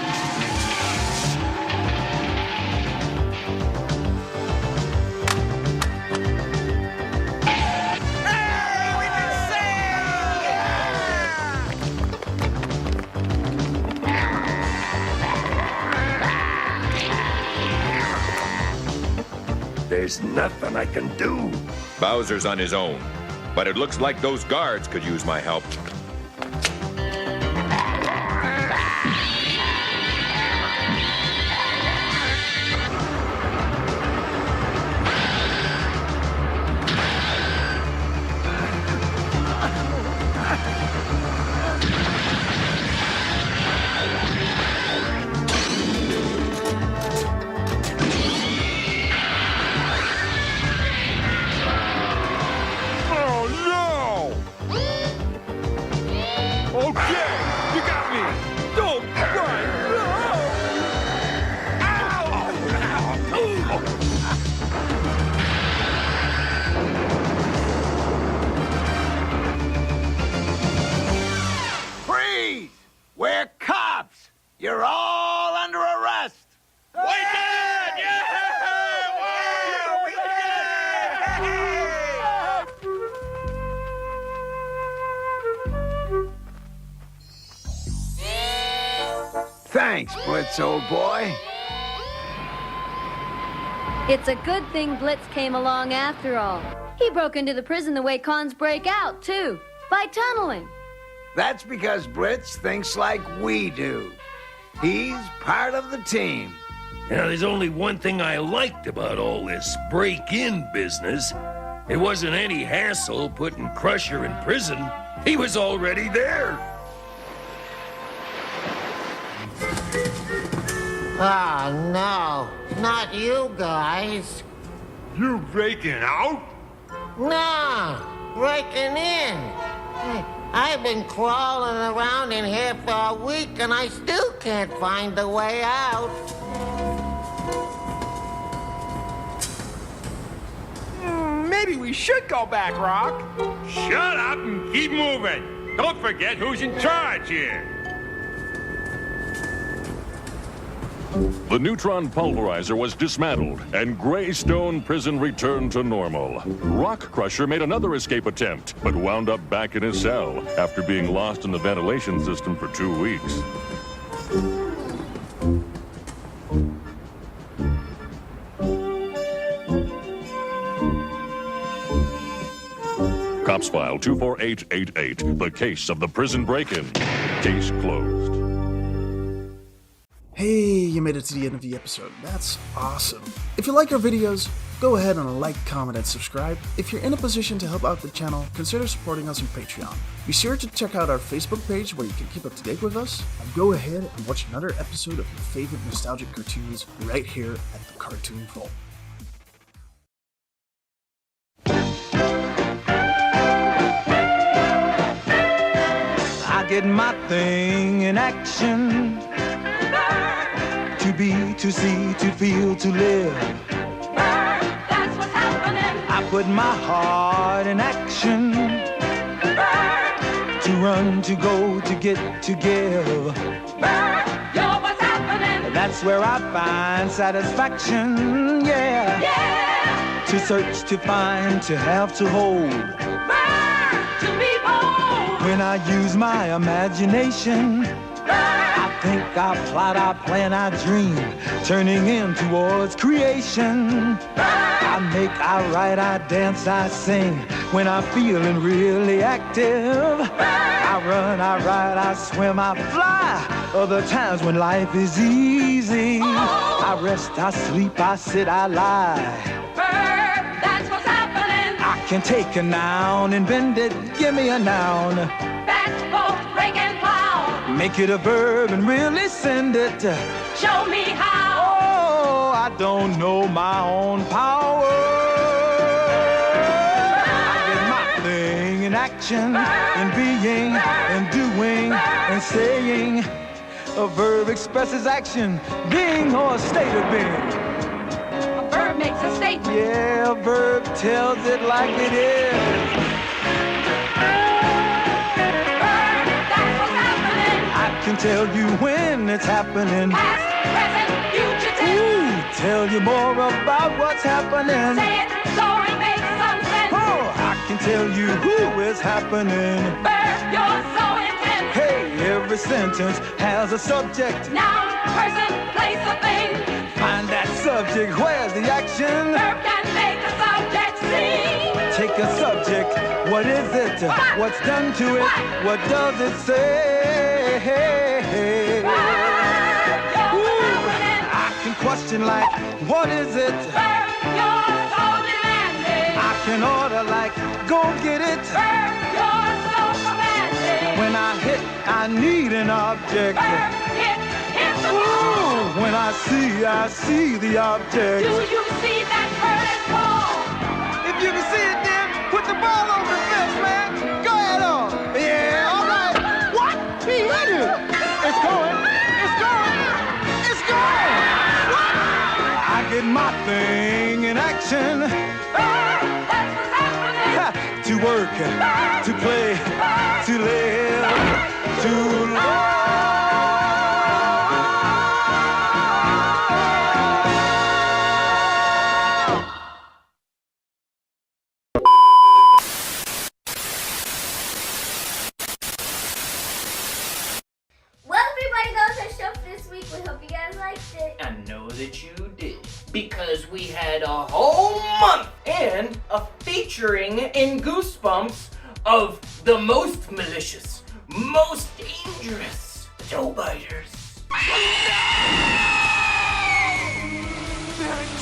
There's nothing I can do. Bowser's on his own, but it looks like those guards could use my help. Freeze! We're cops! You're all under arrest! We did it! Yeah! Thanks, Blitz, old boy. It's a good thing Blitz came along after all. He broke into the prison the way cons break out, too, by tunneling. That's because Blitz thinks like we do. He's part of the team. Now, there's only one thing I liked about all this break-in business. It wasn't any hassle putting Crusher in prison. He was already there. Oh, no. Not you guys. You breaking out? No. Breaking in. I've been crawling around in here for a week, and I still can't find the way out. Maybe we should go back, Rock. Shut up and keep moving. Don't forget who's in charge here. The neutron pulverizer was dismantled, and Greystone Prison returned to normal. Rock Crusher made another escape attempt, but wound up back in his cell after being lost in the ventilation system for 2 weeks. Cops File 24888, the case of the prison break-in. Case closed. Hey, you made it to the end of the episode. That's awesome. If you like our videos, go ahead and like, comment, and subscribe. If you're in a position to help out the channel, consider supporting us on Patreon. Be sure to check out our Facebook page where you can keep up to date with us. And go ahead and watch another episode of your favorite nostalgic cartoons right here at the Cartoon Vault. I get my thing in action. To be, to see, to feel, to live. That's what's happening. I put my heart in action. To run, to go, to get, to give. You're what's happening. That's where I find satisfaction, yeah. Yeah. To search, to find, to have, to hold. To be bold. When I use my imagination, I think, I plot, I plan, I dream, turning in towards creation. I make, I write, I dance, I sing, when I'm feeling really active. I run, I ride, I swim, I fly, other times when life is easy. I rest, I sleep, I sit, I lie. That's what's happening. I can take a noun and bend it, give me a noun. Fast, bold, break, and plow. Make it a verb and really send it. Show me how. Oh, I don't know my own power. I get my thing in action, in being, in doing, and saying. A verb expresses action, being or a state of being. A verb makes a statement. Yeah, a verb tells it like it is. Verb, that's what's happening. I can tell you when it's happening. Past, present, future tense. Ooh, tell you more about what's happening. Say it so it makes some sense. Oh, I can tell you who is happening. Verb, you're so intense. Hey, every sentence has a subject. Noun, person, place, or thing. Find that subject, where's the action? Verb can make a subject sing. Take a subject, what is it? What's done to it? What does it say? I can question like, what is it? Verb, you're so demanding. I can order like, go get it. Verb, you're so commanding. When I hit, I need an object. Verb, hit the ball. Ooh, when I see the object. Do you see that bird ball? If you can see it, then put the ball over the fence, man. Go ahead on. Yeah, all right. What? He hit it. It's going. It's going. It's going. What? I get my thing in action. That's what's happening. To work, to play, to live, to love. Well, everybody, that was our show for this week. We hope you guys liked it. I know that you did, because we had a whole month and a featuring in Goosebumps of the most malicious, most dangerous toe biters.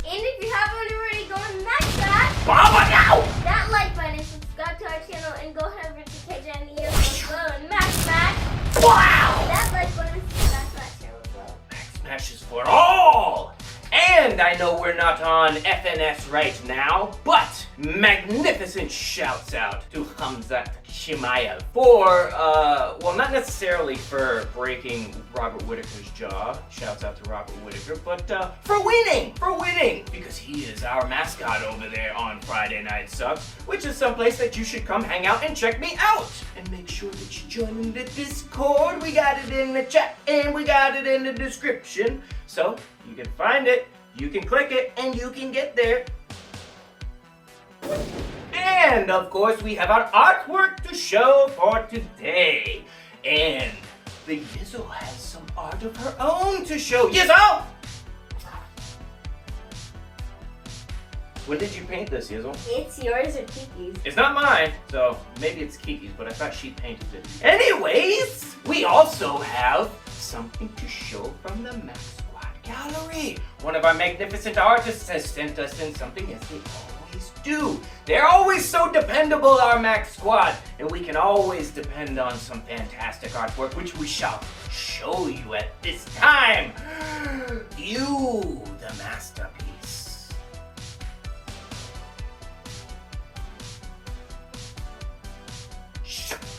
And if you haven't already, go and smash that. Baba, now! That like button, subscribe to our channel, and go head over to KJ as well and smash. Wow! That like button, subscribe to our channel as well. Smash is for all! And I know we're not on FNS right now, but magnificent shouts out to Hamzat Shimaev for, well, not necessarily for breaking Robert Whittaker's jaw, shouts out to Robert Whittaker, but for winning, because he is our mascot over there on Friday Night Sucks, which is someplace that you should come hang out and check me out. And make sure that you join in the Discord. We got it in the chat and we got it in the description. So you can find it, you can click it, and you can get there. And of course, we have our artwork to show for today. And the Yizzle has some art of her own to show. Yizzle! When did you paint this, Yizzle? It's yours or Kiki's. It's not mine, so maybe it's Kiki's, but I thought she painted it. Anyways, we also have something to show from the MAXSQUAD gallery. One of our magnificent artists has sent us in something, as they always do. They're always so dependable, our MAXSQUAD, and we can always depend on some fantastic artwork, which we shall show you at this time. You, the masterpiece.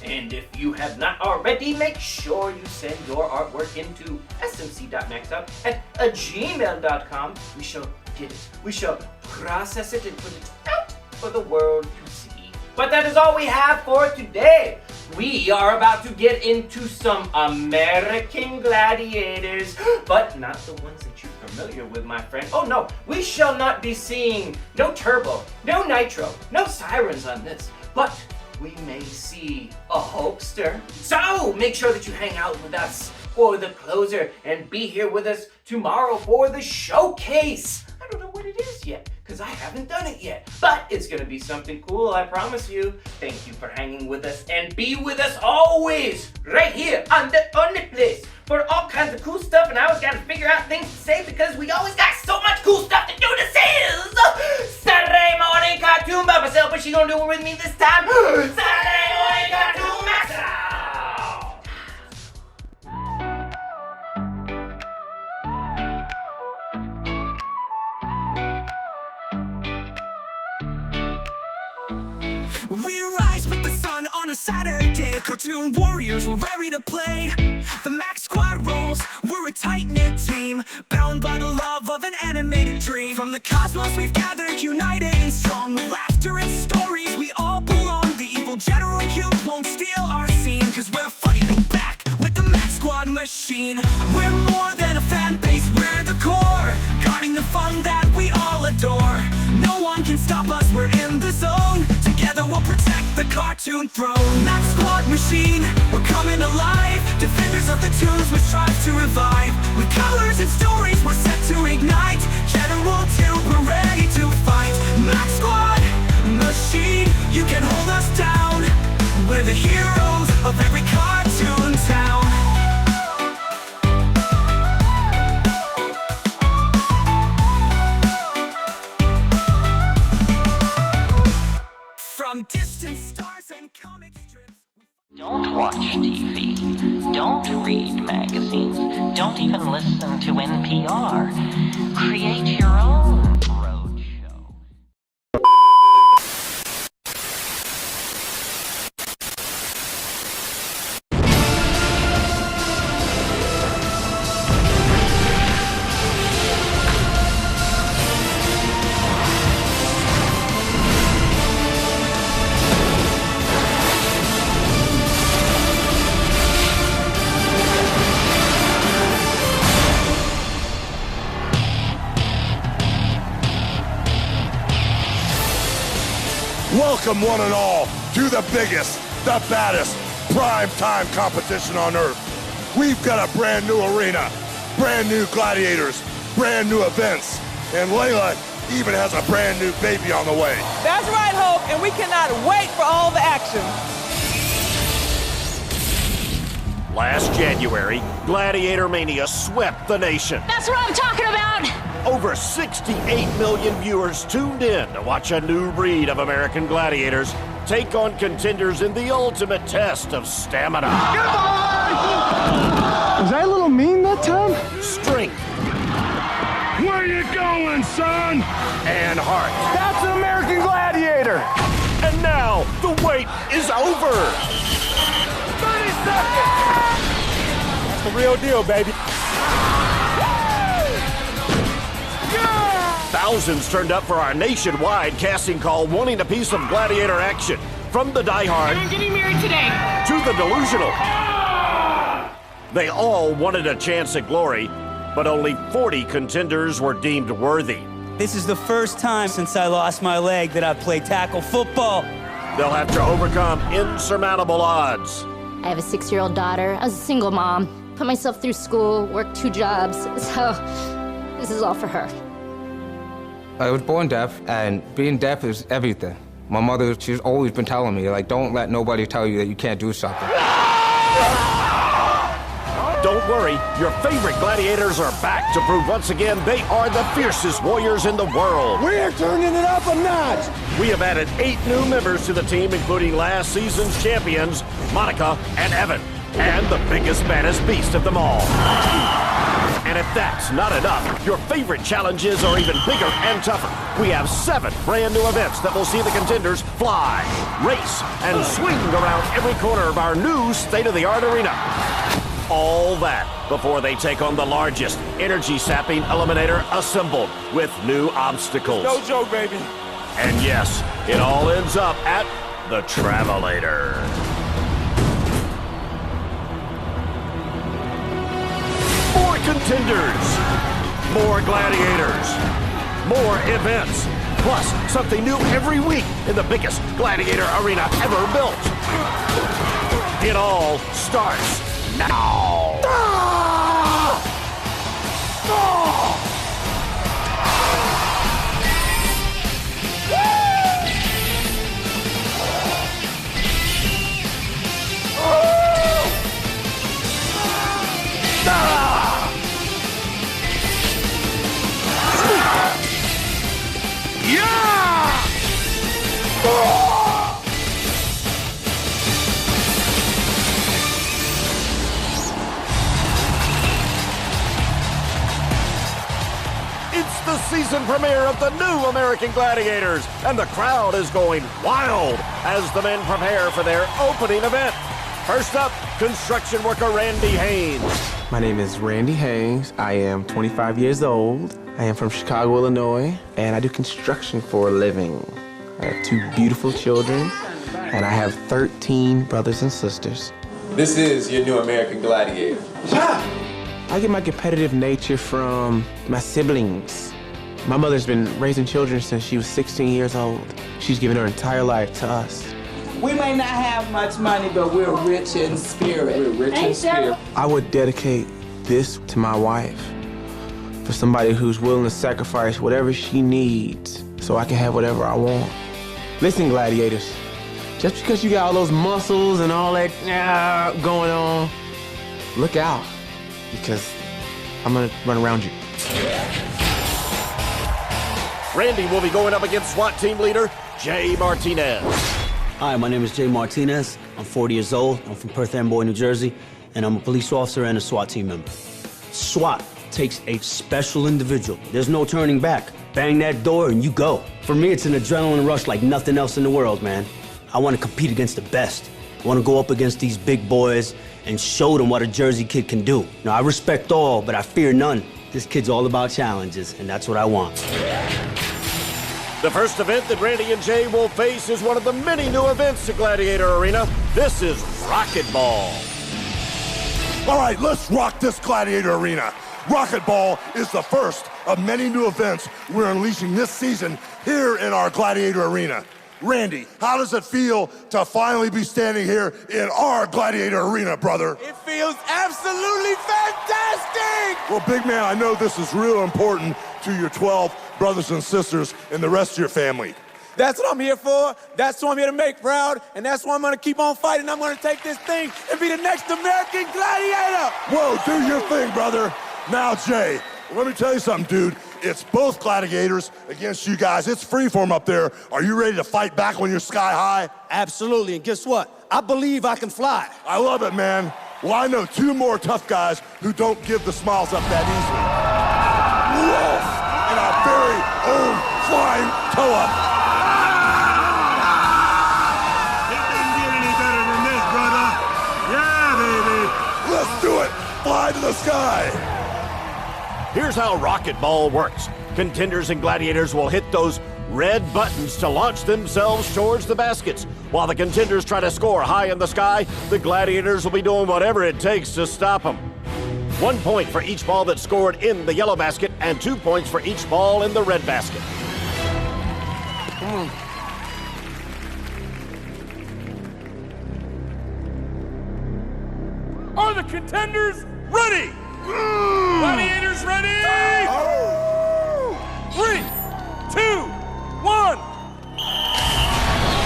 And if you have not already, make sure you send your artwork into smc.maxout@gmail.com. We shall get it. We shall process it and put it out for the world to see. But that is all we have for today. We are about to get into some American gladiators, but not the ones that you're familiar with, my friend. Oh no, we shall not be seeing no turbo, no nitro, no sirens on this, but we may see a Hulkster. So make sure that you hang out with us for the closer and be here with us tomorrow for the showcase. I don't know what it is yet, because I haven't done it yet, but it's gonna be something cool, I promise you. Thank you for hanging with us, and be with us always right here on the only place for all kinds of cool stuff. And I always gotta figure out things to say because we always got so much cool stuff to do. This is Saturday morning cartoon by myself, she gonna do it with me this time? Saturday morning cartoon Maxout! We rise with the sun on a Saturday. Cartoon warriors, we're ready to play. The Max Squad rolls, we're a tight-knit team, bound by the love of an animated dream. From the cosmos we've gathered, united and strong, with laughter and stories we all belong. The evil General Cube won't steal our scene, cause we're fighting back with the Max Squad machine. We're more than a fan base, we're the core, guarding the fun that we all adore. No one can stop us, we're in the zone. Together we'll protect the cartoon throne. Max Squad machine, we're coming alive, defenders of the tunes we strive to revive. With colors and stories we're set to ignite, General 2, we're ready to fight. Max Squad machine, you can hold us down. We're the heroes of every cartoon town. From distant stars and comic strips. Don't watch TV. Don't read magazines. Don't even listen to NPR. Create your own road show. Welcome one and all to the biggest, the baddest, prime time competition on Earth. We've got a brand new arena, brand new gladiators, brand new events, and Layla even has a brand new baby on the way. That's right, Hope, and we cannot wait for all the action. Last January, Gladiator Mania swept the nation. That's what I'm talking about! Over 68 million viewers tuned in to watch a new breed of American gladiators take on contenders in the ultimate test of stamina. Was I a little mean that time? Strength. Where you going, son? And heart. That's an American gladiator! And now, the wait is over! 30 seconds! That's the real deal, baby. Thousands turned up for our nationwide casting call wanting a piece of gladiator action. From the diehard I'm getting married today. to the delusional. They all wanted a chance at glory, but only 40 contenders were deemed worthy. This is the first time since I lost my leg that I've played tackle football. They'll have to overcome insurmountable odds. I have a 6-year-old daughter. I was a single mom. Put myself through school, worked 2 jobs, so this is all for her. I was born deaf, and being deaf is everything. My mother, she's always been telling me, like, don't let nobody tell you that you can't do something. Don't worry, your favorite gladiators are back to prove once again they are the fiercest warriors in the world. We're turning it up a notch! We have added 8 new members to the team, including last season's champions, Monica and Evan, and the biggest, baddest beast of them all. And if that's not enough, your favorite challenges are even bigger and tougher. We have 7 brand new events that will see the contenders fly, race, and swing around every corner of our new state-of-the-art arena. All that before they take on the largest energy-sapping eliminator assembled with new obstacles. No joke, baby. And yes, it all ends up at the Travelator. More contenders, more gladiators, more events, plus something new every week in the biggest gladiator arena ever built. It all starts now. Yeah! season premiere of the new American Gladiators, and the crowd is going wild as the men prepare for their opening event. First up, construction worker Randy Haynes. My name is Randy Haynes. I am 25 years old. I am from Chicago, Illinois, and I do construction for a living. I have 2 beautiful children, and I have 13 brothers and sisters. This is your new American Gladiator. I get my competitive nature from my siblings. My mother's been raising children since she was 16 years old. She's given her entire life to us. We may not have much money, but we're rich in spirit. We're rich in spirit. I would dedicate this to my wife, for somebody who's willing to sacrifice whatever she needs so I can have whatever I want. Listen, gladiators, just because you got all those muscles and all that going on, look out, because I'm gonna run around you. Randy will be going up against SWAT team leader Jay Martinez. Hi, my name is Jay Martinez. I'm 40 years old. I'm from Perth Amboy, New Jersey, and I'm a police officer and a SWAT team member. SWAT takes a special individual. There's no turning back. Bang that door and you go. For me, it's an adrenaline rush like nothing else in the world, man. I want to compete against the best. I want to go up against these big boys and show them what a Jersey kid can do. Now, I respect all, but I fear none. This kid's all about challenges, and that's what I want. The first event that Randy and Jay will face is one of the many new events at Gladiator Arena. This is Rocketball. All right, let's rock this Gladiator Arena. Rocketball is the first of many new events we're unleashing this season here in our Gladiator Arena. Randy, how does it feel to finally be standing here in our Gladiator Arena, brother? It feels absolutely fantastic! Well, big man, I know this is real important to your 12 brothers and sisters and the rest of your family. That's what I'm here for. That's what I'm here to make proud. And that's why I'm going to keep on fighting. I'm going to take this thing and be the next American Gladiator. Whoa, do your thing, brother. Now, Jay, let me tell you something, dude. It's both gladiators against you guys. It's freeform up there. Are you ready to fight back when you're sky high? Absolutely. And guess what? I believe I can fly. I love it, man. Well, I know 2 more tough guys who don't give the smiles up that easily. Wolf and our very own flying Toa. It doesn't get any better than this, brother. Yeah, baby. Let's do it. Fly to the sky. Here's how Rocketball works. Contenders and gladiators will hit those red buttons to launch themselves towards the baskets. While the contenders try to score high in the sky, the gladiators will be doing whatever it takes to stop them. 1 point for each ball that's scored in the yellow basket and 2 points for each ball in the red basket. Are the contenders ready? Gladiators ready? 3, 2, 1.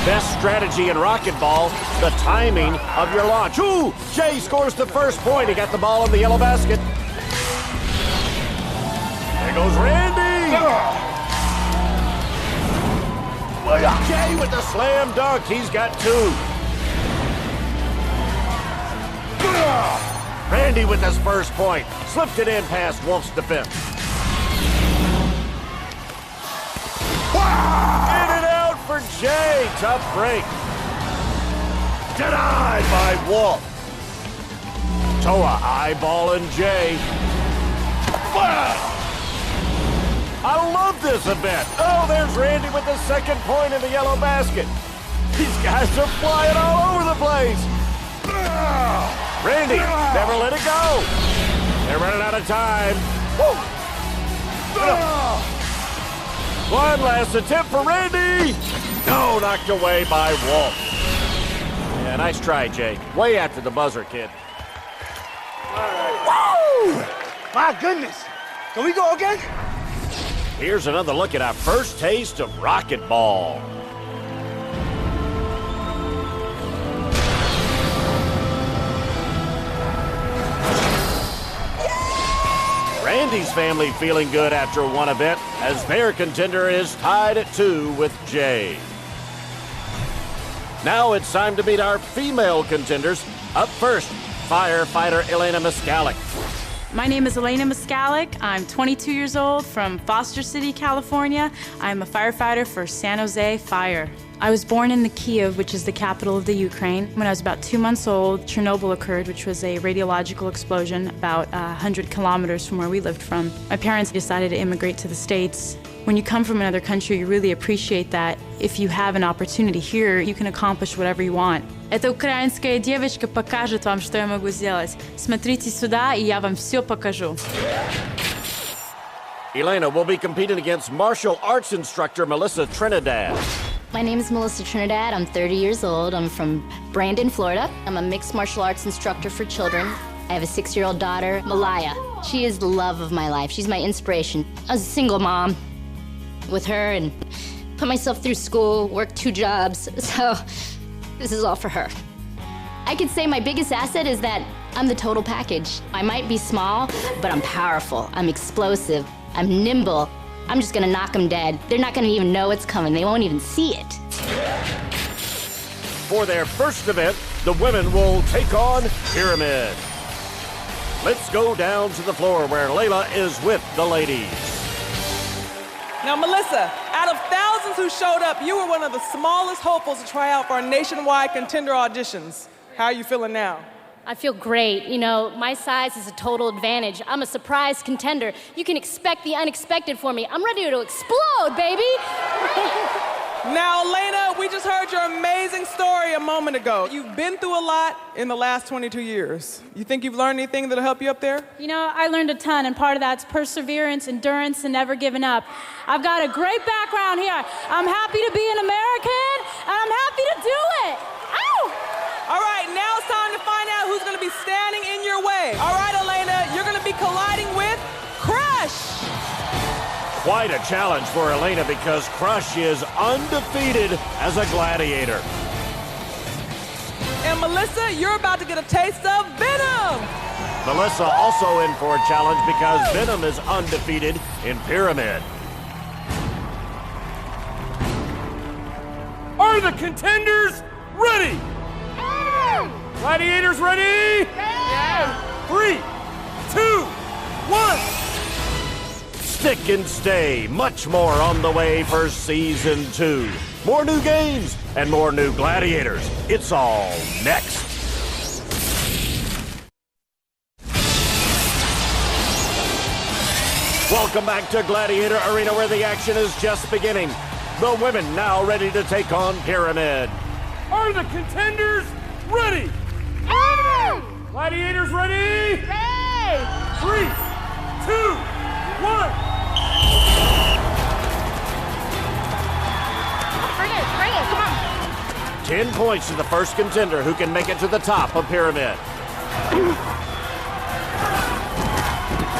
Best strategy in Rocketball, the timing of your launch. Ooh, Jay scores the first point. He got the ball in the yellow basket. There goes Randy. Jay with the slam dunk. He's got 2. Randy with his first point. Slipped it in past Wolf's defense. In and out for Jay. Tough break. Denied by Wolf. Toa eyeballing Jay. I love this event. Oh, there's Randy with the second point in the yellow basket. These guys are flying all over the place. Randy, never let it go. They're running out of time. Woo. One last attempt for Randy. No, knocked away by Wolf. Yeah, nice try, Jay. Way after the buzzer, kid. Woo! My goodness. Can we go again? Here's another look at our first taste of Rocketball. Randy's family feeling good after one event, as their contender is tied at 2 with Jay. Now it's time to meet our female contenders. Up first, firefighter Elena Miscalik. My name is Elena Miscalik. I'm 22 years old from Foster City, California. I'm a firefighter for San Jose Fire. I was born in the Kyiv, which is the capital of the Ukraine. When I was about 2 months old, Chernobyl occurred, which was a radiological explosion about 100 kilometers from where we lived from. My parents decided to immigrate to the States. When you come from another country, you really appreciate that if you have an opportunity here, you can accomplish whatever you want. Эта украинская девочка покажет вам, что я могу сделать. Смотрите сюда, и я вам все покажу. Elena will be competing against martial arts instructor Melissa Trinidad. My name is Melissa Trinidad. I'm 30 years old. I'm from Brandon, Florida. I'm a mixed martial arts instructor for children. I have a 6-year-old daughter, Malaya. She is the love of my life. She's my inspiration. I was a single mom with her and put myself through school, worked 2 jobs, so this is all for her. I could say my biggest asset is that I'm the total package. I might be small, but I'm powerful. I'm explosive. I'm nimble. I'm just gonna knock them dead. They're not gonna even know it's coming. They won't even see it. For their first event, the women will take on Pyramid. Let's go down to the floor where Layla is with the ladies. Now, Melissa, out of thousands who showed up, you were one of the smallest hopefuls to try out for our nationwide contender auditions. How are you feeling now? I feel great. You know, my size is a total advantage. I'm a surprise contender. You can expect the unexpected for me. I'm ready to explode, baby. Now, Elena, we just heard your amazing story a moment ago. You've been through a lot in the last 22 years. You think you've learned anything that'll help you up there? You know, I learned a ton, and part of that's perseverance, endurance, and never giving up. I've got a great background here. I'm happy to be an American, and I'm happy to do it. Ow! All right, now it's time to find out who's going to be standing in your way. All right, Elena, you're going to be colliding with Crush. Quite a challenge for Elena because Crush is undefeated as a gladiator. And Melissa, you're about to get a taste of Venom. Melissa also in for a challenge because Venom is undefeated in Pyramid. Are the contenders ready? Gladiators ready? Yeah. 3, 2, 1. Stick and stay, much more on the way for Season 2. More new games and more new gladiators. It's all next. Welcome back to Gladiator Arena where the action is just beginning. The women now ready to take on Pyramid. Are the contenders ready? Gladiators ready? Ready. 3, 2, 1. Bring it, come on. 10 points to the first contender who can make it to the top of Pyramid.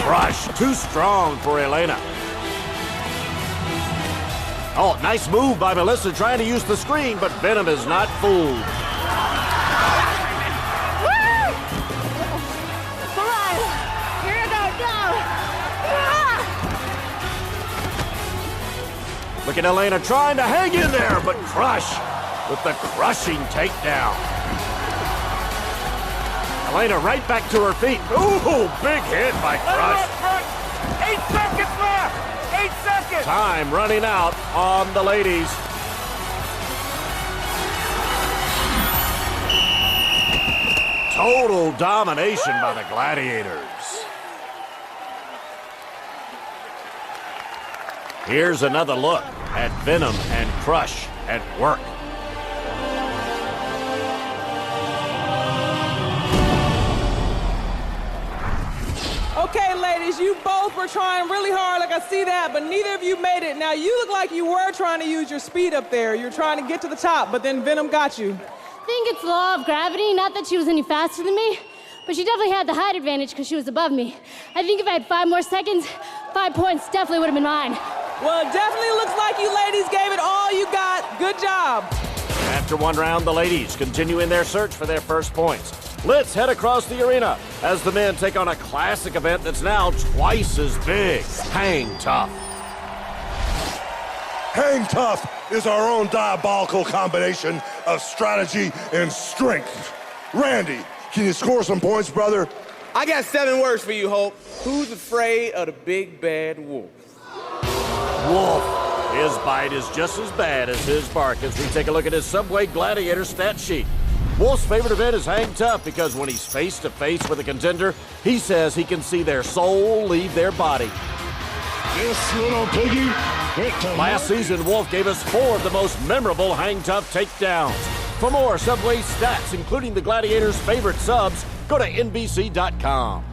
Crush, too strong for Elena. Oh, nice move by Melissa trying to use the screen, but Venom is not fooled. Come on. Here we go. Look at Elena trying to hang in there, but Crush with the crushing takedown. Elena right back to her feet. Ooh, big hit by Crush. 8 seconds left. 8 seconds. Time running out on the ladies. Total domination by the Gladiators. Here's another look at Venom and Crush at work. Okay, ladies, you both were trying really hard, like I see that, but neither of you made it. Now, you look like you were trying to use your speed up there. You're trying to get to the top, but then Venom got you. I think it's the law of gravity, not that she was any faster than me, but she definitely had the height advantage because she was above me. I think if I had 5 more seconds, 5 points definitely would have been mine. Well, it definitely looks like you ladies gave it all you got. Good job. After one round, the ladies continue in their search for their first points. Let's head across the arena as the men take on a classic event that's now twice as big. Hang Tough. Hang Tough is our own diabolical combination of strategy and strength. Randy, can you score some points, brother? I got 7 words for you, Hope. Who's afraid of the big bad wolf? Wolf. His bite is just as bad as his bark as we take a look at his Subway Gladiator stat sheet. Wolf's favorite event is hang tough because when he's face to face with a contender, he says he can see their soul leave their body. This little piggy. Last season, Wolf gave us 4 of the most memorable hang tough takedowns. For more Subway stats, including the Gladiator's favorite subs, go to NBC.com.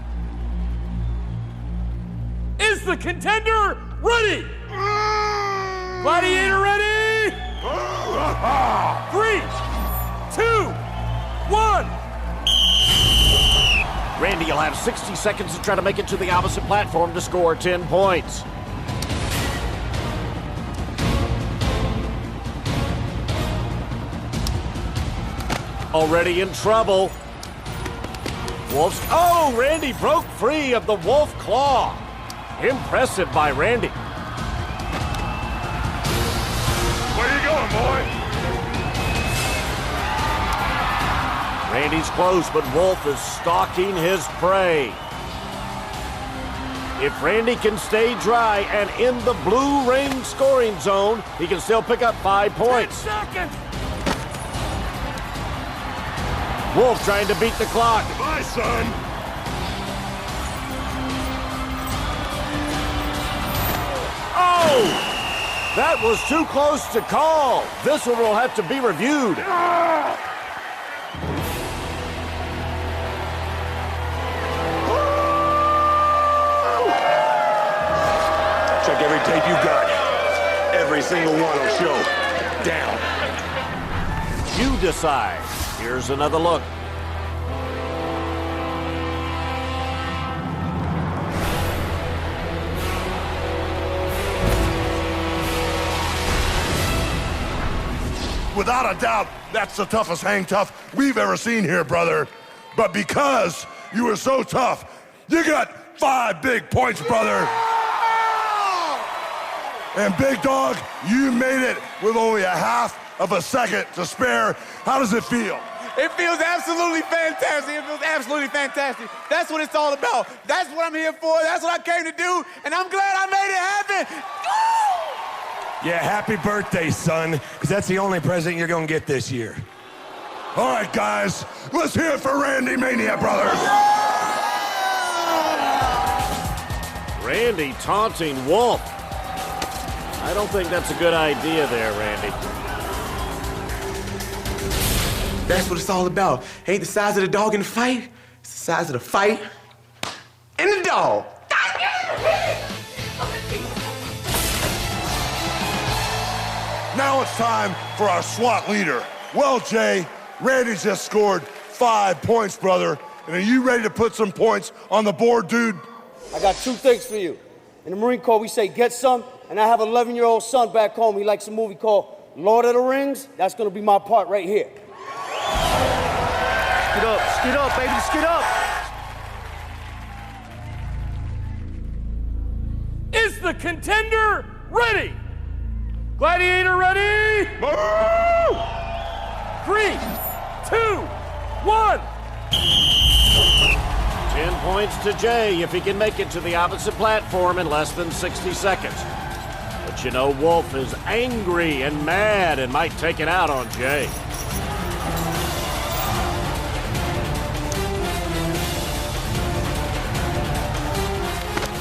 Is the contender ready? Gladiator ready? 3, 2, 1. Randy will have 60 seconds to try to make it to the opposite platform to score 10 points. Already in trouble. Wolf's... Oh, Randy broke free of the wolf claw. Impressive by Randy. Where you going, boy? Randy's close, but Wolf is stalking his prey. If Randy can stay dry and in the blue ring scoring zone, he can still pick up 5 points. 10 seconds. Wolf trying to beat the clock. Bye, son. Oh! That was too close to call. This one will have to be reviewed. Check every tape you got. Every single one will show. Down. You decide. Here's another look. Without a doubt, that's the toughest hang tough we've ever seen here, brother. But because you were so tough, you got 5 big points, brother. And Big Dog, you made it with only a half of a second to spare. How does it feel? It feels absolutely fantastic. It feels absolutely fantastic. That's what it's all about. That's what I'm here for. That's what I came to do. And I'm glad I made it happen. Yeah, happy birthday, son, because that's the only present you're going to get this year. All right, guys, let's hear it for Randy Mania Brothers. Randy taunting Wolf. I don't think that's a good idea there, Randy. That's what it's all about. Ain't the size of the dog in the fight. It's the size of the fight and the dog. Now it's time for our SWAT leader. Well, Jay, Randy just scored 5 points, brother. And are you ready to put some points on the board, dude? I got 2 things for you. In the Marine Corps, we say get some, and I have an 11-year-old son back home. He likes a movie called Lord of the Rings. That's gonna be my part right here. Skid up, baby, skid up. Is the contender ready? Gladiator ready? 3, 2, 1. 10 points to Jay if he can make it to the opposite platform in less than 60 seconds. But you know, Wolf is angry and mad and might take it out on Jay.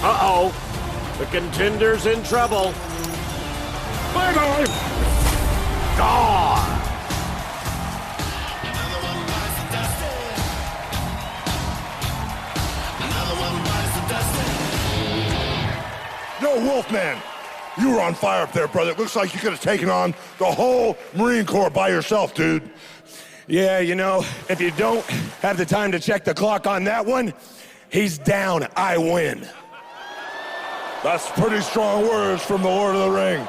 Uh-oh. The contender's in trouble. Bye-bye. Gone. Yo, Wolfman, you were on fire up there, brother. It looks like you could have taken on the whole Marine Corps by yourself, dude. Yeah, you know, if you don't have the time to check the clock on that one, he's down, I win. That's pretty strong words from the Lord of the Ring.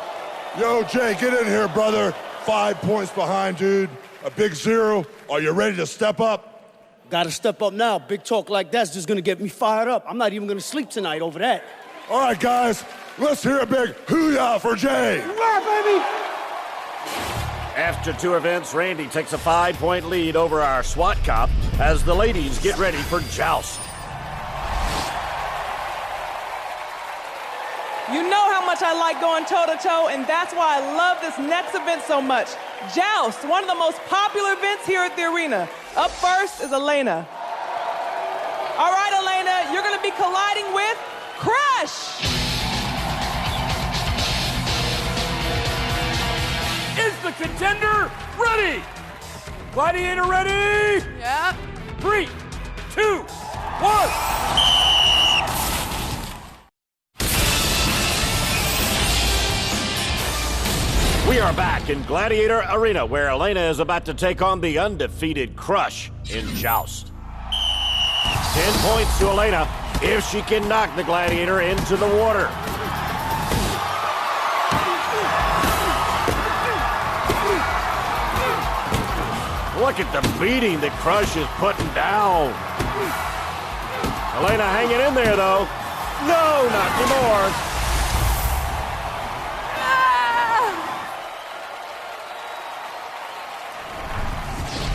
Yo, Jay, get in here, brother. 5 points behind, dude. A big 0. Are you ready to step up? Gotta step up now. Big talk like that's just gonna get me fired up. I'm not even gonna sleep tonight over that. All right, guys, let's hear a big hoo-yah for Jay. Yeah, baby. After 2 events, Randy takes a 5-point lead over our SWAT cop as the ladies get ready for joust. how much I like going toe-to-toe, and that's why I love this next event so much. Joust, one of the most popular events here at the arena. Up first is Elena. All right, Elena, you're gonna be colliding with Crush. Is the contender ready? Gladiator ready? Yep. 3, 2, 1. We are back in Gladiator Arena, where Elena is about to take on the undefeated Crush in Joust. 10 points to Elena if she can knock the Gladiator into the water. Look at the beating that Crush is putting down. Elena hanging in there, though. No, not anymore.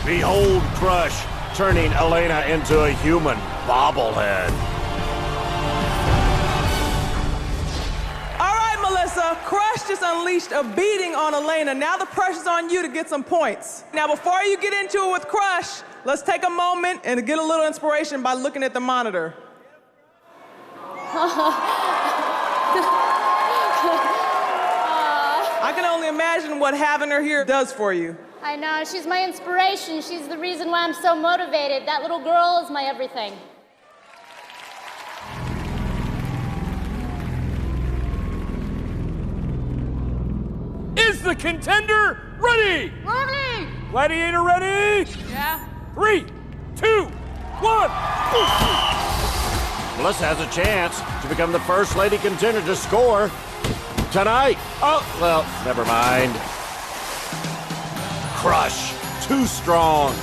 Behold Crush turning Elena into a human bobblehead. All right, Melissa, Crush just unleashed a beating on Elena. Now the pressure's on you to get some points. Now, before you get into it with Crush, let's take a moment and get a little inspiration by looking at the monitor. I can only imagine what having her here does for you. I know, she's my inspiration. She's the reason why I'm so motivated. That little girl is my everything. Is the contender ready? Ready! Gladiator ready? Yeah. 3, 2, 1. Melissa has a chance to become the first lady contender to score tonight. Oh, well, never mind. Crush, too strong.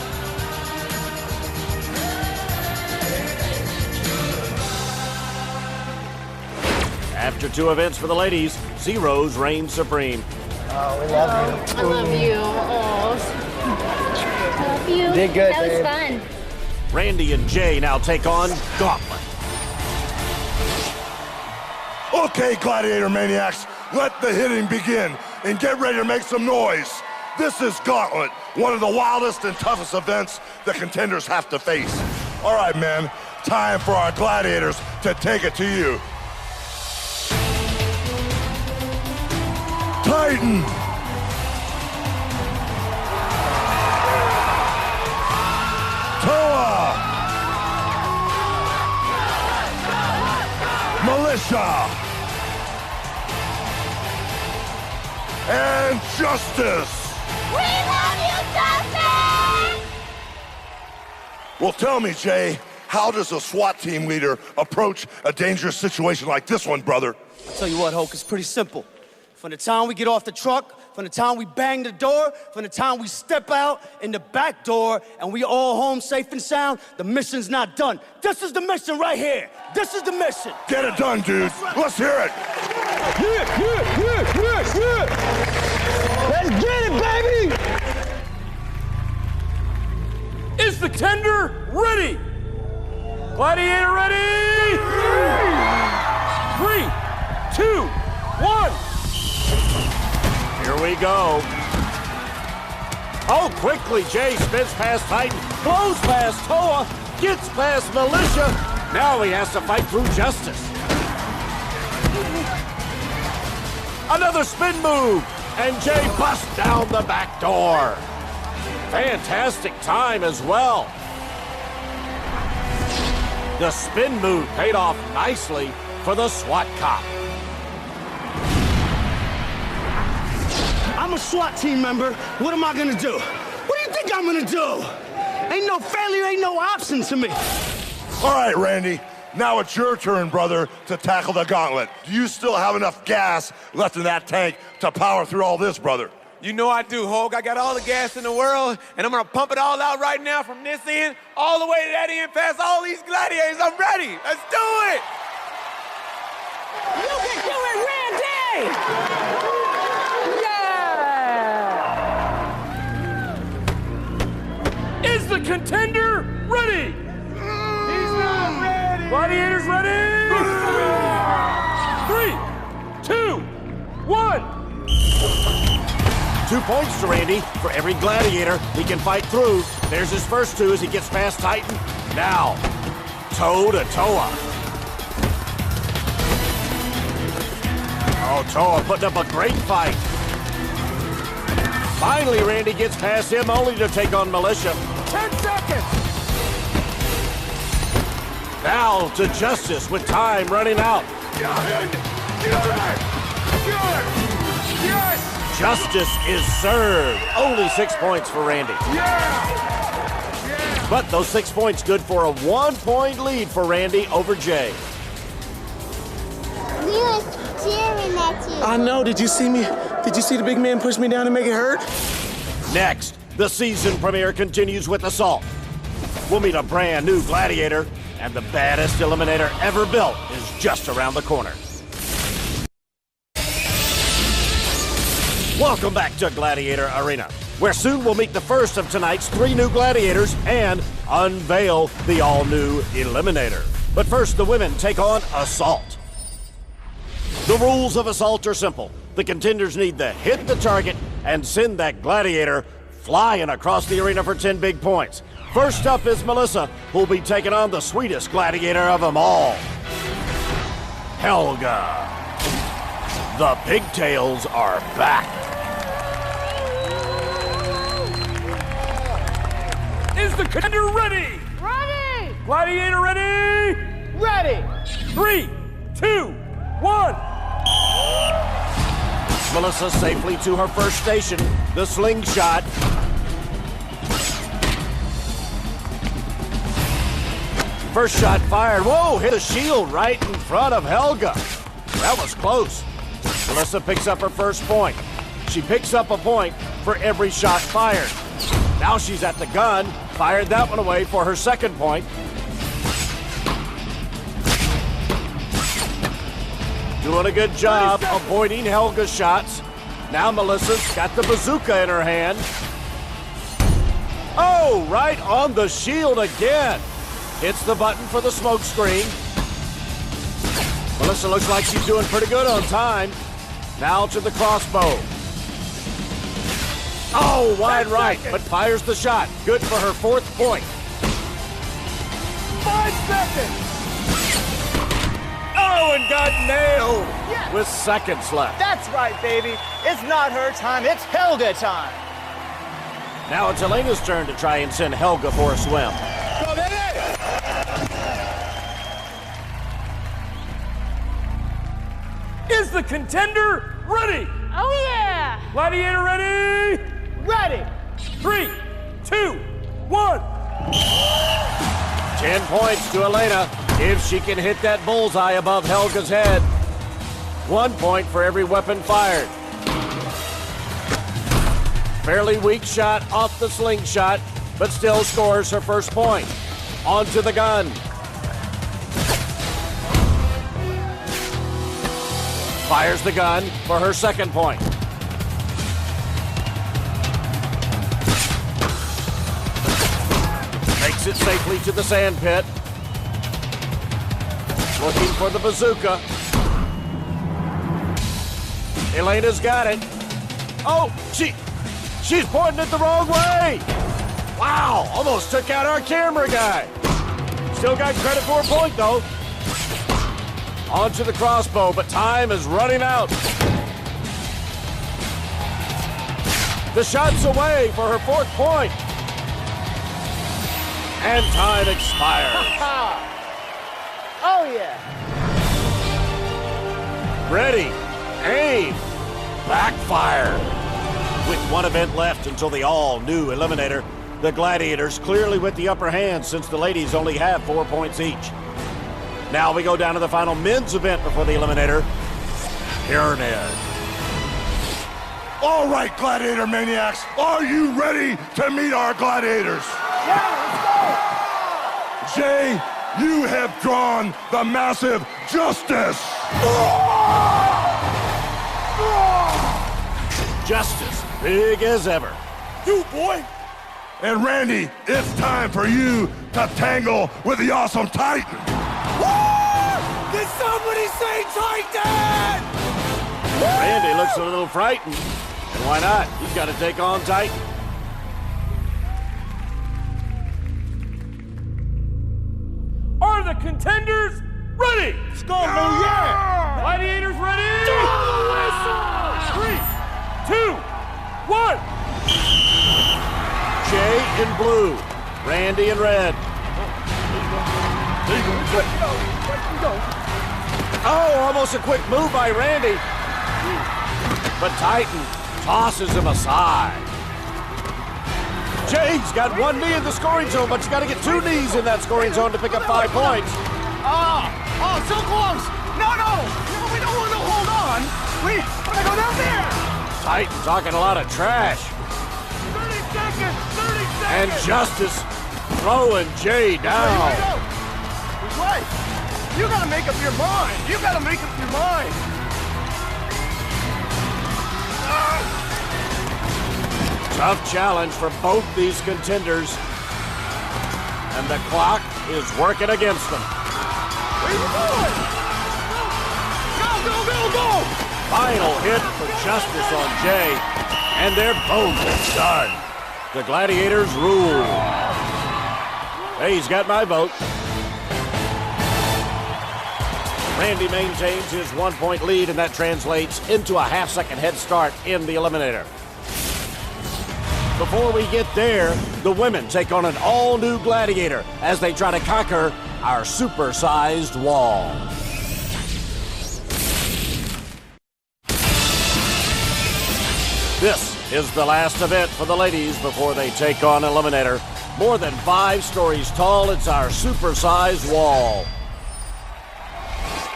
After 2 events for the ladies, Zeros reign supreme. Oh, we love you. I love you. Oh. I love you. Did good, That was babe. fun. Randy and Jay now take on Gauntlet. Okay, Gladiator Maniacs, let the hitting begin and get ready to make some noise. This is Gauntlet, one of the wildest and toughest events the contenders have to face. All right, man, time for our gladiators to take it to you. Titan. Toa. Militia. And Justice. We love you, Justice! Well, tell me, Jay, how does a SWAT team leader approach a dangerous situation like this one, brother? I'll tell you what, Hulk, it's pretty simple. From the time we get off the truck, from the time we bang the door, from the time we step out in the back door, and we all home safe and sound, the mission's not done. This is the mission right here. This is the mission. Get it done, dudes. Let's hear it. Yeah. Let's get it, baby! Is the contender ready? Gladiator ready? 3, 2, 1. Here we go. Oh, quickly, Jay spins past Titan, blows past Toa, gets past Militia. Now he has to fight through Justice. Another spin move, and Jay busts down the back door. Fantastic time as well. The spin move paid off nicely for the SWAT cop. I'm a SWAT team member. What am I gonna do? What do you think I'm gonna do? Ain't no failure, ain't no option to me. All right, Randy. Now it's your turn, brother, to tackle the gauntlet. Do you still have enough gas left in that tank to power through all this, brother? You know I do, Hulk. I got all the gas in the world, and I'm gonna pump it all out right now from this end all the way to that end past all these gladiators. I'm ready. Let's do it. You can do it, Randy! Yeah! Is the contender ready? He's not ready. Gladiators ready? 3, 2, 2 points to Randy for every gladiator he can fight through. There's his first 2 as he gets past Titan. Now, toe to Toa. Oh, Toa putting up a great fight. Finally, Randy gets past him only to take on Militia. 10 seconds! Now to Justice with time running out. Yes! Justice is served. Only 6 points for Randy. But those 6 points good for a 1-point lead for Randy over Jay. We were cheering at you. I know. Did you see me? Did you see the big man push me down and make it hurt? Next, the season premiere continues with Assault. We'll meet a brand new gladiator, and the baddest eliminator ever built is just around the corner. Welcome back to Gladiator Arena, where soon we'll meet the first of tonight's 3 new gladiators and unveil the all-new Eliminator. But first, the women take on Assault. The rules of Assault are simple. The contenders need to hit the target and send that gladiator flying across the arena for 10 big points. First up is Melissa, who'll be taking on the sweetest gladiator of them all, Helga. The pigtails are back. Is the contender ready? Ready! Gladiator ready? Ready! 3, 2, 1. Melissa safely to her first station, the slingshot. First shot fired. Whoa, hit the shield right in front of Helga. That was close. Melissa picks up her first point. She picks up a point for every shot fired. Now she's at the gun, fired that one away for her second point. Doing a good job avoiding Helga's shots. Now Melissa's got the bazooka in her hand. Oh, right on the shield again. Hits the button for the smoke screen. Melissa looks like she's doing pretty good on time. Now to the crossbow. Oh, wide right, but fires the shot. Good for her 4th point. 5 seconds! Oh, and got nailed Yes. with seconds left. That's right, baby. It's not her time, it's Helga time. Now it's Elena's turn to try and send Helga for a swim. Go, baby! Is the contender ready? Oh, yeah! Gladiator ready? Ready! 3, 2, 1. 10 points to Elena if she can hit that bullseye above Helga's head. 1 point for every weapon fired. Fairly weak shot off the slingshot, but still scores her first point. Onto the gun. Fires the gun for her second point. Makes it safely to the sand pit. Looking for the bazooka. Elena's got it. Oh, she's pointing it the wrong way. Wow, almost took out our camera guy. Still got credit for a point, though. Onto the crossbow, but time is running out. The shot's away for her 4th point. And time expires. Oh, yeah. Ready, aim, backfire. With 1 event left until the all-new Eliminator, the Gladiators clearly with the upper hand since the ladies only have 4 points each. Now we go down to the final men's event before the Eliminator. Pyramid. All right, Gladiator Maniacs, are you ready to meet our gladiators? Yeah, let's go! Jay, you have drawn the massive Justice. Justice, big as ever. You, boy. And Randy, it's time for you to tangle with the awesome Titan. Did somebody say Titan? Randy looks a little frightened. And why not? He's got to take on Titan. Are the contenders ready? Let's go, yeah! Gladiators ready? 3, 2, 1. Jay in blue, Randy in red. Oh, almost a quick move by Randy. But Titan tosses him aside. Jay's got one knee in the scoring zone, but you got to get two knees in that scoring zone to pick up 5 points. Oh, so close! No, we don't want to hold on! We want to go down there! Titan talking a lot of trash. 30 seconds! 30 seconds! And Justice throwing Jay down. What? You gotta make up your mind! You gotta make up your mind! Tough challenge for both these contenders. And the clock is working against them. Where you going? Go! Final hit for Justice on Jay. And they're both done. The Gladiators rule. Hey, he's got my vote. Randy maintains his 1-point lead, and that translates into a half-second head start in the Eliminator. Before we get there, the women take on an all-new Gladiator as they try to conquer our super-sized wall. This is the last event for the ladies before they take on Eliminator. More than 5 stories tall, it's our super-sized wall.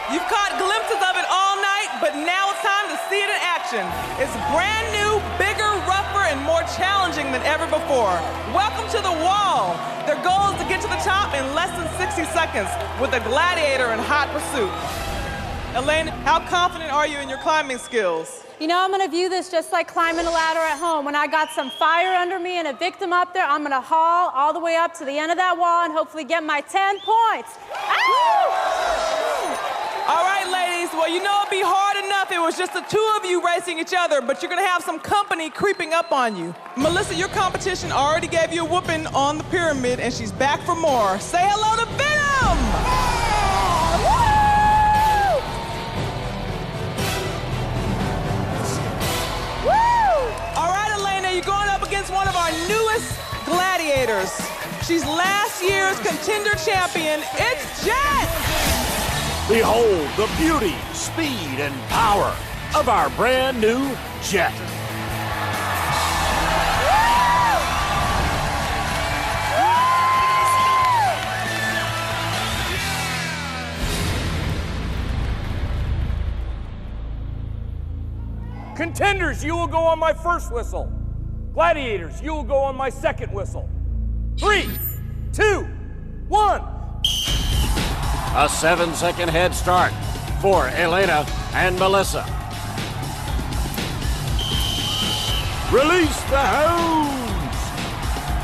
You've caught glimpses of it all night, but now it's time to see it in action. It's brand new, bigger, rougher, and more challenging than ever before. Welcome to the wall. Their goal is to get to the top in less than 60 seconds with a Gladiator in hot pursuit. Elaine, how confident are you in your climbing skills? You know, I'm gonna view this just like climbing a ladder at home. When I got some fire under me and a victim up there, I'm gonna haul all the way up to the end of that wall and hopefully get my 10 points. All right, ladies, well, you know it'd be hard enough. It was just the two of you racing each other, but you're gonna have some company creeping up on you. Melissa, your competition already gave you a whooping on the pyramid, and she's back for more. Say hello to Venom! All right, Elena, you're going up against one of our newest gladiators. She's last year's contender champion. It's Jet! Behold the beauty, speed, and power of our brand new Jet. Contenders, you will go on my first whistle. Gladiators, you will go on my second whistle. 3, 2, 1. A 7-second head start for Elena and Melissa. Release the hounds!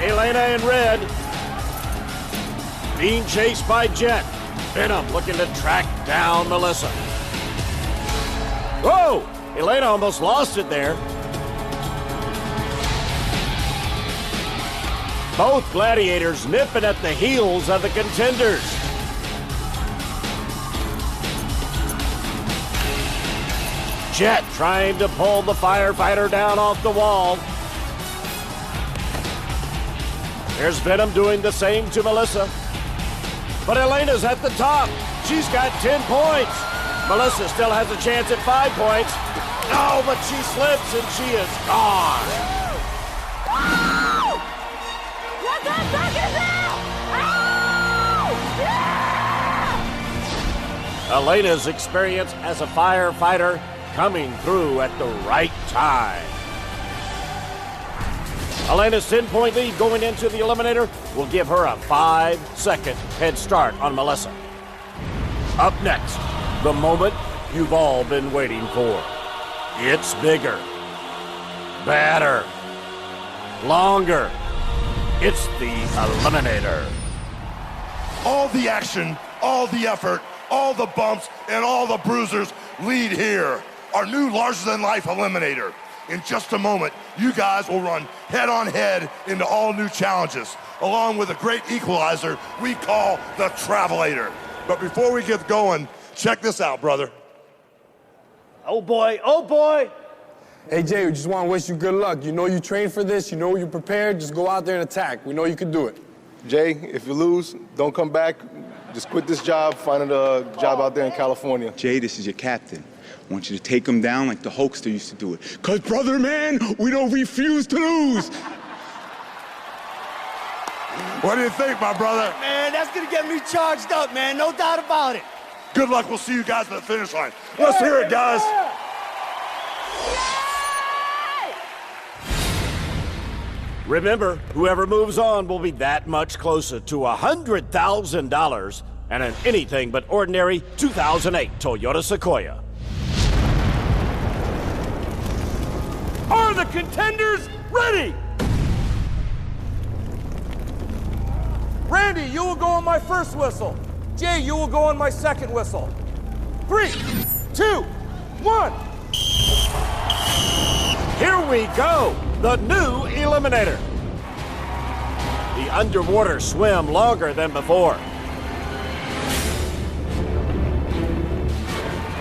Elena in red, being chased by Jet. Venom looking to track down Melissa. Whoa! Elena almost lost it there. Both gladiators nipping at the heels of the contenders. Jet trying to pull the firefighter down off the wall. There's Venom doing the same to Melissa. But Elena's at the top. She's got 10 points. Melissa still has a chance at 5 points. No, but she slips and she is gone. What the fuck is that? Oh! Yeah! Elena's experience as a firefighter coming through at the right time. Elena's 10-point lead going into the Eliminator will give her a 5-second head start on Melissa. Up next, the moment you've all been waiting for. It's bigger, better, longer. It's the Eliminator. All the action, all the effort, all the bumps, and all the bruisers lead here. Our new larger-than-life Eliminator. In just a moment, you guys will run head-on-head into all new challenges, along with a great equalizer we call the Travelator. But before we get going, check this out, brother. Oh boy, oh boy. Hey Jay, we just want to wish you good luck. You know you trained for this, you know you're prepared, just go out there and attack. We know you can do it. Jay, if you lose, don't come back. Just quit this job, find a job out there in California. Jay, this is your captain. I want you to take him down like the Hulkster used to do it. Cause brother, man, we don't refuse to lose. What do you think, my brother? Man, that's gonna get me charged up, man. No doubt about it. Good luck. We'll see you guys at the finish line. Let's hear it, guys. Remember, whoever moves on will be that much closer to $100,000 and an anything but ordinary 2008 Toyota Sequoia. Are the contenders ready? Randy, you will go on my first whistle. Jay, you will go on my second whistle. 3, 2, 1. Here we go, the new Eliminator. The underwater swim longer than before.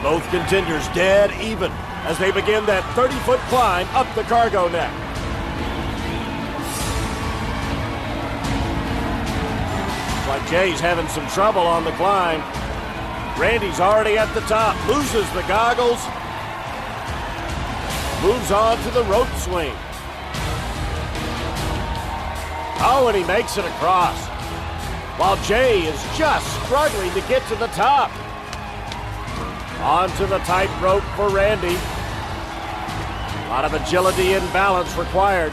Both contenders dead even as they begin that 30-foot climb up the cargo net. Like Jay's having some trouble on the climb. Randy's already at the top, loses the goggles, moves on to the rope swing. Oh, and he makes it across, while Jay is just struggling to get to the top. Onto the tightrope for Randy. A lot of agility and balance required.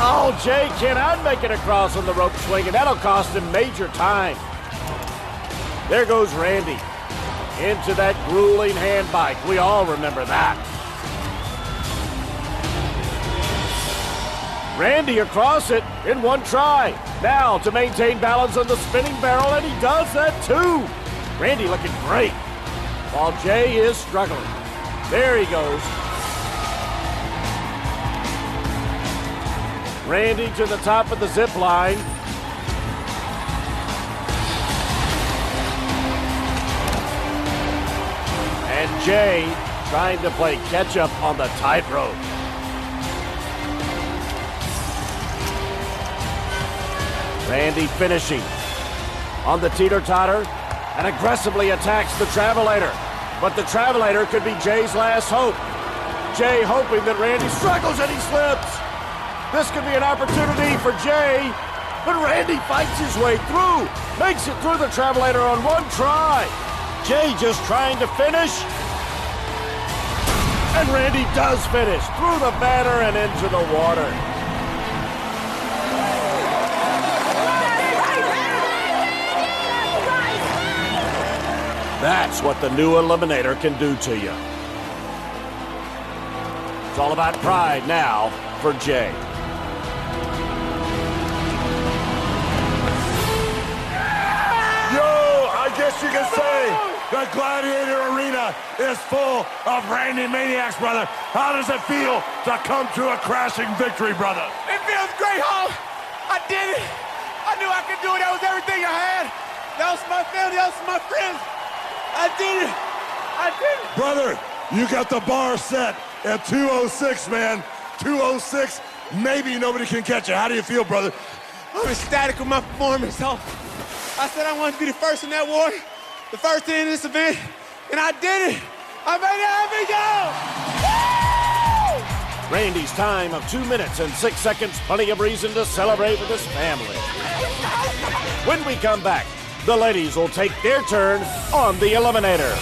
Oh, Jay cannot make it across on the rope swing, and that'll cost him major time. There goes Randy into that grueling hand bike. We all remember that. Randy across it in one try. Now to maintain balance on the spinning barrel, and he does that too. Randy looking great, while Jay is struggling. There he goes. Randy to the top of the zip line. And Jay trying to play catch up on the tightrope. Randy finishing on the teeter-totter and aggressively attacks the Travelator. But the Travelator could be Jay's last hope. Jay hoping that Randy struggles and he slips. This could be an opportunity for Jay, but Randy fights his way through, makes it through the Travelator on one try. Jay just trying to finish. And Randy does finish through the banner and into the water. That's what the new Eliminator can do to you. It's all about pride now for Jay. Yo, I guess you can say the Gladiator Arena is full of Randy Maniacs, brother. How does it feel to come to a crashing victory, brother? It feels great, Hall. I did it. I knew I could do it. That was everything I had. That was my family. That was my friends. I did it. I did it. Brother, you got the bar set at 206, man. 206, maybe nobody can catch you. How do you feel, brother? I'm ecstatic with my performance, Hall. I said I wanted to be the first in that war, the first in this event, and I did it. I made it happen, go! Randy's time of 2 minutes and 6 seconds, plenty of reason to celebrate with his family. When we come back, the ladies will take their turn on the Eliminator.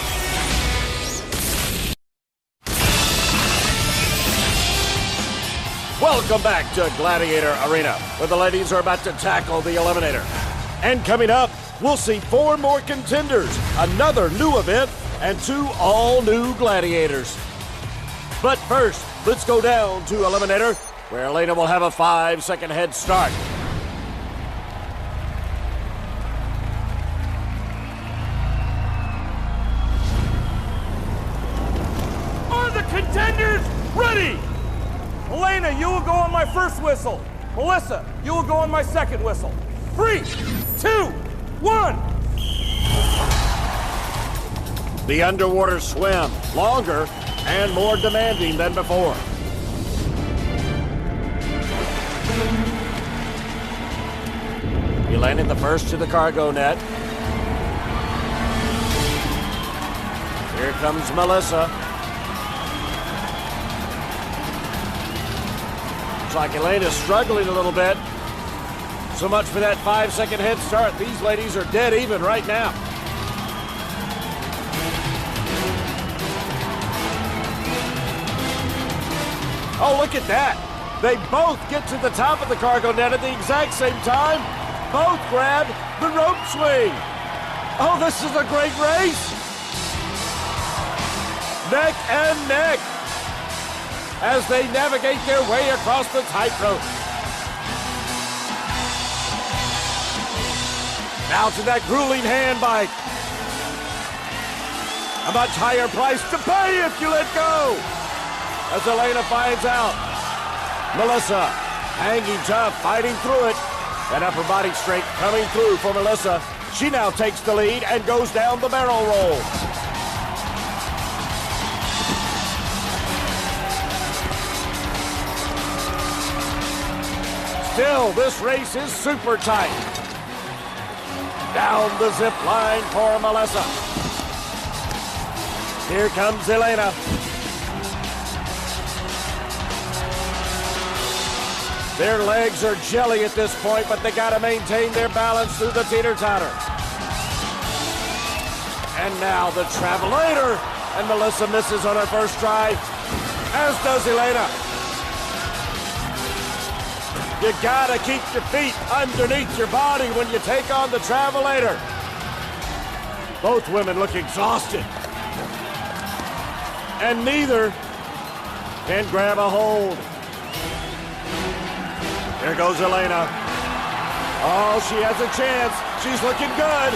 Welcome back to Gladiator Arena, where the ladies are about to tackle the Eliminator. And coming up, we'll see 4 more contenders, another new event, and 2 all-new gladiators. But first, let's go down to Eliminator, where Elena will have a 5-second head start. Are the contenders you will go on my first whistle. Melissa, you will go on my second whistle. 3, 2, 1. The underwater swim, longer and more demanding than before. He landed the first to the cargo net. Here comes Melissa. Looks like Elena's struggling a little bit. So much for that 5-second head start. These ladies are dead even right now. Oh, look at that. They both get to the top of the cargo net at the exact same time. Both grab the rope swing. Oh, this is a great race. Neck and neck as they navigate their way across the tightrope. Now to that grueling hand bite. A much higher price to pay if you let go. As Elena finds out, Melissa hanging tough, fighting through it. That upper body strength coming through for Melissa. She now takes the lead and goes down the barrel roll. Still, this race is super tight. Down the zip line for Melissa. Here comes Elena. Their legs are jelly at this point, but they gotta maintain their balance through the teeter-totter. And now the Travelator, and Melissa misses on her first try, as does Elena. You gotta keep your feet underneath your body when you take on the Travelator. Both women look exhausted. And neither can grab a hold. There goes Elena. Oh, she has a chance. She's looking good.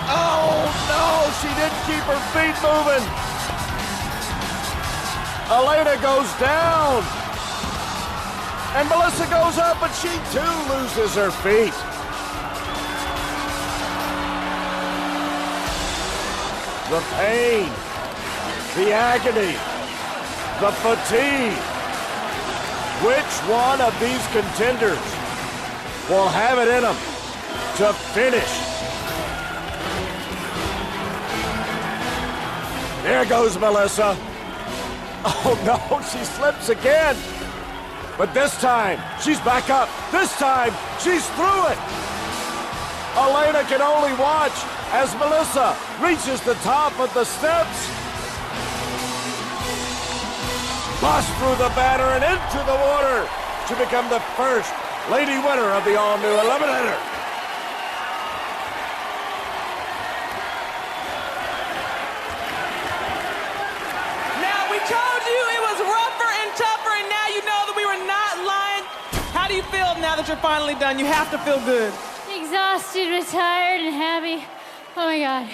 Oh, no, she didn't keep her feet moving. Elena goes down. And Melissa goes up, but she too loses her feet. The pain, the agony, the fatigue. Which one of these contenders will have it in them to finish? There goes Melissa. Oh no, she slips again. But this time, she's back up. This time, she's through it. Elena can only watch as Melissa reaches the top of the steps. Bust through the banner and into the water to become the first lady winner of the all-new Eliminator. Now, we told you it was rougher and tougher, and now you know that we were not lying. How do you feel now that you're finally done? You have to feel good. Exhausted, retired, and happy. Oh my God.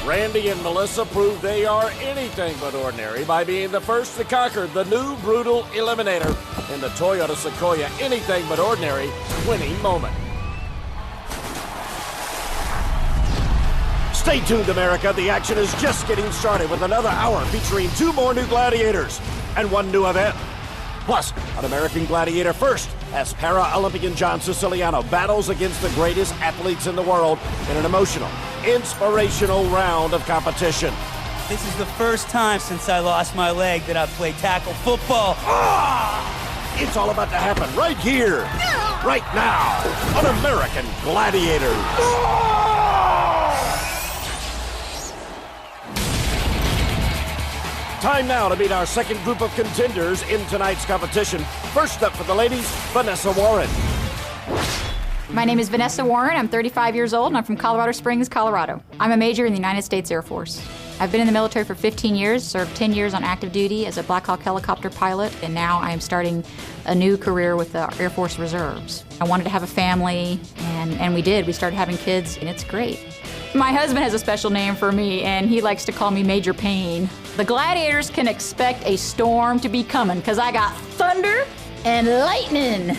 Randy and Melissa prove they are anything but ordinary by being the first to conquer the new brutal Eliminator in the Toyota Sequoia anything but ordinary winning moment. Stay tuned, America. The action is just getting started with another hour featuring 2 more new gladiators and 1 new event. Plus, an American gladiator first as Para-Olympian John Siciliano battles against the greatest athletes in the world in an emotional, inspirational round of competition. This is the first time since I lost my leg that I've played tackle football. It's all about to happen right here, right now, on American Gladiators. Time now to meet our second group of contenders in tonight's competition. First up for the ladies, Vanessa Warren. My name is Vanessa Warren. I'm 35 years old, and I'm from Colorado Springs, Colorado. I'm a major in the United States Air Force. I've been in the military for 15 years, served 10 years on active duty as a Black Hawk helicopter pilot, and now I am starting a new career with the Air Force Reserves. I wanted to have a family, and we did. We started having kids, and it's great. My husband has a special name for me, and he likes to call me Major Pain. The gladiators can expect a storm to be coming, because I got thunder and lightning.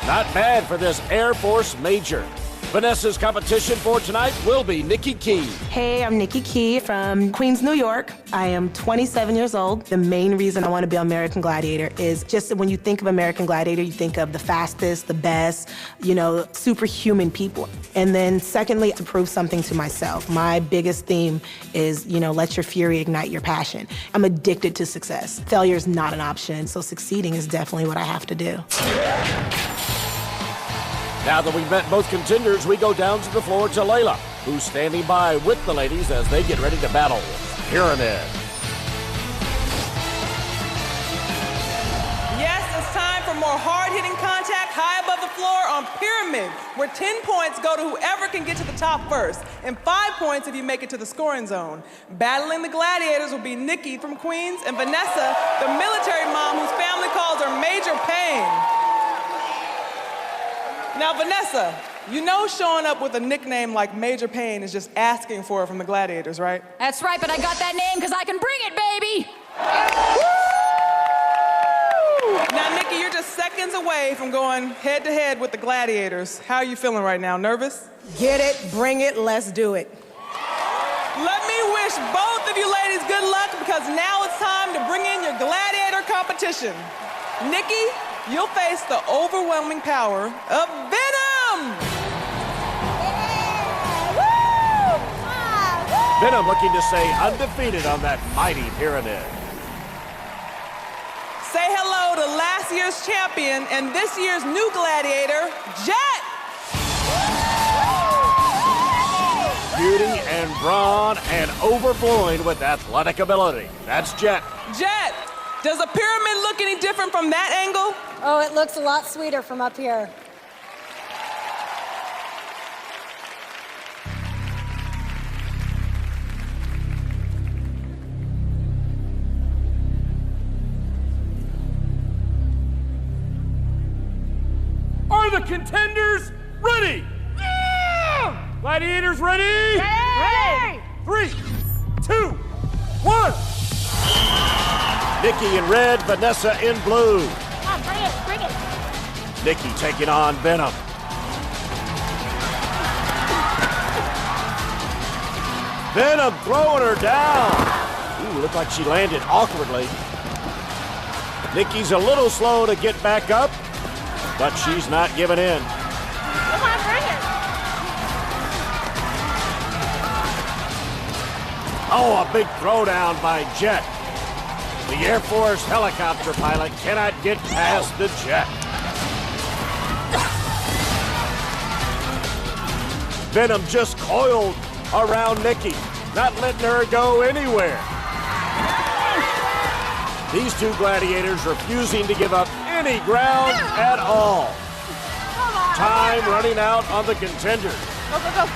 Not bad for this Air Force Major. Vanessa's competition for tonight will be Nikki Key. Hey, I'm Nikki Key from Queens, New York. I am 27 years old. The main reason I want to be American Gladiator is just when you think of American Gladiator, you think of the fastest, the best, you know, superhuman people. And then secondly, to prove something to myself. My biggest theme is, you know, let your fury ignite your passion. I'm addicted to success. Failure is not an option, so succeeding is definitely what I have to do. Now that we've met both contenders, we go down to the floor to Layla, who's standing by with the ladies as they get ready to battle. Pyramid. Yes, it's time for more hard-hitting contact high above the floor on Pyramid, where 10 points go to whoever can get to the top first, and 5 points if you make it to the scoring zone. Battling the gladiators will be Nikki from Queens and Vanessa, the military mom whose family calls her Major Pain. Now, Vanessa, you know showing up with a nickname like Major Pain is just asking for it from the gladiators, right? That's right, but I got that name because I can bring it, baby! Now, Nikki, you're just seconds away from going head-to-head with the gladiators. How are you feeling right now? Nervous? Get it, bring it, let's do it. Let me wish both of you ladies good luck, because now it's time to bring in your gladiator competition. Nikki, you'll face the overwhelming power of Venom! Venom looking to stay undefeated on that mighty pyramid. Say hello to last year's champion and this year's new gladiator, Jet! Beauty and brawn and overflowing with athletic ability. That's Jet. Jet, does a pyramid look any different from that angle? Oh, it looks a lot sweeter from up here. Are the contenders ready? Yeah! Gladiators ready? Ready! 3, 2, 1. Nikki in red, Vanessa in blue. Come on, bring it, bring it. Nikki taking on Venom. Venom throwing her down. Ooh, looked like she landed awkwardly. Nikki's a little slow to get back up, but she's not giving in. Come on, bring it. Oh, a big throwdown by Jet. The Air Force helicopter pilot cannot get past the Jet. Venom just coiled around Nikki, not letting her go anywhere. These two gladiators refusing to give up any ground at all. Time running out on the contenders. Go, go, go.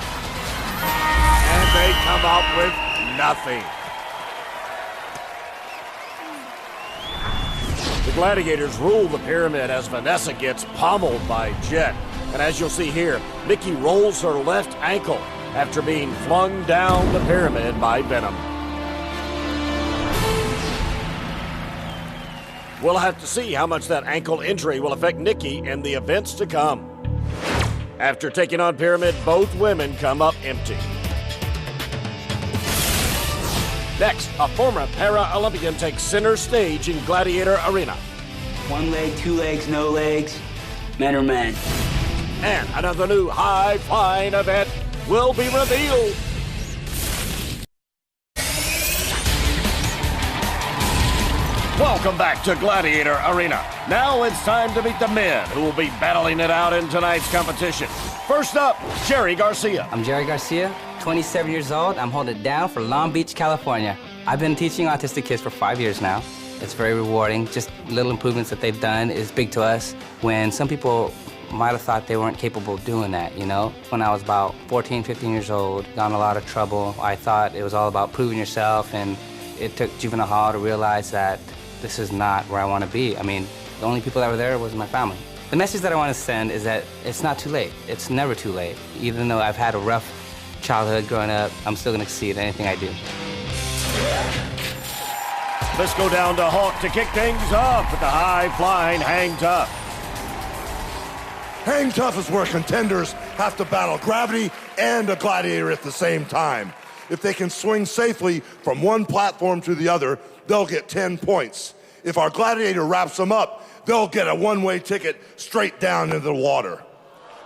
And they come out with nothing. The gladiators rule the pyramid as Vanessa gets pummeled by Jet. And as you'll see here, Nikki rolls her left ankle after being flung down the pyramid by Venom. We'll have to see how much that ankle injury will affect Nikki in the events to come. After taking on Pyramid, both women come up empty. Next, a former para-Olympian takes center stage in Gladiator Arena. One leg, two legs, no legs. Men are men. And another new high-flying event will be revealed. Welcome back to Gladiator Arena. Now it's time to meet the men who will be battling it out in tonight's competition. First up, Jerry Garcia. I'm Jerry Garcia, 27 years old. I'm holding it down for Long Beach, California. I've been teaching autistic kids for 5 years now. It's very rewarding. Just little improvements that they've done is big to us. When some people might have thought they weren't capable of doing that, you know? When I was about 14, 15 years old, got in a lot of trouble. I thought it was all about proving yourself, and it took juvenile hall to realize that this is not where I want to be. I mean, the only people that were there was my family. The message that I want to send is that it's not too late. It's never too late. Even though I've had a rough childhood growing up, I'm still going to succeed in anything I do. Let's go down to Hulk to kick things off with the high-flying Hang Tough. Hang Tough is where contenders have to battle gravity and a gladiator at the same time. If they can swing safely from one platform to the other, they'll get 10 points. If our gladiator wraps them up, they'll get a one-way ticket straight down into the water.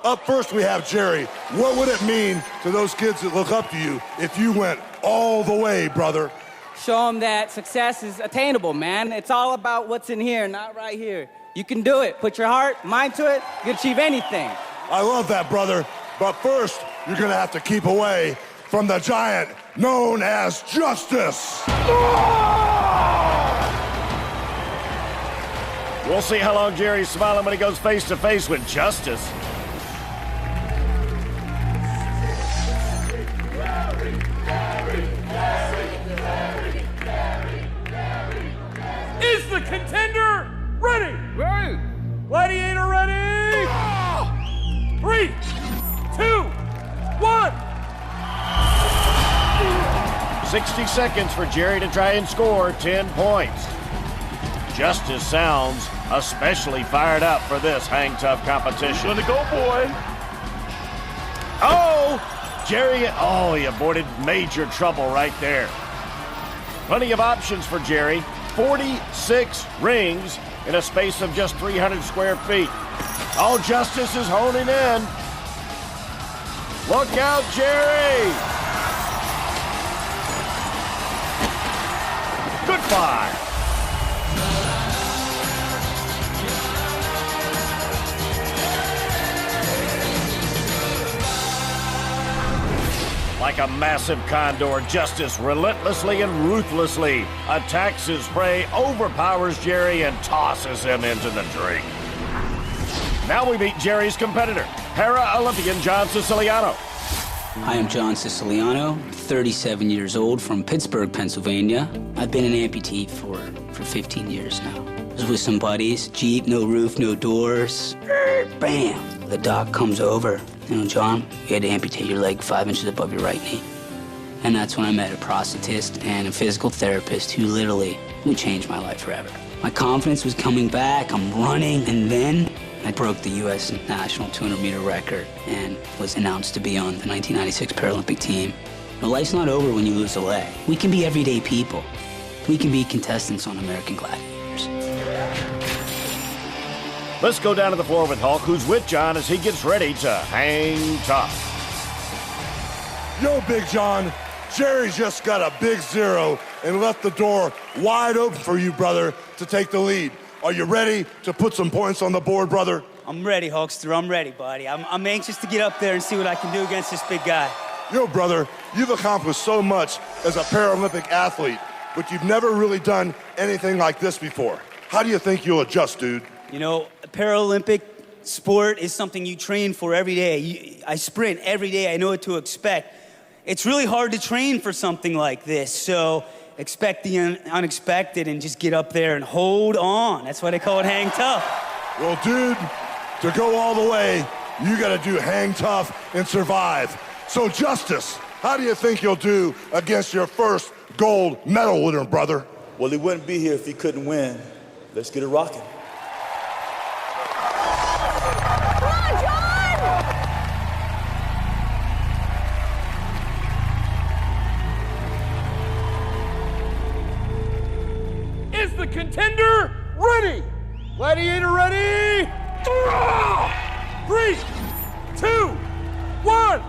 Up first, we have Jerry. What would it mean to those kids that look up to you if you went all the way, brother? Show them that success is attainable, man. It's all about what's in here, not right here. You can do it. Put your heart, mind to it. You can achieve anything. I love that, brother. But first, you're going to have to keep away from the giant known as Justice. We'll see how long Jerry's smiling when he goes face-to-face with Justice. Is the contender ready? Ready. Gladiator ready? 3, 2, 1. 60 seconds for Jerry to try and score 10 points. Justice sounds especially fired up for this Hang Tough competition. Gonna go, boy. Oh, Jerry, he avoided major trouble right there. Plenty of options for Jerry. 46 rings in a space of just 300 square feet. Oh, Justice is honing in. Look out, Jerry. Good fire. Like a massive condor, Justice relentlessly and ruthlessly attacks his prey, overpowers Jerry, and tosses him into the drink. Now we meet Jerry's competitor, Para-Olympian John Siciliano. Hi, I'm John Siciliano, 37 years old, from Pittsburgh, Pennsylvania. I've been an amputee for 15 years now. I was with some buddies, Jeep, no roof, no doors. Bam! The doc comes over. You know, John, you had to amputate your leg 5 inches above your right knee. And that's when I met a prosthetist and a physical therapist who changed my life forever. My confidence was coming back, I'm running, and then I broke the U.S. national 200-meter record and was announced to be on the 1996 Paralympic team. Now, life's not over when you lose a leg. We can be everyday people. We can be contestants on American Gladiators. Let's go down to the floor with Hulk, who's with John as he gets ready to hang tough. Yo, Big John, Jerry just got a big 0 and left the door wide open for you, brother, to take the lead. Are you ready to put some points on the board, brother? I'm ready, Hulkster. I'm ready, buddy. I'm anxious to get up there and see what I can do against this big guy. Yo, brother, you've accomplished so much as a Paralympic athlete, but you've never really done anything like this before. How do you think you'll adjust, dude? You know, a Paralympic sport is something you train for every day. I sprint every day. I know what to expect. It's really hard to train for something like this, so expect the unexpected and just get up there and hold on. That's why they call it hang tough. Well, dude, to go all the way, you gotta do hang tough and survive. So, Justice, how do you think you'll do against your first gold medal winner, brother? Well, he wouldn't be here if he couldn't win. Let's get it rocking. Is the contender ready? Gladiator ready? 3, 2, 1.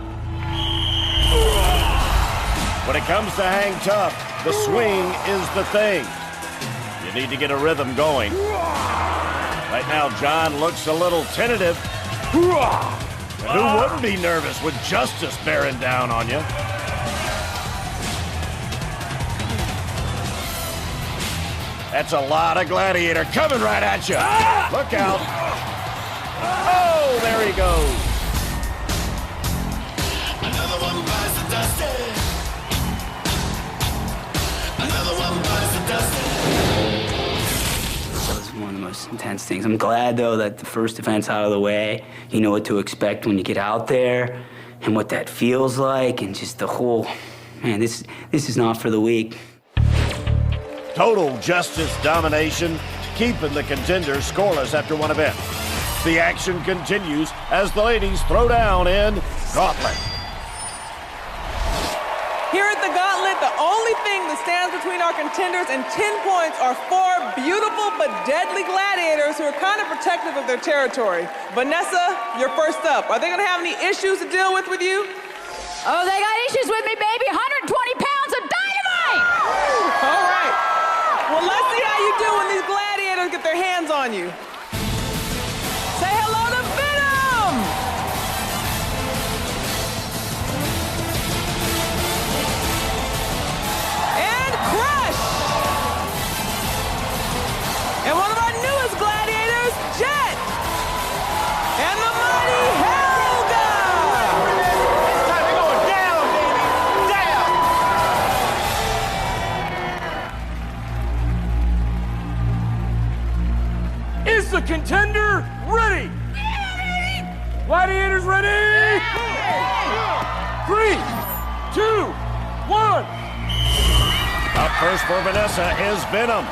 When it comes to hang tough, the swing is the thing. You need to get a rhythm going. Right now, John looks a little tentative. And who wouldn't be nervous with Justice bearing down on you? That's a lot of gladiator coming right at you. Look out. Oh, there he goes. Another one bites the dust. Another one bites the dust. That was one of the most intense things. I'm glad, though, that the first defense out of the way, you know what to expect when you get out there and what that feels like, and just the whole, man, this is not for the weak. Total justice domination, keeping the contenders scoreless after one event. The action continues as the ladies throw down in Gauntlet. Here at the Gauntlet, the only thing that stands between our contenders and 10 points are 4 beautiful but deadly gladiators who are kind of protective of their territory. Vanessa, you're first up. Are they gonna have any issues to deal with you? Oh, they got issues with me, baby. 120 pounds of dynamite! All right. Well, let's see how you do when these gladiators get their hands on you. Say hello to Venom! And Crush! And one of our newest gladiators, Jet! And the mighty Helga! Time to go down, baby! Down! Is the contender ready? Gladiators ready? 3, 2, 1. Up first for Vanessa is Venom.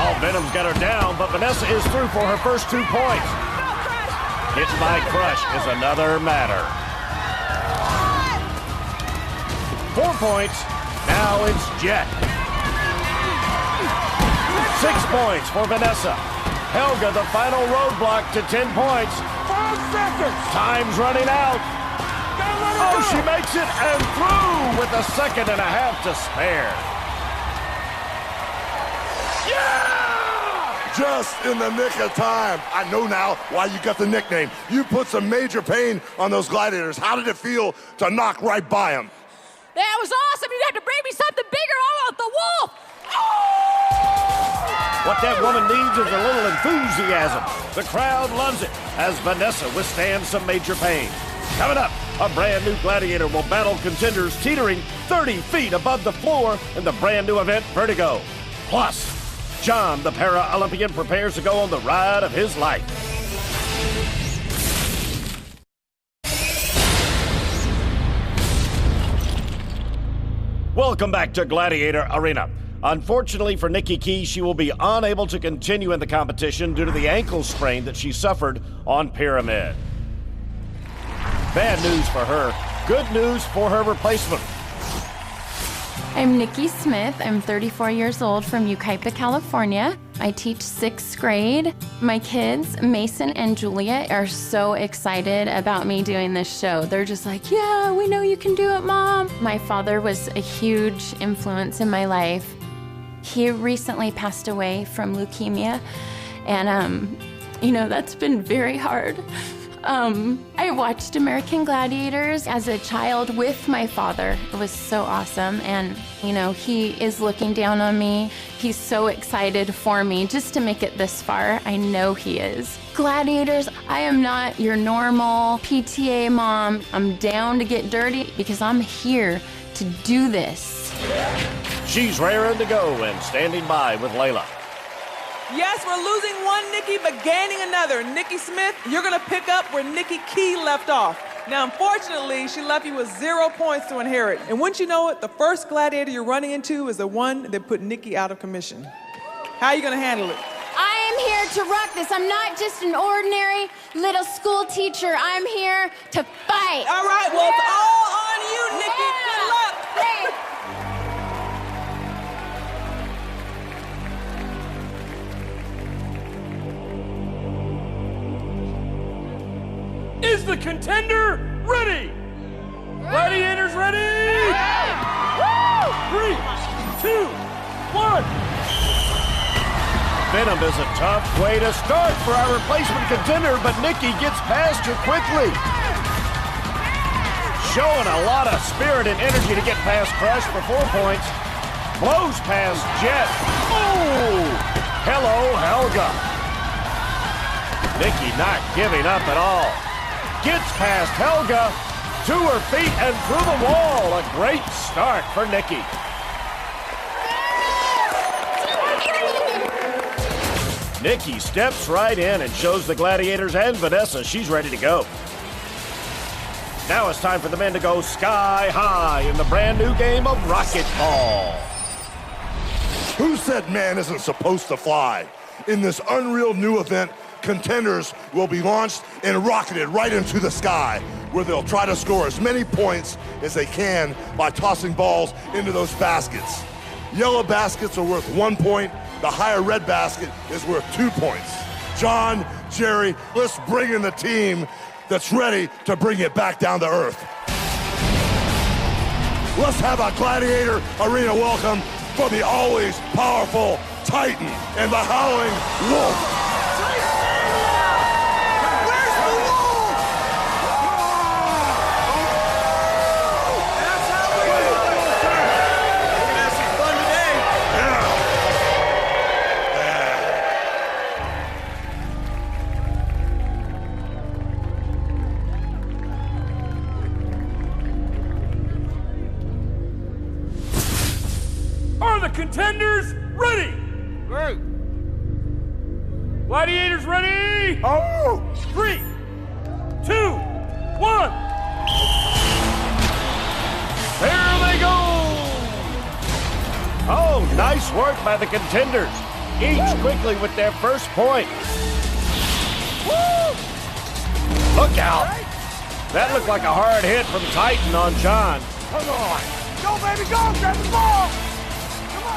Oh, Venom's got her down, but Vanessa is through for her first 2 points. Hit by Crush is another matter. 4 points. Now it's Jet. 6 points for Vanessa. Helga, the final roadblock to 10 points. 5 seconds. Time's running out. Oh, she makes it and through with a 1.5 seconds to spare. Just in the nick of time. I know now why you got the nickname. You put some major pain on those gladiators. How did it feel to knock right by them? That was awesome. You have to bring me something bigger. I want the wolf. What that woman needs is a little enthusiasm. The crowd loves it as Vanessa withstands some major pain. Coming up, a brand new gladiator will battle contenders teetering 30 feet above the floor in the brand new event Vertigo. Plus, John, the Para-Olympian, prepares to go on the ride of his life. Welcome back to Gladiator Arena. Unfortunately for Nikki Key, she will be unable to continue in the competition due to the ankle sprain that she suffered on Pyramid. Bad news for her, good news for her replacement. I'm Nikki Smith. I'm 34 years old from Yucaipa, California. I teach 6th grade. My kids, Mason and Julia, are so excited about me doing this show. They're just like, yeah, we know you can do it, Mom. My father was a huge influence in my life. He recently passed away from leukemia, and, you know, that's been very hard. I watched American Gladiators as a child with my father. It was so awesome, and, you know, he is looking down on me. He's so excited for me just to make it this far. I know he is. Gladiators, I am not your normal PTA mom. I'm down to get dirty because I'm here to do this. She's raring to go and standing by with Layla. Yes, we're losing one Nikki, but gaining another. Nikki Smith, you're gonna pick up where Nikki Key left off. Now, unfortunately, she left you with 0 points to inherit. And wouldn't you know it, the first gladiator you're running into is the one that put Nikki out of commission. How are you gonna handle it? I am here to rock this. I'm not just an ordinary little school teacher. I'm here to fight. All right, well, it's all on you, Nikki. Good luck. Hey. Is the contender ready? Gladiators ready? 3, 2, 1. Venom is a tough way to start for our replacement contender, but Nikki gets past her quickly. Showing a lot of spirit and energy to get past Crush for 4 points. Blows past Jet. Oh! Hello, Helga. Nikki not giving up at all. Gets past Helga, to her feet and through the wall. A great start for Nikki. Nikki steps right in and shows the gladiators and Vanessa she's ready to go. Now it's time for the men to go sky high in the brand new game of racquetball. Who said man isn't supposed to fly? In this unreal new event, contenders will be launched and rocketed right into the sky, where they'll try to score as many points as they can by tossing balls into those baskets. Yellow baskets are worth 1 point. The higher red basket is worth 2 points. John, Jerry, let's bring in the team that's ready to bring it back down to earth. Let's have a Gladiator Arena welcome for the always powerful Titan and the Howling Wolf. Are the contenders ready? Ready. Gladiators ready? Oh! 3, 2, 1. There they go! Oh, nice work by the contenders. Each quickly with their first point. Woo! Look out. That looked like a hard hit from Titan on John. Come on! Go, baby, go! Grab the ball!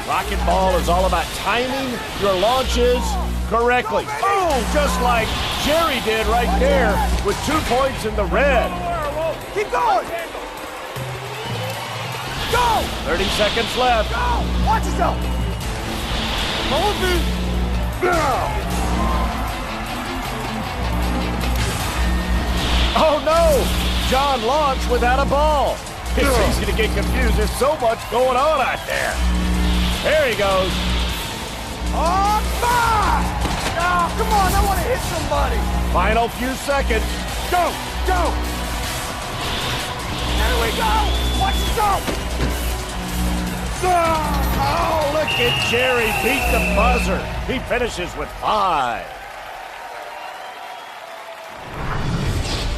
Racquetball is all about timing your launches correctly. Oh, just like Jerry did right there with 2 points in the red. Keep going! Go! 30 seconds left. Go! Watch yourself! Hold it! Oh no! John launched without a ball. It's easy to get confused. There's so much going on out there. There he goes. On fire! Oh, come on, I want to hit somebody. Final few seconds. Go, go. There we go. Watch yourself. Oh, look at Jerry beat the buzzer. He finishes with 5.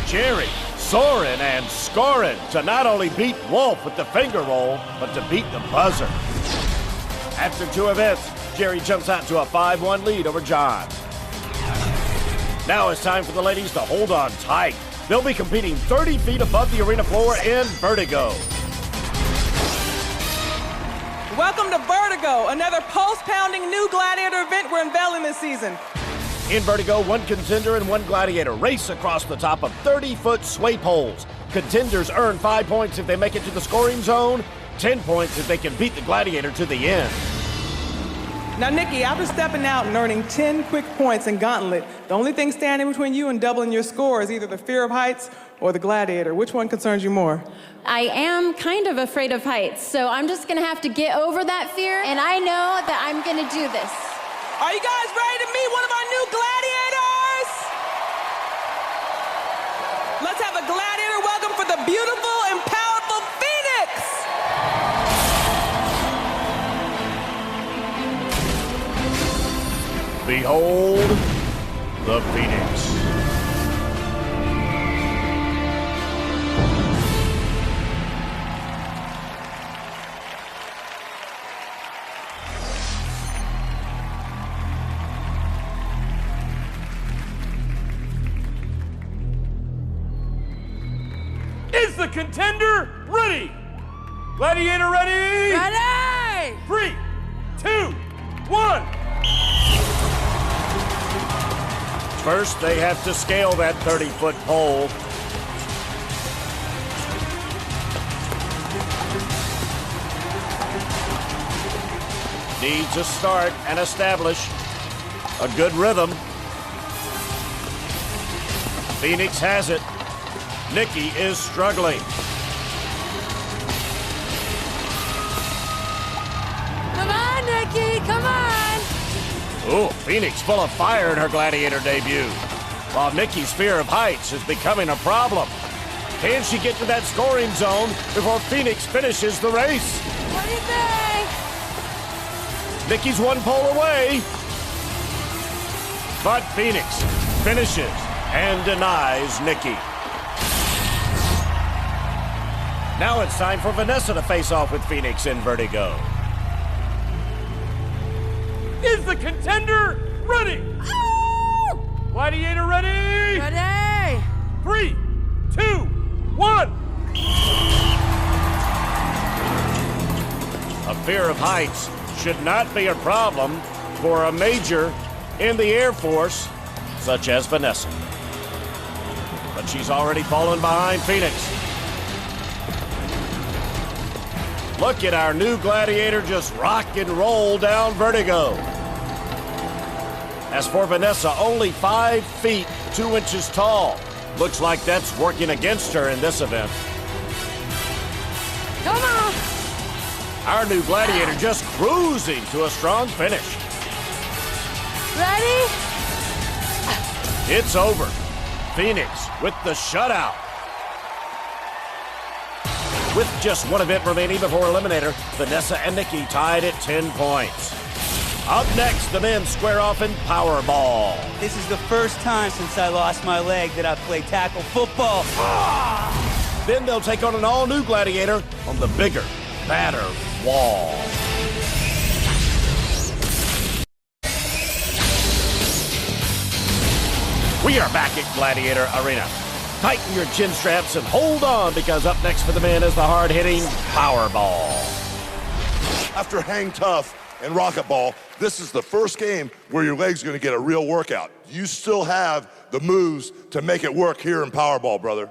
Jerry soaring and scoring to not only beat Wolf with the finger roll, but to beat the buzzer. After 2 events, Jerry jumps out to a 5-1 lead over John. Now it's time for the ladies to hold on tight. They'll be competing 30 feet above the arena floor in vertigo. Welcome to Vertigo, another pulse-pounding new gladiator event we're unveiling this season. In vertigo, 1 contender and 1 gladiator race across the top of 30-foot sway poles. Contenders earn 5 points if they make it to the scoring zone, 10 points if they can beat the gladiator to the end. Now, Nikki, after stepping out and earning 10 quick points in Gauntlet, the only thing standing between you and doubling your score is either the fear of heights or the gladiator. Which one concerns you more? I am kind of afraid of heights, so I'm just gonna have to get over that fear, and I know that I'm gonna do this. Are you guys ready to meet one of our new gladiators? Let's have a gladiator welcome for the beautiful and powerful Phoenix! Behold the Phoenix. Is the contender ready? Gladiator ready? Ready! 3, 2, 1. First, they have to scale that 30-foot pole. Needs to start and establish a good rhythm. Phoenix has it. Nikki is struggling. Come on, Nikki, come on! Ooh, Phoenix full of fire in her gladiator debut. While Nikki's fear of heights is becoming a problem. Can she get to that scoring zone before Phoenix finishes the race? What do you think? Nikki's 1 pole away. But Phoenix finishes and denies Nikki. Now it's time for Vanessa to face off with Phoenix in Vertigo. Is the contender ready? Oh! Gladiator ready? Ready! 3, 2, 1. A fear of heights should not be a problem for a major in the Air Force, such as Vanessa. But she's already fallen behind Phoenix. Look at our new gladiator just rock and roll down Vertigo. As for Vanessa, only 5 feet 2 inches tall. Looks like that's working against her in this event. Come on! Our new gladiator just cruising to a strong finish. Ready? It's over. Phoenix with the shutout. With just one event remaining before Eliminator, Vanessa and Nikki tied at 10 points. Up next, the men square off in Powerball. This is the first time since I lost my leg that I've played tackle football. Then they'll take on an all-new gladiator on the bigger, badder wall. We are back at Gladiator Arena. Tighten your chin straps and hold on, because up next for the men is the hard-hitting Powerball. After Hang Tough and Rocket Ball, this is the first game where your leg's gonna get a real workout. You still have the moves to make it work here in Powerball, brother.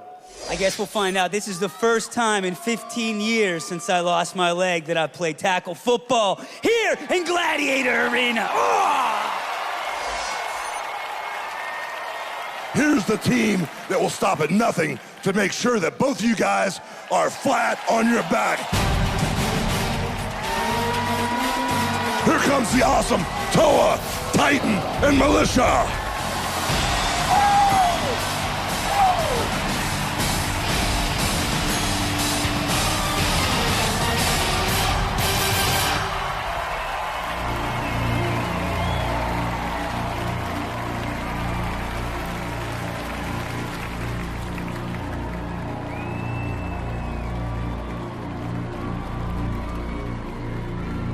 I guess we'll find out. This is the first time in 15 years since I lost my leg that I've played tackle football here in Gladiator Arena. Here's the team that will stop at nothing to make sure that both of you guys are flat on your back. Here comes the awesome Toa, Titan, and Militia.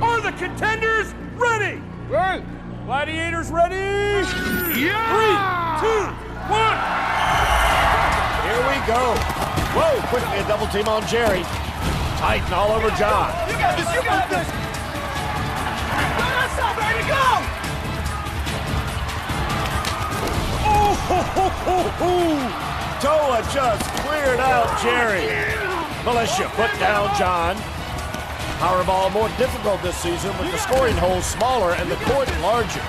Are the contenders ready? Ready. Gladiators ready? Yeah! 3, 2, 1. Here we go. Whoa, quickly a double team on Jerry. Titan all over John. You got this, you got this! Vanessa, ready to go! Oh, ho, ho, ho, ho. Toa just cleared out Jerry. Militia put down John. Powerball more difficult this season with the scoring holes smaller and the court larger.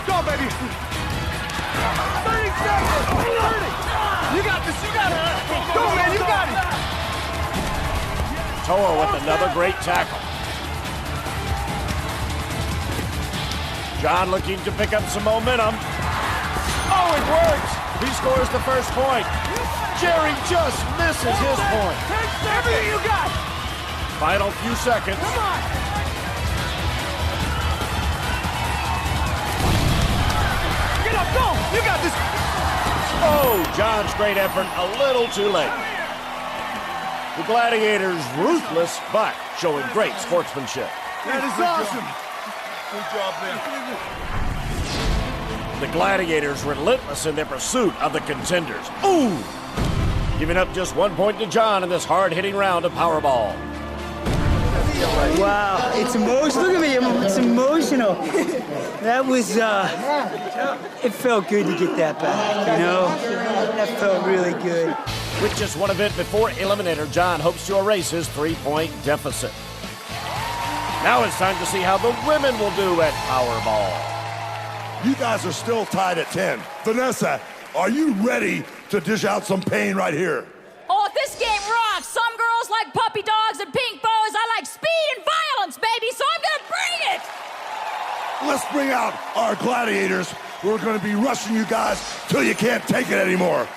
Go, baby! 30 seconds! 30! You got this, you got it! Go, man, you got it! Toa with another great tackle. John looking to pick up some momentum. Oh, it works! He scores the first point. Jerry just misses his point. Everything you got! Final few seconds. Come on! Get up, go! You got this! Oh, John's great effort, a little too late. The Gladiators ruthless, but showing great sportsmanship. That is awesome! Good job, man. The Gladiators relentless in their pursuit of the contenders. Ooh! Giving up just 1 point to John in this hard-hitting round of Powerball. Wow, it's emotional. Look at me, it's emotional. That was, it felt good to get that back, you know? That felt really good. With just one event before Eliminator, John hopes to erase his 3-point deficit. Now it's time to see how the women will do at Powerball. You guys are still tied at 10. Vanessa, are you ready to dish out some pain right here? Oh, this game rocks. Some girls like puppy dogs and pink bows. I like speed and violence, baby, so I'm gonna bring it! Let's bring out our gladiators who are going to be rushing you guys till you can't take it anymore.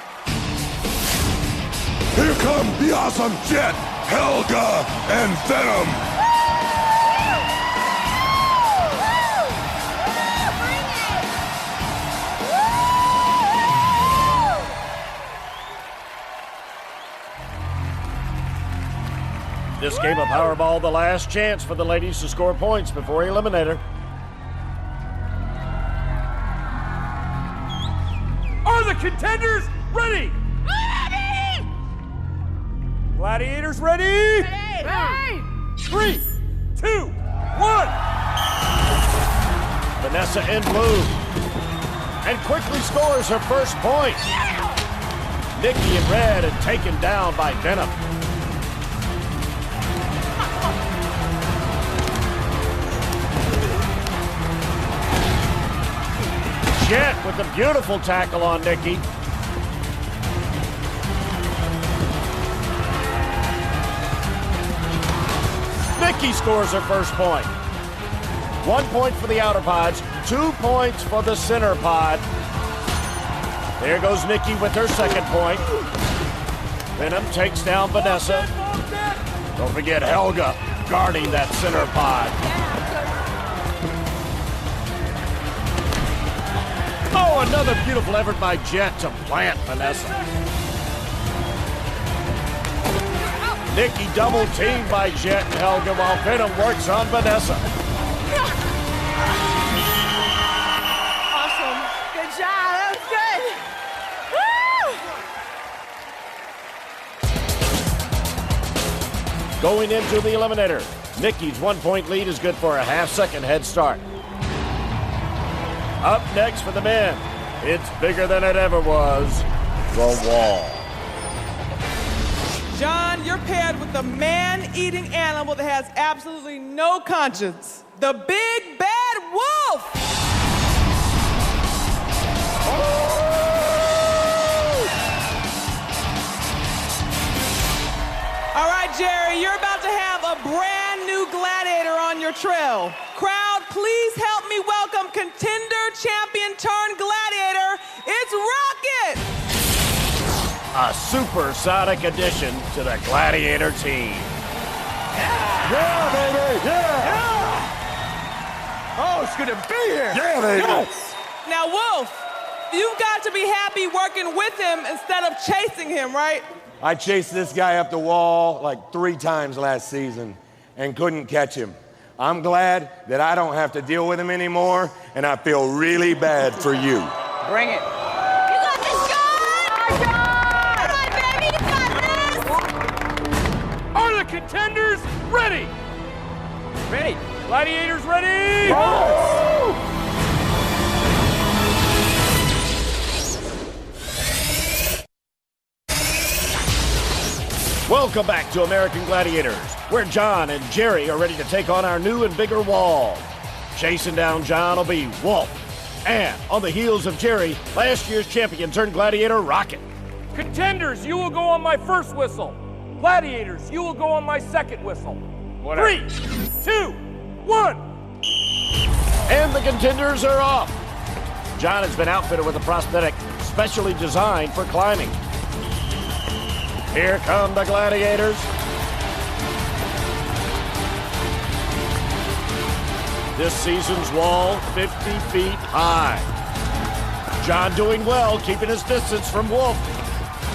Here come the awesome Jet, Helga, and Venom. This game of Powerball, the last chance for the ladies to score points before Eliminator. Are the contenders ready? Ready! Gladiators ready? Ready! 3, 2, 1. Vanessa in blue. And quickly scores her first point. Nikki in red and taken down by Venom. Jet with a beautiful tackle on Nikki. Nikki scores her first point. 1 point for the outer pods, 2 points for the center pod. There goes Nikki with her second point. Venom takes down Vanessa. Don't forget Helga guarding that center pod. Oh, another beautiful effort by Jet to plant Vanessa. Nikki double teamed by Jet and Helga while Venom works on Vanessa. Awesome. Good job. That was good. Woo! Going into the Eliminator, Nikki's 1 point lead is good for a half-second head start. Up next for the men, it's bigger than it ever was, the wall. John, you're paired with the man-eating animal that has absolutely no conscience. The big bad wolf! All right, Jerry, you're about to have a brand new gladiator on your trail. Crowd, please help me welcome contender, champion, turned gladiator. It's Rocket! A supersonic addition to the Gladiator team. Yeah, baby! Yeah! Oh, it's good to be here! Yeah, baby! Yes. Now, Wolf, you've got to be happy working with him instead of chasing him, right? I chased this guy up the wall like 3 times last season and couldn't catch him. I'm glad that I don't have to deal with him anymore, and I feel really bad for you. Bring it. You got this, John! Come on, baby, you got this! Are the contenders ready? Ready. Gladiators ready? Welcome back to American Gladiators, where John and Jerry are ready to take on our new and bigger wall. Chasing down John will be Wolf. And on the heels of Jerry, last year's champion turned gladiator, Rocket. Contenders, you will go on my first whistle. Gladiators, you will go on my second whistle. Whatever. 3, 2, 1. And the contenders are off. John has been outfitted with a prosthetic specially designed for climbing. Here come the gladiators. This season's wall, 50 feet high. John doing well, keeping his distance from Wolf.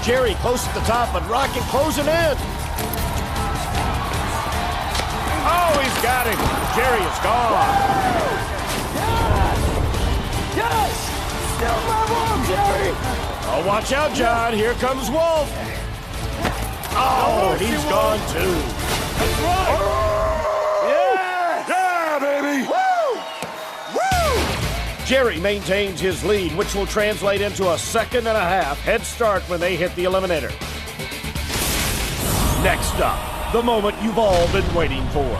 Jerry close at the top, but Rocket closing in. Oh, he's got him. Jerry is gone. Yes! Still my wall, Jerry! Oh, watch out, John. Here comes Wolf. Oh, he's gone too. That's right! Yeah, baby! Woo! Jerry maintains his lead, which will translate into a 1.5 second head start when they hit the Eliminator. Next up, the moment you've all been waiting for.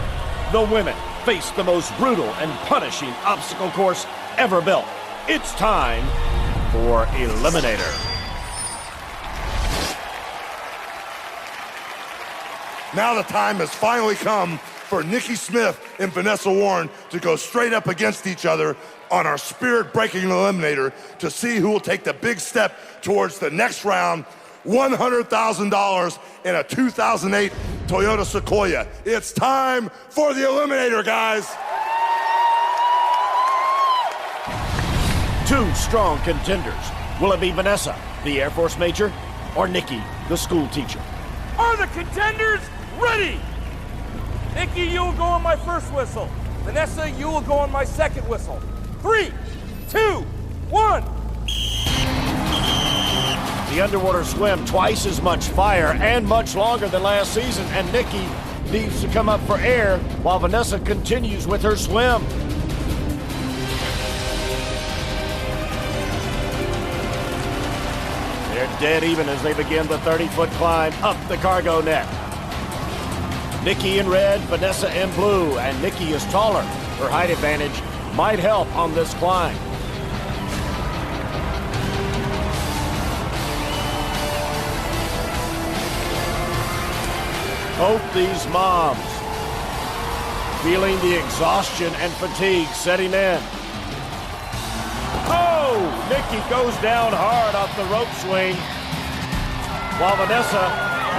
The women face the most brutal and punishing obstacle course ever built. It's time for Eliminator. Now the time has finally come for Nikki Smith and Vanessa Warren to go straight up against each other on our spirit-breaking eliminator to see who will take the big step towards the next round, $100,000 in a 2008 Toyota Sequoia. It's time for the eliminator, guys. 2 strong contenders. Will it be Vanessa, the Air Force major, or Nikki, the school teacher? Are the contenders ready? Nikki, you will go on my first whistle. Vanessa, you will go on my second whistle. 3, 2, 1. The underwater swim, twice as much fire and much longer than last season, and Nikki needs to come up for air while Vanessa continues with her swim. They're dead even as they begin the 30-foot climb up the cargo net. Nikki in red, Vanessa in blue, and Nikki is taller. Her height advantage might help on this climb. Both these moms feeling the exhaustion and fatigue setting in. Oh, Nikki goes down hard off the rope swing while Vanessa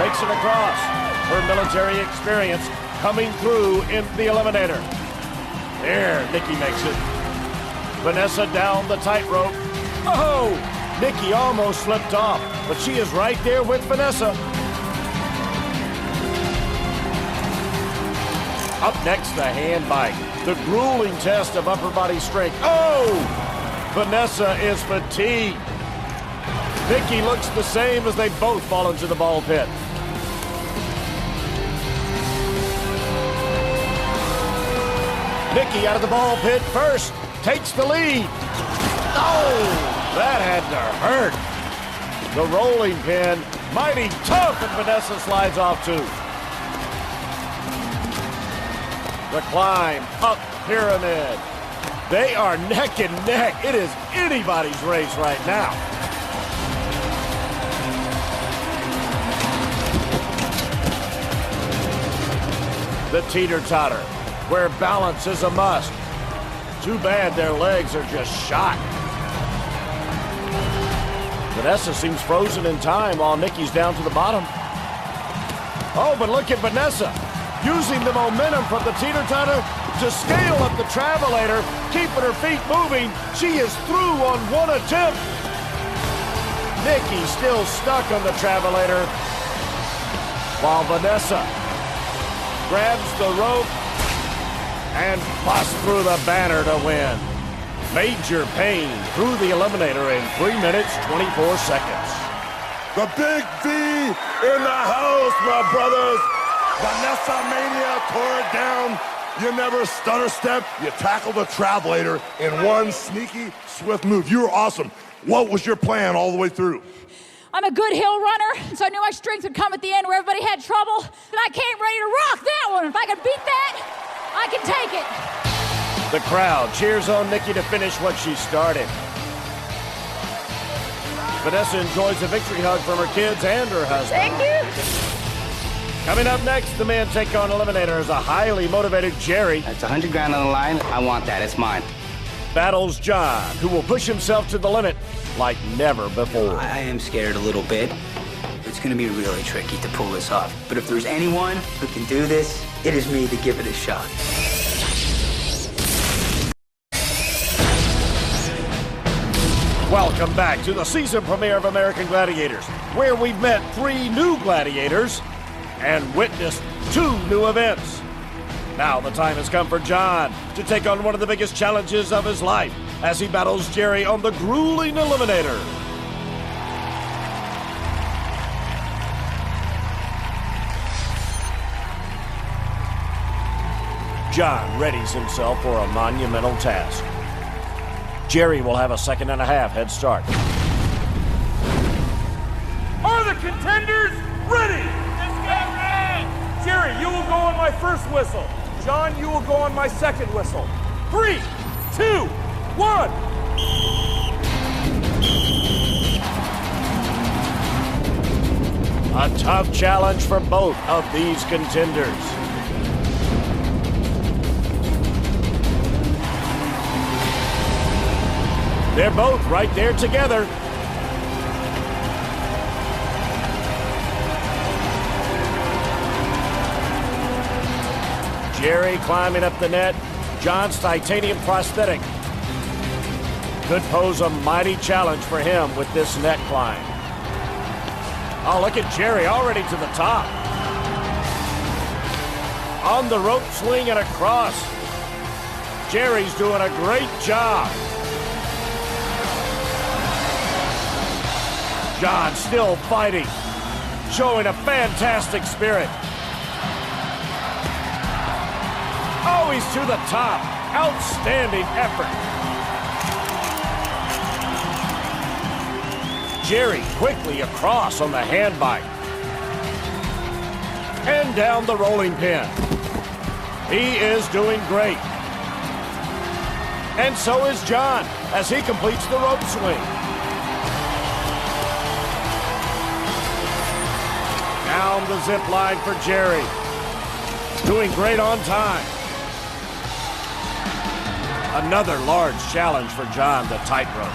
makes it across. Her military experience coming through in the eliminator. There, Nikki makes it. Vanessa down the tightrope. Oh, Nikki almost slipped off, but she is right there with Vanessa. Up next, the hand bike, the grueling test of upper body strength. Oh, Vanessa is fatigued. Nikki looks the same as they both fall into the ball pit. Nikki out of the ball pit first, takes the lead. Oh, that had to hurt. The rolling pin, mighty tough, and Vanessa slides off too. The climb up pyramid. They are neck and neck. It is anybody's race right now. The teeter-totter, where balance is a must. Too bad their legs are just shot. Vanessa seems frozen in time while Nikki's down to the bottom. Oh, but look at Vanessa, using the momentum from the teeter-totter to scale up the travelator, keeping her feet moving. She is through on one attempt. Nikki still stuck on the travelator, while Vanessa grabs the rope and busts through the banner to win. Major pain through the eliminator in 3 minutes, 24 seconds. The Big V in the house, my brothers. Vanessa Mania tore it down. You never stutter step. You tackled the travelator in one sneaky, swift move. You were awesome. What was your plan all the way through? I'm a good hill runner, so I knew my strength would come at the end where everybody had trouble. And I came ready to rock that one. If I can beat that, I can take it. The crowd cheers on Nikki to finish what she started. Vanessa enjoys a victory hug from her kids and her husband. Thank you. Coming up next, the man take on eliminator is a highly motivated Jerry. It's 100 grand on the line. I want that. It's mine. Battles John, who will push himself to the limit like never before. I am scared a little bit. It's going to be really tricky to pull this off. But if there's anyone who can do this, it is me to give it a shot. Welcome back to the season premiere of American Gladiators, where we've met 3 new gladiators and witnessed 2 new events. Now the time has come for John to take on one of the biggest challenges of his life as he battles Jerry on the grueling eliminator. John readies himself for a monumental task. Jerry will have a 1.5 second head start. Are the contenders ready? Let's get ready! Jerry, you will go on my first whistle. John, you will go on my second whistle. 3, 2, 1. A tough challenge for both of these contenders. They're both right there together. Jerry climbing up the net. John's titanium prosthetic could pose a mighty challenge for him with this net climb. Oh, look at Jerry already to the top. On the rope swing and across. Jerry's doing a great job. John still fighting, showing a fantastic spirit. Oh, he's to the top. Outstanding effort. Jerry quickly across on the hand bike. And down the rolling pin. He is doing great. And so is John as he completes the rope swing. Down the zip line for Jerry. Doing great on time. Another large challenge for John, the tightrope.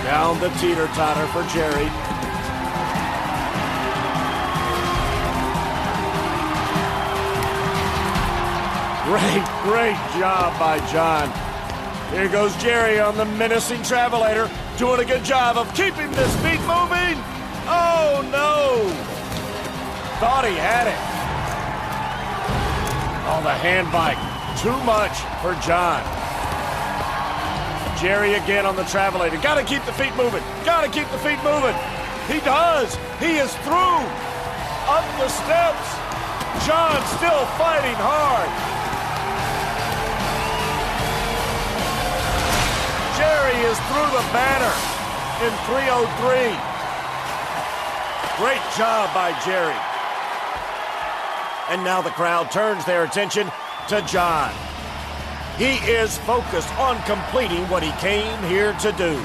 Down the teeter-totter for Jerry. Great job by John. Here goes Jerry on the menacing travelator, doing a good job of keeping this feet moving. Oh, no. Thought he had it. Oh, the hand bike. Too much for John. Jerry again on the travelator. Got to keep the feet moving. Got to keep the feet moving. He does. He is through. Up the steps. John still fighting hard. Jerry is through the banner in 3:03. Great job by Jerry. And now the crowd turns their attention to John. He is focused on completing what he came here to do.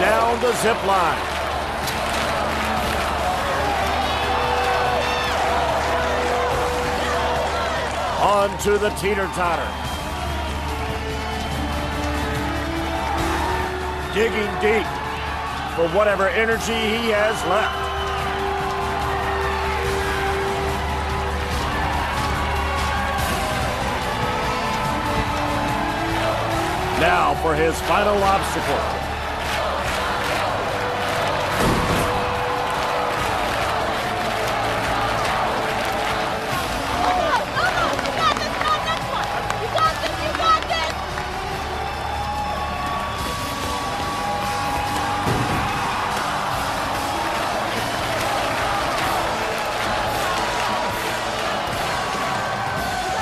Down the zip line. On to the teeter-totter. Digging deep for whatever energy he has left. Now for his final obstacle.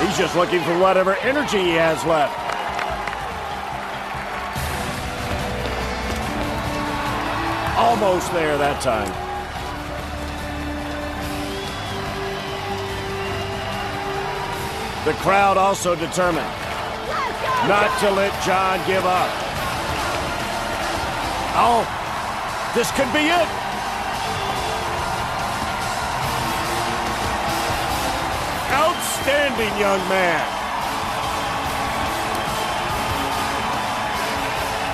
He's just looking for whatever energy he has left. Almost there that time. The crowd also determined not to let John give up. Oh, this could be it. Outstanding young man.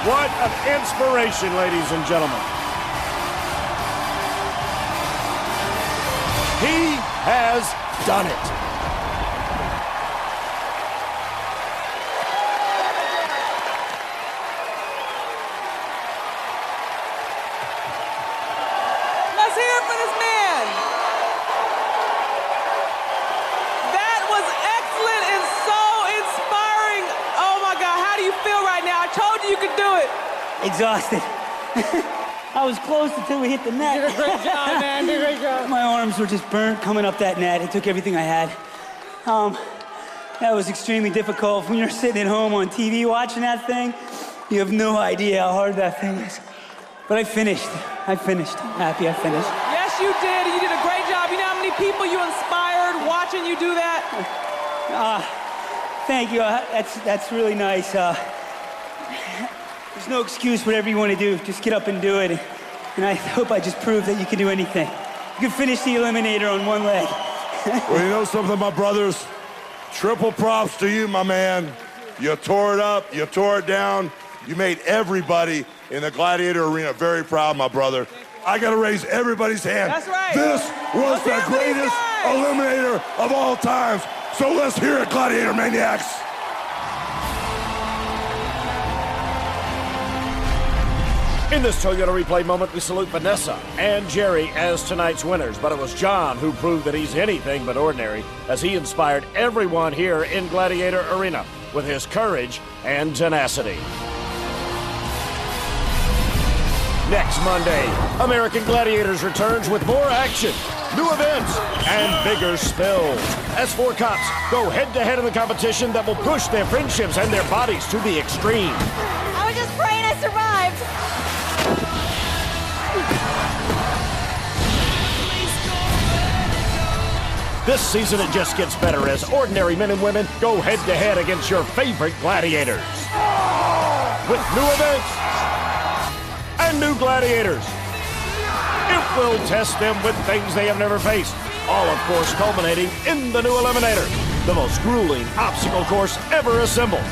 What an inspiration, ladies and gentlemen. He has done it. Let's hear it for this man. That was excellent and so inspiring. Oh my God, how do you feel right now? I told you you could do it. Exhausted. I was close until we hit the net. You did a great job, man. You did a great job. My arms were just burnt coming up that net. It took everything I had. That was extremely difficult. When you're sitting at home on TV watching that thing, you have no idea how hard that thing is. But I finished. I'm happy I finished. Yes, you did. You did a great job. You know how many people you inspired watching you do that? Thank you. That's really nice. There's no excuse whatever you want to do. Just get up and do it. And I hope I just proved that you can do anything. You can finish the Eliminator on one leg. Well, you know something, my brothers? Triple props to you, my man. You tore it up, you tore it down. You made everybody in the Gladiator Arena very proud, my brother. I gotta raise everybody's hand. That's right. This was the greatest Eliminator of all times. So let's hear it, Gladiator Maniacs. In this Toyota replay moment, we salute Vanessa and Jerry as tonight's winners, but it was John who proved that he's anything but ordinary, as he inspired everyone here in Gladiator Arena with his courage and tenacity. Next Monday, American Gladiators returns with more action, new events, and bigger spills. As four cops go head-to-head in the competition that will push their friendships and their bodies to the extreme. I was just praying I survived. This season it just gets better as ordinary men and women go head-to-head against your favorite gladiators. With new events and new gladiators. It will test them with things they have never faced. All, of course, culminating in the new Eliminator, the most grueling obstacle course ever assembled.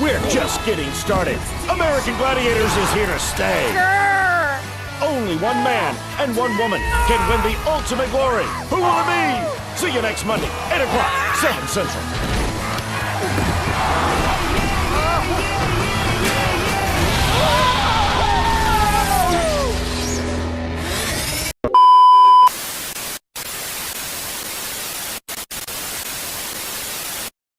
We're just getting started. American Gladiators is here to stay. Grr. Only one man and one woman can win the ultimate glory. Who will it be? See you next Monday, 8 o'clock, 7 Central.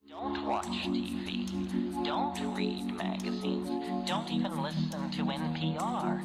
Don't watch TV. Don't read magazines. Don't even listen to NPR.